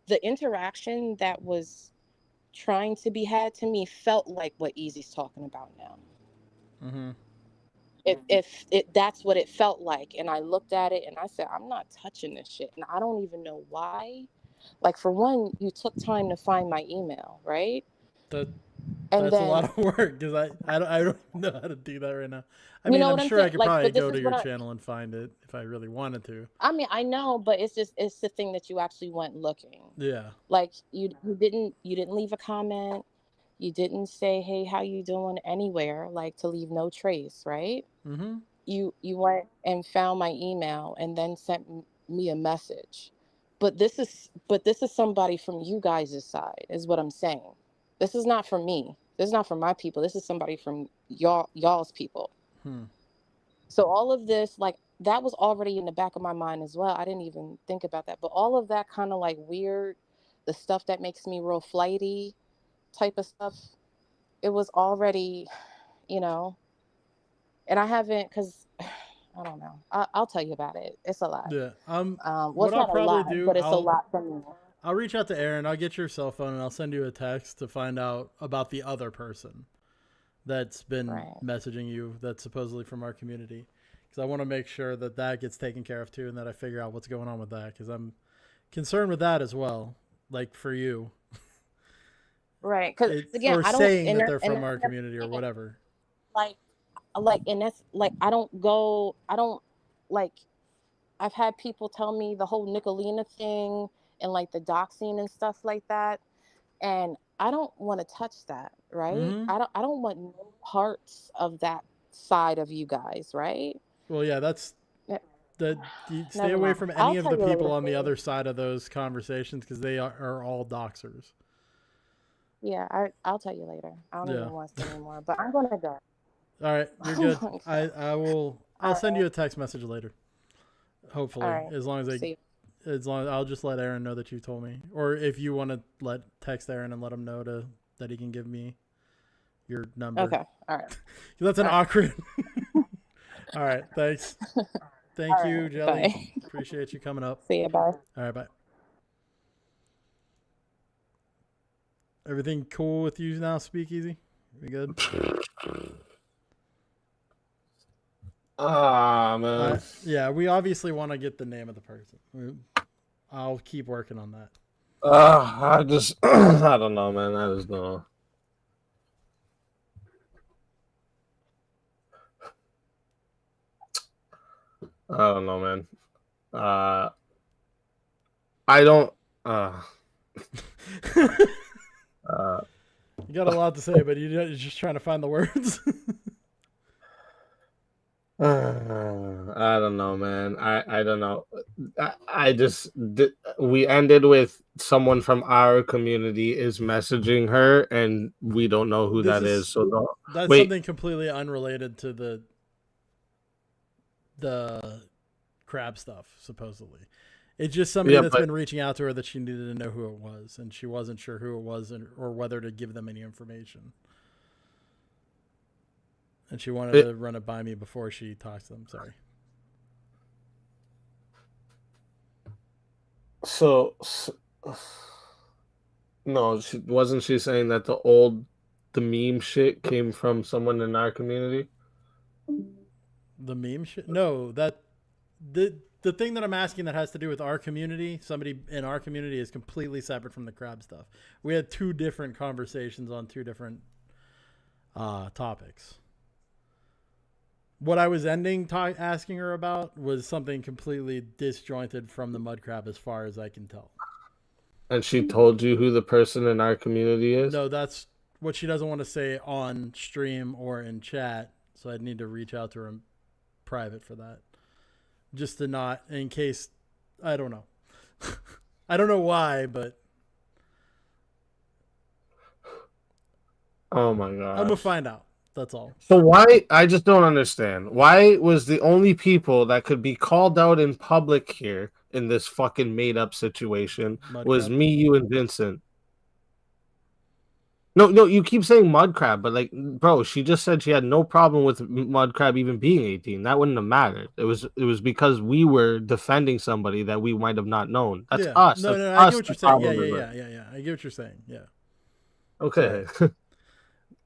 the interaction that was trying to be had to me, felt like what Easy's talking about now. Mm-hmm. If that's what it felt like, and I looked at it and I said, I'm not touching this shit, and I don't even know why. Like, for one, you took time to find my email, right? That's a lot of work because I don't know how to do that right now. I mean, I'm sure I could probably go to your channel and find it if I really wanted to. I mean, I know, but it's the thing that you actually went looking. Yeah. Like, you didn't leave a comment. You didn't say, hey, how you doing, anywhere, like, to leave no trace, right? Mm-hmm. You went and found my email and then sent me a message. But this is somebody from you guys' side, is what I'm saying. This is not from me. This is not from my people. This is somebody from y'all's people. So all of this, that was already in the back of my mind as well. I didn't even think about that. But all of that kind of weird, the stuff that makes me real flighty type of stuff, it was already, and I haven't, because I don't know. I'll tell you about it. It's a lot. Yeah. What I'll probably do, but it's a lot for me. I'll reach out to Aaron. I'll get your cell phone and I'll send you a text to find out about the other person that's been messaging you that's supposedly from our community. Because I want to make sure that gets taken care of too, and that I figure out what's going on with that, because I'm concerned with that as well, like for you. Right. Because again, or I don't saying that they're from our community or whatever. And that's I've had people tell me the whole Nicolina thing and the doxing and stuff like that, and I don't want to touch that, right? Mm-hmm. I don't want no parts of that side of you guys, right? Well, yeah, that's that. You stay away from any of the people on the other side of those conversations, because they are all doxers. Yeah, I'll tell you later. I don't even want to anymore, but I'm gonna go. All right, you're good. I will. I'll send you a text message later. Hopefully, as long as I'll just let Aaron know that you told me, or if you want to text Aaron and let him know that he can give me your number. Okay, all right. That's an awkward. All right. Thanks. Thank you, Jelly. Bye. Appreciate you coming up. See you. Bye. All right. Bye. Everything cool with you now, Speakeasy? We good? Ah, man. Yeah, we obviously want to get the name of the person. I'll keep working on that. I just, I don't know, man. I just don't. I don't know, man. I don't. You got a lot to say, but you're just trying to find the words. I don't know, man. I don't know. I just we ended with someone from our community is messaging her, and we don't know who that is. So that's something completely unrelated to the crab stuff, supposedly. It's just somebody that's been reaching out to her that she needed to know who it was, and she wasn't sure who it was or whether to give them any information. And she wanted to run it by me before she talks to them. Sorry. So no, wasn't she saying that the meme shit came from someone in our community? The meme shit? No, the thing that I'm asking that has to do with our community, somebody in our community, is completely separate from the crab stuff. We had two different conversations on two different topics. What I was asking her about was something completely disjointed from the mud crab as far as I can tell. And she told you who the person in our community is? No, that's what she doesn't want to say on stream or in chat. So I'd need to reach out to her in private for that. Just to not, in case, I don't know. I don't know why, but. Oh my God. I'm going to find out. That's all. So why, I just don't understand. Why was the only people that could be called out in public here in this fucking made up situation was me, you, and Vincent? No, you keep saying mud crab, but like, bro, she just said she had no problem with mud crab even being 18. That wouldn't have mattered. It was because we were defending somebody that we might have not known. That's us. No, That's I us get what you're saying. Yeah. I get what you're saying. Yeah. Okay.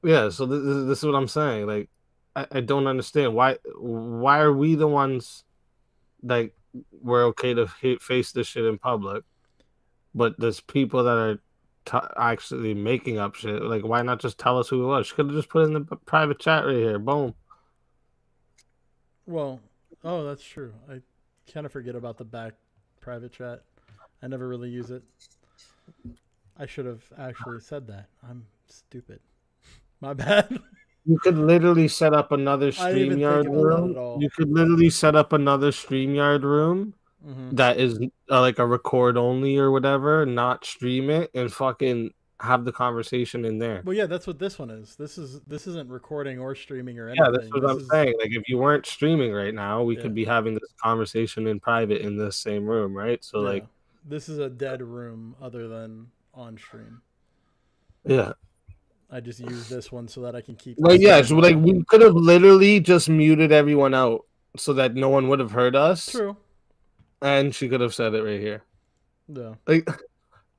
Yeah, so this is what I'm saying. Like, I don't understand why are we the ones like we're okay to face this shit in public, but there's people that are actually making up shit. Like, why not just tell us who it was? She could have just put it in the private chat right here. Boom. Well, that's true. I kind of forget about the back private chat. I never really use it. I should have actually said that. I'm stupid. My bad. You could literally set up another StreamYard room. You could literally set up another StreamYard room that is like a record only or whatever, not stream it, and fucking have the conversation in there. Well, yeah, that's what this one is. This isn't recording or streaming or anything. Yeah, that's what I'm saying. Like, if you weren't streaming right now, we could be having this conversation in private in this same room, right? So, like, this is a dead room other than on stream. Yeah. I just use this one so that I can keep. Like, yeah, so like we could have literally just muted everyone out so that no one would have heard us. True. And she could have said it right here. Yeah. Like,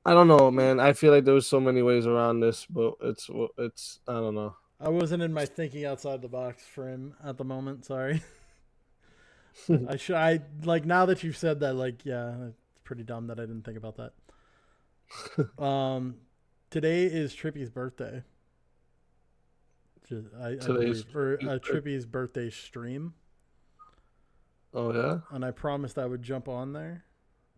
I don't know, man. I feel like there was so many ways around this, but it's I don't know. I wasn't in my thinking outside the box frame at the moment. Sorry. I like, now that you've said that, like, yeah, it's pretty dumb that I didn't think about that. Today is Trippy's birthday. Trippy's birthday stream. Oh yeah. And I promised I would jump on there,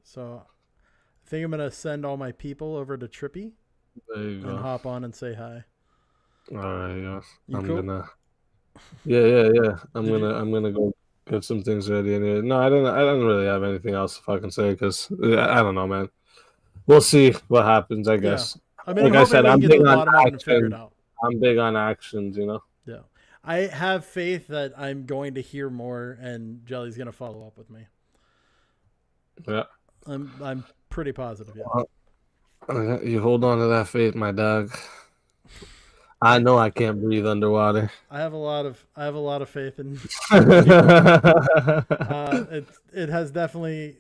so I think I'm gonna send all my people over to Trippy. There you go. And hop on and say hi. All right, yes. I'm cool? Yeah. I'm gonna go get some things ready. Anyway. No, I don't really have anything else to fucking say because I don't know, man. We'll see what happens. I guess. Yeah. I mean, like I said, I'm big on action. I'm big on actions, you know. Yeah, I have faith that I'm going to hear more, and Jelly's going to follow up with me. Yeah, I'm pretty positive. Yeah. You hold on to that faith, my dog. I know I can't breathe underwater. I have a lot of faith in. It has definitely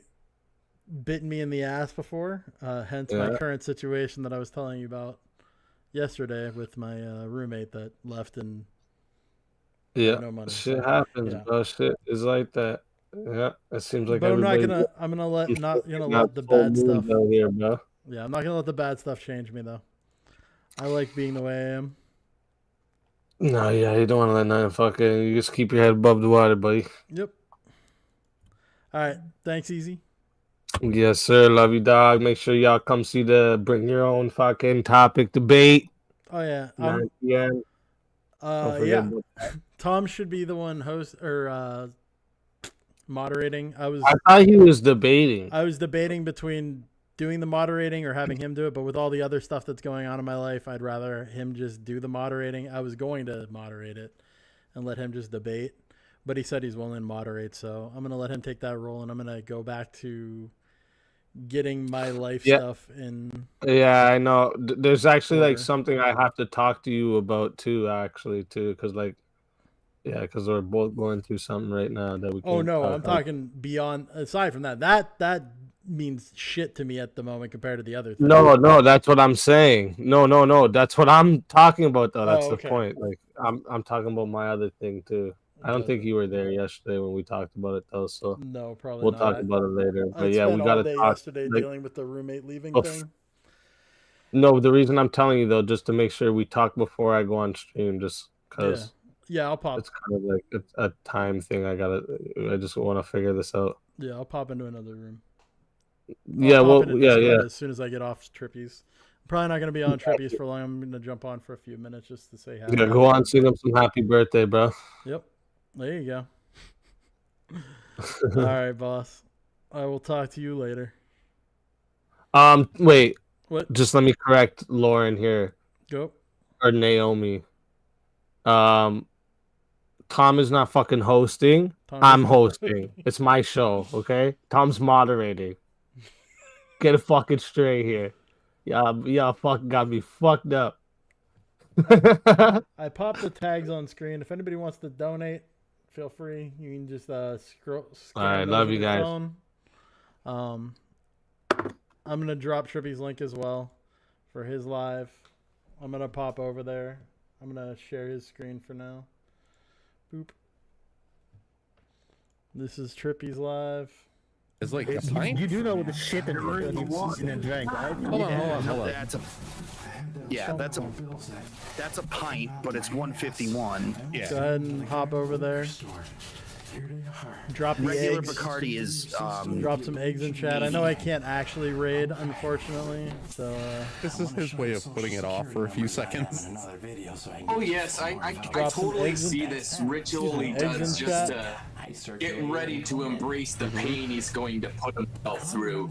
bitten me in the ass before. Hence my current situation that I was telling you about yesterday with my roommate that left and no money. Shit happens, bro. Shit is like that. Yeah, it seems like. But I'm gonna let the bad stuff. Here, bro. Yeah, I'm not gonna let the bad stuff change me though. I like being the way I am. No, yeah, you don't want to let nothing fucking. You just keep your head above the water, buddy. Yep. All right. Thanks, Easy. Yes, sir. Love you, dog. Make sure y'all come see the Bring Your Own Fucking Topic debate. Oh yeah. 9 p.m. Yeah. Tom should be the one host or moderating. I thought he was debating. I was debating between doing the moderating or having him do it, but with all the other stuff that's going on in my life, I'd rather him just do the moderating. I was going to moderate it and let him just debate, but he said he's willing to moderate, so I'm going to let him take that role, and I'm going to go back to getting my life stuff in. Yeah, I know. There's actually like something I have to talk to you about too, because because we're both going through something right now that we. Oh no, I'm talking beyond. Aside from that, that means shit to me at the moment compared to the other thing. No, that's what I'm saying. No, that's what I'm talking about though. That's the point. Like I'm talking about my other thing too. I don't think you were there yesterday when we talked about it though. So no, probably we'll not. talk about it later. But I yeah, we got to talk. Yesterday dealing with the roommate leaving thing. No, the reason I'm telling you though, just to make sure we talk before I go on stream, just because. Yeah, I'll pop. It's kind of like a time thing. I just want to figure this out. Yeah, I'll pop into another room. As soon as I get off Trippies. I'm probably not going to be on Trippies for long. I'm going to jump on for a few minutes just to say hi. Yeah, go on, sing them some happy birthday, bro. Yep. There you go. All right, boss. I will talk to you later. Wait. What? Just let me correct Lauren here. Go. Or Naomi. Tom is not fucking hosting. I'm hosting. It's my show, okay? Tom's moderating. Get it fucking straight here. Y'all fucking got me fucked up. I popped the tags on screen. If anybody wants to donate, feel free. You can just scroll. All right, love you guys. I'm gonna drop Trippy's link as well for his live. I'm gonna pop over there. I'm gonna share his screen for now. Boop. This is Trippy's live. It's like a pint. You do know the shit that he's eating and drink, right? Hold on. That's a pint, but it's 151. Yeah. Go ahead and hop over there. Drop the regular eggs. Bacardi is drop some eggs in chat. I know I can't actually raid, unfortunately. So this is his way of putting it off for a few seconds. Oh yes, I totally see this ritual he does just to get ready to embrace the pain he's going to put himself through.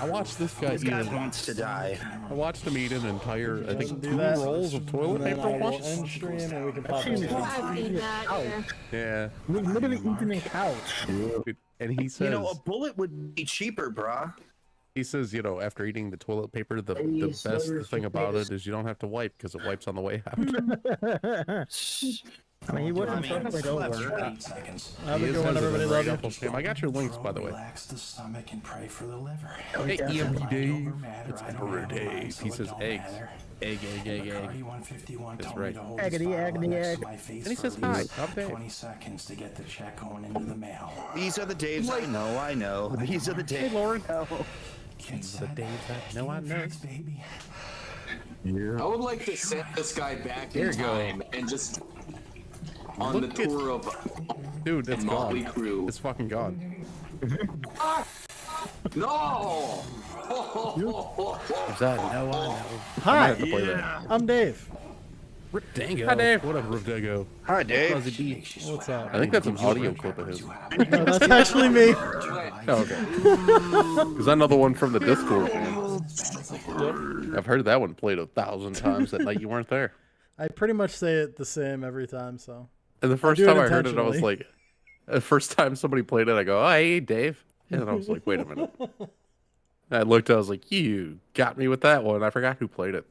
I watched this guy. This guy wants to die. I watched him eat an entire, I think, 2 rolls of toilet paper once. End stream and we can pop Yeah. We're literally eating a couch. And he says, a bullet would be cheaper, brah. He says, after eating the toilet paper, the best thing about it is you don't have to wipe because it wipes on the way out. I mean, he wasn't perfectly over. Have a good one, everybody. Love you. I got your links, by the way. Relax the stomach and pray for the liver. Hey, YTEmpDave. It's Emperor Dave. He says eggs. Egg. That's right. Egg. And he says hi. 20 seconds to get the check going into the mail. These are the Daves I know. These are the Daves. Hey, Lauren. These are the Daves I know. Baby. Yeah. I would like to send this guy back in time and just on the tour of dude, it's Motley gone. Crue. It's fucking gone. No! Is that no? I know. Hi, I'm Dave. Rip Dango. Hi, Dave. What up, Rip Dango? Hi, Dave. What's up? I think that's an audio clip of his. No, that's actually me. Oh, okay. Is that another one from the Discord, man? Yep. I've heard that one played 1,000 times that night you weren't there. I pretty much say it the same every time, so. And the first time I heard it, I was like, the first time somebody played it, I go, oh, hey, Dave. And then I was like, wait a minute. I looked, I was like, you got me with that one. I forgot who played it.